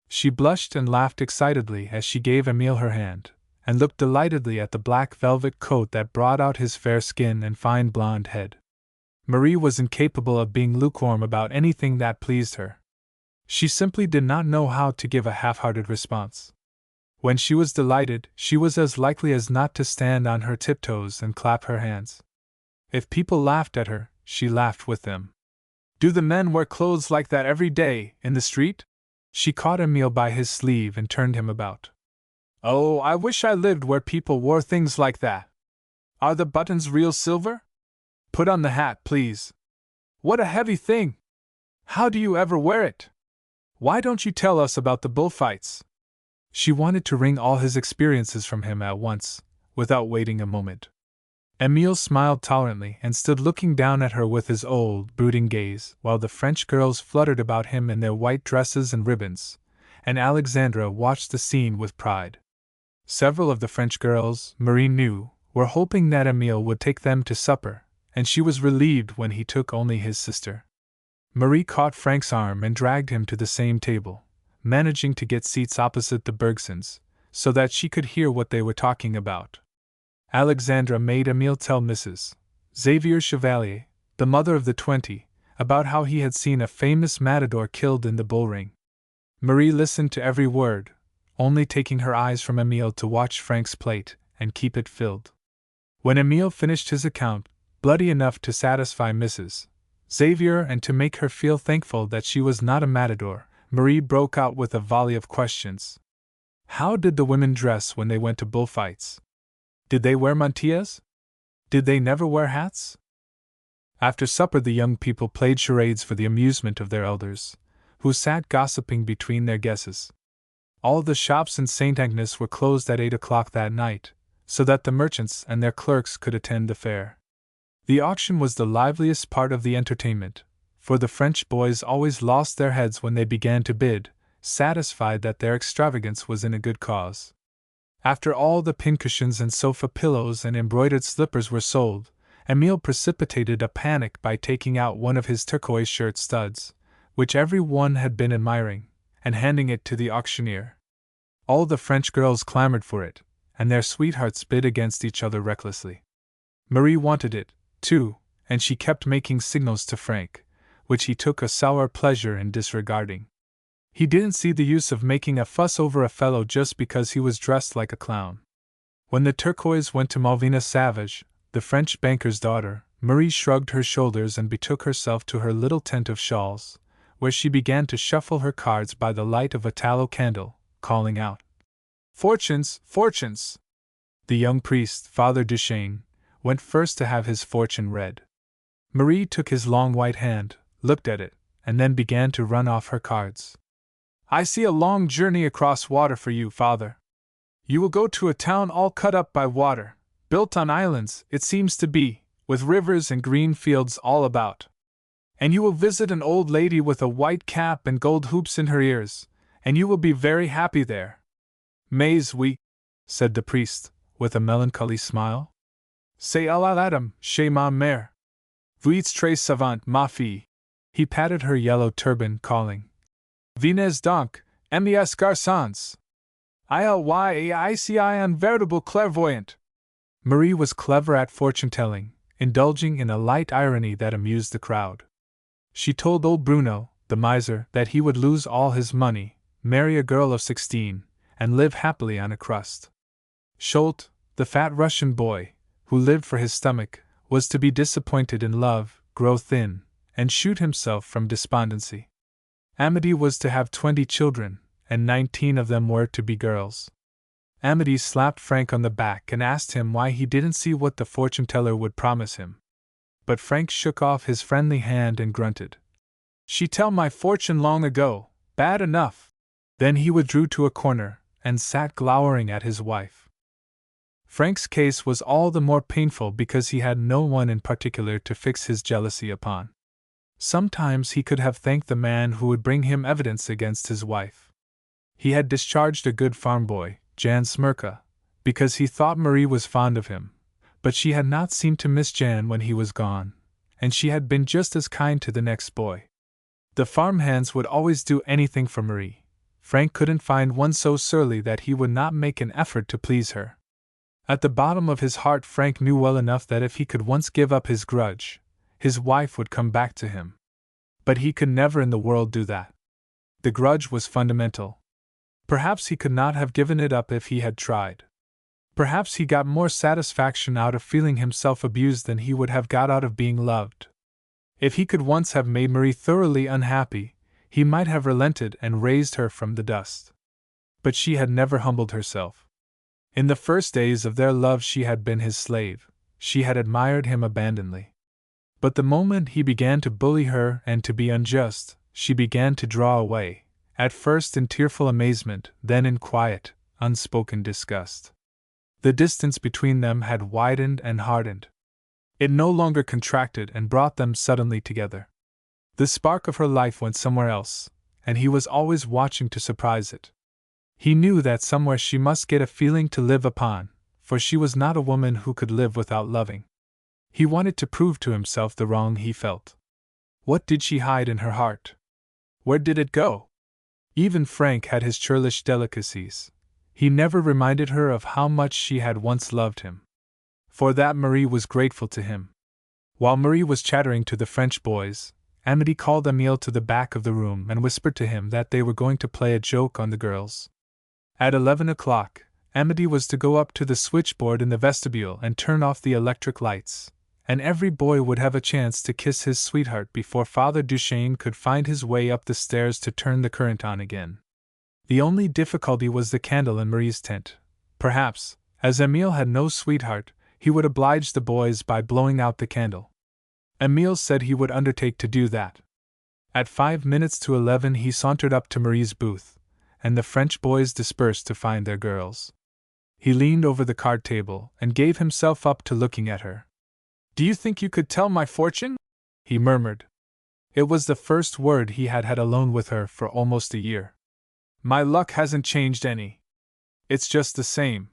She blushed and laughed excitedly as she gave Emile her hand, and looked delightedly at the black velvet coat that brought out his fair skin and fine blonde head. Marie was incapable of being lukewarm about anything that pleased her. She simply did not know how to give a half-hearted response. When she was delighted, she was as likely as not to stand on her tiptoes and clap her hands. If people laughed at her, she laughed with them. "Do the men wear clothes like that every day, in the street?" She caught Emile by his sleeve and turned him about. "Oh, I wish I lived where people wore things like that. Are the buttons real silver? Put on the hat, please. What a heavy thing! How do you ever wear it? Why don't you tell us about the bullfights?" She wanted to wring all his experiences from him at once, without waiting a moment. Emile smiled tolerantly and stood looking down at her with his old, brooding gaze, while the French girls fluttered about him in their white dresses and ribbons, and Alexandra watched the scene with pride. Several of the French girls, Marie knew, were hoping that Emile would take them to supper, and she was relieved when he took only his sister. Marie caught Frank's arm and dragged him to the same table, managing to get seats opposite the Bergsons, so that she could hear what they were talking about. Alexandra made Emile tell Mrs. Xavier Chevalier, the mother of the 20, about how he had seen a famous matador killed in the bullring. Marie listened to every word, only taking her eyes from Emile to watch Frank's plate and keep it filled. When Emile finished his account, bloody enough to satisfy Mrs. Xavier and to make her feel thankful that she was not a matador, Marie broke out with a volley of questions. How did the women dress when they went to bullfights? Did they wear mantillas? Did they never wear hats? After supper, the young people played charades for the amusement of their elders, who sat gossiping between their guesses. All the shops in St. Agnes were closed at 8 o'clock that night, so that the merchants and their clerks could attend the fair. The auction was the liveliest part of the entertainment, for the French boys always lost their heads when they began to bid, satisfied that their extravagance was in a good cause. After all the pincushions and sofa pillows and embroidered slippers were sold, Emile precipitated a panic by taking out one of his turquoise shirt studs, which every one had been admiring, and handing it to the auctioneer. All the French girls clamored for it, and their sweethearts bid against each other recklessly. Marie wanted it, too, and she kept making signals to Frank, which he took a sour pleasure in disregarding. He didn't see the use of making a fuss over a fellow just because he was dressed like a clown. When the turquoise went to Malvina Savage, the French banker's daughter, Marie shrugged her shoulders and betook herself to her little tent of shawls, where she began to shuffle her cards by the light of a tallow candle, calling out, "Fortunes, fortunes!" The young priest, Father Duchesne, went first to have his fortune read. Marie took his long white hand, looked at it, and then began to run off her cards. "I see a long journey across water for you, Father. You will go to a town all cut up by water, built on islands, it seems to be, with rivers and green fields all about. And you will visit an old lady with a white cap and gold hoops in her ears, and you will be very happy there." "Mais oui," said the priest, with a melancholy smile. "C'est à l'adam, chez ma mère. Vous êtes très savante, ma fille." He patted her yellow turban, calling, "Venez donc, mes garçons! Ici un véritable clairvoyant." Marie was clever at fortune-telling, indulging in a light irony that amused the crowd. She told old Bruno, the miser, that he would lose all his money, marry a girl of 16, and live happily on a crust. Scholt, the fat Russian boy, who lived for his stomach, was to be disappointed in love, grow thin, and shoot himself from despondency. Amity was to have 20 children, and 19 of them were to be girls. Amity slapped Frank on the back and asked him why he didn't see what the fortune-teller would promise him. But Frank shook off his friendly hand and grunted, "She tell my fortune long ago, bad enough." Then he withdrew to a corner, and sat glowering at his wife. Frank's case was all the more painful because he had no one in particular to fix his jealousy upon. Sometimes he could have thanked the man who would bring him evidence against his wife. He had discharged a good farm boy, Jan Smirka, because he thought Marie was fond of him, but she had not seemed to miss Jan when he was gone, and she had been just as kind to the next boy. The farmhands would always do anything for Marie. Frank couldn't find one so surly that he would not make an effort to please her. At the bottom of his heart, Frank knew well enough that if he could once give up his grudge, his wife would come back to him. But he could never in the world do that. The grudge was fundamental. Perhaps he could not have given it up if he had tried. Perhaps he got more satisfaction out of feeling himself abused than he would have got out of being loved. If he could once have made Marie thoroughly unhappy, he might have relented and raised her from the dust. But she had never humbled herself. In the first days of their love she had been his slave, she had admired him abandonedly. But the moment he began to bully her and to be unjust, she began to draw away, at first in tearful amazement, then in quiet, unspoken disgust. The distance between them had widened and hardened. It no longer contracted and brought them suddenly together. The spark of her life went somewhere else, and he was always watching to surprise it. He knew that somewhere she must get a feeling to live upon, for she was not a woman who could live without loving. He wanted to prove to himself the wrong he felt. What did she hide in her heart? Where did it go? Even Frank had his churlish delicacies. He never reminded her of how much she had once loved him. For that Marie was grateful to him. While Marie was chattering to the French boys, Amity called Emile to the back of the room and whispered to him that they were going to play a joke on the girls. At 11 o'clock, Amity was to go up to the switchboard in the vestibule and turn off the electric lights, and every boy would have a chance to kiss his sweetheart before Father Duchesne could find his way up the stairs to turn the current on again. The only difficulty was the candle in Marie's tent. Perhaps, as Emile had no sweetheart, he would oblige the boys by blowing out the candle. Emile said he would undertake to do that. At 11:05 he sauntered up to Marie's booth, and the French boys dispersed to find their girls. He leaned over the card table and gave himself up to looking at her. "Do you think you could tell my fortune?" he murmured. It was the first word he had had alone with her for almost a year. "My luck hasn't changed any. It's just the same."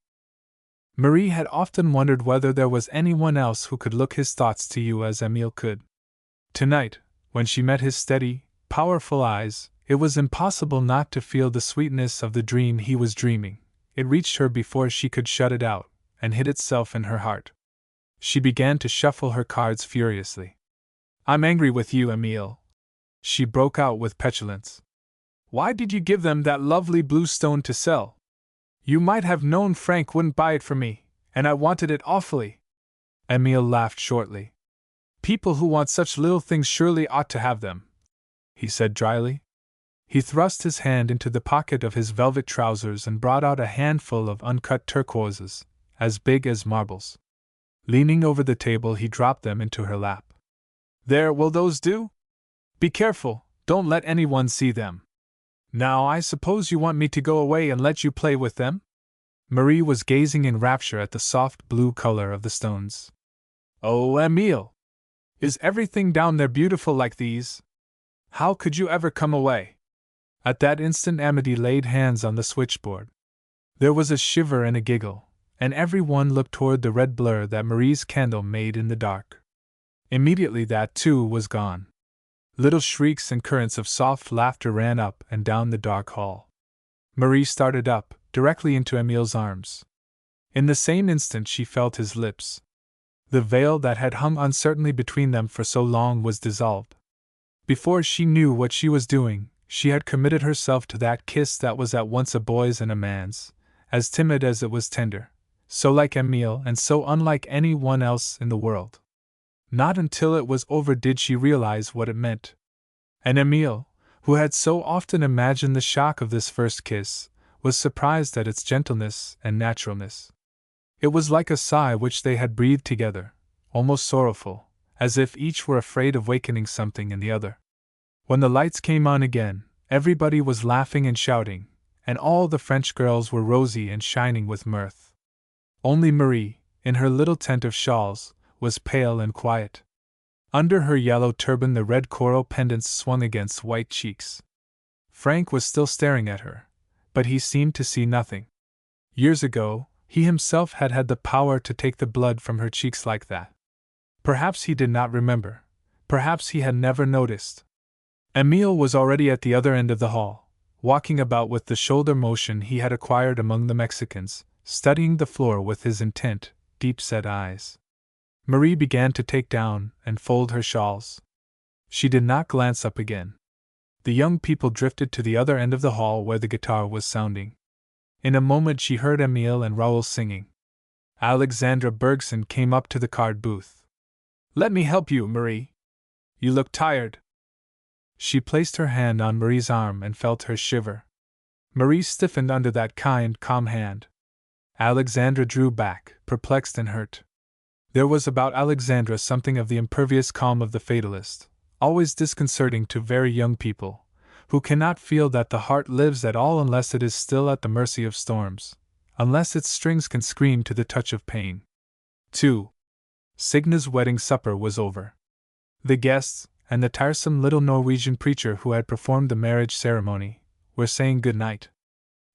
Marie had often wondered whether there was anyone else who could look his thoughts to you as Emile could. Tonight, when she met his steady, powerful eyes, it was impossible not to feel the sweetness of the dream he was dreaming. It reached her before she could shut it out, and hid itself in her heart. She began to shuffle her cards furiously. "I'm angry with you, Emile," she broke out with petulance. "Why did you give them that lovely blue stone to sell? You might have known Frank wouldn't buy it for me, and I wanted it awfully." Emile laughed shortly. "People who want such little things surely ought to have them," he said dryly. He thrust his hand into the pocket of his velvet trousers and brought out a handful of uncut turquoises, as big as marbles. Leaning over the table, he dropped them into her lap. "There, will those do? Be careful, don't let anyone see them. Now, I suppose you want me to go away and let you play with them?" Marie was gazing in rapture at the soft blue color of the stones. "Oh, Emile! Is everything down there beautiful like these? How could you ever come away?" At that instant Amity laid hands on the switchboard. There was a shiver and a giggle, and every one looked toward the red blur that Marie's candle made in the dark. Immediately that, too, was gone. Little shrieks and currents of soft laughter ran up and down the dark hall. Marie started up, directly into Emile's arms. In the same instant she felt his lips. The veil that had hung uncertainly between them for so long was dissolved. Before she knew what she was doing, she had committed herself to that kiss that was at once a boy's and a man's, as timid as it was tender, so like Emile and so unlike any one else in the world. Not until it was over did she realize what it meant. And Emile, who had so often imagined the shock of this first kiss, was surprised at its gentleness and naturalness. It was like a sigh which they had breathed together, almost sorrowful, as if each were afraid of wakening something in the other. When the lights came on again, everybody was laughing and shouting, and all the French girls were rosy and shining with mirth. Only Marie, in her little tent of shawls, was pale and quiet. Under her yellow turban the red coral pendants swung against white cheeks. Frank was still staring at her, but he seemed to see nothing. Years ago, he himself had had the power to take the blood from her cheeks like that. Perhaps he did not remember. Perhaps he had never noticed. Emile was already at the other end of the hall, walking about with the shoulder motion he had acquired among the Mexicans, studying the floor with his intent, deep-set eyes. Marie began to take down and fold her shawls. She did not glance up again. The young people drifted to the other end of the hall where the guitar was sounding. In a moment she heard Emile and Raoul singing. Alexandra Bergson came up to the card booth. "Let me help you, Marie. You look tired." She placed her hand on Marie's arm and felt her shiver. Marie stiffened under that kind, calm hand. Alexandra drew back, perplexed and hurt. There was about Alexandra something of the impervious calm of the fatalist, always disconcerting to very young people, who cannot feel that the heart lives at all unless it is still at the mercy of storms, unless its strings can scream to the touch of pain. 2. Signa's wedding supper was over. The guests, and the tiresome little Norwegian preacher who had performed the marriage ceremony, were saying good night.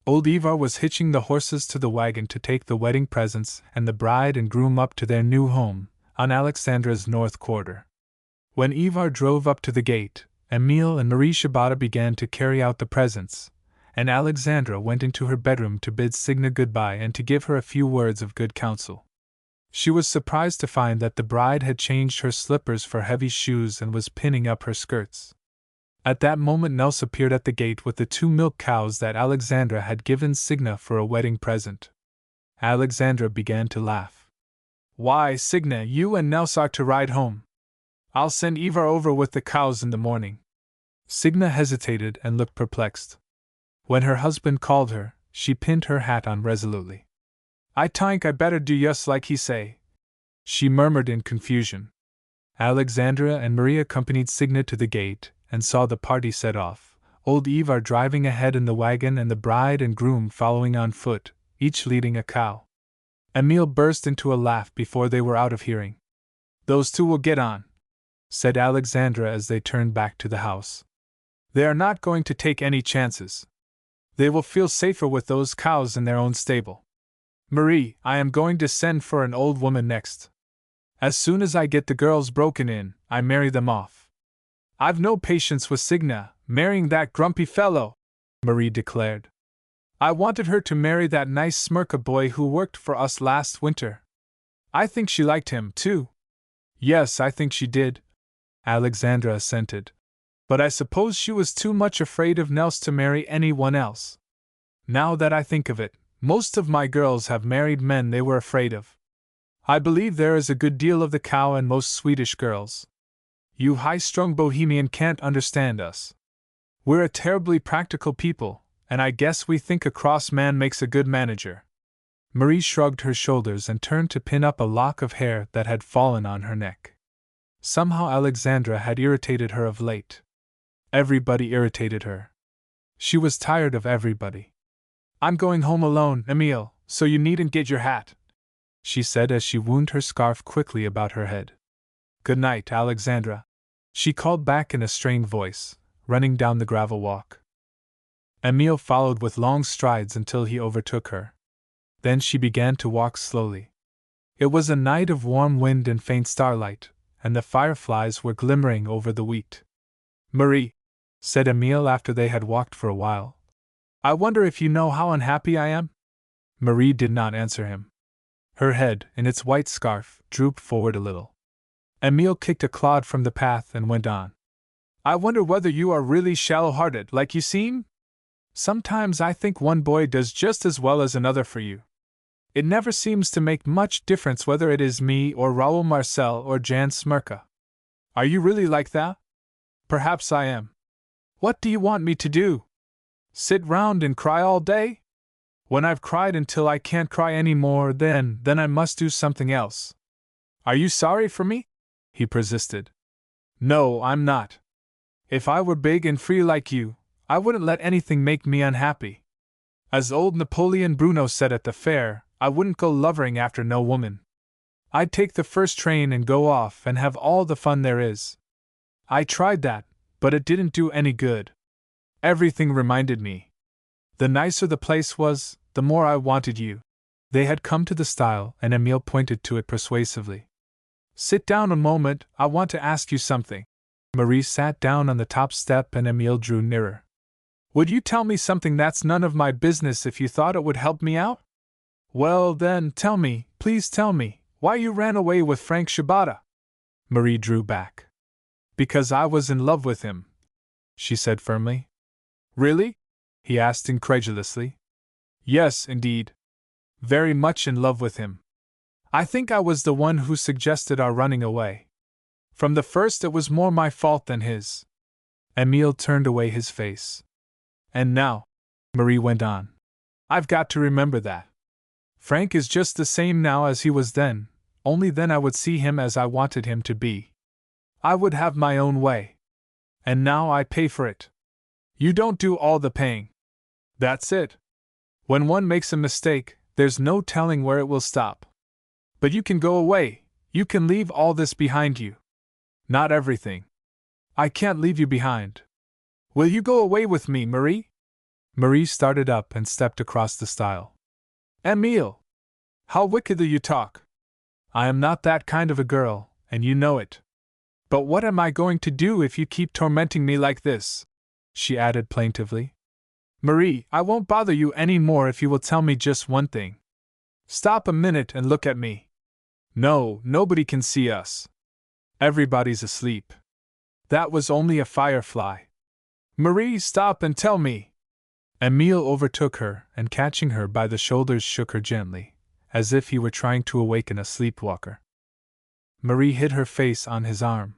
Old Ivar was hitching the horses to the wagon to take the wedding presents and the bride and groom up to their new home, on Alexandra's north quarter. When Ivar drove up to the gate, Emil and Marie Shibata began to carry out the presents, and Alexandra went into her bedroom to bid Signa goodbye and to give her a few words of good counsel. She was surprised to find that the bride had changed her slippers for heavy shoes and was pinning up her skirts. At that moment Nels appeared at the gate with the 2 milk cows that Alexandra had given Signa for a wedding present. Alexandra began to laugh. "Why, Signa, you and Nels are to ride home. I'll send Ivar over with the cows in the morning." Signa hesitated and looked perplexed. When her husband called her, she pinned her hat on resolutely. "I think I better do just like he say," she murmured in confusion. Alexandra and Marie accompanied Signa to the gate and saw the party set off, old Ivar driving ahead in the wagon and the bride and groom following on foot, each leading a cow. Emil burst into a laugh before they were out of hearing. "Those 2 will get on," said Alexandra as they turned back to the house. "They are not going to take any chances. They will feel safer with those cows in their own stable. Marie, I am going to send for an old woman next. As soon as I get the girls broken in, I marry them off. I've no patience with Signa, marrying that grumpy fellow," Marie declared. "I wanted her to marry that nice Smirka boy who worked for us last winter. I think she liked him, too." "Yes, I think she did," Alexandra assented. "But I suppose she was too much afraid of Nels to marry anyone else. Now that I think of it, most of my girls have married men they were afraid of. I believe there is a good deal of the cow in most Swedish girls. You high-strung bohemian can't understand us. We're a terribly practical people, and I guess we think a cross man makes a good manager." Marie shrugged her shoulders and turned to pin up a lock of hair that had fallen on her neck. Somehow Alexandra had irritated her of late. Everybody irritated her. She was tired of everybody. "I'm going home alone, Emil, so you needn't get your hat," she said as she wound her scarf quickly about her head. "Good night, Alexandra," she called back in a strained voice, running down the gravel walk. Emil followed with long strides until he overtook her. Then she began to walk slowly. It was a night of warm wind and faint starlight, and the fireflies were glimmering over the wheat. "Marie," said Emil after they had walked for a while, "I wonder if you know how unhappy I am?" Marie did not answer him. Her head, in its white scarf, drooped forward a little. Emil kicked a clod from the path and went on. "I wonder whether you are really shallow-hearted, like you seem? Sometimes I think one boy does just as well as another for you. It never seems to make much difference whether it is me or Raoul Marcel or Jan Smirka. Are you really like that? Perhaps I am. What do you want me to do? Sit round and cry all day? When I've cried until I can't cry any more, then I must do something else. Are you sorry for me?" he persisted. "No, I'm not. If I were big and free like you, I wouldn't let anything make me unhappy. As old Napoleon Bruno said at the fair, I wouldn't go lovering after no woman. I'd take the first train and go off and have all the fun there is. I tried that, but it didn't do any good. Everything reminded me. The nicer the place was, the more I wanted you." They had come to the stile, and Emil pointed to it persuasively. "Sit down a moment, I want to ask you something." Marie sat down on the top step and Emil drew nearer. "Would you tell me something that's none of my business if you thought it would help me out? Well then, tell me, please tell me, why you ran away with Frank Shibata." Marie drew back. "Because I was in love with him," she said firmly. "Really?" he asked incredulously. "Yes, indeed. Very much in love with him. I think I was the one who suggested our running away. From the first it was more my fault than his." Emil turned away his face. "And now," Marie went on, "I've got to remember that. Frank is just the same now as he was then, only then I would see him as I wanted him to be. I would have my own way. And now I pay for it. You don't do all the paying. That's it. When one makes a mistake, there's no telling where it will stop. But you can go away, you can leave all this behind you. Not everything. I can't leave you behind. Will you go away with me, Marie?" Marie started up and stepped across the stile. "Emil! How wickedly you talk! I am not that kind of a girl, and you know it. But what am I going to do if you keep tormenting me like this? She added plaintively. Marie, I won't bother you any more if you will tell me just one thing. Stop a minute and look at me. No, nobody can see us. Everybody's asleep. That was only a firefly. Marie, stop and tell me. Emile overtook her and, catching her by the shoulders, shook her gently, as if he were trying to awaken a sleepwalker. Marie hid her face on his arm.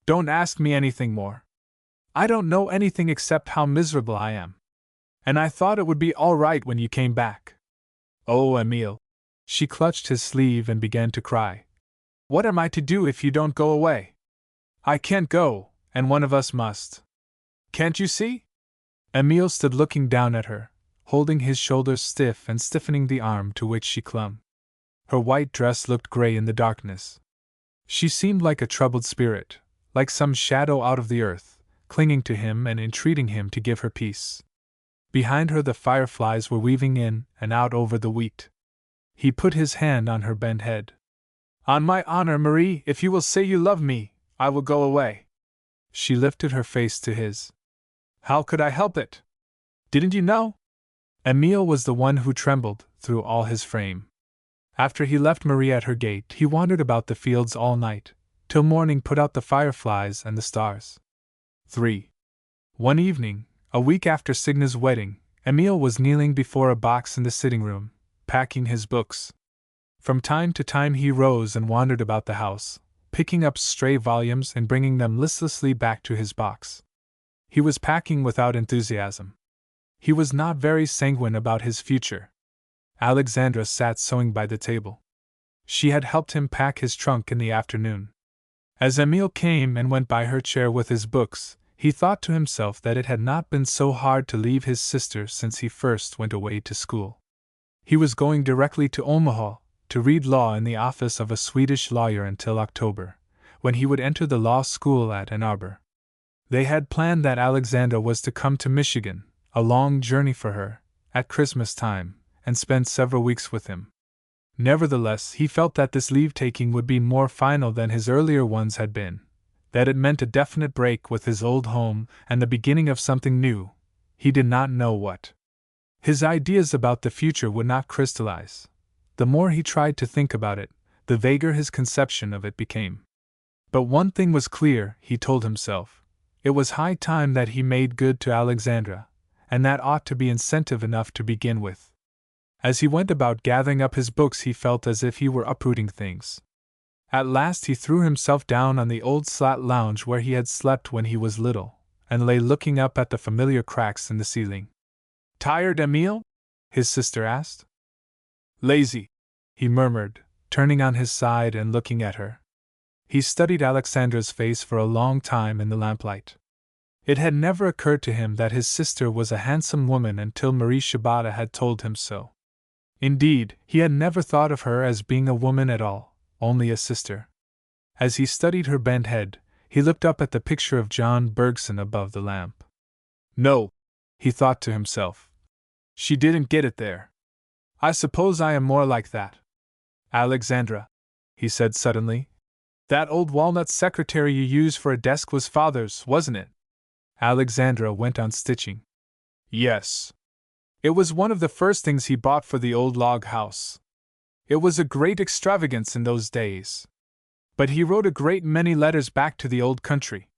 Don't ask me anything more. I don't know anything except how miserable I am. And I thought it would be all right when you came back. Oh, Emile. She clutched his sleeve and began to cry. What am I to do if you don't go away? I can't go, and one of us must. Can't you see? Emile stood looking down at her, holding his shoulders stiff and stiffening the arm to which she clung. Her white dress looked gray in the darkness. She seemed like a troubled spirit, like some shadow out of the earth, clinging to him and entreating him to give her peace. Behind her the fireflies were weaving in and out over the wheat. He put his hand on her bent head. On my honor, Marie, if you will say you love me, I will go away. She lifted her face to his. How could I help it? Didn't you know? Emile was the one who trembled through all his frame. After he left Marie at her gate, he wandered about the fields all night, till morning put out the fireflies and the stars. 3. One evening, a week after Signa's wedding, Emile was kneeling before a box in the sitting room, packing his books. From time to time he rose and wandered about the house, picking up stray volumes and bringing them listlessly back to his box. He was packing without enthusiasm. He was not very sanguine about his future. Alexandra sat sewing by the table. She had helped him pack his trunk in the afternoon. As Emile came and went by her chair with his books, he thought to himself that it had not been so hard to leave his sister since he first went away to school. He was going directly to Omaha, to read law in the office of a Swedish lawyer until October, when he would enter the law school at Ann Arbor. They had planned that Alexandra was to come to Michigan, a long journey for her, at Christmas time, and spend several weeks with him. Nevertheless, he felt that this leave-taking would be more final than his earlier ones had been, that it meant a definite break with his old home and the beginning of something new. He did not know what. His ideas about the future would not crystallize. The more he tried to think about it, the vaguer his conception of it became. But one thing was clear, he told himself. It was high time that he made good to Alexandra, and that ought to be incentive enough to begin with. As he went about gathering up his books, he felt as if he were uprooting things. At last he threw himself down on the old slat lounge where he had slept when he was little, and lay looking up at the familiar cracks in the ceiling. Tired, Emile? His sister asked. Lazy, he murmured, turning on his side and looking at her. He studied Alexandra's face for a long time in the lamplight. It had never occurred to him that his sister was a handsome woman until Marie Shibata had told him so. Indeed, he had never thought of her as being a woman at all, only a sister. As he studied her bent head, he looked up at the picture of John Bergson above the lamp. No, he thought to himself. She didn't get it there. I suppose I am more like that. Alexandra, he said suddenly. That old walnut secretary you used for a desk was father's, wasn't it? Alexandra went on stitching. Yes. It was one of the first things he bought for the old log house. It was a great extravagance in those days. But he wrote a great many letters back to the old country.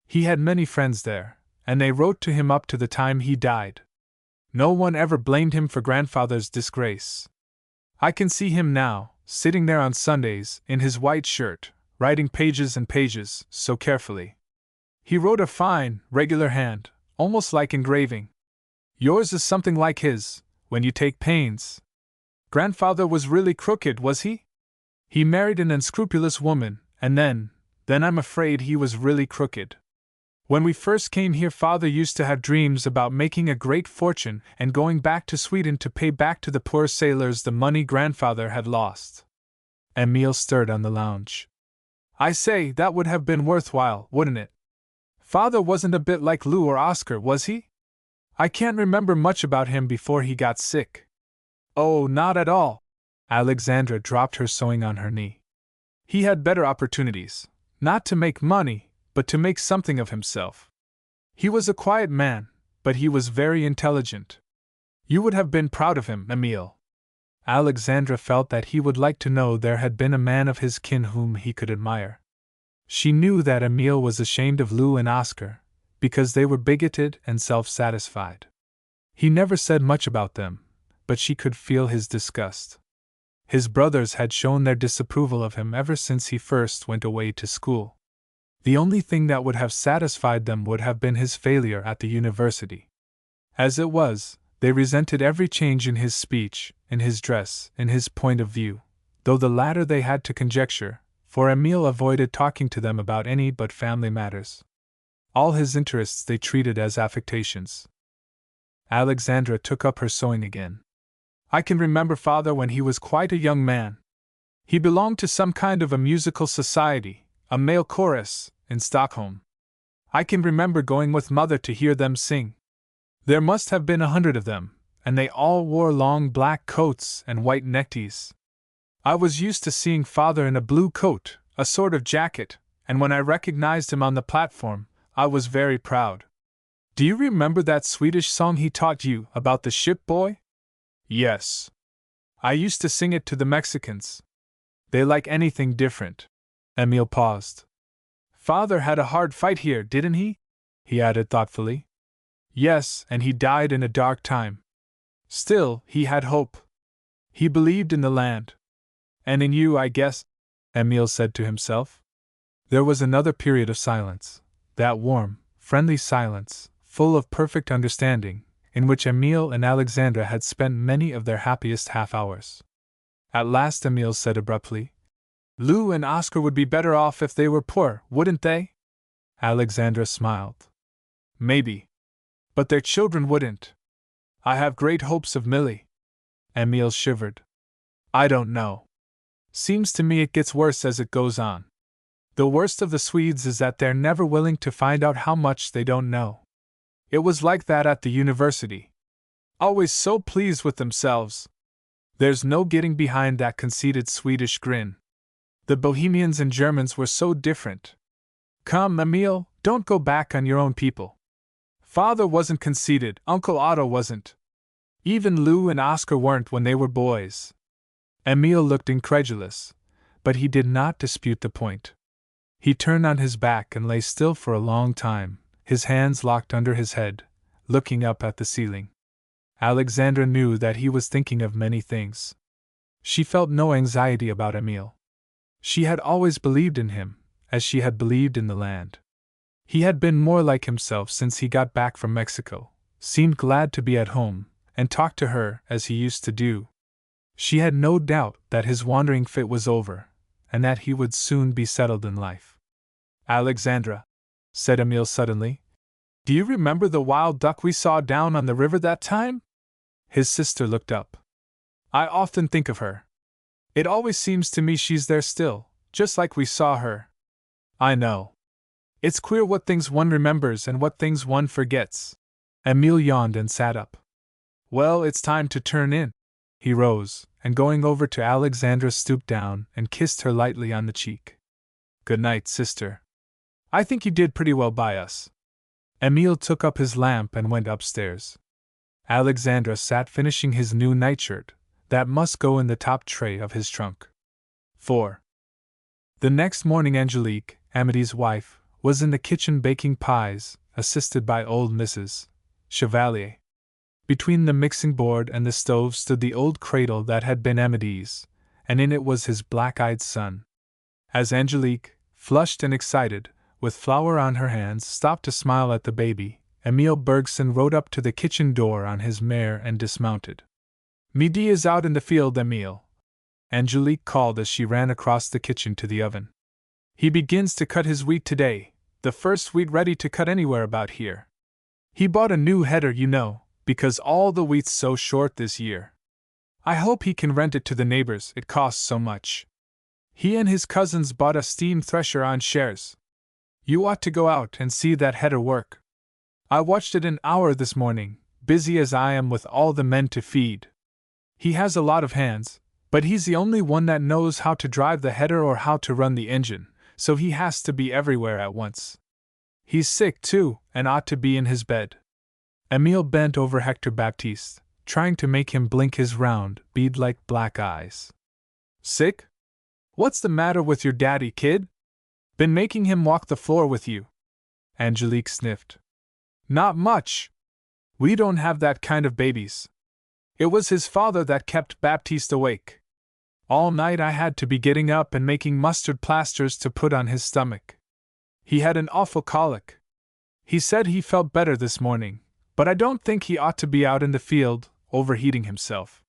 He had many friends there, and they wrote to him up to the time he died. No one ever blamed him for grandfather's disgrace. I can see him now, sitting there on Sundays, in his white shirt, writing pages and pages, so carefully. He wrote a fine, regular hand, almost like engraving. Yours is something like his, when you take pains. Grandfather was really crooked, was he? He married an unscrupulous woman, and then I'm afraid he was really crooked. When we first came here, father used to have dreams about making a great fortune and going back to Sweden to pay back to the poor sailors the money grandfather had lost. Emile stirred on the lounge. I say, that would have been worthwhile, wouldn't it? Father wasn't a bit like Lou or Oscar, was he? I can't remember much about him before he got sick. Oh, not at all. Alexandra dropped her sewing on her knee. He had better opportunities. Not to make money, but to make something of himself. He was a quiet man, but he was very intelligent. You would have been proud of him, Emile. Alexandra felt that he would like to know there had been a man of his kin whom he could admire. She knew that Emile was ashamed of Lou and Oscar, because they were bigoted and self-satisfied. He never said much about them, but she could feel his disgust. His brothers had shown their disapproval of him ever since he first went away to school. The only thing that would have satisfied them would have been his failure at the university. As it was, they resented every change in his speech, in his dress, in his point of view, though the latter they had to conjecture, for Emile avoided talking to them about any but family matters. All his interests they treated as affectations. Alexandra took up her sewing again. I can remember father when he was quite a young man. He belonged to some kind of a musical society, a male chorus, in Stockholm. I can remember going with mother to hear them sing. There must have been 100 of them, and they all wore long black coats and white neckties. I was used to seeing father in a blue coat, a sort of jacket, and when I recognized him on the platform, I was very proud. Do you remember that Swedish song he taught you about the ship boy? Yes. I used to sing it to the Mexicans. They like anything different. Emile paused. Father had a hard fight here, didn't he? He added thoughtfully. Yes, and he died in a dark time. Still, he had hope. He believed in the land. And in you, I guess, Emile said to himself. There was another period of silence, that warm, friendly silence, full of perfect understanding, in which Emile and Alexandra had spent many of their happiest half-hours. At last Emile said abruptly, Lou and Oscar would be better off if they were poor, wouldn't they? Alexandra smiled. Maybe. But their children wouldn't. I have great hopes of Millie. Emile shivered. I don't know. Seems to me it gets worse as it goes on. The worst of the Swedes is that they're never willing to find out how much they don't know. It was like that at the university. Always so pleased with themselves. There's no getting behind that conceited Swedish grin. The Bohemians and Germans were so different. Come, Emile, don't go back on your own people. Father wasn't conceited, Uncle Otto wasn't. Even Lou and Oscar weren't when they were boys. Emile looked incredulous, but he did not dispute the point. He turned on his back and lay still for a long time, his hands locked under his head, looking up at the ceiling. Alexandra knew that he was thinking of many things. She felt no anxiety about Emile. She had always believed in him, as she had believed in the land. He had been more like himself since he got back from Mexico, seemed glad to be at home, and talked to her as he used to do. She had no doubt that his wandering fit was over, and that he would soon be settled in life. Alexandra, said Emile suddenly, do you remember the wild duck we saw down on the river that time? His sister looked up. I often think of her. It always seems to me she's there still, just like we saw her. I know. It's queer what things one remembers and what things one forgets. Emile yawned and sat up. Well, it's time to turn in. He rose, and going over to Alexandra stooped down and kissed her lightly on the cheek. Good night, sister. I think you did pretty well by us. Emile took up his lamp and went upstairs. Alexandra sat finishing his new nightshirt, that must go in the top tray of his trunk. 4. The next morning Angelique, Amity's wife, was in the kitchen baking pies, assisted by old Mrs. Chevalier. Between the mixing board and the stove stood the old cradle that had been Amity's, and in it was his black-eyed son. As Angelique, flushed and excited, with flour on her hands, stopped to smile at the baby, Emile Bergson rode up to the kitchen door on his mare and dismounted. Midi is out in the field, Emile, Angelique called as she ran across the kitchen to the oven. He begins to cut his wheat today, the first wheat ready to cut anywhere about here. He bought a new header, you know, because all the wheat's so short this year. I hope he can rent it to the neighbors, it costs so much. He and his cousins bought a steam thresher on shares. You ought to go out and see that header work. I watched it an hour this morning, busy as I am with all the men to feed. He has a lot of hands, but he's the only one that knows how to drive the header or how to run the engine, so he has to be everywhere at once. He's sick, too, and ought to be in his bed. Emile bent over Hector Baptiste, trying to make him blink his round, bead-like black eyes. Sick? What's the matter with your daddy, kid? Been making him walk the floor with you? Angelique sniffed. Not much. We don't have that kind of babies. It was his father that kept Baptiste awake. All night I had to be getting up and making mustard plasters to put on his stomach. He had an awful colic. He said he felt better this morning, but I don't think he ought to be out in the field, overheating himself.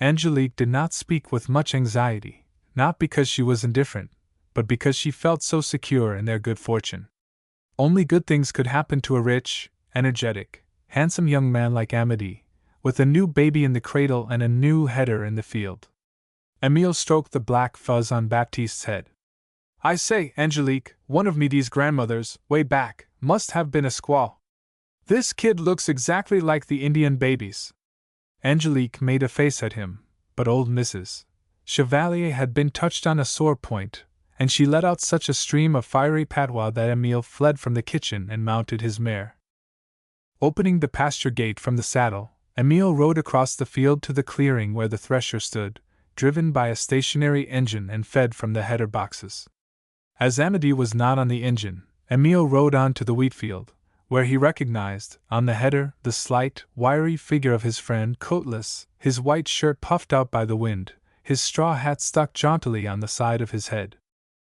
Angelique did not speak with much anxiety, not because she was indifferent, but because she felt so secure in their good fortune. Only good things could happen to a rich, energetic, handsome young man like Amédée, with a new baby in the cradle and a new header in the field. Emile stroked the black fuzz on Baptiste's head. I say, Angelique, one of Médé's grandmothers, way back, must have been a squaw. This kid looks exactly like the Indian babies. Angelique made a face at him, but old Mrs. Chevalier had been touched on a sore point, and she let out such a stream of fiery patois that Emile fled from the kitchen and mounted his mare. Opening the pasture gate from the saddle, Emile rode across the field to the clearing where the thresher stood, driven by a stationary engine and fed from the header boxes. As Amédée was not on the engine, Emile rode on to the wheat field, where he recognized, on the header, the slight, wiry figure of his friend, coatless, his white shirt puffed out by the wind, his straw hat stuck jauntily on the side of his head.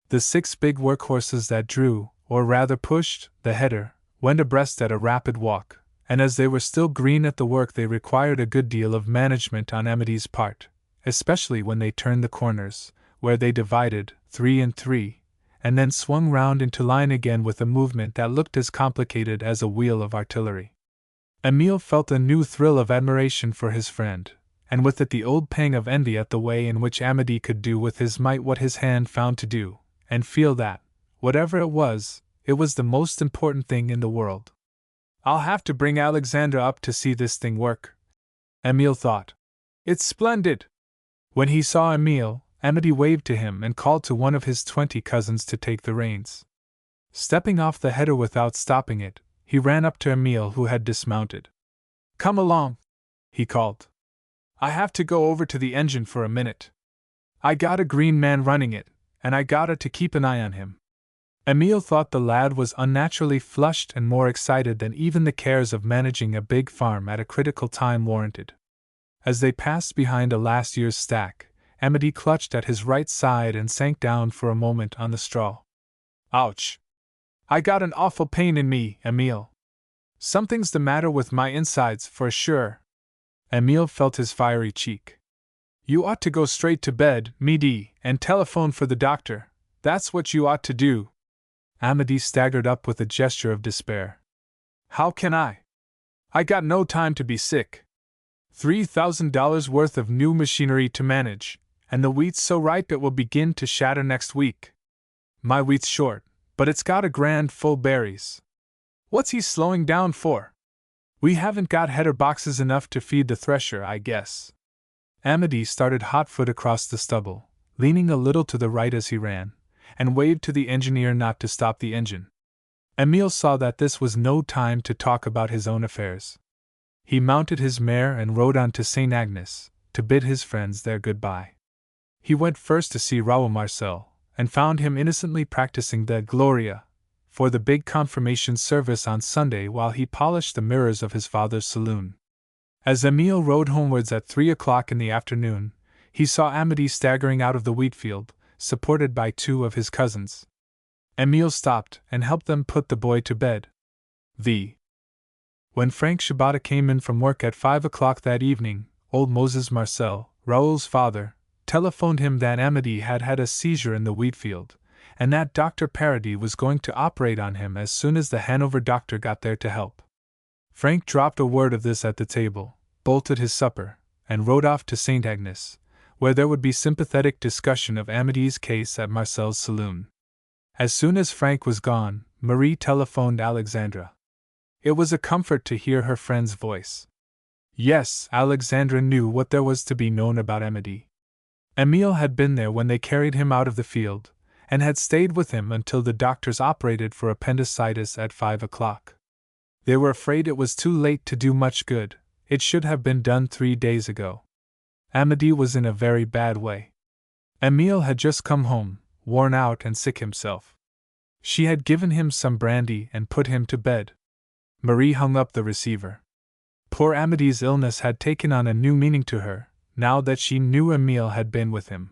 The 6 big workhorses that drew, or rather pushed, the header, went abreast at a rapid walk, and as they were still green at the work they required a good deal of management on Amédée's part, especially when they turned the corners, where they divided, 3 and 3, and then swung round into line again with a movement that looked as complicated as a wheel of artillery. Emile felt a new thrill of admiration for his friend, and with it the old pang of envy at the way in which Amédée could do with his might what his hand found to do, and feel that, whatever it was the most important thing in the world. I'll have to bring Alexandra up to see this thing work, Emile thought. It's splendid. When he saw Emile, Amédée waved to him and called to one of his 20 cousins to take the reins. Stepping off the header without stopping it, he ran up to Emile, who had dismounted. Come along, he called. I have to go over to the engine for a minute. I got a green man running it, and I gotta to keep an eye on him. Emile thought the lad was unnaturally flushed and more excited than even the cares of managing a big farm at a critical time warranted. As they passed behind a last year's stack, Amédée clutched at his right side and sank down for a moment on the straw. Ouch! I got an awful pain in me, Emile. Something's the matter with my insides, for sure. Emile felt his fiery cheek. You ought to go straight to bed, Médée, and telephone for the doctor. That's what you ought to do. Amédée staggered up with a gesture of despair. How can I? I got no time to be sick. $3,000 worth of new machinery to manage, and the wheat's so ripe it will begin to shatter next week. My wheat's short, but it's got a grand full berries. What's he slowing down for? We haven't got header boxes enough to feed the thresher, I guess. Amédée started hot-foot across the stubble, leaning a little to the right as he ran, and waved to the engineer not to stop the engine. Emile saw that this was no time to talk about his own affairs. He mounted his mare and rode on to St. Agnes, to bid his friends their goodbye. He went first to see Raoul Marcel, and found him innocently practicing the Gloria for the big confirmation service on Sunday while he polished the mirrors of his father's saloon. As Emile rode homewards at 3 o'clock in the afternoon, he saw Amédée staggering out of the wheat field, supported by 2 of his cousins. Emile stopped and helped them put the boy to bed. When Frank Shabata came in from work at 5 o'clock that evening, old Moses Marcel, Raoul's father, telephoned him that Amédée had had a seizure in the wheat field, and that Dr. Paradis was going to operate on him as soon as the Hanover doctor got there to help. Frank dropped a word of this at the table, bolted his supper, and rode off to St. Agnes, where there would be sympathetic discussion of Amédée's case at Marcel's saloon. As soon as Frank was gone, Marie telephoned Alexandra. It was a comfort to hear her friend's voice. Yes, Alexandra knew what there was to be known about Amédée. Emile had been there when they carried him out of the field, and had stayed with him until the doctors operated for appendicitis at 5 o'clock. They were afraid it was too late to do much good. It should have been done 3 days ago. Amédée was in a very bad way. Émile had just come home, worn out and sick himself. She had given him some brandy and put him to bed. Marie hung up the receiver. Poor Amédée's illness had taken on a new meaning to her, now that she knew Émile had been with him.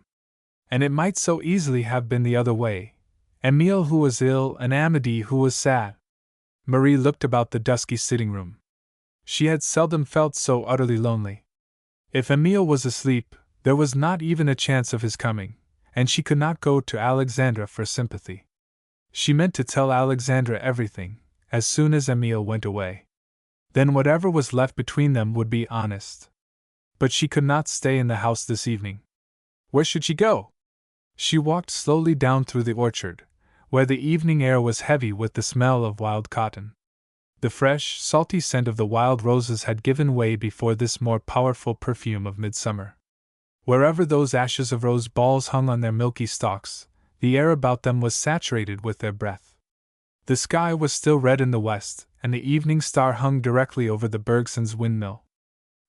And it might so easily have been the other way, Émile who was ill and Amédée who was sad. Marie looked about the dusky sitting room. She had seldom felt so utterly lonely. If Émile was asleep, there was not even a chance of his coming, and she could not go to Alexandra for sympathy. She meant to tell Alexandra everything, as soon as Émile went away. Then whatever was left between them would be honest. But she could not stay in the house this evening. Where should she go? She walked slowly down through the orchard, where the evening air was heavy with the smell of wild cotton. The fresh, salty scent of the wild roses had given way before this more powerful perfume of midsummer. Wherever those ashes of rose balls hung on their milky stalks, the air about them was saturated with their breath. The sky was still red in the west, and the evening star hung directly over the Bergsons' windmill.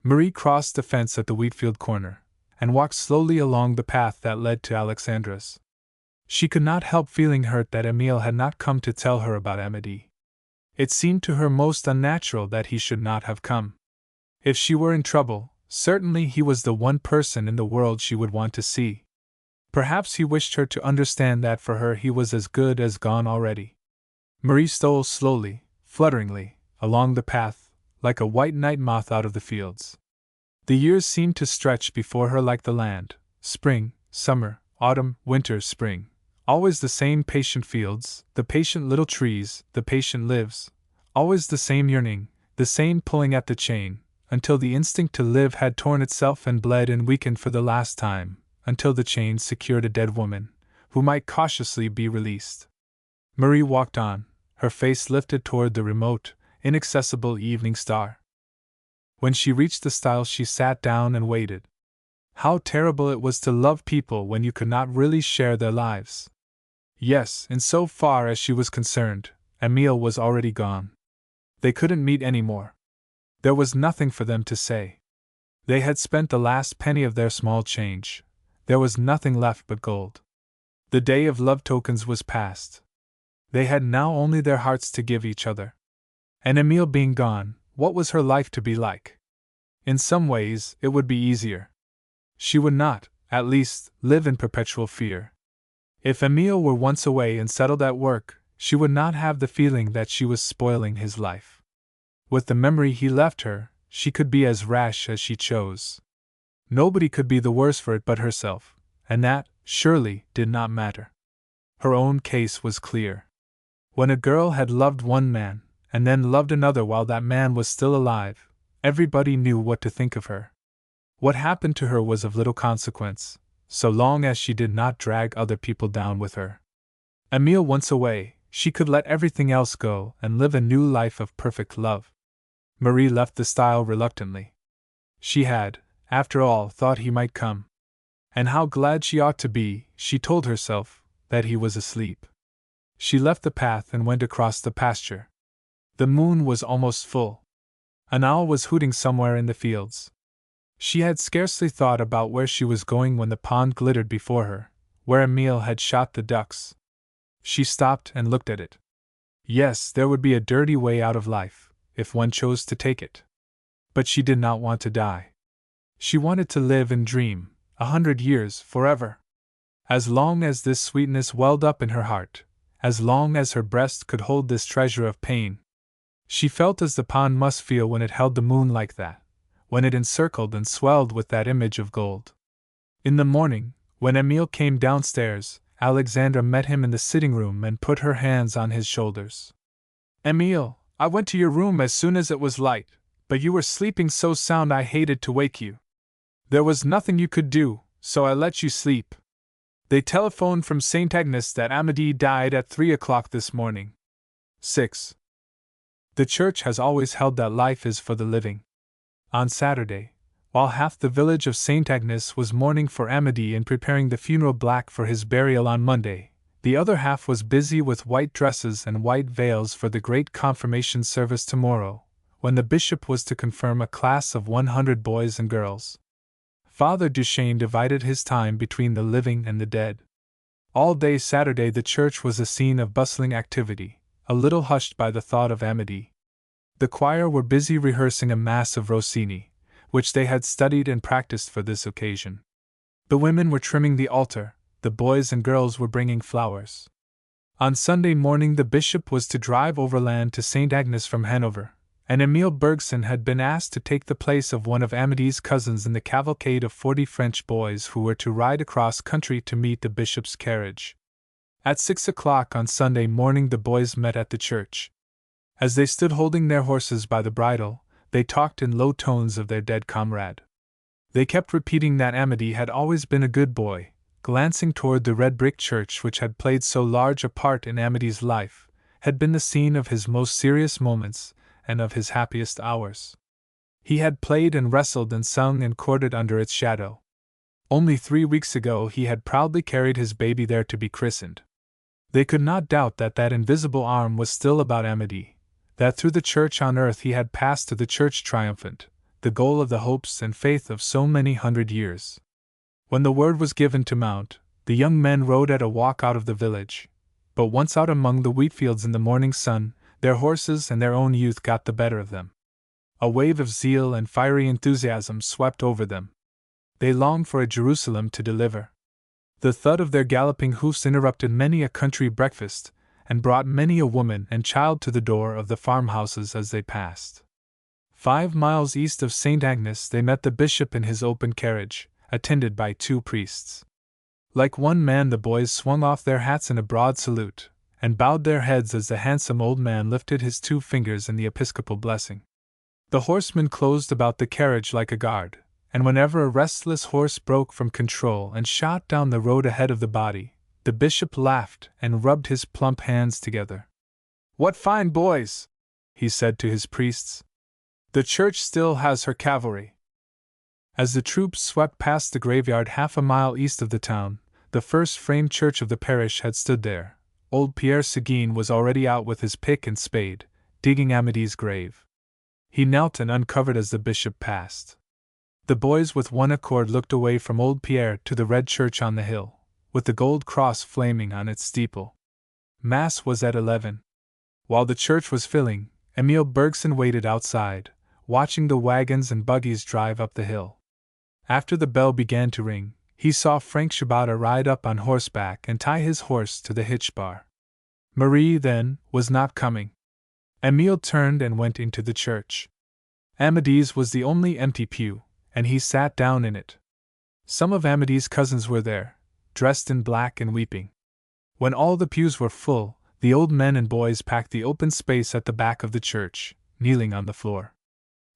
Marie crossed the fence at the wheatfield corner, and walked slowly along the path that led to Alexandra's. She could not help feeling hurt that Émile had not come to tell her about Amédée. It seemed to her most unnatural that he should not have come. If she were in trouble, certainly he was the one person in the world she would want to see. Perhaps he wished her to understand that for her he was as good as gone already. Marie stole slowly, flutteringly, along the path, like a white night moth out of the fields. The years seemed to stretch before her like the land: spring, summer, autumn, winter, spring. Always the same patient fields, the patient little trees, the patient lives. Always the same yearning, the same pulling at the chain, until the instinct to live had torn itself and bled and weakened for the last time, until the chain secured a dead woman, who might cautiously be released. Marie walked on, her face lifted toward the remote, inaccessible evening star. When she reached the stile, she sat down and waited. How terrible it was to love people when you could not really share their lives. Yes, in so far as she was concerned, Émile was already gone. They couldn't meet any more. There was nothing for them to say. They had spent the last penny of their small change. There was nothing left but gold. The day of love tokens was past. They had now only their hearts to give each other. And Émile being gone, what was her life to be like? In some ways, it would be easier. She would not, at least, live in perpetual fear. If Émile were once away and settled at work, she would not have the feeling that she was spoiling his life. With the memory he left her, she could be as rash as she chose. Nobody could be the worse for it but herself, and that, surely, did not matter. Her own case was clear. When a girl had loved one man, and then loved another while that man was still alive, everybody knew what to think of her. What happened to her was of little consequence, so long as she did not drag other people down with her. Émile once away, she could let everything else go and live a new life of perfect love. Marie left the stile reluctantly. She had, after all, thought he might come. And how glad she ought to be, she told herself, that he was asleep. She left the path and went across the pasture. The moon was almost full. An owl was hooting somewhere in the fields. She had scarcely thought about where she was going when the pond glittered before her, where Émile had shot the ducks. She stopped and looked at it. Yes, there would be a dirty way out of life, if one chose to take it. But she did not want to die. She wanted to live and dream, 100 years, forever. As long as this sweetness welled up in her heart, as long as her breast could hold this treasure of pain. She felt as the pond must feel when it held the moon like that, when it encircled and swelled with that image of gold. In the morning, when Émile came downstairs, Alexandra met him in the sitting room and put her hands on his shoulders. "Émile, I went to your room as soon as it was light, but you were sleeping so sound I hated to wake you. There was nothing you could do, so I let you sleep. They telephoned from St. Agnes that Amédée died at 3 o'clock this morning." 6. The church has always held that life is for the living. On Saturday, while half the village of St. Agnes was mourning for Amédée and preparing the funeral black for his burial on Monday, The other half was busy with white dresses and white veils for the great confirmation service tomorrow, when the bishop was to confirm a class of 100 boys and girls. Father Duchesne divided his time between the living and the dead. All day Saturday the church was a scene of bustling activity, a little hushed by the thought of Amity. The choir were busy rehearsing a mass of Rossini, which they had studied and practiced for this occasion. The women were trimming the altar, the boys and girls were bringing flowers. On Sunday morning the bishop was to drive overland to St. Agnes from Hanover, and Emile Bergson had been asked to take the place of one of Amity's cousins in the cavalcade of 40 French boys who were to ride across country to meet the bishop's carriage. At 6 o'clock on Sunday morning the boys met at the church. As they stood holding their horses by the bridle, they talked in low tones of their dead comrade. They kept repeating that Amity had always been a good boy, glancing toward the red brick church which had played so large a part in Amity's life, had been the scene of his most serious moments and of his happiest hours. He had played and wrestled and sung and courted under its shadow. Only 3 weeks ago he had proudly carried his baby there to be christened. They could not doubt that that invisible arm was still about Amity, that through the church on earth he had passed to the church triumphant, the goal of the hopes and faith of so many 100 years. When the word was given to mount, the young men rode at a walk out of the village, but once out among the wheatfields in the morning sun, their horses and their own youth got the better of them. A wave of zeal and fiery enthusiasm swept over them. They longed for a Jerusalem to deliver. The thud of their galloping hoofs interrupted many a country breakfast, and brought many a woman and child to the door of the farmhouses as they passed. 5 miles east of St. Agnes they met the bishop in his open carriage, attended by 2 priests. Like one man the boys swung off their hats in a broad salute, and bowed their heads as the handsome old man lifted his 2 fingers in the episcopal blessing. The horsemen closed about the carriage like a guard, and whenever a restless horse broke from control and shot down the road ahead of the body, the bishop laughed and rubbed his plump hands together. "What fine boys!" he said to his priests. "The church still has her cavalry." As the troops swept past the graveyard half a mile east of the town, the first frame church of the parish had stood there. Old Pierre Seguin was already out with his pick and spade, digging Amity's grave. He knelt and uncovered as the bishop passed. The boys with one accord looked away from old Pierre to the red church on the hill, with the gold cross flaming on its steeple. Mass was at 11. While the church was filling, Emile Bergson waited outside, watching the wagons and buggies drive up the hill. After the bell began to ring, he saw Frank Shabata ride up on horseback and tie his horse to the hitch bar. Marie, then, was not coming. Emile turned and went into the church. Amity's was the only empty pew, and he sat down in it. Some of Amity's cousins were there, dressed in black and weeping. When all the pews were full, the old men and boys packed the open space at the back of the church, kneeling on the floor.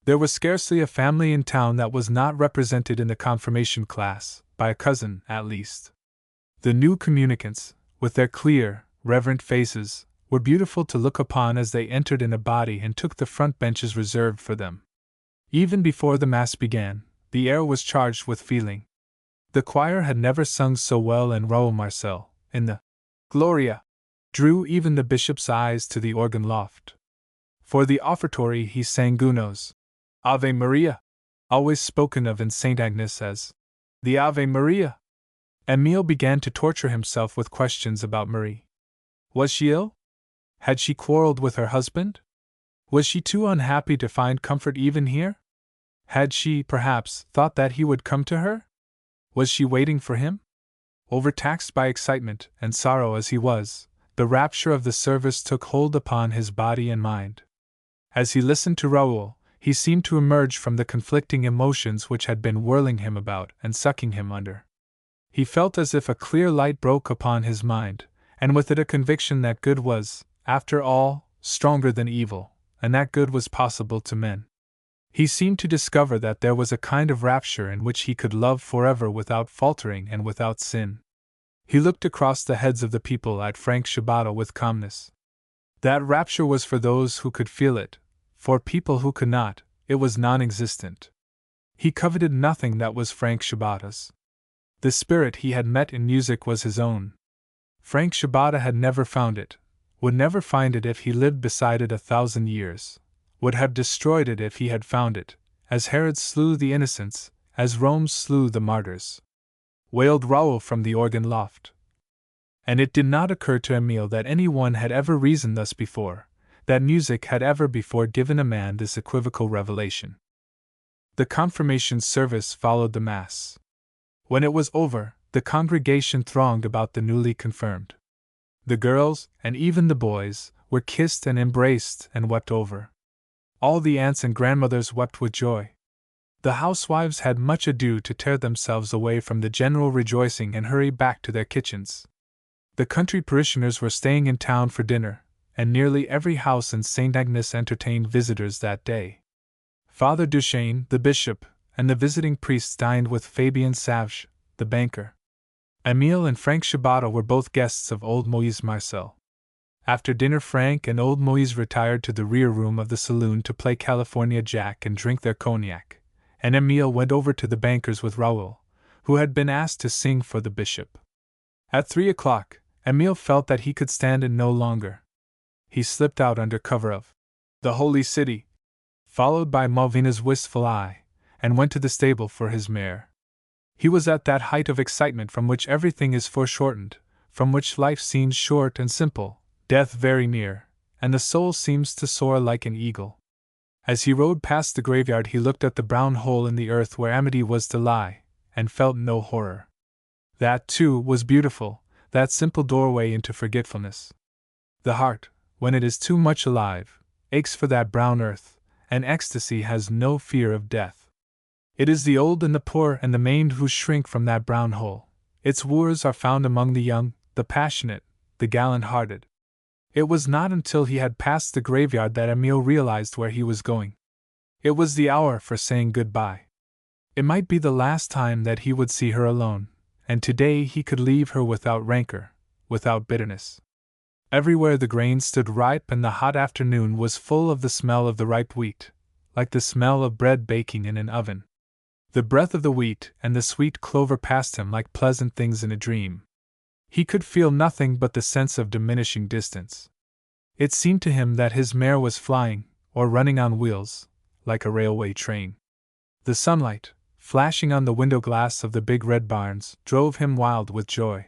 There was scarcely a family in town that was not represented in the confirmation class, by a cousin, at least. The new communicants, with their clear, reverent faces, were beautiful to look upon as they entered in a body and took the front benches reserved for them. Even before the Mass began, the air was charged with feeling. The choir had never sung so well, and Raoul Marcel, in the Gloria, drew even the bishop's eyes to the organ loft. For the offertory he sang Gounod's Ave Maria, always spoken of in St. Agnes as the Ave Maria. Emile began to torture himself with questions about Marie. Was she ill? Had she quarreled with her husband? Was she too unhappy to find comfort even here? Had she, perhaps, thought that he would come to her? Was she waiting for him? Overtaxed by excitement and sorrow as he was, the rapture of the service took hold upon his body and mind. As he listened to Raoul, he seemed to emerge from the conflicting emotions which had been whirling him about and sucking him under. He felt as if a clear light broke upon his mind, and with it a conviction that good was, after all, stronger than evil, and that good was possible to men. He seemed to discover that there was a kind of rapture in which he could love forever without faltering and without sin. He looked across the heads of the people at Frank Shabata with calmness. That rapture was for those who could feel it. For people who could not, it was non-existent. He coveted nothing that was Frank Shabata's. The spirit he had met in music was his own. Frank Shabata had never found it, would never find it if he lived beside it 1,000 years, would have destroyed it if he had found it, as Herod slew the innocents, as Rome slew the martyrs. Wailed Raoul from the organ loft. And it did not occur to Emile that anyone had ever reasoned thus before, that music had ever before given a man this equivocal revelation. The confirmation service followed the Mass. When it was over, the congregation thronged about the newly confirmed. The girls, and even the boys, were kissed and embraced and wept over. All the aunts and grandmothers wept with joy. The housewives had much ado to tear themselves away from the general rejoicing and hurry back to their kitchens. The country parishioners were staying in town for dinner, and nearly every house in St. Agnes entertained visitors that day. Father Duchesne, the bishop, and the visiting priests dined with Fabien Savage, the banker. Emile and Frank Shabata were both guests of old Moise Marcel. After dinner, Frank and old Moise retired to the rear room of the saloon to play California Jack and drink their cognac, and Emile went over to the banker's with Raoul, who had been asked to sing for the bishop. At 3 o'clock, Emile felt that he could stand it no longer. He slipped out under cover of the Holy City, followed by Malvina's wistful eye, and went to the stable for his mare. He was at that height of excitement from which everything is foreshortened, from which life seems short and simple, death very near, and the soul seems to soar like an eagle. As he rode past the graveyard, he looked at the brown hole in the earth where Amity was to lie, and felt no horror. That, too, was beautiful, that simple doorway into forgetfulness. The heart, when it is too much alive, aches for that brown earth, and ecstasy has no fear of death. It is the old and the poor and the maimed who shrink from that brown hole. Its wooers are found among the young, the passionate, the gallant-hearted. It was not until he had passed the graveyard that Emile realized where he was going. It was the hour for saying goodbye. It might be the last time that he would see her alone, and today he could leave her without rancor, without bitterness. Everywhere the grain stood ripe, and the hot afternoon was full of the smell of the ripe wheat, like the smell of bread baking in an oven. The breath of the wheat and the sweet clover passed him like pleasant things in a dream. He could feel nothing but the sense of diminishing distance. It seemed to him that his mare was flying, or running on wheels, like a railway train. The sunlight, flashing on the window glass of the big red barns, drove him wild with joy.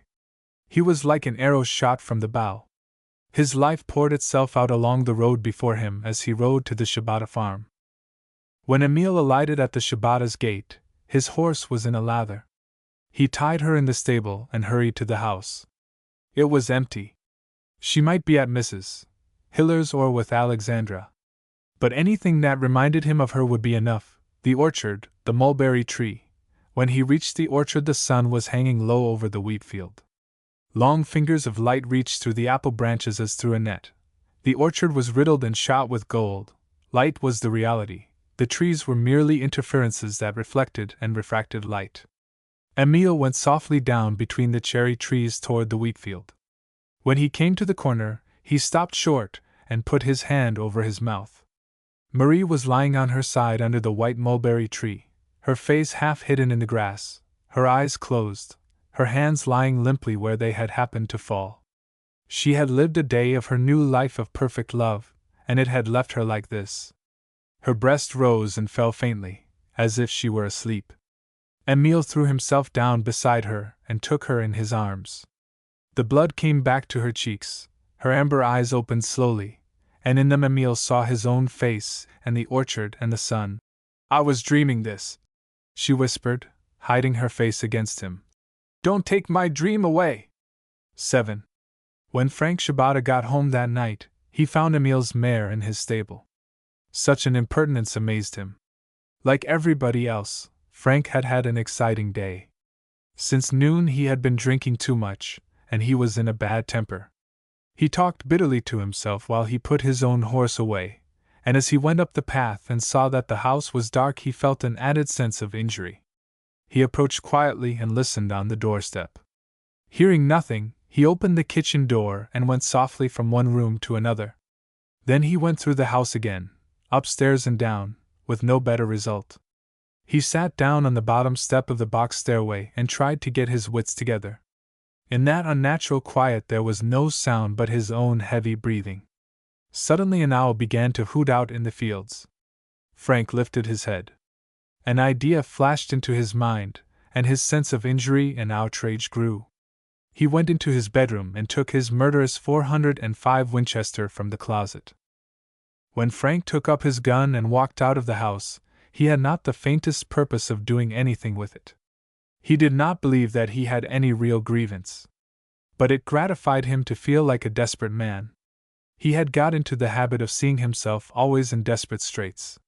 He was like an arrow shot from the bow. His life poured itself out along the road before him as he rode to the Shabata farm. When Emile alighted at the Shabata's gate, his horse was in a lather. He tied her in the stable and hurried to the house. It was empty. She might be at Mrs. Hiller's or with Alexandra. But anything that reminded him of her would be enough. The orchard, the mulberry tree. When he reached the orchard, the sun was hanging low over the wheat field. Long fingers of light reached through the apple branches as through a net. The orchard was riddled and shot with gold. Light was the reality. The trees were merely interferences that reflected and refracted light. Emile went softly down between the cherry trees toward the wheat field. When he came to the corner, he stopped short and put his hand over his mouth. Marie was lying on her side under the white mulberry tree, her face half hidden in the grass, her eyes closed, her hands lying limply where they had happened to fall. She had lived a day of her new life of perfect love, and it had left her like this. Her breast rose and fell faintly, as if she were asleep. Emile threw himself down beside her and took her in his arms. The blood came back to her cheeks, her amber eyes opened slowly, and in them Emile saw his own face and the orchard and the sun. "I was dreaming this," she whispered, hiding her face against him. "Don't take my dream away." 7. When Frank Shabata got home that night, he found Emile's mare in his stable. Such an impertinence amazed him. Like everybody else, Frank had had an exciting day. Since noon he had been drinking too much, and he was in a bad temper. He talked bitterly to himself while he put his own horse away, and as he went up the path and saw that the house was dark, he felt an added sense of injury. He approached quietly and listened on the doorstep. Hearing nothing, he opened the kitchen door and went softly from one room to another. Then he went through the house again, upstairs and down, with no better result. He sat down on the bottom step of the box stairway and tried to get his wits together. In that unnatural quiet there was no sound but his own heavy breathing. Suddenly an owl began to hoot out in the fields. Frank lifted his head. An idea flashed into his mind, and his sense of injury and outrage grew. He went into his bedroom and took his murderous 405 Winchester from the closet. When Frank took up his gun and walked out of the house, he had not the faintest purpose of doing anything with it. He did not believe that he had any real grievance. But it gratified him to feel like a desperate man. He had got into the habit of seeing himself always in desperate straits.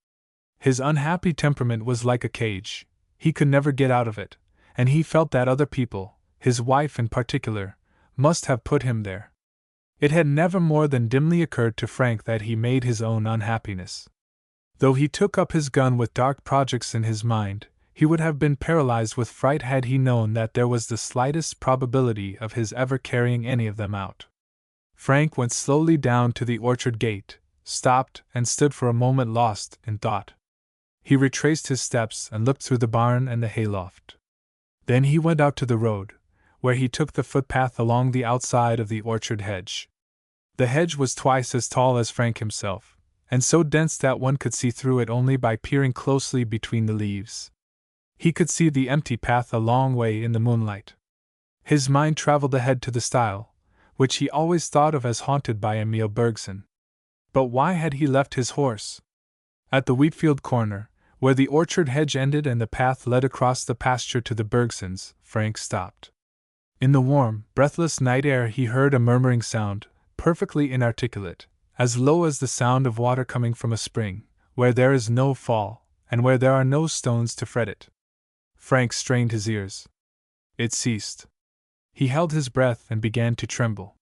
His unhappy temperament was like a cage. He could never get out of it, and he felt that other people, his wife in particular, must have put him there. It had never more than dimly occurred to Frank that he made his own unhappiness. Though he took up his gun with dark projects in his mind, he would have been paralyzed with fright had he known that there was the slightest probability of his ever carrying any of them out. Frank went slowly down to the orchard gate, stopped, and stood for a moment lost in thought. He retraced his steps and looked through the barn and the hayloft. Then he went out to the road, where he took the footpath along the outside of the orchard hedge. The hedge was twice as tall as Frank himself, and so dense that one could see through it only by peering closely between the leaves. He could see the empty path a long way in the moonlight. His mind traveled ahead to the stile, which he always thought of as haunted by Emil Bergson. But why had he left his horse? At the wheatfield corner, where the orchard hedge ended and the path led across the pasture to the Bergsons, Frank stopped. In the warm, breathless night air he heard a murmuring sound, perfectly inarticulate, as low as the sound of water coming from a spring, where there is no fall, and where there are no stones to fret it. Frank strained his ears. It ceased. He held his breath and began to tremble.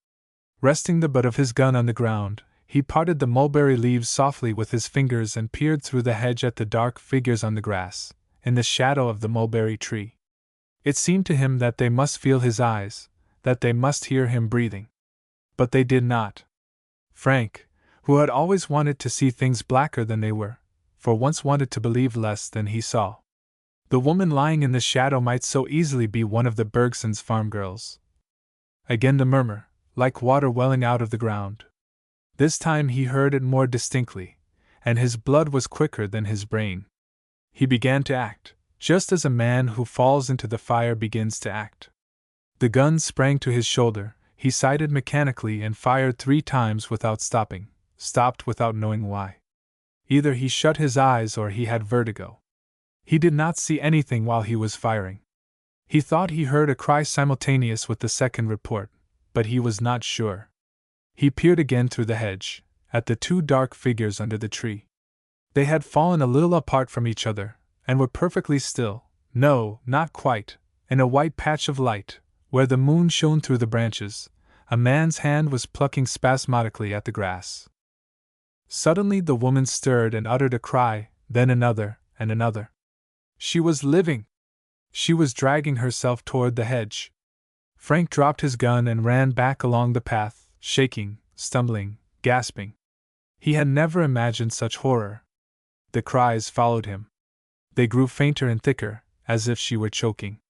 Resting the butt of his gun on the ground, he parted the mulberry leaves softly with his fingers and peered through the hedge at the dark figures on the grass, in the shadow of the mulberry tree. It seemed to him that they must feel his eyes, that they must hear him breathing. But they did not. Frank, who had always wanted to see things blacker than they were, for once wanted to believe less than he saw. The woman lying in the shadow might so easily be one of the Bergsons' farm girls. Again the murmur, like water welling out of the ground. This time he heard it more distinctly, and his blood was quicker than his brain. He began to act, just as a man who falls into the fire begins to act. The gun sprang to his shoulder, he sighted mechanically and fired 3 times without stopping, stopped without knowing why. Either he shut his eyes or he had vertigo. He did not see anything while he was firing. He thought he heard a cry simultaneous with the second report, but he was not sure. He peered again through the hedge, at the 2 dark figures under the tree. They had fallen a little apart from each other, and were perfectly still, no, not quite, in a white patch of light, where the moon shone through the branches. A man's hand was plucking spasmodically at the grass. Suddenly the woman stirred and uttered a cry, then another, and another. She was living! She was dragging herself toward the hedge. Frank dropped his gun and ran back along the path, shaking, stumbling, gasping. He had never imagined such horror. The cries followed him. They grew fainter and thicker, as if she were choking.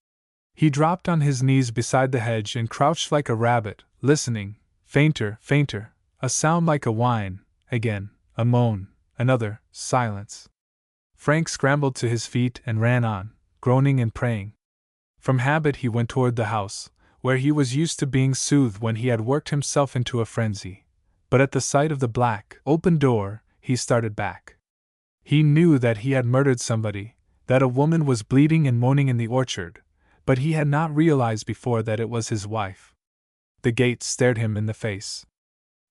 He dropped on his knees beside the hedge and crouched like a rabbit, listening. Fainter, fainter, a sound like a whine, again, a moan, another, silence. Frank scrambled to his feet and ran on, groaning and praying. From habit he went toward the house, where he was used to being soothed when he had worked himself into a frenzy. But at the sight of the black, open door, he started back. He knew that he had murdered somebody, that a woman was bleeding and moaning in the orchard, but he had not realized before that it was his wife. The gate stared him in the face.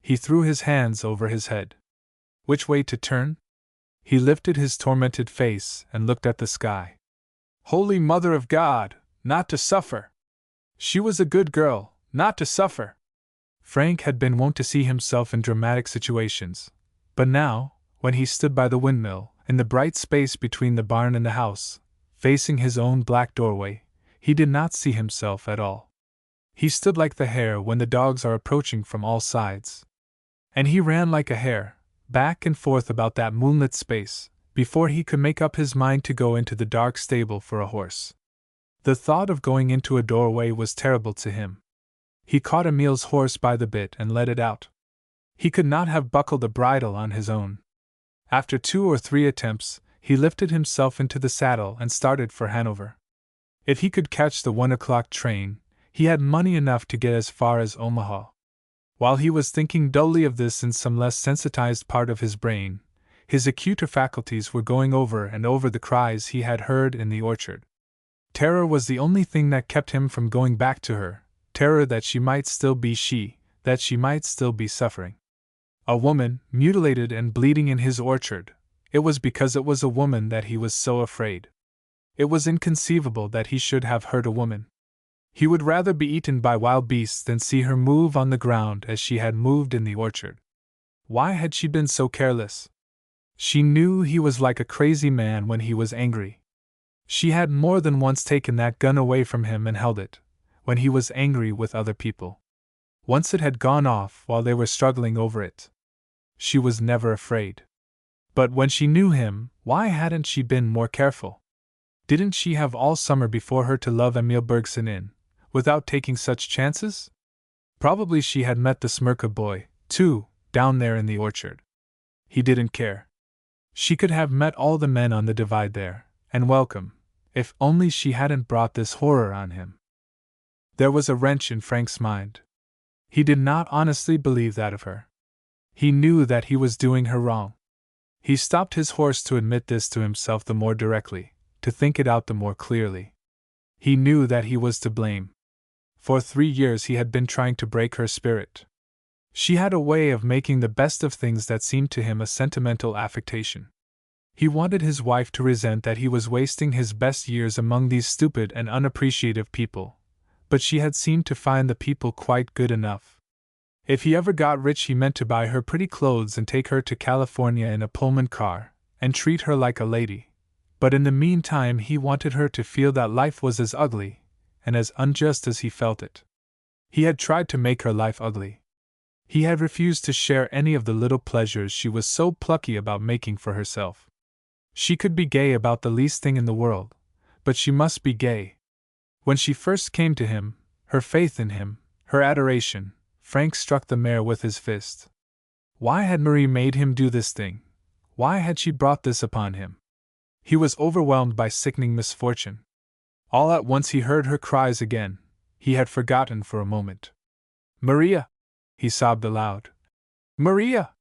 He threw his hands over his head. Which way to turn? He lifted his tormented face and looked at the sky. Holy Mother of God, not to suffer! She was a good girl, not to suffer! Frank had been wont to see himself in dramatic situations, but now, when he stood by the windmill, in the bright space between the barn and the house, facing his own black doorway, he did not see himself at all. He stood like the hare when the dogs are approaching from all sides. And he ran like a hare, back and forth about that moonlit space, before he could make up his mind to go into the dark stable for a horse. The thought of going into a doorway was terrible to him. He caught Emil's horse by the bit and led it out. He could not have buckled the bridle on his own. After 2 or 3 attempts, he lifted himself into the saddle and started for Hanover. If he could catch the 1 o'clock train, he had money enough to get as far as Omaha. While he was thinking dully of this in some less sensitized part of his brain, his acuter faculties were going over and over the cries he had heard in the orchard. Terror was the only thing that kept him from going back to her, terror that she might still be she, that she might still be suffering. A woman, mutilated and bleeding in his orchard. It was because it was a woman that he was so afraid. It was inconceivable that he should have hurt a woman. He would rather be eaten by wild beasts than see her move on the ground as she had moved in the orchard. Why had she been so careless? She knew he was like a crazy man when he was angry. She had more than once taken that gun away from him and held it, when he was angry with other people. Once it had gone off while they were struggling over it. She was never afraid. But when she knew him, why hadn't she been more careful? Didn't she have all summer before her to love Emil Bergson in, without taking such chances? Probably she had met the Smirka boy, too, down there in the orchard. He didn't care. She could have met all the men on the divide there, and welcome, if only she hadn't brought this horror on him. There was a wrench in Frank's mind. He did not honestly believe that of her. He knew that he was doing her wrong. He stopped his horse to admit this to himself the more directly, to think it out the more clearly. He knew that he was to blame. For 3 years he had been trying to break her spirit. She had a way of making the best of things that seemed to him a sentimental affectation. He wanted his wife to resent that he was wasting his best years among these stupid and unappreciative people, but she had seemed to find the people quite good enough. If he ever got rich, he meant to buy her pretty clothes and take her to California in a Pullman car, and treat her like a lady. But in the meantime he wanted her to feel that life was as ugly and as unjust as he felt it. He had tried to make her life ugly. He had refused to share any of the little pleasures she was so plucky about making for herself. She could be gay about the least thing in the world, but she must be gay. When she first came to him, her faith in him, her adoration, Frank struck the mare with his fist. Why had Marie made him do this thing? Why had she brought this upon him? He was overwhelmed by sickening misfortune. All at once he heard her cries again. He had forgotten for a moment. "Maria!" he sobbed aloud. "Maria!"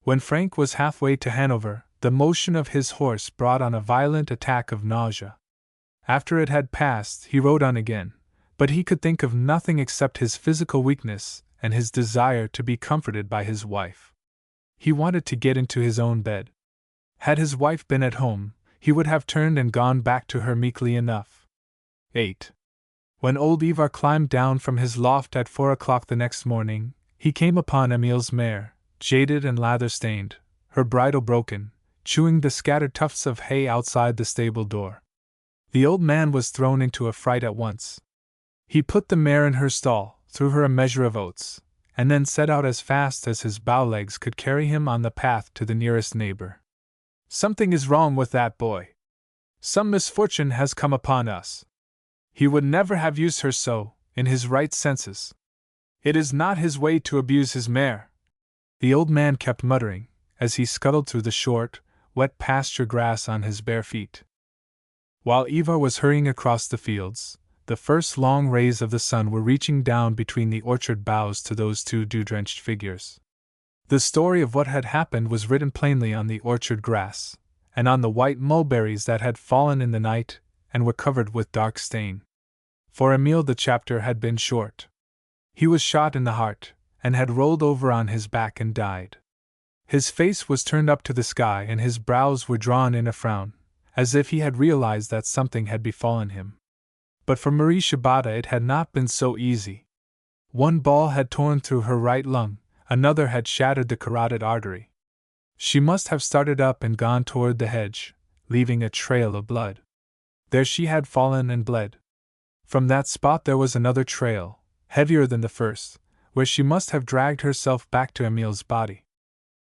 When Frank was halfway to Hanover, the motion of his horse brought on a violent attack of nausea. After it had passed, he rode on again, but he could think of nothing except his physical weakness and his desire to be comforted by his wife. He wanted to get into his own bed. Had his wife been at home, he would have turned and gone back to her meekly enough. 8. When old Ivar climbed down from his loft at 4 o'clock the next morning, he came upon Emil's mare, jaded and lather-stained, her bridle broken, chewing the scattered tufts of hay outside the stable door. The old man was thrown into a fright at once. He put the mare in her stall, threw her a measure of oats, and then set out as fast as his bow legs could carry him on the path to the nearest neighbor. "Something is wrong with that boy. Some misfortune has come upon us. He would never have used her so, in his right senses. It is not his way to abuse his mare," the old man kept muttering, as he scuttled through the short, wet pasture grass on his bare feet. While Ivar was hurrying across the fields, the first long rays of the sun were reaching down between the orchard boughs to those 2 dew-drenched figures. The story of what had happened was written plainly on the orchard grass, and on the white mulberries that had fallen in the night and were covered with dark stain. For Emil the chapter had been short. He was shot in the heart, and had rolled over on his back and died. His face was turned up to the sky and his brows were drawn in a frown, as if he had realized that something had befallen him. But for Marie Shabata it had not been so easy. One ball had torn through her right lung, another had shattered the carotid artery. She must have started up and gone toward the hedge, leaving a trail of blood. There she had fallen and bled. From that spot there was another trail, heavier than the first, where she must have dragged herself back to Emil's body.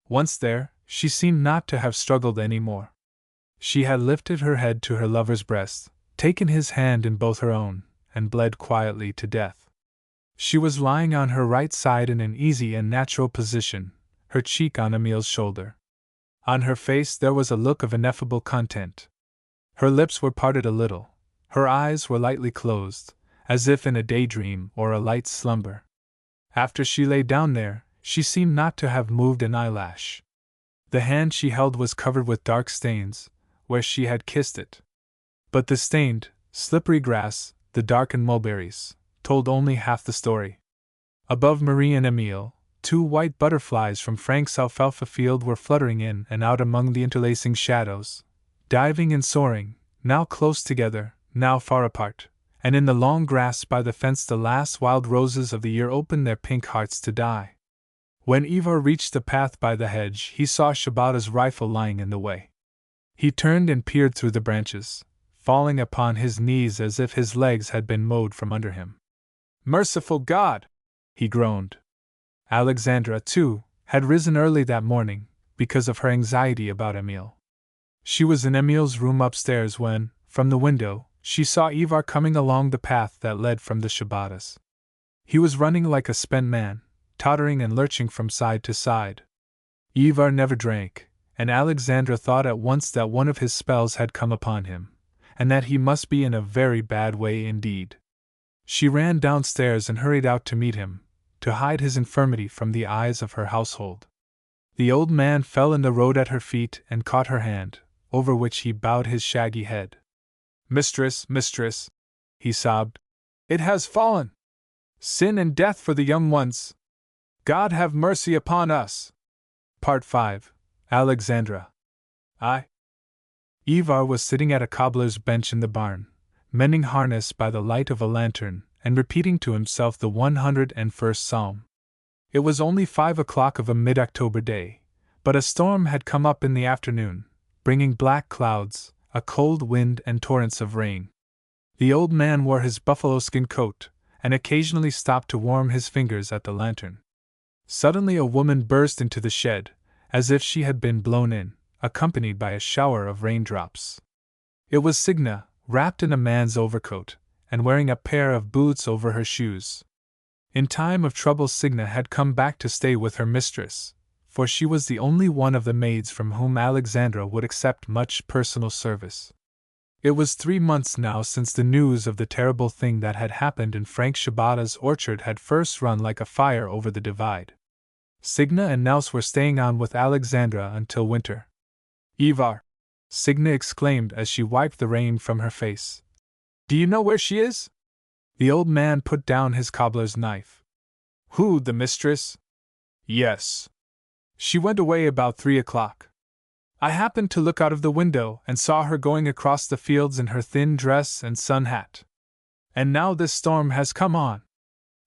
Once there, she seemed not to have struggled any more. She had lifted her head to her lover's breast, taken his hand in both her own, and bled quietly to death. She was lying on her right side in an easy and natural position, her cheek on Emil's shoulder. On her face there was a look of ineffable content. Her lips were parted a little, her eyes were lightly closed, as if in a daydream or a light slumber. After she lay down there, she seemed not to have moved an eyelash. The hand she held was covered with dark stains, where she had kissed it. But the stained, slippery grass, the darkened mulberries, told only half the story. Above Marie and Emile, 2 white butterflies from Frank's alfalfa field were fluttering in and out among the interlacing shadows, diving and soaring, now close together, now far apart, and in the long grass by the fence the last wild roses of the year opened their pink hearts to die. When Ivar reached the path by the hedge, he saw Shabata's rifle lying in the way. He turned and peered through the branches, falling upon his knees as if his legs had been mowed from under him. "Merciful God!" he groaned. Alexandra, too, had risen early that morning, because of her anxiety about Emile. She was in Emile's room upstairs when, from the window, she saw Ivar coming along the path that led from the Shabatas. He was running like a spent man, tottering and lurching from side to side. Ivar never drank, and Alexandra thought at once that one of his spells had come upon him, and that he must be in a very bad way indeed. She ran downstairs and hurried out to meet him, to hide his infirmity from the eyes of her household. The old man fell in the road at her feet and caught her hand, over which he bowed his shaggy head. "Mistress, mistress," he sobbed, "it has fallen! Sin and death for the young ones! God have mercy upon us!" Part 5. Alexandra. Ivar was sitting at a cobbler's bench in the barn, mending harness by the light of a lantern, and repeating to himself the 101st Psalm. It was only 5 o'clock of a mid-October day, but a storm had come up in the afternoon, bringing black clouds, a cold wind, and torrents of rain. The old man wore his buffalo skin coat, and occasionally stopped to warm his fingers at the lantern. Suddenly a woman burst into the shed, as if she had been blown in, accompanied by a shower of raindrops. It was Signa, wrapped in a man's overcoat, and wearing a pair of boots over her shoes. In time of trouble Signa had come back to stay with her mistress, for she was the only one of the maids from whom Alexandra would accept much personal service. It was 3 months now since the news of the terrible thing that had happened in Frank Shabata's orchard had first run like a fire over the divide. Signa and Nels were staying on with Alexandra until winter. "Ivar!" Signa exclaimed as she wiped the rain from her face. "Do you know where she is?" The old man put down his cobbler's knife. "Who, the mistress?" "Yes. She went away about 3 o'clock. I happened to look out of the window and saw her going across the fields in her thin dress and sun hat. And now this storm has come on.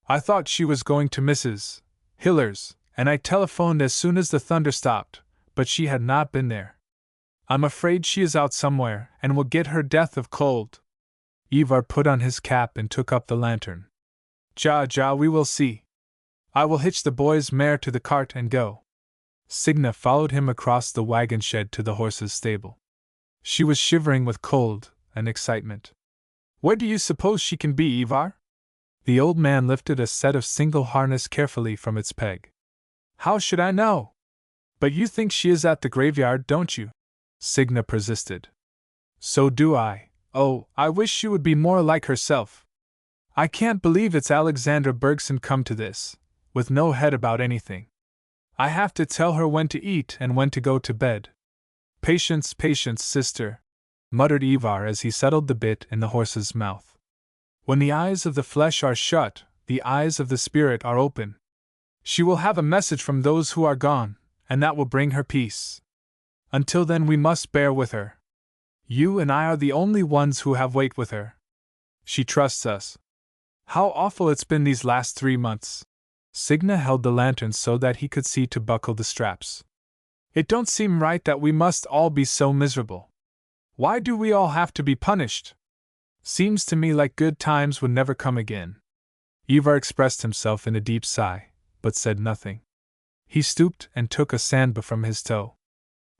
I thought she was going to Mrs. Hiller's, and I telephoned as soon as the thunder stopped, but she had not been there. I'm afraid she is out somewhere and will get her death of cold." Ivar put on his cap and took up the lantern. Ja, we will see. I will hitch the boy's mare to the cart and go." Signa followed him across the wagon shed to the horses' stable. She was shivering with cold and excitement. "Where do you suppose she can be, Ivar?" The old man lifted a set of single harness carefully from its peg. "How should I know?" "But you think she is at the graveyard, don't you?" Signa persisted. "So do I. Oh, I wish she would be more like herself. I can't believe it's Alexandra Bergson come to this, with no head about anything. I have to tell her when to eat and when to go to bed." Patience, sister," muttered Ivar as he settled the bit in the horse's mouth. "When the eyes of the flesh are shut, the eyes of the spirit are open. She will have a message from those who are gone, and that will bring her peace. Until then we must bear with her. You and I are the only ones who have weight with her. She trusts us. How awful it's been these last 3 months." Signa held the lantern so that he could see to buckle the straps. "It don't seem right that we must all be so miserable. Why do we all have to be punished? Seems to me like good times would never come again." Ivar expressed himself in a deep sigh, but said nothing. He stooped and took a sandbar from his toe.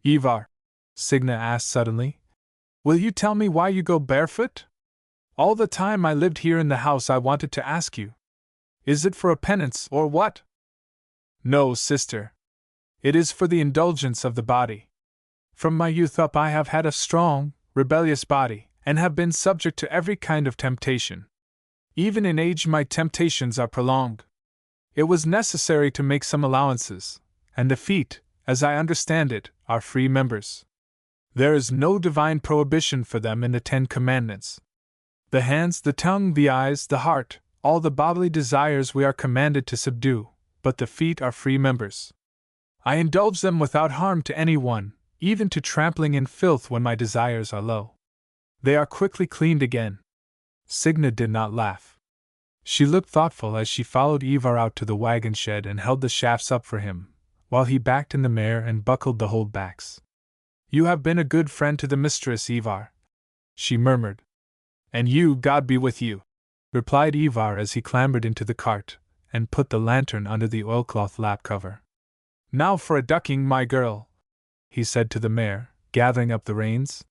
"Ivar," Signa asked suddenly, "will you tell me why you go barefoot? All the time I lived here in the house I wanted to ask you." Is it for a penance, or what? No, sister. It is for the indulgence of the body. From my youth up I have had a strong, rebellious body, and have been subject to every kind of temptation. Even in age my temptations are prolonged. It was necessary to make some allowances, and the feet, as I understand it, are free members. There is no divine prohibition for them in the 10 Commandments. The hands, the tongue, the eyes, the heart, all the bodily desires we are commanded to subdue, but the feet are free members. I indulge them without harm to any one, even to trampling in filth when my desires are low. They are quickly cleaned again. Signa did not laugh. She looked thoughtful as she followed Ivar out to the wagon shed and held the shafts up for him, while he backed in the mare and buckled the holdbacks. You have been a good friend to the mistress, Ivar, she murmured. And you, God be with you, replied Ivar as he clambered into the cart and put the lantern under the oilcloth lap cover. Now for a ducking, my girl, he said to the mare, gathering up the reins.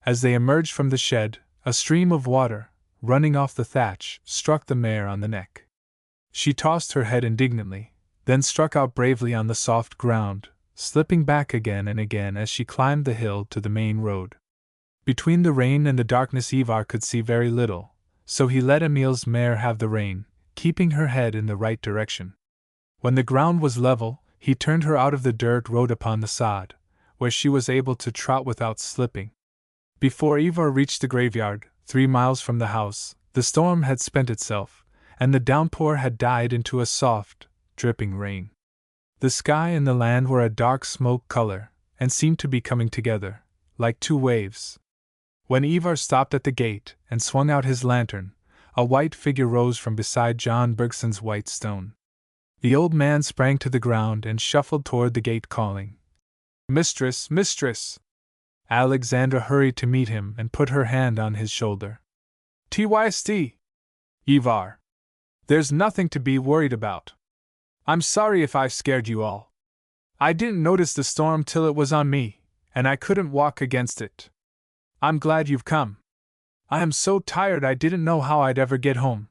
As they emerged from the shed, a stream of water, running off the thatch, struck the mare on the neck. She tossed her head indignantly, then struck out bravely on the soft ground, slipping back again and again as she climbed the hill to the main road. Between the rain and the darkness Ivar could see very little, so he let Emil's mare have the rein, keeping her head in the right direction. When the ground was level, he turned her out of the dirt road upon the sod, where she was able to trot without slipping. Before Ivar reached the graveyard, 3 miles from the house, the storm had spent itself, and the downpour had died into a soft, dripping rain. The sky and the land were a dark smoke color, and seemed to be coming together, like 2 waves. When Ivar stopped at the gate and swung out his lantern, a white figure rose from beside John Bergson's white stone. The old man sprang to the ground and shuffled toward the gate, calling, "Mistress, mistress!" Alexandra hurried to meet him and put her hand on his shoulder. "Tyst, Ivar. There's nothing to be worried about. I'm sorry if I've scared you all. I didn't notice the storm till it was on me, and I couldn't walk against it. I'm glad you've come. I am so tired I didn't know how I'd ever get home."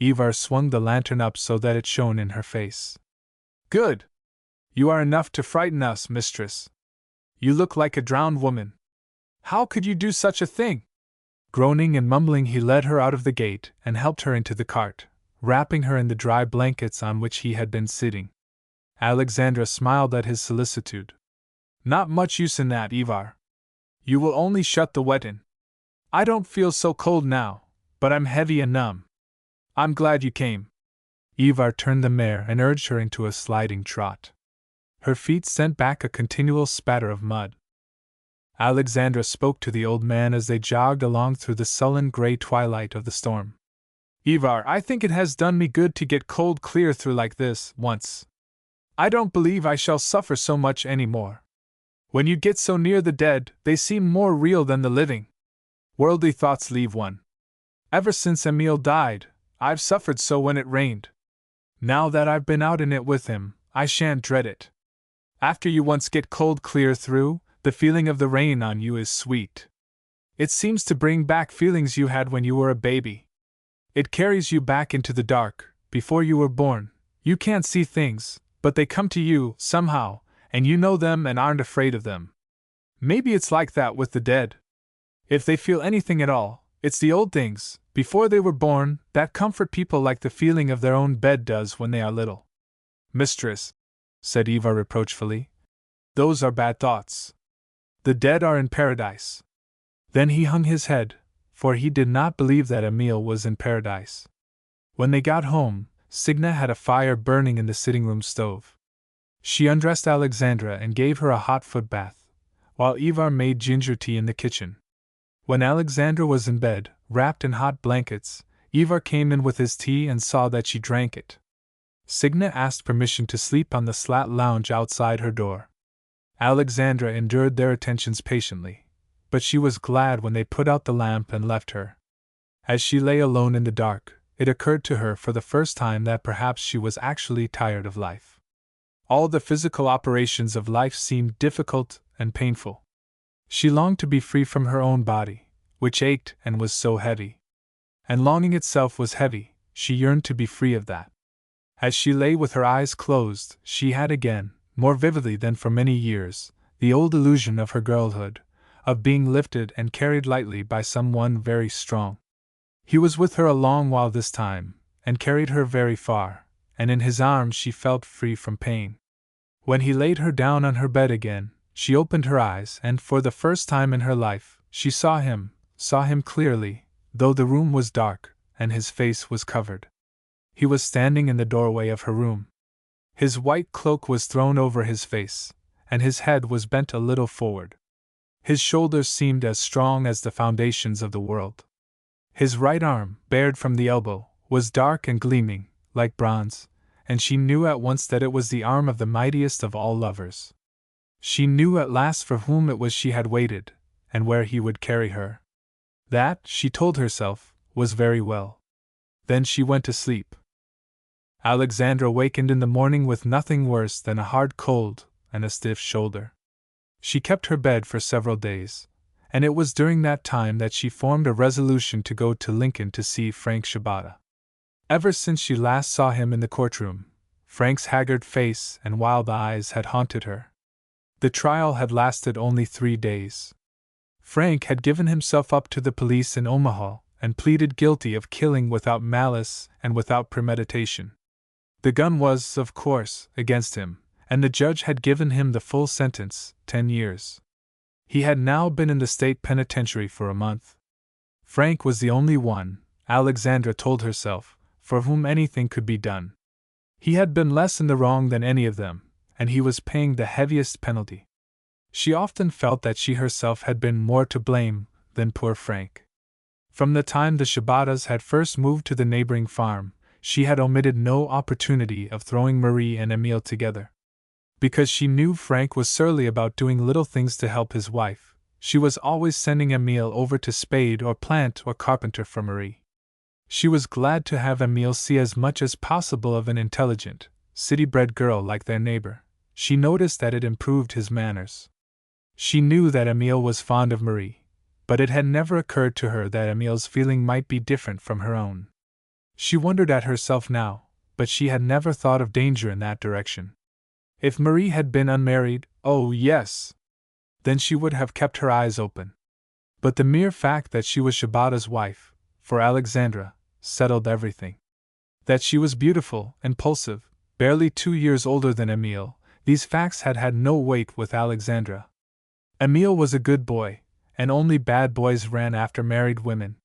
Ivar swung the lantern up so that it shone in her face. "Good! You are enough to frighten us, mistress. You look like a drowned woman. How could you do such a thing?" Groaning and mumbling, he led her out of the gate and helped her into the cart, wrapping her in the dry blankets on which he had been sitting. Alexandra smiled at his solicitude. "Not much use in that, Ivar. You will only shut the wet in. I don't feel so cold now, but I'm heavy and numb. I'm glad you came." Ivar turned the mare and urged her into a sliding trot. Her feet sent back a continual spatter of mud. Alexandra spoke to the old man as they jogged along through the sullen gray twilight of the storm. "Ivar, I think it has done me good to get cold clear through like this, once. I don't believe I shall suffer so much any more. When you get so near the dead, they seem more real than the living. Worldly thoughts leave one. Ever since Emil died, I've suffered so when it rained. Now that I've been out in it with him, I shan't dread it. After you once get cold clear through, the feeling of the rain on you is sweet. It seems to bring back feelings you had when you were a baby. It carries you back into the dark, before you were born. You can't see things, but they come to you, somehow, and you know them and aren't afraid of them. Maybe it's like that with the dead. If they feel anything at all, it's the old things, before they were born, that comfort people like the feeling of their own bed does when they are little." "Mistress," said Ivar reproachfully, "those are bad thoughts. The dead are in paradise." Then he hung his head, for he did not believe that Emil was in paradise. When they got home, Signa had a fire burning in the sitting-room stove. She undressed Alexandra and gave her a hot foot bath, while Ivar made ginger tea in the kitchen. When Alexandra was in bed, wrapped in hot blankets, Ivar came in with his tea and saw that she drank it. Signa asked permission to sleep on the slat lounge outside her door. Alexandra endured their attentions patiently, but she was glad when they put out the lamp and left her. As she lay alone in the dark, it occurred to her for the first time that perhaps she was actually tired of life. All the physical operations of life seemed difficult and painful. She longed to be free from her own body, which ached and was so heavy. And longing itself was heavy, she yearned to be free of that. As she lay with her eyes closed, she had again, more vividly than for many years, the old illusion of her girlhood, of being lifted and carried lightly by someone very strong. He was with her a long while this time, and carried her very far, and in his arms she felt free from pain. When he laid her down on her bed again, she opened her eyes, and for the first time in her life, she saw him clearly, though the room was dark, and his face was covered. He was standing in the doorway of her room. His white cloak was thrown over his face, and his head was bent a little forward. His shoulders seemed as strong as the foundations of the world. His right arm, bared from the elbow, was dark and gleaming, like bronze, and she knew at once that it was the arm of the mightiest of all lovers. She knew at last for whom it was she had waited, and where he would carry her. That, she told herself, was very well. Then she went to sleep. Alexandra wakened in the morning with nothing worse than a hard cold and a stiff shoulder. She kept her bed for several days, and it was during that time that she formed a resolution to go to Lincoln to see Frank Shibata. Ever since she last saw him in the courtroom, Frank's haggard face and wild eyes had haunted her. The trial had lasted only 3 days. Frank had given himself up to the police in Omaha and pleaded guilty of killing without malice and without premeditation. The gun was, of course, against him, and the judge had given him the full sentence, 10 years. He had now been in the state penitentiary for a month. Frank was the only one, Alexandra told herself, for whom anything could be done. He had been less in the wrong than any of them, and he was paying the heaviest penalty. She often felt that she herself had been more to blame than poor Frank. From the time the Shibatas had first moved to the neighboring farm, she had omitted no opportunity of throwing Marie and Emile together. Because she knew Frank was surly about doing little things to help his wife, she was always sending Emile over to spade or plant or carpenter for Marie. She was glad to have Emile see as much as possible of an intelligent, city-bred girl like their neighbor. She noticed that it improved his manners. She knew that Emile was fond of Marie, but it had never occurred to her that Emile's feeling might be different from her own. She wondered at herself now, but she had never thought of danger in that direction. If Marie had been unmarried, oh yes! Then she would have kept her eyes open. But the mere fact that she was Shibata's wife, for Alexandra, settled everything. That she was beautiful, impulsive, barely 2 years older than Emile, these facts had had no weight with Alexandra. Emile was a good boy, and only bad boys ran after married women.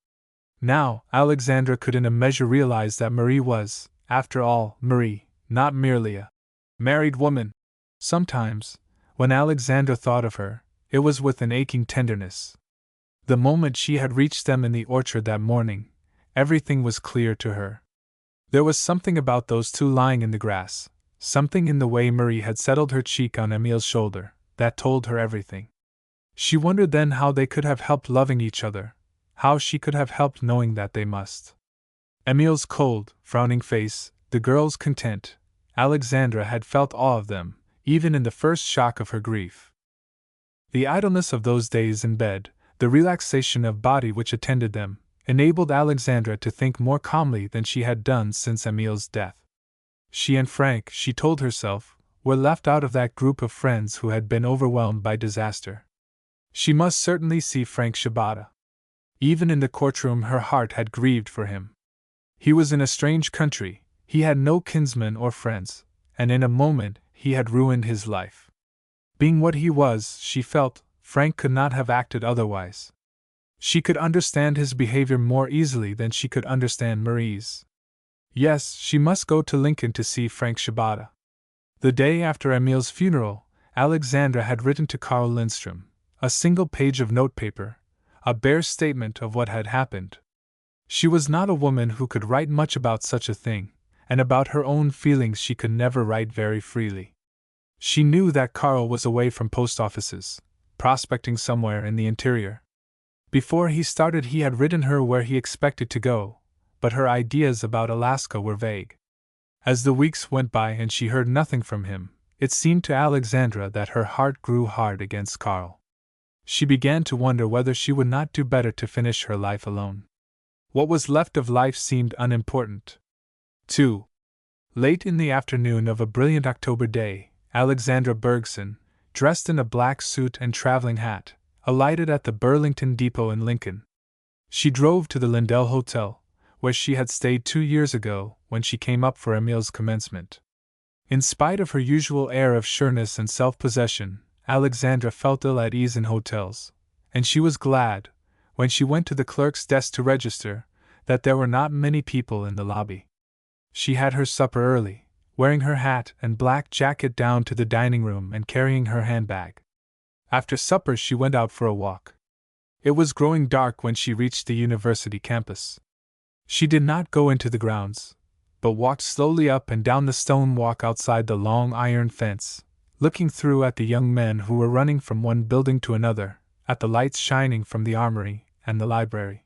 Now, Alexandra could in a measure realize that Marie was, after all, Marie, not merely a married woman. Sometimes, when Alexandra thought of her, it was with an aching tenderness. The moment she had reached them in the orchard that morning, everything was clear to her. There was something about those two lying in the grass, something in the way Marie had settled her cheek on Emile's shoulder, that told her everything. She wondered then how they could have helped loving each other, how she could have helped knowing that they must. Emile's cold, frowning face, the girl's content, Alexandra had felt awe of them, even in the first shock of her grief. The idleness of those days in bed, the relaxation of body which attended them, enabled Alexandra to think more calmly than she had done since Emile's death. She and Frank, she told herself, were left out of that group of friends who had been overwhelmed by disaster. She must certainly see Frank Shibata. Even in the courtroom her heart had grieved for him. He was in a strange country, he had no kinsmen or friends, and in a moment he had ruined his life. Being what he was, she felt, Frank could not have acted otherwise. She could understand his behavior more easily than she could understand Marie's. Yes, she must go to Lincoln to see Frank Shibata. The day after Emile's funeral, Alexandra had written to Carl Lindstrom, a single page of notepaper, a bare statement of what had happened. She was not a woman who could write much about such a thing, and about her own feelings she could never write very freely. She knew that Carl was away from post offices, prospecting somewhere in the interior. Before he started he had written her where he expected to go, but her ideas about Alaska were vague. As the weeks went by and she heard nothing from him, it seemed to Alexandra that her heart grew hard against Carl. She began to wonder whether she would not do better to finish her life alone. What was left of life seemed unimportant. 2. Late in the afternoon of a brilliant October day, Alexandra Bergson, dressed in a black suit and traveling hat, alighted at the Burlington Depot in Lincoln. She drove to the Lindell Hotel, where she had stayed 2 years ago when she came up for Emil's commencement. In spite of her usual air of sureness and self-possession, Alexandra felt ill at ease in hotels, and she was glad, when she went to the clerk's desk to register, that there were not many people in the lobby. She had her supper early, wearing her hat and black jacket down to the dining room and carrying her handbag. After supper she went out for a walk. It was growing dark when she reached the university campus. She did not go into the grounds, but walked slowly up and down the stone walk outside the long iron fence, looking through at the young men who were running from one building to another, at the lights shining from the armory and the library.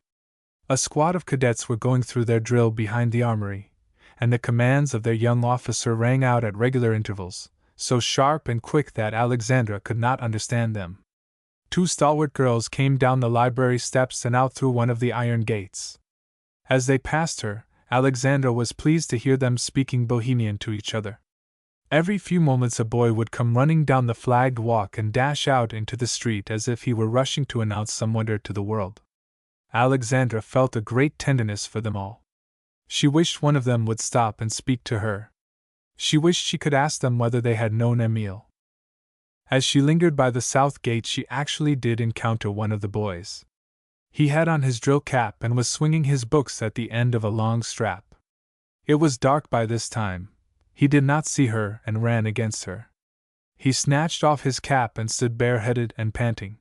A squad of cadets were going through their drill behind the armory, and the commands of their young officer rang out at regular intervals, so sharp and quick that Alexandra could not understand them. 2 stalwart girls came down the library steps and out through one of the iron gates. As they passed her, Alexandra was pleased to hear them speaking Bohemian to each other. Every few moments a boy would come running down the flagged walk and dash out into the street as if he were rushing to announce some wonder to the world. Alexandra felt a great tenderness for them all. She wished one of them would stop and speak to her. She wished she could ask them whether they had known Emile. As she lingered by the south gate she actually did encounter one of the boys. He had on his drill cap and was swinging his books at the end of a long strap. It was dark by this time. He did not see her and ran against her. He snatched off his cap and stood bareheaded and panting.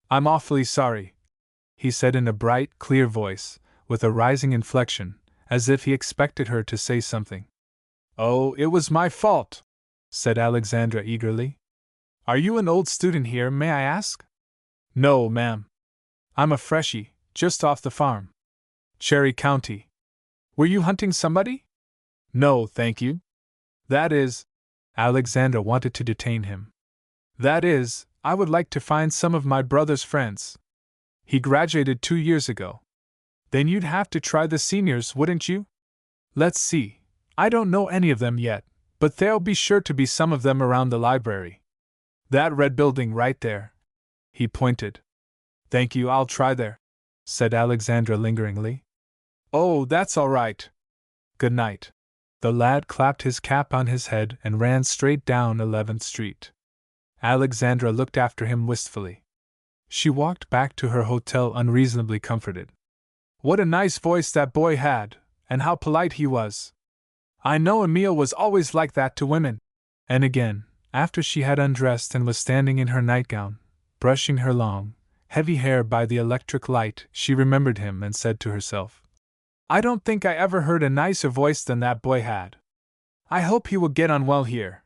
"I'm awfully sorry," he said in a bright, clear voice, with a rising inflection, as if he expected her to say something. "Oh, it was my fault," said Alexandra eagerly. "Are you an old student here, may I ask?" "No, ma'am. I'm a freshie, just off the farm. Cherry County. Were you hunting somebody?" "No, thank you. That is," Alexandra wanted to detain him. "That is, I would like to find some of my brother's friends. He graduated 2 years ago." "Then you'd have to try the seniors, wouldn't you?" "Let's see. I don't know any of them yet, but there'll be sure to be some of them around the library. That red building right there." He pointed. "Thank you, I'll try there," said Alexandra lingeringly. "Oh, that's all right. Good night." The lad clapped his cap on his head and ran straight down 11th Street. Alexandra looked after him wistfully. She walked back to her hotel unreasonably comforted. What a nice voice that boy had, and how polite he was. I know Emile was always like that to women. And again, after she had undressed and was standing in her nightgown, brushing her long, heavy hair by the electric light, she remembered him and said to herself, "I don't think I ever heard a nicer voice than that boy had. I hope he will get on well here.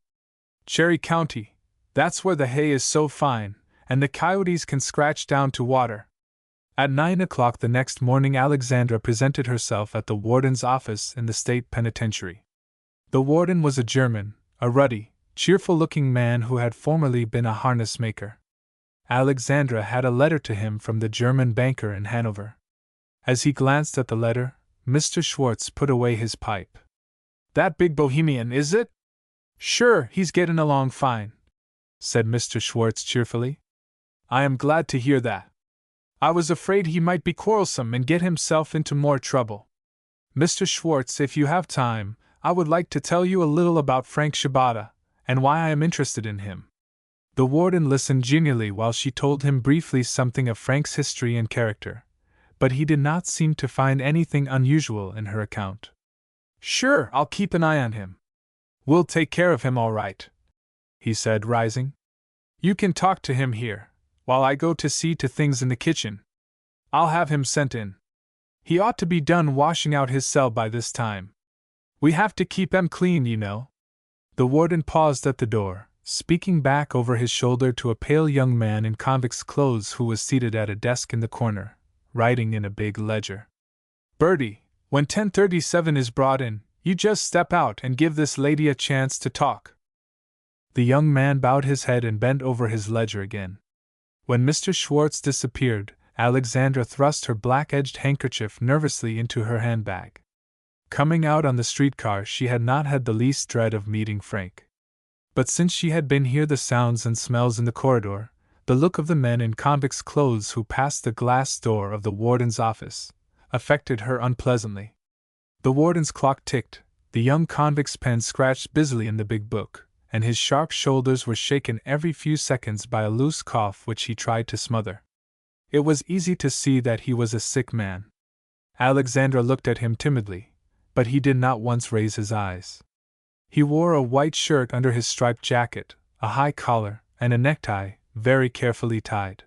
Cherry County, that's where the hay is so fine, and the coyotes can scratch down to water." At 9 o'clock the next morning Alexandra presented herself at the warden's office in the state penitentiary. The warden was a German, a ruddy, cheerful-looking man who had formerly been a harness maker. Alexandra had a letter to him from the German banker in Hanover. As he glanced at the letter, Mr. Schwartz put away his pipe. "That big Bohemian, is it?" "Sure, he's getting along fine," said Mr. Schwartz cheerfully. "I am glad to hear that. I was afraid he might be quarrelsome and get himself into more trouble. Mr. Schwartz, if you have time, I would like to tell you a little about Frank Shibata, and why I am interested in him." The warden listened genially while she told him briefly something of Frank's history and character, but he did not seem to find anything unusual in her account. "Sure, I'll keep an eye on him. We'll take care of him all right," he said, rising. "You can talk to him here, while I go to see to things in the kitchen. I'll have him sent in. He ought to be done washing out his cell by this time. We have to keep him clean, you know." The warden paused at the door, speaking back over his shoulder to a pale young man in convict's clothes who was seated at a desk in the corner, writing in a big ledger. "Bertie, when 1037 is brought in, you just step out and give this lady a chance to talk." The young man bowed his head and bent over his ledger again. When Mr. Schwartz disappeared, Alexandra thrust her black-edged handkerchief nervously into her handbag. Coming out on the streetcar, she had not had the least dread of meeting Frank. But since she had been hearing the sounds and smells in the corridor, the look of the men in convicts' clothes who passed the glass door of the warden's office affected her unpleasantly. The warden's clock ticked, the young convict's pen scratched busily in the big book, and his sharp shoulders were shaken every few seconds by a loose cough which he tried to smother. It was easy to see that he was a sick man. Alexandra looked at him timidly, but he did not once raise his eyes. He wore a white shirt under his striped jacket, a high collar, and a necktie, very carefully tied.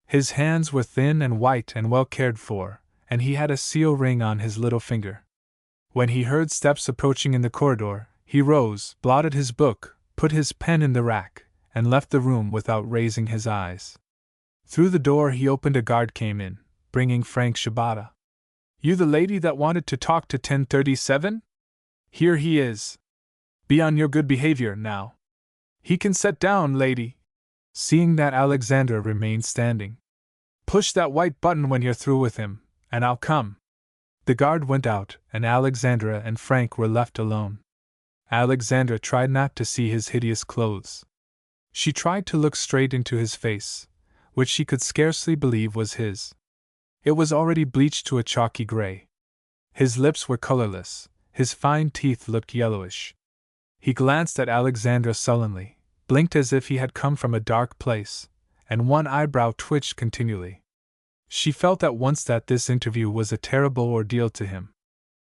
His hands were thin and white and well cared for, and he had a seal ring on his little finger. When he heard steps approaching in the corridor, he rose, blotted his book, put his pen in the rack, and left the room without raising his eyes. Through the door he opened. A guard came in, bringing Frank Shibata. "You the lady that wanted to talk to 1037? Here he is. Be on your good behavior, now. He can set down, lady." Seeing that Alexandra remained standing. "Push that white button when you're through with him, and I'll come." The guard went out, and Alexandra and Frank were left alone. Alexandra tried not to see his hideous clothes. She tried to look straight into his face, which she could scarcely believe was his. It was already bleached to a chalky gray. His lips were colorless, his fine teeth looked yellowish. He glanced at Alexandra sullenly, blinked as if he had come from a dark place, and one eyebrow twitched continually. She felt at once that this interview was a terrible ordeal to him.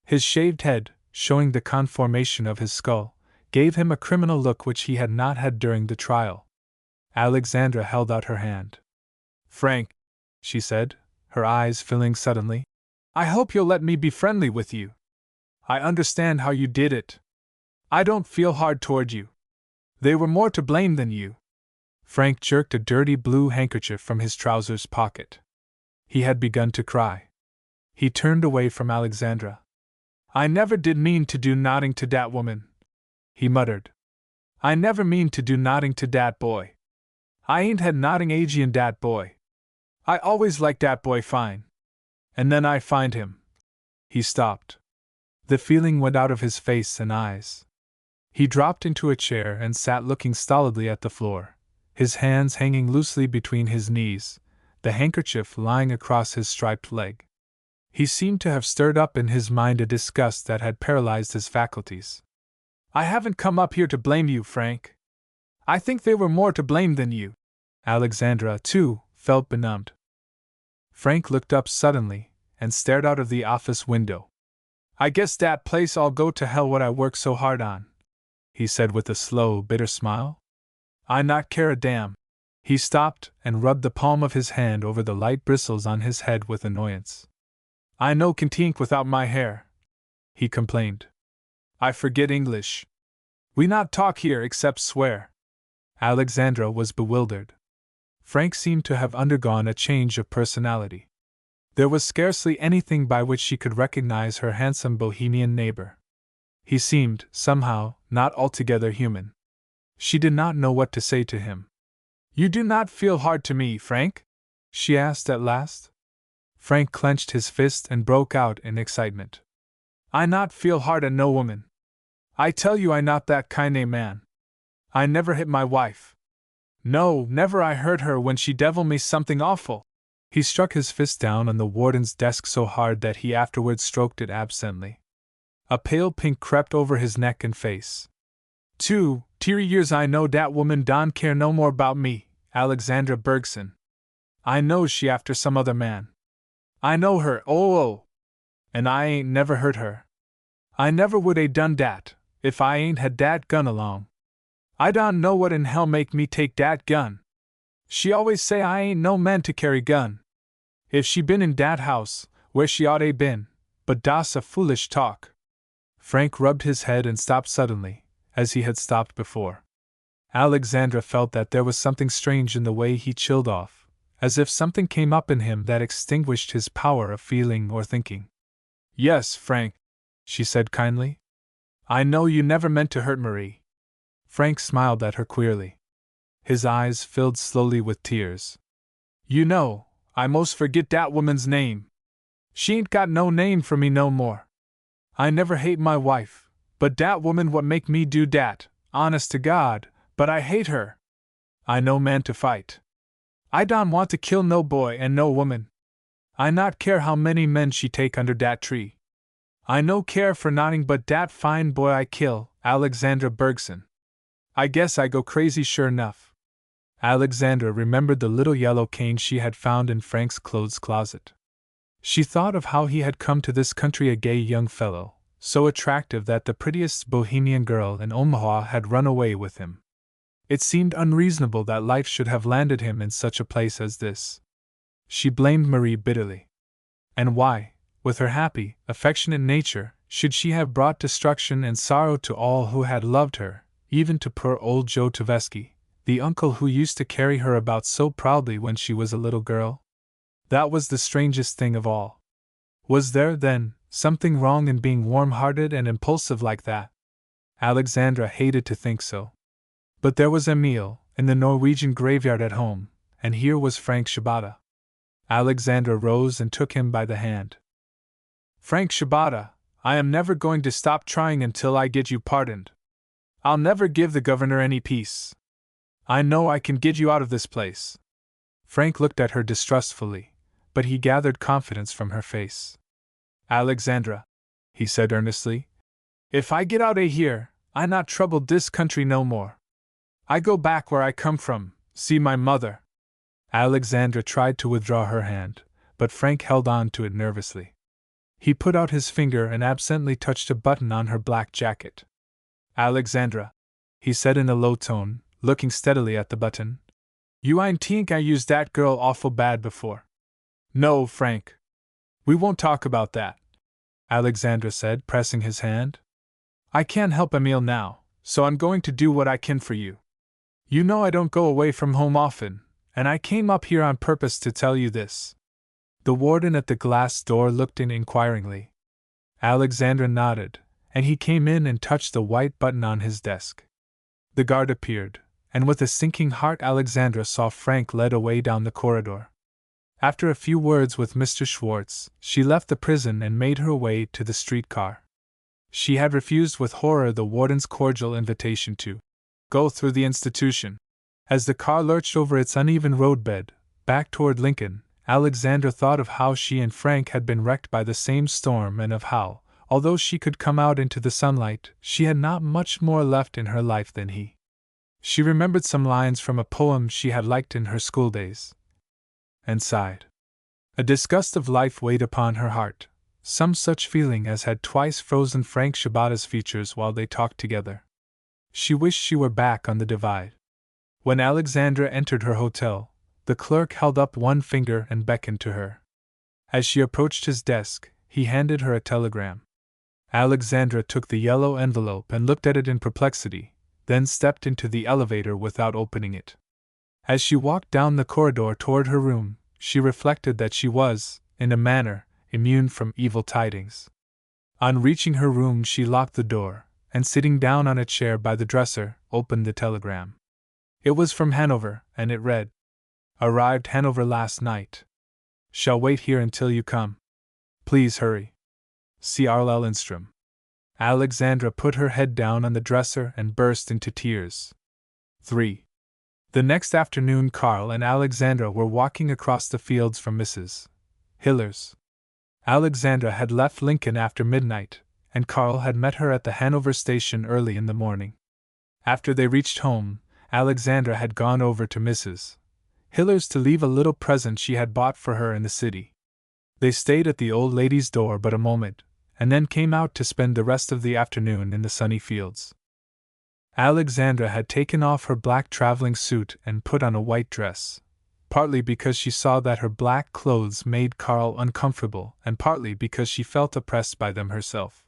His shaved head, showing the conformation of his skull, gave him a criminal look which he had not had during the trial. Alexandra held out her hand. "Frank," she said, her eyes filling suddenly, "I hope you'll let me be friendly with you. I understand how you did it. I don't feel hard toward you. They were more to blame than you." Frank jerked a dirty blue handkerchief from his trousers pocket. He had begun to cry. He turned away from Alexandra. "I never did mean to do nothing to dat woman," he muttered. "I never mean to do nothing to dat boy. I ain't had nothing agin dat boy. I always liked dat boy fine. And then I find him." He stopped. The feeling went out of his face and eyes. He dropped into a chair and sat looking stolidly at the floor, his hands hanging loosely between his knees, the handkerchief lying across his striped leg. He seemed to have stirred up in his mind a disgust that had paralyzed his faculties. "I haven't come up here to blame you, Frank. I think they were more to blame than you." Alexandra, too, felt benumbed. Frank looked up suddenly and stared out of the office window. "I guess dat place all go to hell what I work so hard on," he said with a slow, bitter smile. "I not care a damn." He stopped and rubbed the palm of his hand over the light bristles on his head with annoyance. "I no can think without my hair," he complained. "I forget English. We not talk here except swear." Alexandra was bewildered. Frank seemed to have undergone a change of personality. There was scarcely anything by which she could recognize her handsome bohemian neighbor. He seemed, somehow, not altogether human. She did not know what to say to him. "You do not feel hard to me, Frank?" she asked at last. Frank clenched his fist and broke out in excitement. "I not feel hard at no woman. I tell you I not that kind a man. I never hit my wife. No, never I hurt her when she devil me something awful." He struck his fist down on the warden's desk so hard that he afterwards stroked it absently. A pale pink crept over his neck and face. 2 years I know dat woman don care no more about me, Alexandra Bergson. I knows she after some other man. I know her, oh! And I ain't never hurt her. I never would a done dat, if I ain't had dat gun along. I don't know what in hell make me take dat gun. She always say I ain't no man to carry gun. If she been in dat house, where she ought a been, but das a foolish talk." Frank rubbed his head and stopped suddenly, as he had stopped before. Alexandra felt that there was something strange in the way he chilled off, as if something came up in him that extinguished his power of feeling or thinking. "Yes, Frank," she said kindly. "I know you never meant to hurt Marie." Frank smiled at her queerly. His eyes filled slowly with tears. "You know, I most forget dat woman's name. She ain't got no name for me no more. I never hate my wife, but dat woman what make me do dat, honest to God, but I hate her. I no man to fight. I don't want to kill no boy and no woman. I not care how many men she take under dat tree. I no care for nothing but dat fine boy I kill, Alexandra Bergson. I guess I go crazy sure enough. Alexandra remembered the little yellow cane she had found in Frank's clothes closet. She thought of how he had come to this country a gay young fellow, so attractive that the prettiest Bohemian girl in Omaha had run away with him. It seemed unreasonable that life should have landed him in such a place as this. She blamed Marie bitterly. And why, with her happy, affectionate nature, should she have brought destruction and sorrow to all who had loved her, even to poor old Joe Tavesky, the uncle who used to carry her about so proudly when she was a little girl? That was the strangest thing of all. Was there, then, something wrong in being warm-hearted and impulsive like that? Alexandra hated to think so. But there was Emile, in the Norwegian graveyard at home, and here was Frank Shibata. Alexandra rose and took him by the hand. Frank Shibata, I am never going to stop trying until I get you pardoned. I'll never give the governor any peace. I know I can get you out of this place. Frank looked at her distrustfully, but he gathered confidence from her face. Alexandra, he said earnestly, if I get out of here, I not trouble this country no more. I go back where I come from, see my mother. Alexandra tried to withdraw her hand, but Frank held on to it nervously. He put out his finger and absently touched a button on her black jacket. Alexandra, he said in a low tone, looking steadily at the button, you ain't think I used that girl awful bad before. No, Frank. We won't talk about that, Alexandra said, pressing his hand. I can't help Emile now, so I'm going to do what I can for you. You know I don't go away from home often, and I came up here on purpose to tell you this. The warden at the glass door looked in inquiringly. Alexandra nodded, and he came in and touched the white button on his desk. The guard appeared, and with a sinking heart Alexandra saw Frank led away down the corridor. After a few words with Mr. Schwartz, she left the prison and made her way to the streetcar. She had refused with horror the warden's cordial invitation to go through the institution. As the car lurched over its uneven roadbed, back toward Lincoln, Alexandra thought of how she and Frank had been wrecked by the same storm and of how, although she could come out into the sunlight, she had not much more left in her life than he. She remembered some lines from a poem she had liked in her schooldays, and sighed. A disgust of life weighed upon her heart, some such feeling as had twice frozen Frank Shibata's features while they talked together. She wished she were back on the Divide. When Alexandra entered her hotel, the clerk held up one finger and beckoned to her. As she approached his desk, he handed her a telegram. Alexandra took the yellow envelope and looked at it in perplexity, then stepped into the elevator without opening it. As she walked down the corridor toward her room, she reflected that she was, in a manner, immune from evil tidings. On reaching her room, she locked the door, and sitting down on a chair by the dresser, opened the telegram. It was from Hanover, and it read, Arrived Hanover last night. Shall wait here until you come. Please hurry. C. R. Lindstrom. Alexandra put her head down on the dresser and burst into tears. 3. The next afternoon Carl and Alexandra were walking across the fields from Mrs. Hiller's. Alexandra had left Lincoln after midnight, and Carl had met her at the Hanover station early in the morning. After they reached home, Alexandra had gone over to Mrs. Hiller's to leave a little present she had bought for her in the city. They stayed at the old lady's door but a moment, and then came out to spend the rest of the afternoon in the sunny fields. Alexandra had taken off her black traveling suit and put on a white dress, partly because she saw that her black clothes made Carl uncomfortable, and partly because she felt oppressed by them herself.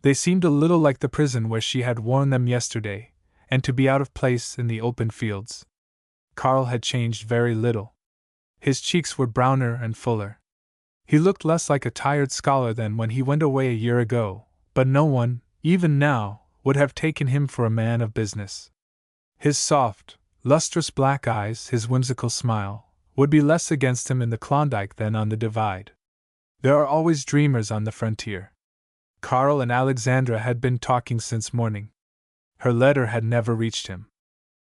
They seemed a little like the prison where she had worn them yesterday, and to be out of place in the open fields. Carl had changed very little. His cheeks were browner and fuller. He looked less like a tired scholar than when he went away a year ago, but no one, even now, would have taken him for a man of business. His soft, lustrous black eyes, his whimsical smile, would be less against him in the Klondike than on the Divide. There are always dreamers on the frontier. Carl and Alexandra had been talking since morning. Her letter had never reached him.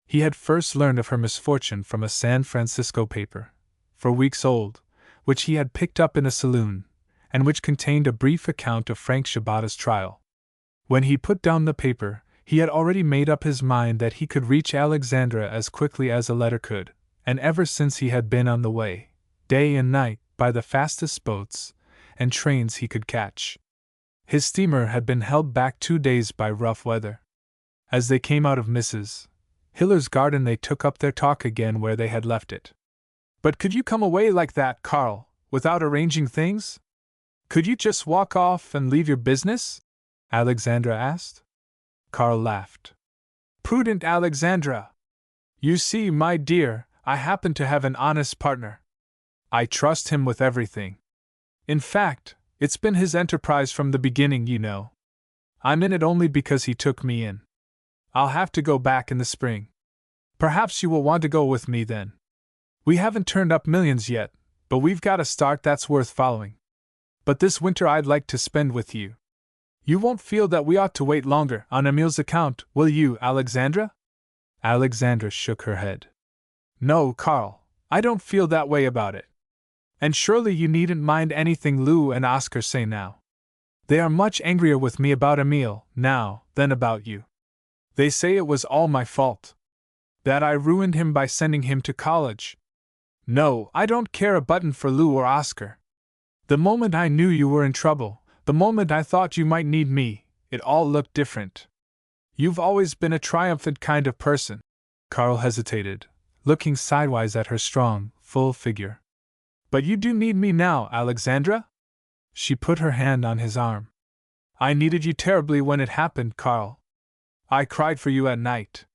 He had first learned of her misfortune from a San Francisco paper, for weeks old, which he had picked up in a saloon, and which contained a brief account of Frank Shibata's trial. When he put down the paper, he had already made up his mind that he could reach Alexandra as quickly as a letter could, and ever since he had been on the way, day and night, by the fastest boats and trains he could catch. His steamer had been held back 2 days by rough weather. As they came out of Mrs. Hiller's garden, they took up their talk again where they had left it. "But could you come away like that, Carl, without arranging things? Could you just walk off and leave your business?" Alexandra asked. Carl laughed. "Prudent Alexandra! You see, my dear, I happen to have an honest partner. I trust him with everything. In fact, it's been his enterprise from the beginning, you know. I'm in it only because he took me in. I'll have to go back in the spring. Perhaps you will want to go with me then. We haven't turned up millions yet, but we've got a start that's worth following. But this winter I'd like to spend with you. You won't feel that we ought to wait longer on Emil's account, will you, Alexandra?" Alexandra shook her head. "No, Carl, I don't feel that way about it. And surely you needn't mind anything Lou and Oscar say now. They are much angrier with me about Emil, now, than about you. They say it was all my fault. That I ruined him by sending him to college. No, I don't care a button for Lou or Oscar. The moment I knew you were in trouble, the moment I thought you might need me, it all looked different. You've always been a triumphant kind of person." Carl hesitated, looking sidewise at her strong, full figure. "But you do need me now, Alexandra?" She put her hand on his arm. "I needed you terribly when it happened, Carl. I cried for you at night.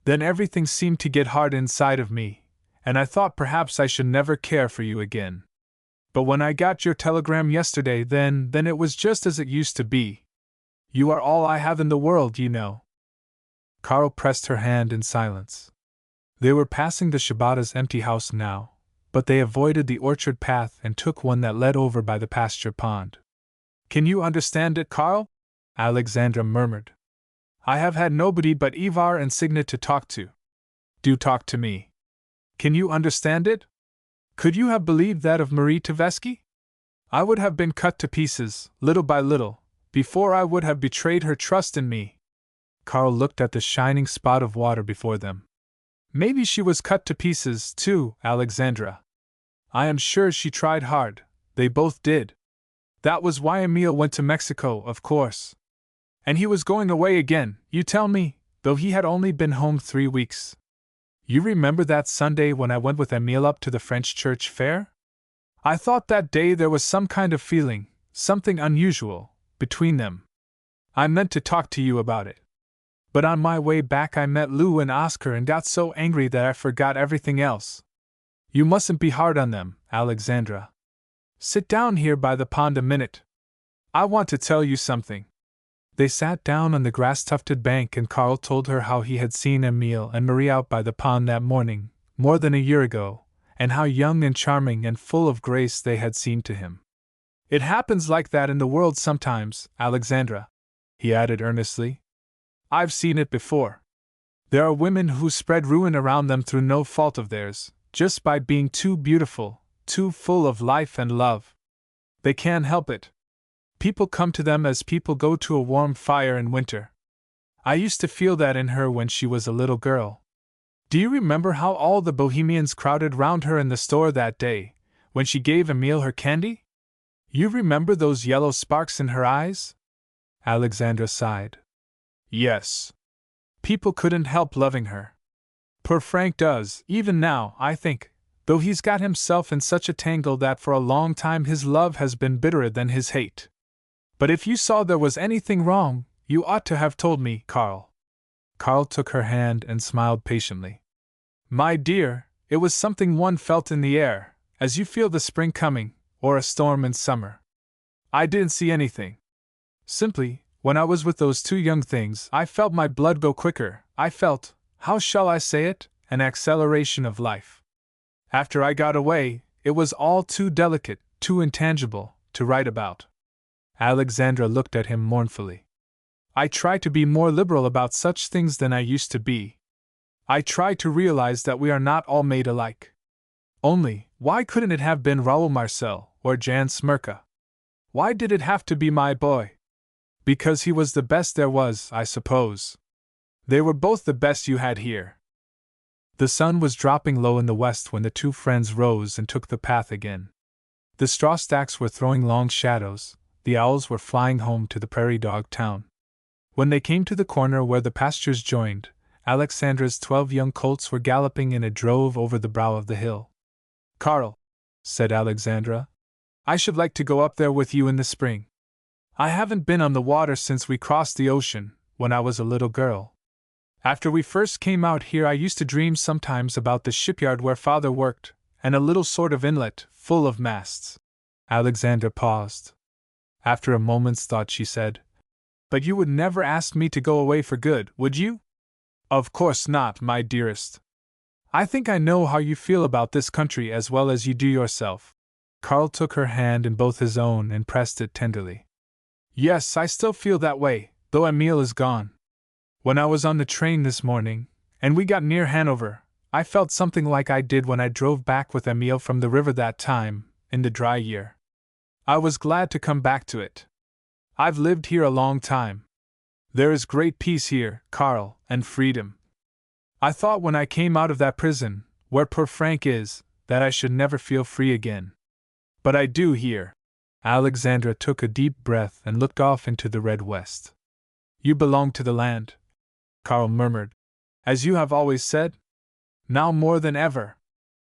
Then everything seemed to get hard inside of me, and I thought perhaps I should never care for you again. But when I got your telegram yesterday, then it was just as it used to be. You are all I have in the world, you know." Carl pressed her hand in silence. They were passing the Shibata's empty house now, but they avoided the orchard path and took one that led over by the pasture pond. "Can you understand it, Carl?" Alexandra murmured. "I have had nobody but Ivar and Signet to talk to. Do talk to me. Can you understand it? Could you have believed that of Marie Tversky? I would have been cut to pieces, little by little, before I would have betrayed her trust in me." Carl looked at the shining spot of water before them. "Maybe she was cut to pieces, too, Alexandra. I am sure she tried hard, they both did. That was why Emil went to Mexico, of course. And he was going away again, you tell me, though he had only been home 3 weeks. You remember that Sunday when I went with Emil up to the French church fair? I thought that day there was some kind of feeling, something unusual, between them. I meant to talk to you about it. But on my way back I met Lou and Oscar and got so angry that I forgot everything else. You mustn't be hard on them, Alexandra. Sit down here by the pond a minute. I want to tell you something." They sat down on the grass-tufted bank and Carl told her how he had seen Emil and Marie out by the pond that morning, more than a year ago, and how young and charming and full of grace they had seemed to him. "It happens like that in the world sometimes, Alexandra," he added earnestly. "I've seen it before. There are women who spread ruin around them through no fault of theirs, just by being too beautiful, too full of life and love. They can't help it. People come to them as people go to a warm fire in winter. I used to feel that in her when she was a little girl. Do you remember how all the Bohemians crowded round her in the store that day, when she gave Emil her candy? You remember those yellow sparks in her eyes?" Alexandra sighed. "Yes. People couldn't help loving her. Poor Frank does, even now, I think, though he's got himself in such a tangle that for a long time his love has been bitterer than his hate. But if you saw there was anything wrong, you ought to have told me, Carl." Carl took her hand and smiled patiently. "My dear, it was something one felt in the air, as you feel the spring coming, or a storm in summer. I didn't see anything. Simply, when I was with those 2 young things, I felt my blood go quicker. I felt, how shall I say it, an acceleration of life. After I got away, it was all too delicate, too intangible, to write about. Alexandra looked at him mournfully. I try to be more liberal about such things than I used to be. I try to realize that we are not all made alike. Only, why couldn't it have been Raoul Marcel or Jan Smirka? Why did it have to be my boy? Because he was the best there was, I suppose. They were both the best you had here. The sun was dropping low in the west when the two friends rose and took the path again. The straw stacks were throwing long shadows, the owls were flying home to the prairie dog town. When they came to the corner where the pastures joined, Alexandra's 12 young colts were galloping in a drove over the brow of the hill. Carl, said Alexandra, I should like to go up there with you in the spring. I haven't been on the water since we crossed the ocean, when I was a little girl. After we first came out here, I used to dream sometimes about the shipyard where Father worked, and a little sort of inlet, full of masts. Alexandra paused. After a moment's thought she said, But you would never ask me to go away for good, would you? Of course not, my dearest. I think I know how you feel about this country as well as you do yourself. Carl took her hand in both his own and pressed it tenderly. Yes, I still feel that way, though Emile is gone. When I was on the train this morning, and we got near Hanover, I felt something like I did when I drove back with Emile from the river that time, in the dry year. I was glad to come back to it. I've lived here a long time. There is great peace here, Carl, and freedom. I thought when I came out of that prison, where poor Frank is, that I should never feel free again. But I do here. Alexandra took a deep breath and looked off into the red west. You belong to the land, Carl murmured, as you have always said? Now more than ever.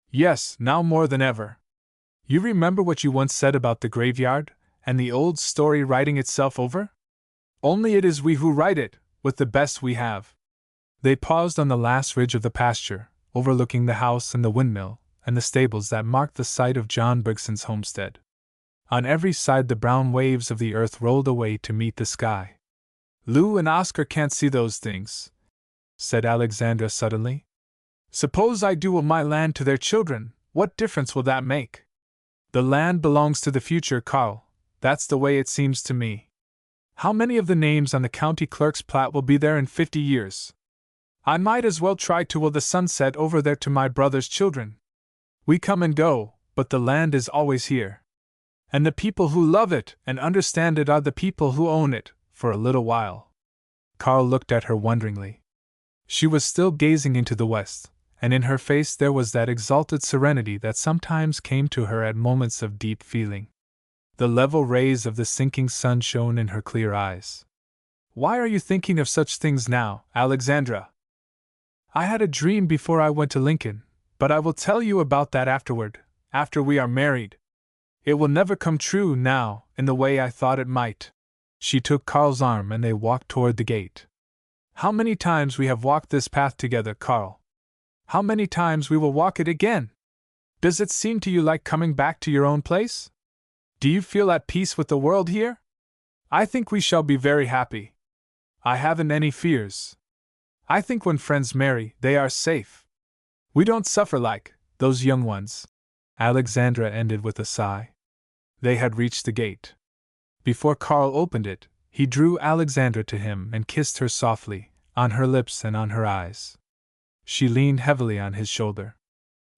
Yes, now more than ever. You remember what you once said about the graveyard, and the old story writing itself over? Only it is we who write it, with the best we have. They paused on the last ridge of the pasture, overlooking the house and the windmill, and the stables that marked the site of John Bergson's homestead. On every side the brown waves of the earth rolled away to meet the sky. Lou and Oscar can't see those things, said Alexandra suddenly. Suppose I do will my land to their children, what difference will that make? The land belongs to the future, Carl, that's the way it seems to me. How many of the names on the county clerk's plat will be there in 50 years? I might as well try to will the sunset over there to my brother's children. We come and go, but the land is always here. And the people who love it and understand it are the people who own it, for a little while. Carl looked at her wonderingly. She was still gazing into the west, and in her face there was that exalted serenity that sometimes came to her at moments of deep feeling. The level rays of the sinking sun shone in her clear eyes. Why are you thinking of such things now, Alexandra? I had a dream before I went to Lincoln, but I will tell you about that afterward, after we are married. It will never come true now, in the way I thought it might. She took Carl's arm and they walked toward the gate. How many times we have walked this path together, Carl? How many times we will walk it again? Does it seem to you like coming back to your own place? Do you feel at peace with the world here? I think we shall be very happy. I haven't any fears. I think when friends marry, they are safe. We don't suffer like those young ones. Alexandra ended with a sigh. They had reached the gate. Before Carl opened it, he drew Alexandra to him and kissed her softly, on her lips and on her eyes. She leaned heavily on his shoulder.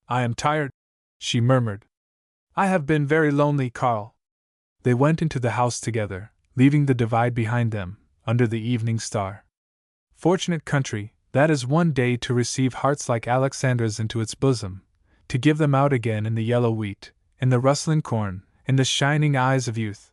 I am tired, she murmured. I have been very lonely, Carl. They went into the house together, leaving the divide behind them, under the evening star. Fortunate country, that is one day to receive hearts like Alexandra's into its bosom, to give them out again in the yellow wheat, in the rustling corn, in the shining eyes of youth.